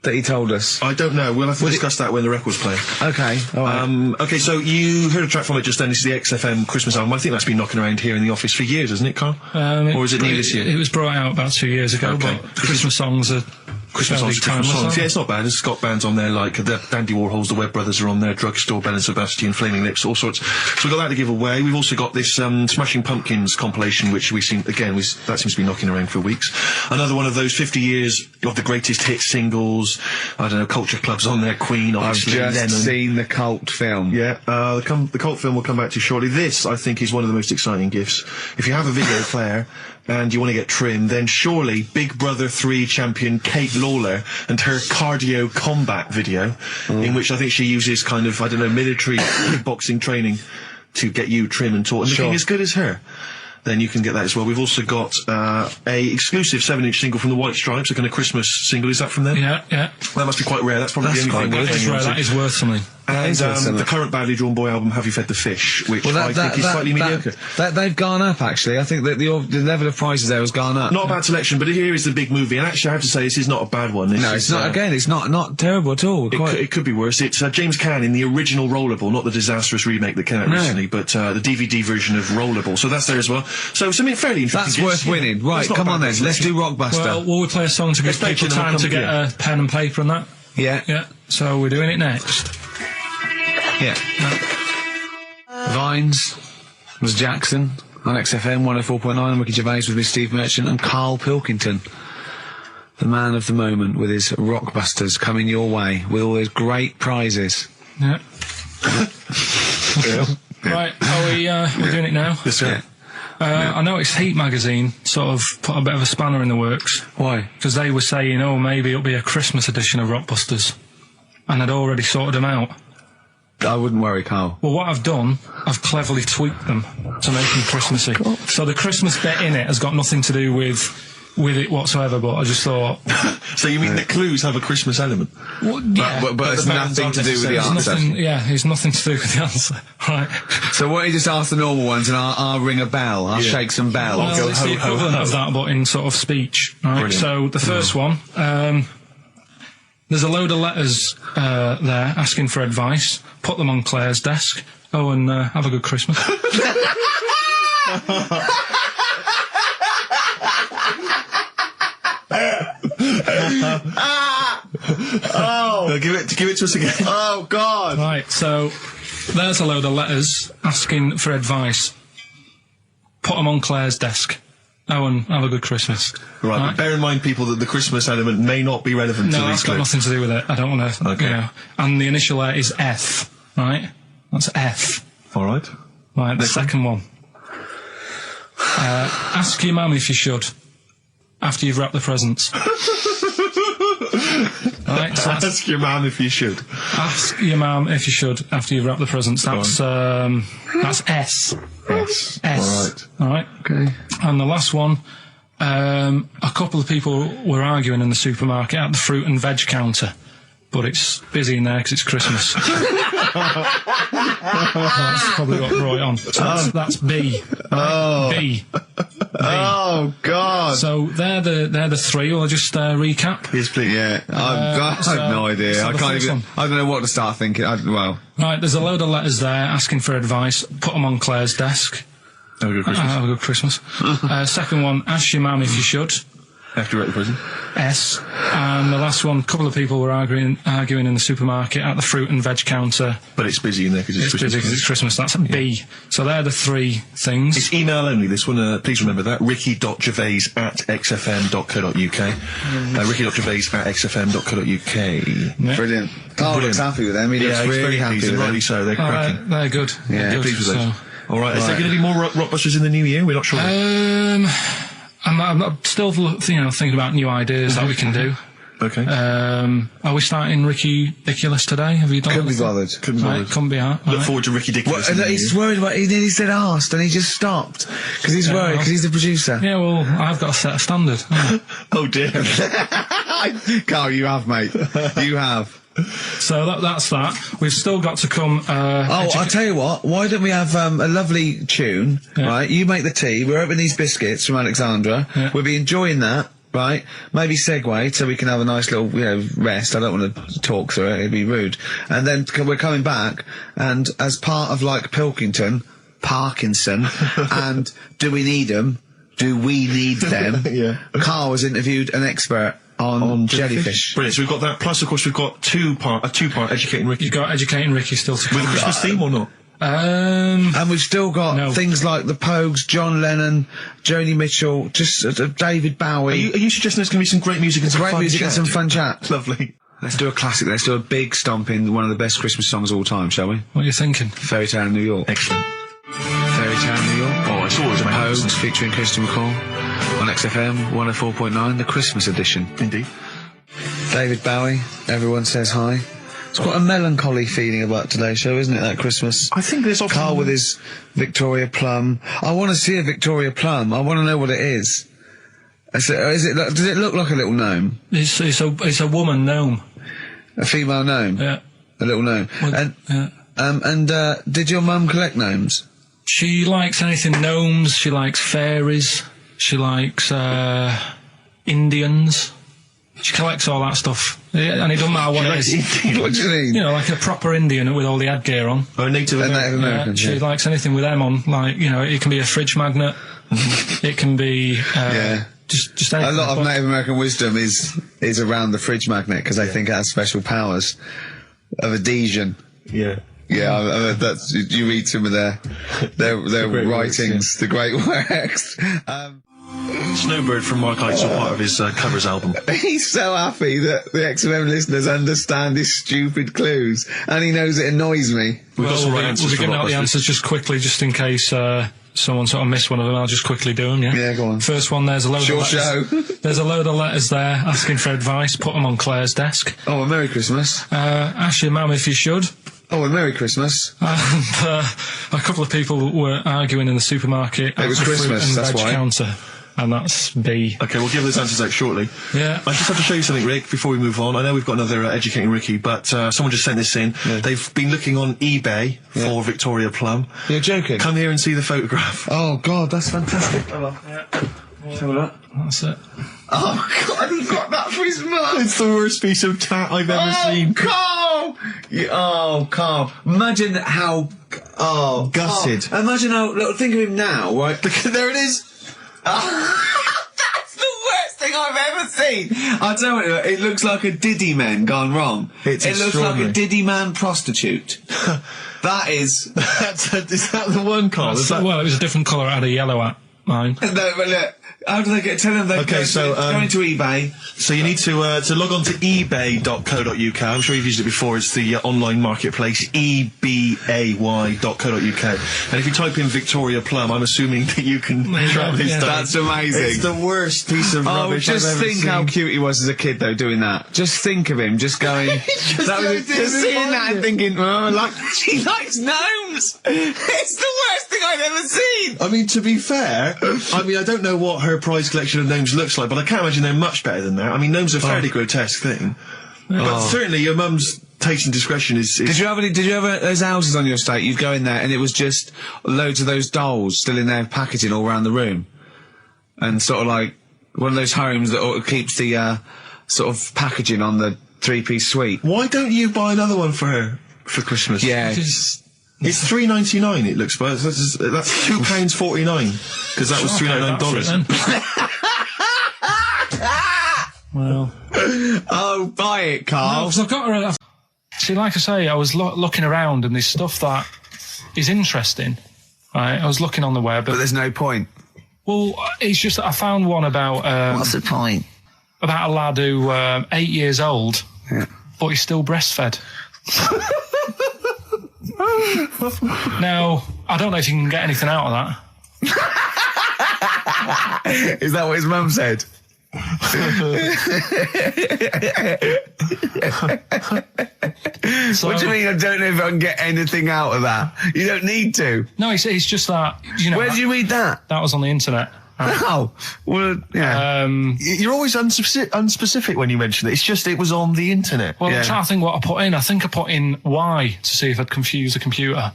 Speaker 2: that he told us.
Speaker 1: I don't know. We'll have to discuss that when the record's playing.
Speaker 2: Okay. All right.
Speaker 1: Okay, so you heard a track from it just then. This is the XFM Christmas album. I think that's been knocking around here in the office for years, hasn't it, Carl? Or is it new this year?
Speaker 3: It was brought out about 2 years ago, but Christmas songs are...
Speaker 1: Christmas songs. Yeah, it's not bad. There's Scott bands on there, like the Dandy Warhols, the Webb Brothers are on there, Drugstore, Bell and Sebastian, Flaming Lips, all sorts. So we've got that to give away. We've also got this Smashing Pumpkins compilation, which we've seen, again, that seems to be knocking around for weeks. Another one of those 50 years of the greatest hit singles. I don't know, Culture Club's on there, Queen, obviously,
Speaker 2: I've just
Speaker 1: Lennon.
Speaker 2: seen the cult film.
Speaker 1: Yeah, the cult film will come back to you shortly. This, I think, is one of the most exciting gifts. If you have a video player and you want to get trim, then surely Big Brother 3 champion Kate Lawler and her cardio combat video, in which I think she uses kind of, I don't know, military boxing training to get you trim and taut and looking as good as her. Then you can get that as well. We've also got a exclusive 7-inch single from the White Stripes, a kind of Christmas single. Is that from them?
Speaker 3: Yeah.
Speaker 1: That must be quite rare. That's probably the only thing.
Speaker 3: That is rare. That is worth something.
Speaker 1: And
Speaker 2: is worth some.
Speaker 1: the current Badly Drawn Boy album, Have You Fed the Fish, which I think is slightly mediocre.
Speaker 2: They've gone up, actually. I think that the level of prices there has gone up.
Speaker 1: Not a bad selection, but here is the big movie. And actually, I have to say, this is not a bad one.
Speaker 2: No, it's not. Again, it's not terrible at all.
Speaker 1: It could be worse. It's James Caan in the original Rollerball, not the disastrous remake that came out recently, but the DVD version of Rollerball. So that's there as well. So something fairly interesting.
Speaker 2: That's worth winning. Right, come on then. Let's do Rockbuster.
Speaker 3: Well, will we play a song to give people time to get a pen and paper and that?
Speaker 2: Yeah.
Speaker 3: Yeah. So we're doing it next.
Speaker 2: Yeah. Vines was Jackson on XFM 104.9, and Ricky Gervais with Miss Steve Merchant and Karl Pilkington, the man of the moment, with his Rockbusters coming your way with all those great prizes.
Speaker 3: Yeah. Right, we're doing it now?
Speaker 1: Yes, sir.
Speaker 3: I noticed Heat magazine sort of put a bit of a spanner in the works.
Speaker 2: Why?
Speaker 3: Because they were saying, oh, maybe it'll be a Christmas edition of Rockbusters. And I'd already sorted them out.
Speaker 2: I wouldn't worry, Carl.
Speaker 3: Well, what I've done, I've cleverly tweaked them to make them Christmassy. So the Christmas bit in it has got nothing to do with it whatsoever, but I just thought...
Speaker 1: So you mean the clues have a Christmas element?
Speaker 3: Well, yeah.
Speaker 2: But it's nothing to do with the answer.
Speaker 3: It's nothing to do with the answer. Right.
Speaker 2: So why don't you just ask the normal ones and I'll ring a bell. I'll shake some bells.
Speaker 3: Well, it's the equivalent of that, but in sort of speech. Right? Brilliant. So the first one, there's a load of letters there asking for advice. Put them on Claire's desk. Oh, and have a good Christmas.
Speaker 1: Give it to us again.
Speaker 2: Oh, God.
Speaker 3: Right, so there's a load of letters asking for advice. Put them on Claire's desk. Oh, and have a good Christmas.
Speaker 1: Right, but bear in mind, people, that the Christmas element may not be relevant to these
Speaker 3: that's got nothing to do with it. I don't want to,
Speaker 1: Okay.
Speaker 3: And the initial there is F, right? That's F.
Speaker 1: All right.
Speaker 3: Right, the second one. Ask your mum if you should, after you've wrapped the presents. Right, so
Speaker 1: ask your mum if you should.
Speaker 3: Ask your mum if you should, after you've wrapped the presents. That's S.
Speaker 1: S.
Speaker 3: S. All right.
Speaker 2: Okay.
Speaker 3: And the last one, a couple of people were arguing in the supermarket at the fruit and veg counter, but it's busy in there because it's Christmas. That's probably what brought it on. So that's B. Right? B.
Speaker 2: Oh, God.
Speaker 3: So they're the three. I'll just recap.
Speaker 1: Yes, please.
Speaker 2: Yeah. I have no idea.
Speaker 3: so
Speaker 2: I can't even... I don't know what to start thinking. Right,
Speaker 3: there's a load of letters there asking for advice. Put them on Claire's desk.
Speaker 1: Have a good Christmas.
Speaker 3: Have a good Christmas. Second one, ask your mum if you should.
Speaker 1: After you're at the prison.
Speaker 3: S. And the last one, a couple of people were arguing in the supermarket at the fruit and veg counter.
Speaker 1: But it's busy in there because it's Christmas.
Speaker 3: Busy because it's Christmas. That's a B. So they're the three things.
Speaker 1: It's email only, this one. Please remember that. ricky.gervais@xfm.co.uk. ricky.gervais@xfm.co.uk.
Speaker 3: Yeah.
Speaker 2: Brilliant. Carl looks happy with them. He looks really happy with them.
Speaker 1: Rightly so. They're cracking.
Speaker 3: They're good.
Speaker 2: Yeah,
Speaker 3: they're good.
Speaker 1: Pleased with those. All right. Is there going to be more Rockbusters in the new year? We're not sure.
Speaker 3: I'm still thinking about new ideas that we can do.
Speaker 1: Okay.
Speaker 3: Are we starting Ridiculous today? Have you done
Speaker 2: Couldn't be bothered.
Speaker 3: Couldn't be hard.
Speaker 1: Look forward to Ridiculous.
Speaker 2: He's worried about... He nearly said asked and he just stopped. Because he's worried, because he's the producer.
Speaker 3: Yeah, well, I've got to set a standard.
Speaker 1: Oh, dear.
Speaker 2: Carl, you have, mate. You have.
Speaker 3: So that's that. We've still got to come...
Speaker 2: I'll tell you what. Why don't we have a lovely tune, right? You make the tea. We're opening these biscuits from Alexandra.
Speaker 3: Yeah.
Speaker 2: We'll be enjoying that, right? Maybe segue so we can have a nice little, rest. I don't want to talk through it. It'd be rude. And then we're coming back, and as part of, like, Parkinson, and Do We Need Them? Do We Need Them?
Speaker 1: Yeah.
Speaker 2: Carl has interviewed an expert on jellyfish.
Speaker 1: Brilliant. So we've got that. Plus, of course, we've got a two-part Educating Ricky.
Speaker 3: You've got Educating Ricky still to come.
Speaker 1: With a Christmas theme or not?
Speaker 2: And we've still got things like the Pogues, John Lennon, Joni Mitchell, just David Bowie.
Speaker 1: Are you suggesting there's going to be some great music and some
Speaker 2: great
Speaker 1: fun
Speaker 2: music
Speaker 1: chat?
Speaker 2: and some fun chat?
Speaker 1: Lovely.
Speaker 2: Let's do a classic. Let's do a big stomp in one of the best Christmas songs of all time, shall we?
Speaker 3: What are you thinking?
Speaker 2: Fairy Tale in New York.
Speaker 1: Excellent.
Speaker 2: Fairy Tale in New York.
Speaker 1: Oh, it's always amazing.
Speaker 2: Pogues featuring Christian McCall on XFM 104.9, the Christmas edition.
Speaker 1: Indeed.
Speaker 2: David Bowie, Everyone Says Hi. It's quite a melancholy feeling about today's show, isn't it, that Christmas?
Speaker 1: I think there's often...
Speaker 2: Carl with his Victoria Plum. I want to see a Victoria Plum. I want to know what it is. Does it look like a little gnome?
Speaker 3: It's a woman gnome.
Speaker 2: A female gnome?
Speaker 3: Yeah.
Speaker 2: A little gnome. Did your mum collect gnomes?
Speaker 3: She likes anything gnomes. She likes fairies. She likes Indians. She collects all that stuff. And it doesn't matter what it is.
Speaker 2: What do you mean?
Speaker 3: You know, like a proper Indian with all the headgear on.
Speaker 1: Or a Native American.
Speaker 3: She likes anything with them on. Like, you know, it can be a fridge magnet. It can be... Just
Speaker 2: a lot of Native American wisdom is around the fridge magnet because they think it has special powers of adhesion.
Speaker 1: Yeah.
Speaker 2: Yeah, that's, you read some of their writings, the great works.
Speaker 1: Snowbird from Mark Eitzel, part of his covers album.
Speaker 2: He's so happy that the XFM listeners understand his stupid clues, and he knows it annoys me.
Speaker 1: We've got some right answers.
Speaker 3: We'll be getting out the answers just quickly, just in case someone sort of missed one of them. I'll just quickly do them.
Speaker 2: Yeah, go on.
Speaker 3: First one. There's a load of letters. There's a load of letters there asking for advice. Put them on Claire's desk.
Speaker 2: Oh, a Merry Christmas.
Speaker 3: Ask your mum if you should.
Speaker 2: Oh, a Merry Christmas.
Speaker 3: And a couple of people were arguing in the supermarket.
Speaker 2: It was Christmas, that's why.
Speaker 3: Counter. And that's B.
Speaker 1: Okay, we'll give those answers out shortly.
Speaker 3: Yeah.
Speaker 1: I just have to show you something, Rick, before we move on. I know we've got another Educating Ricky, but someone just sent this in. Yeah. They've been looking on eBay for Victoria Plum.
Speaker 2: You're joking?
Speaker 1: Come here and see the photograph.
Speaker 2: Oh, God, that's fantastic.
Speaker 3: Let's have a look. That's it.
Speaker 2: Oh, God, he got that for his mum.
Speaker 1: It's the worst piece of tat I've ever seen.
Speaker 2: Carl! Carl. Imagine how... Oh,
Speaker 1: gutted.
Speaker 2: Carl. Imagine how... Look, think of him now, right?
Speaker 1: There it is.
Speaker 2: That's the worst thing I've ever seen. I'll tell you, it looks like a Diddy man gone wrong.
Speaker 1: It
Speaker 2: looks like a Diddy man prostitute. That is...
Speaker 1: Is that the one, Carl?
Speaker 3: Well, it was a different colour. It had a yellow at mine.
Speaker 2: No, but look, how do they get... Tell them they go into eBay.
Speaker 1: So you need to log on to ebay.co.uk. I'm sure you've used it before. It's the online marketplace, ebay.co.uk. And if you type in Victoria Plum, I'm assuming that you can track this down.
Speaker 2: That's amazing.
Speaker 1: It's the worst piece of rubbish I've ever seen.
Speaker 2: Just think how cute he was as a kid, though, doing that. Just think of him, just going... just seeing that and thinking, she likes gnomes! It's the worst thing I've ever seen!
Speaker 1: I mean, to be fair, I don't know what her prize collection of gnomes looks like, but I can't imagine they're much better than that. I mean, gnomes are a fairly grotesque thing. But certainly your mum's taste and discretion is...
Speaker 2: Did you ever those houses on your estate, you'd go in there and it was just loads of those dolls still in their packaging all around the room? And sort of like one of those homes that keeps the sort of packaging on the three-piece suite.
Speaker 1: Why don't you buy another one for her for Christmas?
Speaker 2: Yeah.
Speaker 1: It's $3.99. It looks, but that's £2.49 because that was $399.
Speaker 3: Well,
Speaker 2: oh, buy it, Carl.
Speaker 3: No, 'cause I've got her. See, like I say, I was looking around and there's stuff that is interesting. Right, I was looking on the web,
Speaker 2: but there's no point.
Speaker 3: Well, it's just that I found one about.
Speaker 2: What's the point?
Speaker 3: About a lad who 8 years old, but he's still breastfed. Now, I don't know if you can get anything out of
Speaker 2: that. Is that what his mum said? What do you mean I don't know if I can get anything out of that? You don't need to.
Speaker 3: No, it's just that, you know...
Speaker 2: Where did you read that?
Speaker 3: That was on the internet.
Speaker 2: Oh, well, yeah.
Speaker 1: You're always unspecific when you mention it. It's just it was on the internet.
Speaker 3: Well, I'm trying to think what I put in. I think I put in Y to see if I'd confuse a computer.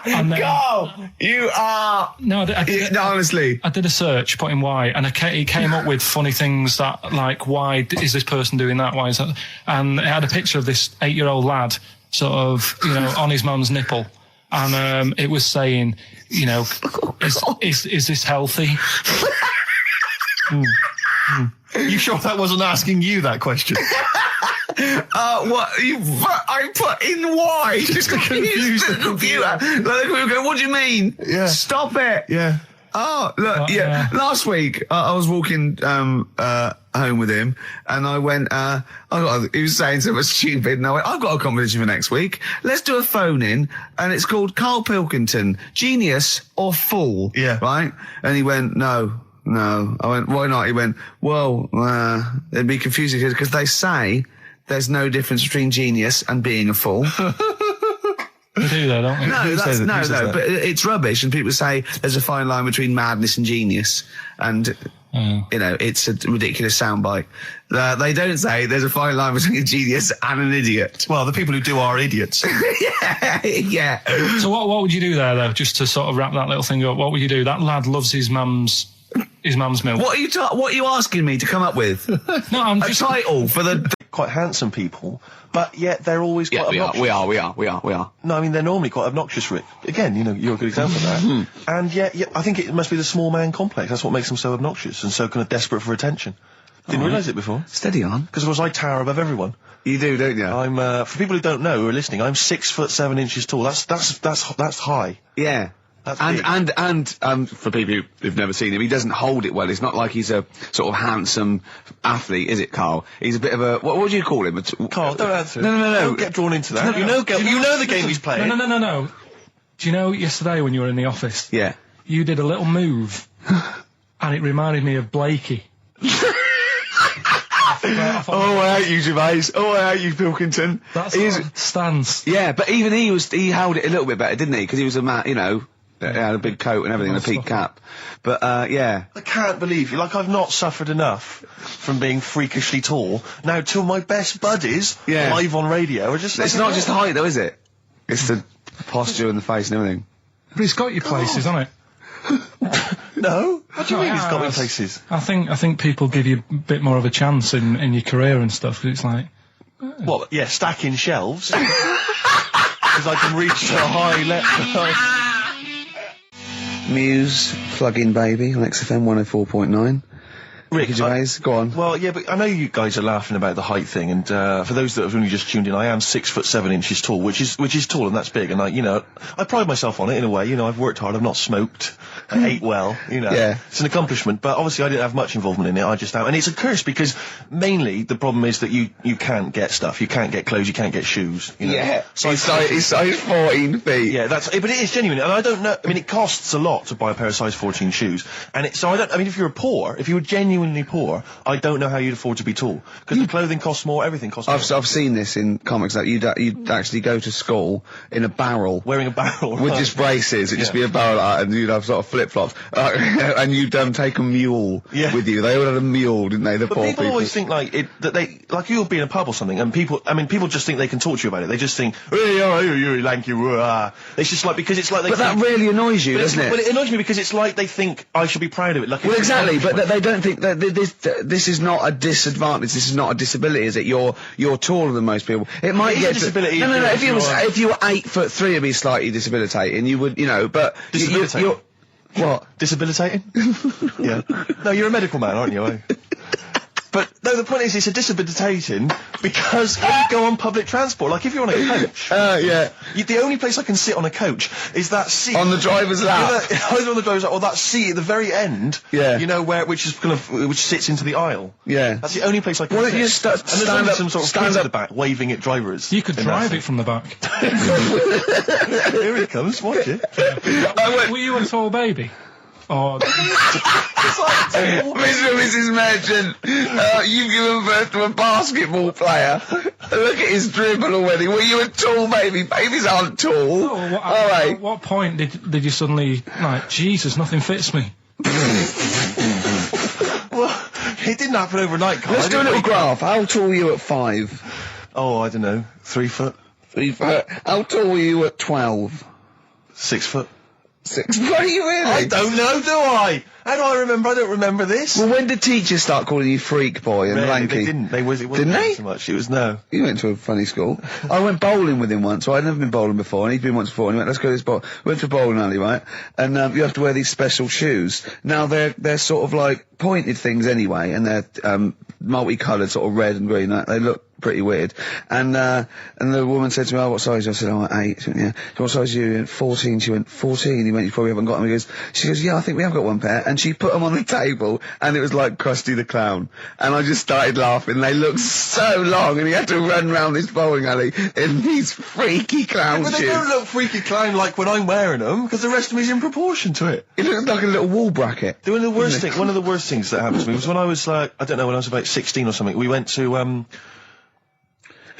Speaker 2: Go! You are...
Speaker 3: No,
Speaker 2: honestly.
Speaker 3: I did a search, put in Y, and it came up with funny things that, like, why is this person doing that? Why is that? And it had a picture of this 8-year-old lad, sort of, you know, on his mum's nipple. And it was saying, you know, is this healthy?
Speaker 1: You sure that wasn't asking you that question?
Speaker 2: What? I put in Y just to confuse the computer. Like, we go, what do you mean?
Speaker 1: Yeah.
Speaker 2: Stop it.
Speaker 1: Yeah.
Speaker 2: Oh, look, last week, I was walking, home with him, and I went, he was saying something stupid, and I went, I've got a competition for next week. Let's do a phone-in, and it's called Karl Pilkington, Genius or Fool.
Speaker 1: Yeah.
Speaker 2: Right? And he went, No. I went, why not? He went, well, it'd be confusing because they say there's no difference between genius and being a fool.
Speaker 3: They do though, don't they?
Speaker 2: No, but it's rubbish, and people say there's a fine line between madness and genius, and You know, it's a ridiculous soundbite. They don't say there's a fine line between a genius and an idiot.
Speaker 1: Well, the people who do are idiots.
Speaker 2: Yeah.
Speaker 3: So what would you do there, though, just to sort of wrap that little thing up? What would you do? That lad loves his mum's milk.
Speaker 2: What are you asking me to come up with?
Speaker 3: No, I'm
Speaker 2: a
Speaker 3: just...
Speaker 2: title for the...
Speaker 1: Quite handsome people, but yet they're always quite obnoxious.
Speaker 2: We are.
Speaker 1: No, I mean, they're normally quite obnoxious, Rick. Again, you know, you're a good example of that. And yet, I think it must be the small man complex. That's what makes them so obnoxious and so kind of desperate for attention. Didn't realise it before.
Speaker 2: Steady on.
Speaker 1: Because, of course, I tower above everyone.
Speaker 2: You do, don't you?
Speaker 1: I'm, for people who don't know, who are listening, I'm 6'7" tall. That's high.
Speaker 2: Yeah. And for people who've never seen him, he doesn't hold it well. It's not like he's a sort of handsome athlete, is it, Carl? He's a bit of a, what do you call him?
Speaker 1: Carl, don't answer.
Speaker 2: No.
Speaker 1: Don't get drawn into that. You know the game he's playing.
Speaker 3: No. Do you know yesterday when you were in the office?
Speaker 2: Yeah.
Speaker 3: You did a little move, and it reminded me of Blakey.
Speaker 2: Oh, I hate you, Gervais. Oh, I hate you, Pilkington.
Speaker 3: That's his stance.
Speaker 2: Yeah, but even he held it a little bit better, didn't he? Because he was a man, you know, he had a big coat and everything, and a peak cap. But, yeah.
Speaker 1: I can't believe you. Like, I've not suffered enough from being freakishly tall. Now, two of my best buddies, live on radio, are just...
Speaker 2: It's not just the height, though, is it? It's the posture and the face and everything.
Speaker 3: But it's got your places, hasn't it?
Speaker 1: No? What do you mean it's got me places?
Speaker 3: I think people give you a bit more of a chance in your career and stuff, 'cause it's like...
Speaker 1: Well, yeah, stacking shelves. Because I can reach to a high level.
Speaker 2: Muse, Plug-in Baby on XFM 104.9.
Speaker 1: Rick,
Speaker 2: Gervais, go on.
Speaker 1: Well, yeah, but I know you guys are laughing about the height thing, and for those that have only just tuned in, I am 6'7" tall, which is tall and that's big, and I pride myself on it in a way. You know, I've worked hard, I've not smoked, I ate well. You know, it's an accomplishment. But obviously, I didn't have much involvement in it. I just am, and it's a curse because mainly the problem is that you can't get stuff, you can't get clothes, you can't get shoes. You know?
Speaker 2: Yeah, he's size 14 feet.
Speaker 1: Yeah, but it is genuine, and I don't know. I mean, it costs a lot to buy a pair of size 14 shoes, and so I don't. I mean, if you were genuinely poor, I don't know how you'd afford to be tall, because the clothing costs more, everything costs more. I've
Speaker 2: seen this in comics, that you'd actually go to school in a barrel,
Speaker 1: wearing a barrel
Speaker 2: with just braces. It'd just be a barrel, and you'd have sort of flip flops, and you'd take a mule with you. They all had a mule, didn't they?
Speaker 1: But people always think like you'll be in a pub or something, and people just think they can talk to you about it. They just think, hey, you lanky, it's just like, because it's like they.
Speaker 2: But that really annoys you, doesn't it?
Speaker 1: Well, it annoys me because it's like they think I should be proud of it. Like,
Speaker 2: well, exactly, but they don't think that this is not a disadvantage. This is not a disability, is it? You're taller than most people. It might get
Speaker 1: a disability.
Speaker 2: No. If you were 8'3", it'd be slightly disabilitating. You would, but
Speaker 1: disabilitating.
Speaker 2: What?
Speaker 1: Disabilitating? Yeah. No, you're a medical man, aren't you? But no, the point is, it's a disabilitating because when you go on public transport, like if you're on a coach, the only place I can sit on a coach is that seat
Speaker 2: on the driver's lap.
Speaker 1: Either on the driver's lap or that seat at the very end.
Speaker 2: Yeah.
Speaker 1: You know which sits into the aisle.
Speaker 2: Yeah.
Speaker 1: That's the only place I can.
Speaker 2: Well,
Speaker 1: sit.
Speaker 2: you stand up,
Speaker 1: some sort of kids at the back waving at drivers.
Speaker 3: You could drive it from the back.
Speaker 1: Here he comes. Watch it.
Speaker 3: Were you a tall baby? Oh,
Speaker 2: Mr. and Mrs. Merchant, you've given birth to a basketball player. Look at his dribble already. Were you a tall baby? Babies aren't tall.
Speaker 3: Oh, at what point did you suddenly, like, Jesus, nothing fits me?
Speaker 1: Well, it didn't happen overnight, Carl.
Speaker 2: Let's do a little graph. How tall were you at 5?
Speaker 1: Oh, I don't know. 3 foot.
Speaker 2: 3 foot. How tall were you at 12?
Speaker 1: 6 foot.
Speaker 2: 6 foot, are you really?
Speaker 1: I don't know, do I? How do I remember? I don't remember this.
Speaker 2: Well, when did teachers start calling you freak boy and lanky?
Speaker 1: They didn't. It wasn't so much. It was no.
Speaker 2: You went to a funny school. I went bowling with him once, so I'd never been bowling before, and he'd been once before, and he went, let's go to this bowl. We went to a bowling alley, right? And you have to wear these special shoes. Now, they're sort of like pointed things anyway, and they're multicoloured, sort of red and green. They look pretty weird. And the woman said to me, oh, what size? I said, oh, 8. She went, yeah. So what size are you? He went, 14. She went, 14. He went, you probably haven't got them. She goes, yeah, I think we have got one pair. And she put them on the table, and it was like Krusty the Clown. And I just started laughing. They looked so long, and he had to run round this bowling alley in these freaky clown shoes.
Speaker 1: But they don't look freaky clown like when I'm wearing them, because the rest of me is in proportion to it.
Speaker 2: It looked like a little wall bracket.
Speaker 1: One of the worst things that happened to me was when I was like, I don't know, when I was about 16 or something, we went to,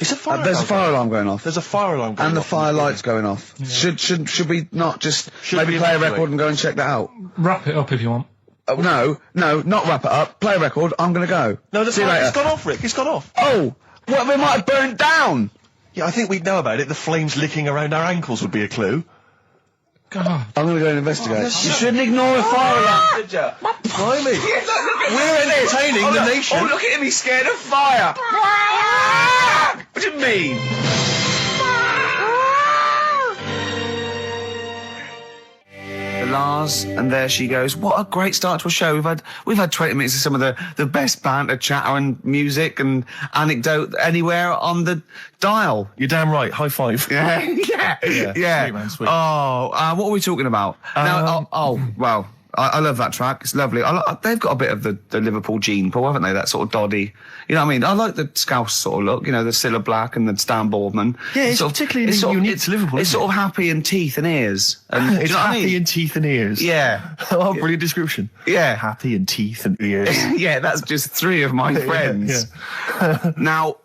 Speaker 1: it's a fire
Speaker 2: there's a fire alarm going off.
Speaker 1: There's a fire alarm going off.
Speaker 2: And the fire light's going off. Yeah. Should we not just maybe play a record and go and check that out?
Speaker 3: Wrap it up if you want.
Speaker 2: Oh, no, not wrap it up. Play a record. I'm gonna go.
Speaker 1: No, that's
Speaker 2: See you
Speaker 1: fine.
Speaker 2: later.
Speaker 1: It's gone off, Rick. It's gone off.
Speaker 2: Oh, well, they might have burnt down.
Speaker 1: Yeah, I think we'd know about it. The flames licking around our ankles would be a clue.
Speaker 3: God.
Speaker 2: I'm gonna go and investigate. You shouldn't ignore a fire alarm, did you?
Speaker 1: Blimey. We're entertaining the nation.
Speaker 2: Oh, look at him. He's scared of fire. What do you mean? Lars, and there she goes. What a great start to a show. We've had 20 minutes of some of the best banter, chatter and music and anecdote anywhere on the dial.
Speaker 1: You're damn right. High five.
Speaker 2: Yeah.
Speaker 1: Sweet, man, sweet.
Speaker 2: Oh, what are we talking about? Now, well, I love that track. It's lovely. They've got a bit of the Liverpool gene, Paul, haven't they? That sort of doddy. You know what I mean? I like the Scouse sort of look. You know, the Cilla Black and the Stan Boardman.
Speaker 1: Yeah, it's particularly unique to Liverpool.
Speaker 2: It's sort of happy and teeth and ears. And
Speaker 1: it's
Speaker 2: you know what I
Speaker 1: happy
Speaker 2: mean?
Speaker 1: and teeth and ears.
Speaker 2: Yeah.
Speaker 1: Oh, brilliant description.
Speaker 2: Yeah.
Speaker 1: Happy and teeth and ears.
Speaker 2: Yeah, that's just 3 of my friends.
Speaker 1: Yeah.
Speaker 2: Now,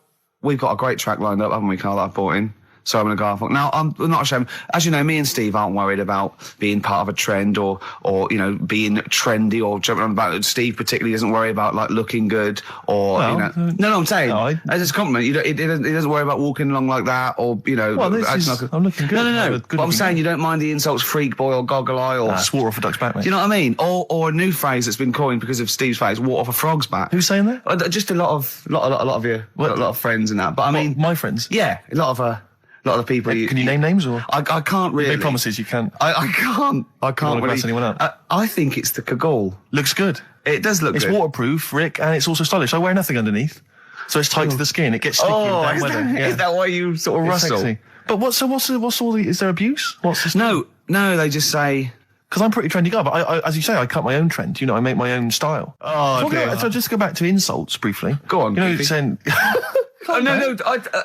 Speaker 2: we've got a great track lined up, haven't we, Carl, that I've brought in? Simon and Garfunkel. Now, I'm not ashamed. As you know, me and Steve aren't worried about being part of a trend or you know, being trendy or jumping on the back. Steve particularly doesn't worry about, like, looking good or,
Speaker 1: well,
Speaker 2: you know. No, I'm saying, as a compliment, he doesn't worry about walking along like that or, you know.
Speaker 1: Well, I'm looking good.
Speaker 2: No. But I'm saying you don't mind the insults freak boy or goggle eye or...
Speaker 1: swore off a duck's back, mate.
Speaker 2: Do you know what I mean? Or a new phrase that's been coined because of Steve's face, walk off a frog's back.
Speaker 1: Who's saying that?
Speaker 2: Just a lot of you, a lot of friends and that. But I mean...
Speaker 1: my friends?
Speaker 2: Yeah, a lot of the people.
Speaker 1: Can you name names or?
Speaker 2: I can't really.
Speaker 1: They promises you can't.
Speaker 2: I can't. I can't
Speaker 1: really.
Speaker 2: Glass
Speaker 1: anyone up?
Speaker 2: I think it's the Kagol.
Speaker 1: Looks good.
Speaker 2: It does look
Speaker 1: good. It's waterproof, Rick, and it's also stylish. I wear nothing underneath, so it's tight to the skin. It gets sticky in bad weather.
Speaker 2: Is that why you sort of rustle?
Speaker 1: Sexy. But what's all the? Is there abuse? What's this?
Speaker 2: No. They just say.
Speaker 1: Because I'm a pretty trendy guy, but I, as you say, I cut my own trend. You know, I make my own style.
Speaker 2: Oh, dear.
Speaker 1: So just go back to insults briefly.
Speaker 2: Go on.
Speaker 1: You know, saying.
Speaker 2: Oh, no,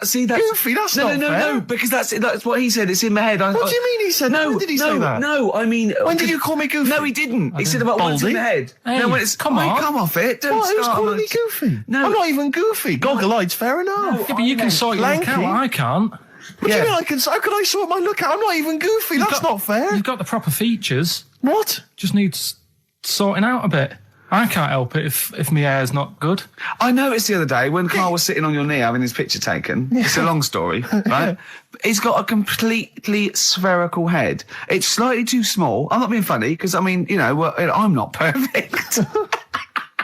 Speaker 2: see, that's...
Speaker 1: Goofy, that's not fair.
Speaker 2: No, because that's what he said, it's in my head.
Speaker 1: What do you mean he said?
Speaker 2: No,
Speaker 1: when did he say that?
Speaker 2: No, I mean...
Speaker 1: When did you call me goofy?
Speaker 2: No, he didn't. He said about what's in my head.
Speaker 3: Hey,
Speaker 2: no, when it's...
Speaker 3: come on.
Speaker 2: Come off it. Don't
Speaker 1: What? Who's
Speaker 2: start
Speaker 1: calling me goofy?
Speaker 2: No.
Speaker 1: I'm not even goofy. Goggle-eyed's fair enough.
Speaker 3: Yeah, but you can sort your look out. I can't.
Speaker 1: What do you mean I can... How can I sort my look out? I'm not even goofy. That's not fair.
Speaker 3: You've got the proper features.
Speaker 1: What?
Speaker 3: Just needs sorting out a bit. I can't help it if my hair's not good.
Speaker 2: I noticed the other day when Carl was sitting on your knee having his picture taken. It's a long story, right? He's got a completely spherical head. It's slightly too small. I'm not being funny because, I mean, you know, I'm not perfect.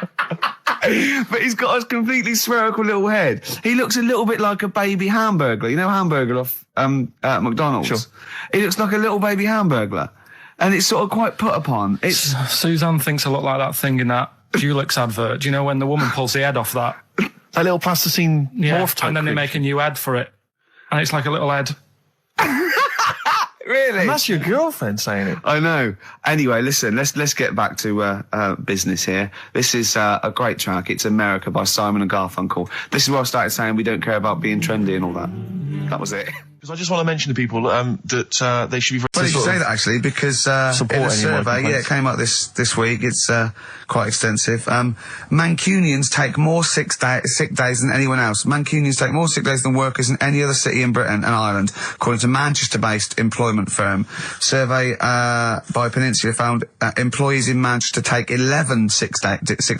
Speaker 2: But he's got a completely spherical little head. He looks a little bit like a baby hamburger. You know hamburger off McDonald's?
Speaker 1: Sure.
Speaker 2: He looks like a little baby hamburger. And it's sort of quite put upon.
Speaker 3: Suzanne thinks I look like that thing in that Dulux advert. Do you know when the woman pulls the head off that?
Speaker 1: A little plasticine morph type.
Speaker 3: And then they make a new ad for it. And it's like a little head.
Speaker 2: Really?
Speaker 1: And that's your girlfriend saying it.
Speaker 2: I know. Anyway, listen, let's get back to business here. This is a great track. It's America by Simon and Garfunkel. This is where I started saying we don't care about being trendy and all that. That was it.
Speaker 1: Because I just want to mention to people that they should be very...
Speaker 2: Well, you say that, actually, because in a survey, it came up this week, it's quite extensive. Mancunians take more sick days than anyone else. Mancunians take more sick days than workers in any other city in Britain and Ireland, according to Manchester-based employment firm. Survey by Peninsula found employees in Manchester take 11 sick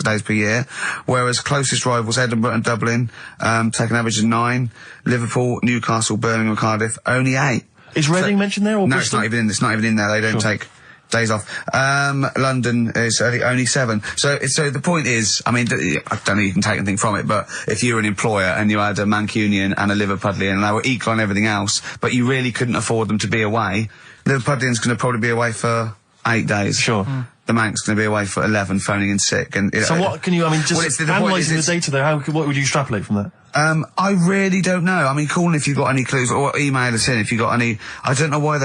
Speaker 2: days per year, whereas closest rivals Edinburgh and Dublin take an average of 9. Liverpool, Newcastle, Birmingham, Cardiff, only 8.
Speaker 1: Is Reading mentioned there? Or
Speaker 2: no, it's not even in there. They don't take days off. London is only 7. So the point is, I mean, I don't know if you can take anything from it, but if you were an employer and you had a Mancunian and a Liverpudlian and they were equal on everything else, but you really couldn't afford them to be away, Liverpudlian's going to probably be away for 8 days.
Speaker 1: Sure.
Speaker 2: The Manc's going to be away for 11, phoning in sick. And
Speaker 1: so what can you, I mean, just analysing the data there, what would you extrapolate from that?
Speaker 2: I really don't know. I mean, call in if you've got any clues, or email us in if you've got any. I don't know why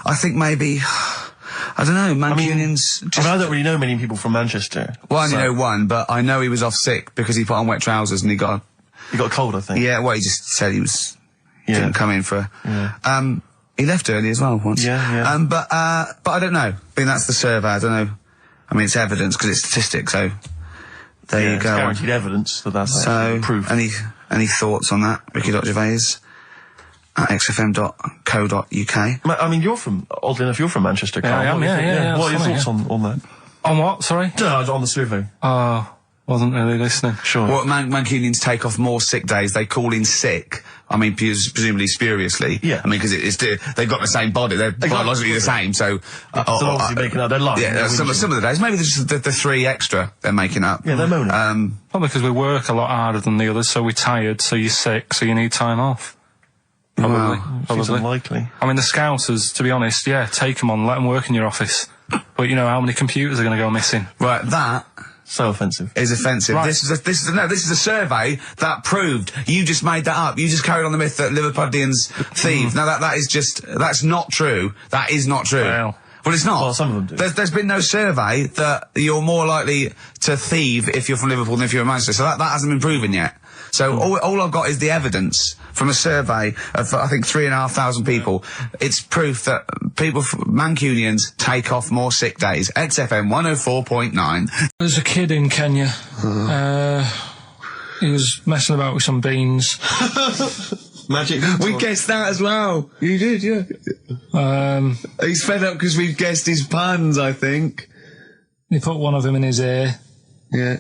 Speaker 2: I think maybe, I don't know, Mancunians...
Speaker 1: I don't really know many people from Manchester.
Speaker 2: Well, I only know one, but I know he was off sick because he put on wet trousers and he got
Speaker 1: a cold, I think.
Speaker 2: Yeah, well, he just said he couldn't come in for... Yeah. He left early as well once.
Speaker 1: Yeah.
Speaker 2: But I don't know. I mean, that's the survey. I don't know. I mean, it's evidence because it's statistics, so there you go.
Speaker 1: It's guaranteed evidence that's proof.
Speaker 2: Any thoughts on that? Ricky.Gervais at xfm.co.uk.
Speaker 1: I mean, oddly enough, you're from Manchester, Carl.
Speaker 3: Yeah, I am, yeah.
Speaker 1: What are your thoughts on that?
Speaker 3: On what? Sorry.
Speaker 1: On the survey.
Speaker 3: Oh, wasn't really listening.
Speaker 1: Sure.
Speaker 2: What Mancunians take off more sick days. They call in sick. I mean, presumably spuriously.
Speaker 1: Yeah.
Speaker 2: I mean, because they've got the same body. They're biologically the same. So
Speaker 1: obviously making up their life.
Speaker 2: Yeah. Some of the days, maybe just the 3 extra they're making up.
Speaker 1: Yeah, they're moaning.
Speaker 3: Probably because we work a lot harder than the others, so we're tired, so you're sick, so you need time off. Probably.
Speaker 1: Seems unlikely.
Speaker 3: I mean, the Scousers, to be honest, yeah, take them on, let them work in your office. But you know how many computers are going to go missing?
Speaker 2: Right, that
Speaker 1: So offensive.
Speaker 2: is offensive.
Speaker 3: Right.
Speaker 2: This is a survey that proved you just made that up. You just carried on the myth that Liverpudlians thieve. Now that's not true. That is not true.
Speaker 3: Well,
Speaker 2: it's not.
Speaker 1: Well, some of them do.
Speaker 2: There's been no survey that you're more likely to thieve if you're from Liverpool than if you're in Manchester. So that hasn't been proven yet. So all I've got is the evidence from a survey of, I think, 3,500 people. It's proof that Mancunians take off more sick days. XFM 104.9.
Speaker 3: There's a kid in Kenya. He was messing about with some beans.
Speaker 1: Magic.
Speaker 2: We guessed that as well. You did, yeah. He's fed up because we've guessed his puns, I think.
Speaker 3: He put one of them in his ear.
Speaker 2: Yeah.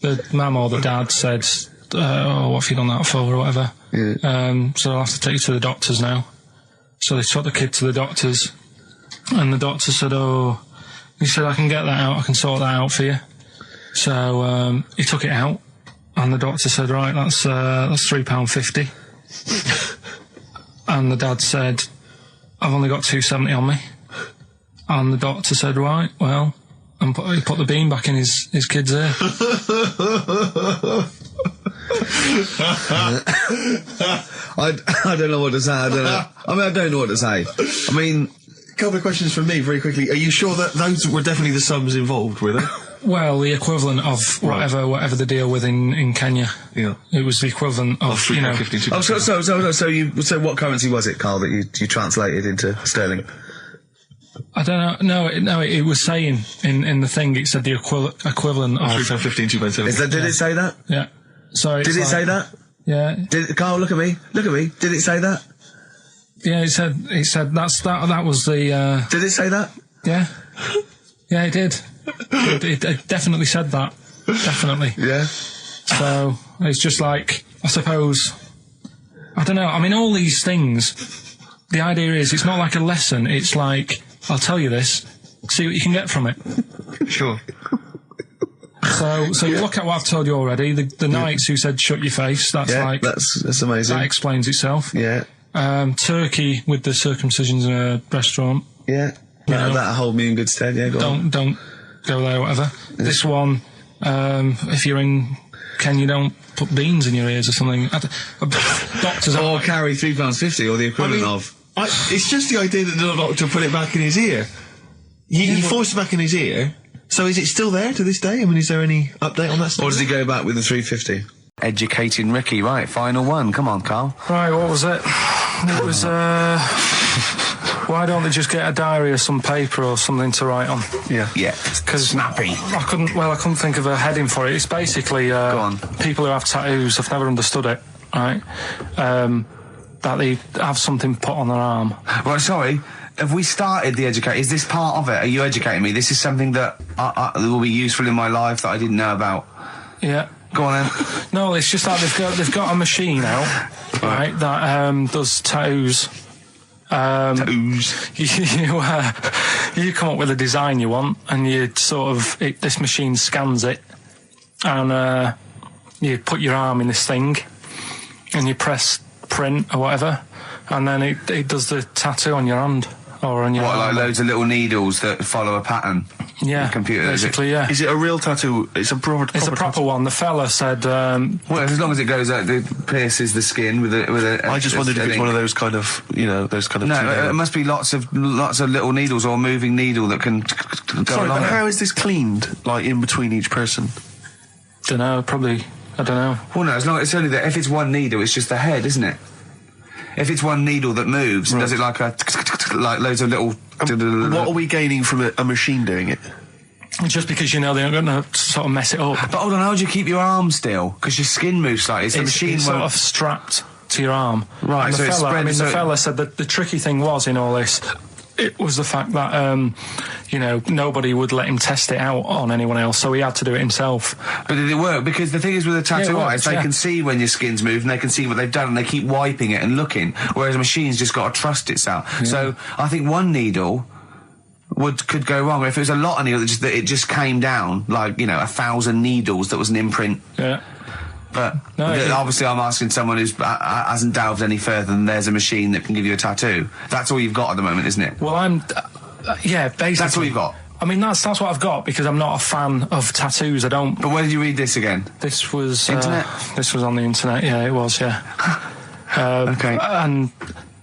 Speaker 3: The mum or the dad said, what have you done that for, or whatever.
Speaker 2: Yeah.
Speaker 3: So I'll have to take you to the doctors now. So they took the kid to the doctors, and the doctor said, he said, I can get that out, I can sort that out for you. So he took it out, and the doctor said, right, that's £3.50. And the dad said, I've only got £2.70 on me. And the doctor said, right, well, and he put the bean back in his kid's ear.
Speaker 2: I don't know what to say. I don't know what to say. I mean,
Speaker 1: A couple of questions from me very quickly. Are you sure that those were definitely the sums involved, were they?
Speaker 3: Well, the equivalent of whatever the deal with in Kenya.
Speaker 1: Yeah.
Speaker 3: It was the equivalent of
Speaker 2: $3.52. So what currency was it, Carl, that you translated into sterling?
Speaker 3: I don't know. No, it was saying in the thing. It said the equivalent of
Speaker 1: £3.15, £2.7.
Speaker 2: Did it say that?
Speaker 3: Yeah. So
Speaker 2: did it say that?
Speaker 3: Yeah.
Speaker 2: Carl, look at me. Look at me. Did it say that?
Speaker 3: Yeah. It said that was the.
Speaker 2: Did it say that?
Speaker 3: Yeah. Yeah, it did. It definitely said that. Definitely.
Speaker 2: Yeah.
Speaker 3: So it's just like, I suppose, I don't know. I mean, all these things. The idea is, it's not like a lesson. It's like, I'll tell you this, see what you can get from it.
Speaker 1: Sure.
Speaker 3: So you look at what I've told you already. The Knights who said shut your face. That's
Speaker 2: amazing.
Speaker 3: That explains itself.
Speaker 2: Yeah.
Speaker 3: Turkey with the circumcisions in a restaurant.
Speaker 2: Yeah. That'll hold me in good stead. Yeah.
Speaker 3: Don't go there. Whatever. Yeah. This one, if you're in Kenya, don't put beans in your ears or something. Doctors
Speaker 2: or carry £3.50 or the equivalent of.
Speaker 1: It's just the idea that the doctor put it back in his ear. He forced it back in his ear. So is it still there to this day? I mean, is there any update on that stuff?
Speaker 2: Or does he go back with the £3.50? Educating Ricky, right, final one. Come on, Carl.
Speaker 3: Right, what was it? It was, why don't they just get a diary or some paper or something to write on?
Speaker 2: Yeah. Yeah.
Speaker 3: Because
Speaker 2: snappy.
Speaker 3: I couldn't think of a heading for it. It's basically,
Speaker 2: Go on.
Speaker 3: people who have tattoos, I've never understood it, right? That they have something put on their arm.
Speaker 2: Right, sorry. Have we started the educate? Is this part of it? Are you educating me? This is something that will be useful in my life that I didn't know about.
Speaker 3: Yeah.
Speaker 2: Go on then.
Speaker 3: No, it's just that they've got a machine out, right, that does tattoos.
Speaker 2: Tattoos.
Speaker 3: You come up with a design you want, and you this machine scans it, and you put your arm in this thing, and you press print or whatever, and then it does the tattoo on your hand or on your arm.
Speaker 2: Like loads of little needles that follow a pattern?
Speaker 3: Yeah,
Speaker 2: the computer,
Speaker 3: basically, yeah.
Speaker 1: Is it a real tattoo? It's a proper
Speaker 3: proper one. The fella said...
Speaker 2: well, as long as it goes out, it pierces the skin with a...
Speaker 1: I just wondered if it's one of those kind of, those kind of...
Speaker 2: No, it must be lots of little needles or a moving needle that can go along.
Speaker 1: How is this cleaned, like, in between each person?
Speaker 3: Dunno, probably... I don't know.
Speaker 2: Well, no, as long it's only that if it's one needle, it's just the head, isn't it? If it's one needle that moves, and does it like loads of little...
Speaker 1: What are we gaining from a machine doing it?
Speaker 3: Just because they're not going to sort of mess it up.
Speaker 2: But hold on, how do you keep your arm still? Because your skin moves slightly. So the machine
Speaker 3: it's sort of strapped to your arm.
Speaker 2: Right,
Speaker 3: and
Speaker 2: so
Speaker 3: the
Speaker 2: it's
Speaker 3: fella,
Speaker 2: spread...
Speaker 3: the fella said that the tricky thing was in all this it was the fact that, you know, nobody would let him test it out on anyone else, so he had to do it himself.
Speaker 2: But did it work? Because the thing is with a tattoo artist, they can see when your skin's moved and they can see what they've done and they keep wiping it and looking, whereas a machine's just got to trust itself. Yeah. So I think one needle could go wrong. If it was a lot of needles, that it just came down, like, you know, 1,000 needles that was an imprint.
Speaker 3: Yeah.
Speaker 2: But obviously I'm asking someone who hasn't delved any further than there's a machine that can give you a tattoo. That's all you've got at the moment, isn't it?
Speaker 3: Well, yeah, basically.
Speaker 2: That's all you've got?
Speaker 3: I mean, that's what I've got, because I'm not a fan of tattoos. I don't...
Speaker 2: But where did you read this again?
Speaker 3: This was...
Speaker 2: Internet?
Speaker 3: This was on the internet, yeah, it was, yeah.
Speaker 2: Okay.
Speaker 3: And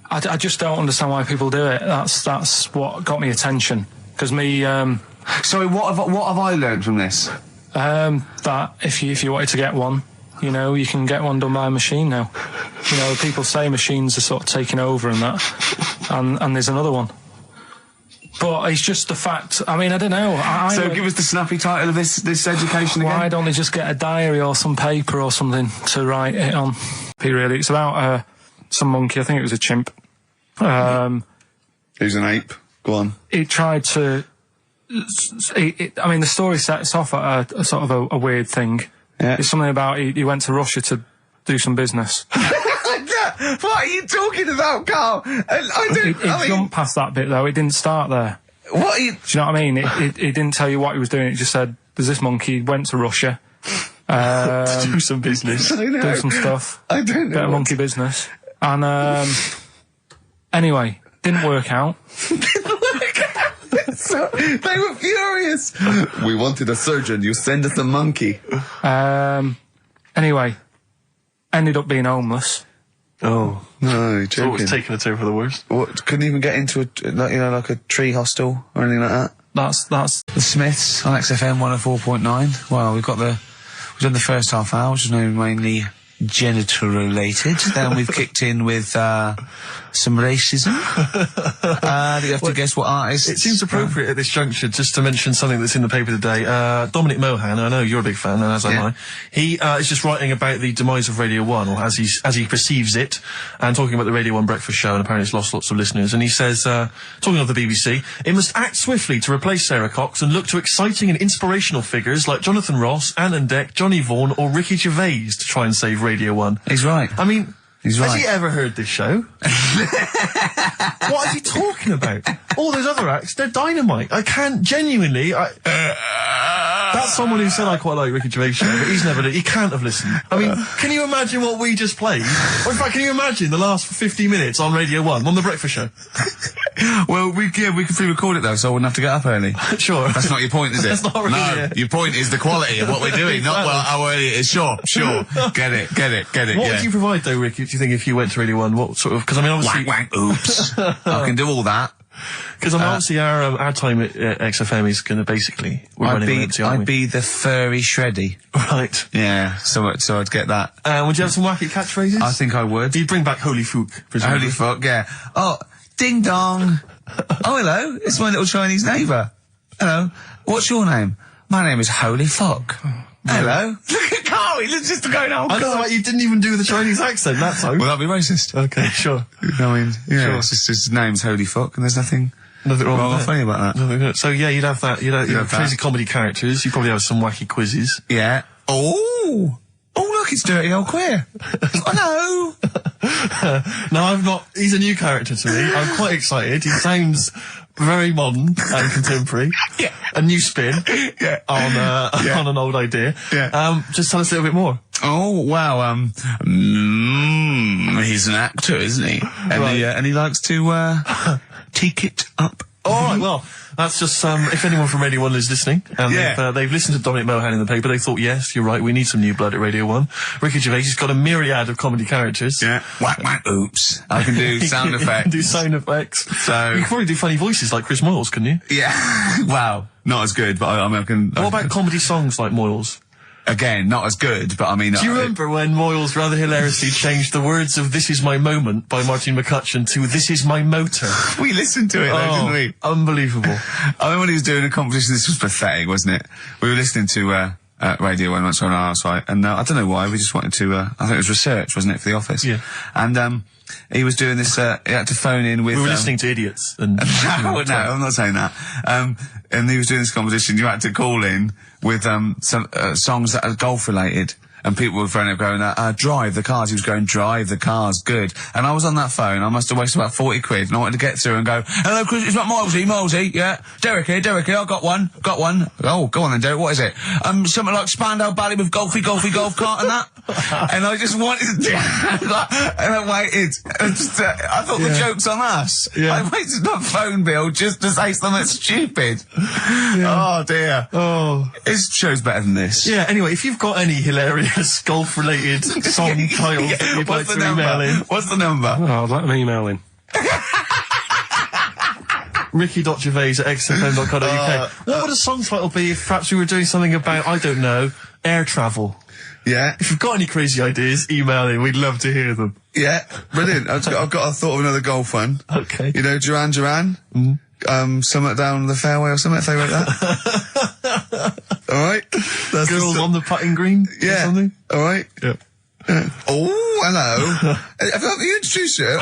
Speaker 3: I just don't understand why people do it. That's what got me attention. Because me...
Speaker 2: Sorry, what have I learned from this?
Speaker 3: That if you wanted to get one, you know, you can get one done by a machine now. You know, people say machines are sort of taking over and that, and there's another one. But it's just the fact. I mean, I don't know.
Speaker 2: So give us the snappy title of this education again.
Speaker 3: Why don't they just get a diary or some paper or something to write it on? Really, it's about some monkey. I think it was a chimp.
Speaker 2: Who's an ape? Go on.
Speaker 3: It tried to. I mean, the story sets off at a sort of a weird thing. Yeah. It's something about he went to Russia to do some business.
Speaker 2: What are you talking about, Carl?
Speaker 3: It jumped past that bit, though. It didn't start there.
Speaker 2: What are you...
Speaker 3: Do you know what I mean? It didn't tell you what he was doing. It just said, there's this monkey, went to Russia.
Speaker 1: To do some business.
Speaker 3: Do some stuff.
Speaker 2: I don't know.
Speaker 3: Bit of monkey business. And, anyway, didn't work out.
Speaker 2: So, they were furious. We wanted a surgeon. You send us a monkey.
Speaker 3: Anyway, ended up being homeless.
Speaker 2: Oh no, you're joking.
Speaker 1: Always taking a turn for the worst.
Speaker 2: What? Couldn't even get into like a tree hostel or anything like that.
Speaker 3: That's
Speaker 2: the Smiths on XFM 104.9. Well, we've done the first half hour, which is mainly genital related. Then we've kicked in with some racism. You have to guess what artist.
Speaker 1: It seems appropriate at this juncture just to mention something that's in the paper today. Dominic Mohan, I know you're a big fan, and as am I. He is just writing about the demise of Radio 1, or as he perceives it, and talking about the Radio 1 breakfast show, and apparently it's lost lots of listeners. And he says, talking of the BBC, it must act swiftly to replace Sarah Cox and look to exciting and inspirational figures like Jonathan Ross, Ant and Dec, Johnny Vaughan, or Ricky Gervais to try and save Radio 1.
Speaker 2: He's right.
Speaker 1: I mean...
Speaker 2: He's right.
Speaker 1: Has he ever heard this show? What is he talking about? All those other acts, they're dynamite. I can't genuinely... That's someone who said I quite like Ricky Gervais show, but he can't have listened. I mean, can you imagine what we just played? Or in fact, can you imagine the last 50 minutes on Radio 1, on the breakfast show?
Speaker 2: Well, we can pre-record it though, so I wouldn't have to get up early.
Speaker 1: Sure.
Speaker 2: That's not your point, is it?
Speaker 1: That's not really
Speaker 2: No, your point is the quality of what we're doing,
Speaker 1: Exactly.
Speaker 2: not how early it is. Sure. Get it.
Speaker 1: What would you provide though, Ricky, do you think, if you went to Radio 1? What sort of... Because I mean, obviously...
Speaker 2: Wank, oops. I can do all that.
Speaker 1: Because I mean, obviously our time at XFM is going to basically...
Speaker 2: I'd be the furry shreddy.
Speaker 1: Right.
Speaker 2: Yeah, so I'd get that.
Speaker 1: Would you have some wacky catchphrases?
Speaker 2: I think I would.
Speaker 1: You'd bring back Holy Fook, presumably.
Speaker 2: Holy fuck, yeah. Oh, ding dong. Oh, hello, it's my little Chinese neighbour. Hello, what's your name? My name is Holy Fuck. Hello. Look at Carl, he's just going, oh,
Speaker 1: I know, like, you didn't even do the Chinese accent, that's all.
Speaker 2: Well, that'd be racist.
Speaker 1: Okay, sure.
Speaker 2: I mean, yeah,
Speaker 1: Sure.
Speaker 2: it's just his name's Holy Fuck, and there's nothing
Speaker 1: wrong
Speaker 2: or
Speaker 1: with
Speaker 2: funny about that.
Speaker 1: So yeah, you'd have that. You'd have
Speaker 2: that.
Speaker 1: crazy comedy characters. You'd probably have some wacky quizzes.
Speaker 2: Yeah. Oh, look, it's Dirty Old Queer. Hello.
Speaker 1: No, I'm not. He's a new character to me. I'm quite excited. He sounds very modern and contemporary. Yeah. A new spin.
Speaker 2: Yeah.
Speaker 1: On an old idea.
Speaker 2: Yeah.
Speaker 1: Just tell us a little bit more.
Speaker 2: Oh wow. He's an actor, isn't he? And
Speaker 1: Right.
Speaker 2: and he likes to take it up.
Speaker 1: All right. Well, that's just if anyone from Radio 1 is listening and they've listened to Dominic Mohan in the paper, they thought, yes, you're right, we need some new blood at Radio 1. Ricky Gervais has got a myriad of comedy characters.
Speaker 2: Yeah. Whack, oops. I can do sound effects.
Speaker 1: Do sound effects.
Speaker 2: So
Speaker 1: you could probably do funny voices like Chris Moyles, couldn't you?
Speaker 2: yeah. Wow. Not as good, but I mean, I can.
Speaker 1: What about comedy songs like Moyles?
Speaker 2: Again, not as good, but I mean...
Speaker 1: Do you remember when Moyles rather hilariously changed the words of This Is My Moment by Martin McCutcheon to This Is My Motor?
Speaker 2: We listened to it though, didn't we?
Speaker 1: Unbelievable.
Speaker 2: I remember when he was doing a competition, this was pathetic, wasn't it? We were listening to Radio 1 once on our site, and I don't know why, we just wanted to... I think it was research, wasn't it, for The Office?
Speaker 1: Yeah.
Speaker 2: And he was doing this, he had to phone in with...
Speaker 1: We were listening to idiots. And
Speaker 2: no, I'm not saying that. And he was doing this competition, you had to call in with, some, songs that are golf related. And people were phoning up going, drive the cars. He was going, drive the cars, good. And I was on that phone, I must have wasted about 40 quid, and I wanted to get through and go, hello, Chris, it's not Milesy, yeah. Derek here, I got one. Oh, go on then, Derek, what is it? Something like Spandau Ballet with golf cart and that. And I just wanted to do and I waited. And just, I thought the joke's on us. Yeah. I waited my phone bill just to say something stupid. Yeah. Oh, dear. Oh. This show's better than this.
Speaker 1: Yeah, anyway, if you've got any hilarious golf-related song titles that you'd like to email in.
Speaker 2: What's the number?
Speaker 8: Oh, I'd like them email in.
Speaker 1: ricky.gervais@xfm.co.uk. What would a song title be if perhaps we were doing something about, I don't know, air travel?
Speaker 2: Yeah.
Speaker 1: If you've got any crazy ideas, email in. We'd love to hear them.
Speaker 2: Yeah, brilliant. I've got a thought of another golf one.
Speaker 1: Okay.
Speaker 2: You know, Duran Duran? Somewhat down the fairway or something, if they wrote that. Alright?
Speaker 1: Girl on the putting green?
Speaker 2: Yeah.
Speaker 1: Or something?
Speaker 2: Alright?
Speaker 1: Yep.
Speaker 2: Oh, hello. Have you introduced you?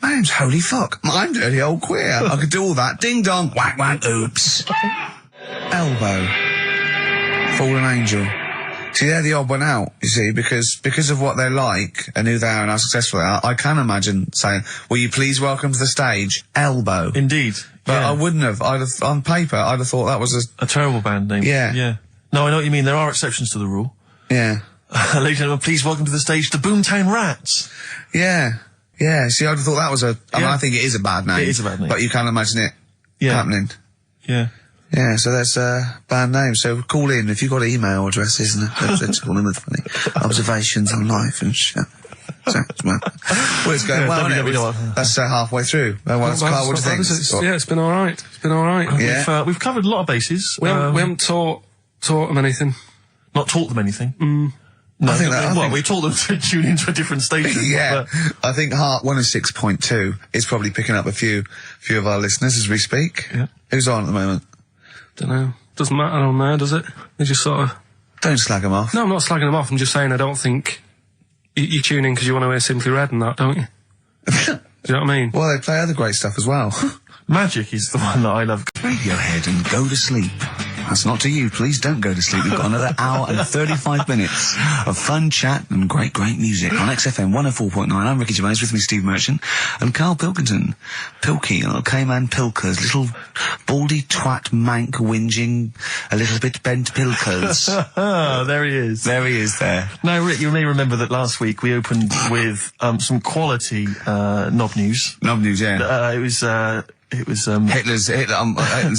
Speaker 2: My name's Holy Fuck. I'm dirty old queer. I could do all that. Ding dong, whack whack, oops. Elbow. Fallen Angel. See, they're the odd one out, you see, because of what they're like and who they are and how successful they are, I can imagine saying, will you please welcome to the stage, Elbow.
Speaker 1: Indeed.
Speaker 2: But I wouldn't have. On paper, I'd have thought that was
Speaker 1: a terrible band name.
Speaker 2: Yeah.
Speaker 1: Yeah. No, I know what you mean. There are exceptions to the rule.
Speaker 2: Yeah.
Speaker 1: Ladies and gentlemen, please welcome to the stage the Boomtown Rats.
Speaker 2: Yeah. Yeah. See, I'd have thought that was I mean, I think it is a bad name.
Speaker 1: It is a bad name.
Speaker 2: But you can't imagine it happening.
Speaker 1: Yeah.
Speaker 2: Yeah, so that's a bad name. So call in if you've got email addresses and let's call in with funny observations on life and shit. So, well, it's going well, isn't it? That's halfway through. Carl, what do you think?
Speaker 8: Yeah, it's been alright. It's been alright.
Speaker 2: Yeah.
Speaker 1: We've covered a lot of bases.
Speaker 8: We haven't taught them anything.
Speaker 1: Not taught them anything?
Speaker 2: No, I think
Speaker 1: we taught them to tune into a different station.
Speaker 2: Yeah. I think Heart 106.2 is probably picking up a few of our listeners as we speak.
Speaker 1: Yeah.
Speaker 2: Who's on at the moment?
Speaker 8: Don't know. Doesn't matter on there, does it? They just sort of...
Speaker 2: Don't slag them off.
Speaker 8: No, I'm not slagging them off. I'm just saying I don't think... You tune in because you want to hear Simply Red and that, don't you? Do you know what I mean?
Speaker 2: Well, they play other great stuff as well.
Speaker 1: Magic is the one that I love.
Speaker 2: Radiohead and Go to Sleep. That's not to you. Please don't go to sleep. We've got another hour and 35 minutes of fun chat and great music on XFM 104.9. I'm Ricky Gervais, with me Steve Merchant and Karl Pilkington. Pilky, K-Man Pilkers, little baldy twat mank whinging, a little bit bent Pilkers.
Speaker 1: There he is.
Speaker 2: There he is there.
Speaker 1: Now, Rick, you may remember that last week we opened with some quality knob news.
Speaker 2: Knob news, yeah.
Speaker 1: It was
Speaker 2: Hitler's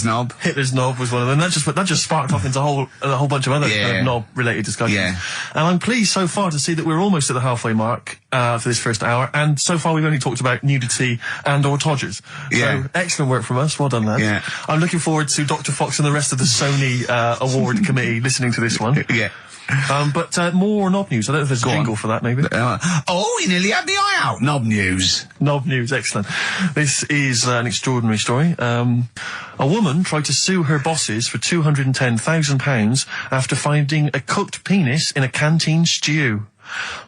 Speaker 2: knob.
Speaker 1: Hitler's knob was one of them. That just sparked off into a whole bunch of other kind of knob related discussions.
Speaker 2: Yeah.
Speaker 1: And I'm pleased so far to see that we're almost at the halfway mark for this first hour. And so far we've only talked about nudity and/or todgers.
Speaker 2: Yeah.
Speaker 1: So excellent work from us. Well done, lads.
Speaker 2: Yeah.
Speaker 1: I'm looking forward to Dr. Fox and the rest of the Sony award committee listening to this one.
Speaker 2: Yeah.
Speaker 1: But more knob news. I don't know if there's a jingle for that, maybe.
Speaker 2: He nearly had the eye out. Knob news.
Speaker 1: Knob news, excellent. This is an extraordinary story. A woman tried to sue her bosses for £210,000 after finding a cooked penis in a canteen stew.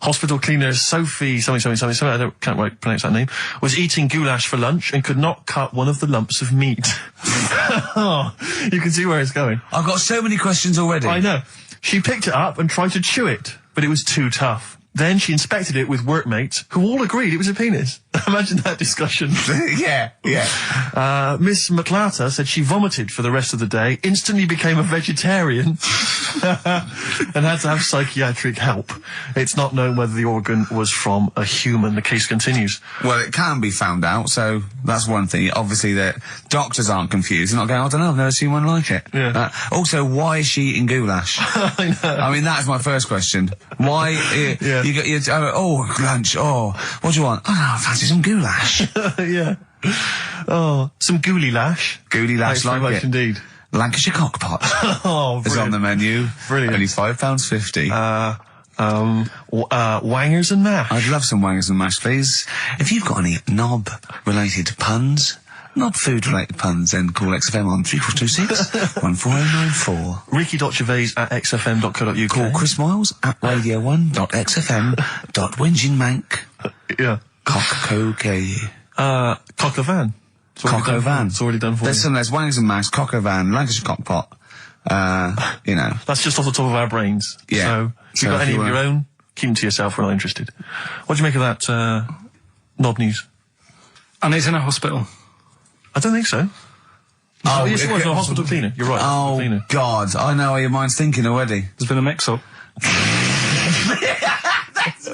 Speaker 1: Hospital cleaner Sophie, can't quite pronounce that name, was eating goulash for lunch and could not cut one of the lumps of meat. Oh, you can see where it's going.
Speaker 2: I've got so many questions already.
Speaker 1: I know. She picked it up and tried to chew it, but it was too tough. Then she inspected it with workmates, who all agreed it was a penis. Imagine that discussion.
Speaker 2: Yeah.
Speaker 1: Miss McClarter said she vomited for the rest of the day, instantly became a vegetarian, and had to have psychiatric help. It's not known whether the organ was from a human. The case continues.
Speaker 2: Well, it can be found out, so that's one thing. Obviously, the doctors aren't confused. They're not going, I don't know, I've never seen one like it.
Speaker 1: Yeah.
Speaker 2: Also, why is she eating goulash?
Speaker 1: I know.
Speaker 2: I mean, that's my first question. Why...
Speaker 1: Yeah.
Speaker 2: Lunch. Oh, what do you want? Oh, no, I fancy some goulash.
Speaker 1: Yeah. Oh, some gooly lash.
Speaker 2: Gooly lash,
Speaker 1: Thanks very much indeed.
Speaker 2: Lancashire cockpot.
Speaker 1: Oh,
Speaker 2: is on the menu.
Speaker 1: Brilliant.
Speaker 2: Only £5.50.
Speaker 1: Wangers and mash.
Speaker 2: I'd love some wangers and mash, please. If you've got any knob-related puns, not food-related puns, then call XFM on 3426 14094.
Speaker 1: Ricky.gervais@xfm.co.uk.
Speaker 2: Call Chris Miles at radio1.xfm.whingingmank.
Speaker 1: Yeah.
Speaker 2: Cock o
Speaker 1: van.
Speaker 2: Cock o van.
Speaker 1: It's already done for
Speaker 2: There's
Speaker 1: you.
Speaker 2: some, there's Wangs and Mags, Cock o van, Lancashire Cockpot. You know.
Speaker 1: That's just off the top of our brains.
Speaker 2: Yeah.
Speaker 1: So, if you've got any of your own, keep them to yourself. We're not interested. What do you make of that, knob news?
Speaker 3: And he's in a hospital.
Speaker 1: I don't think so. Oh, yes, it was a hospital cleaner. You're right.
Speaker 2: Oh,
Speaker 1: cleaner.
Speaker 2: God. I know how your mind's thinking already.
Speaker 3: There's been a mix-up.
Speaker 2: That's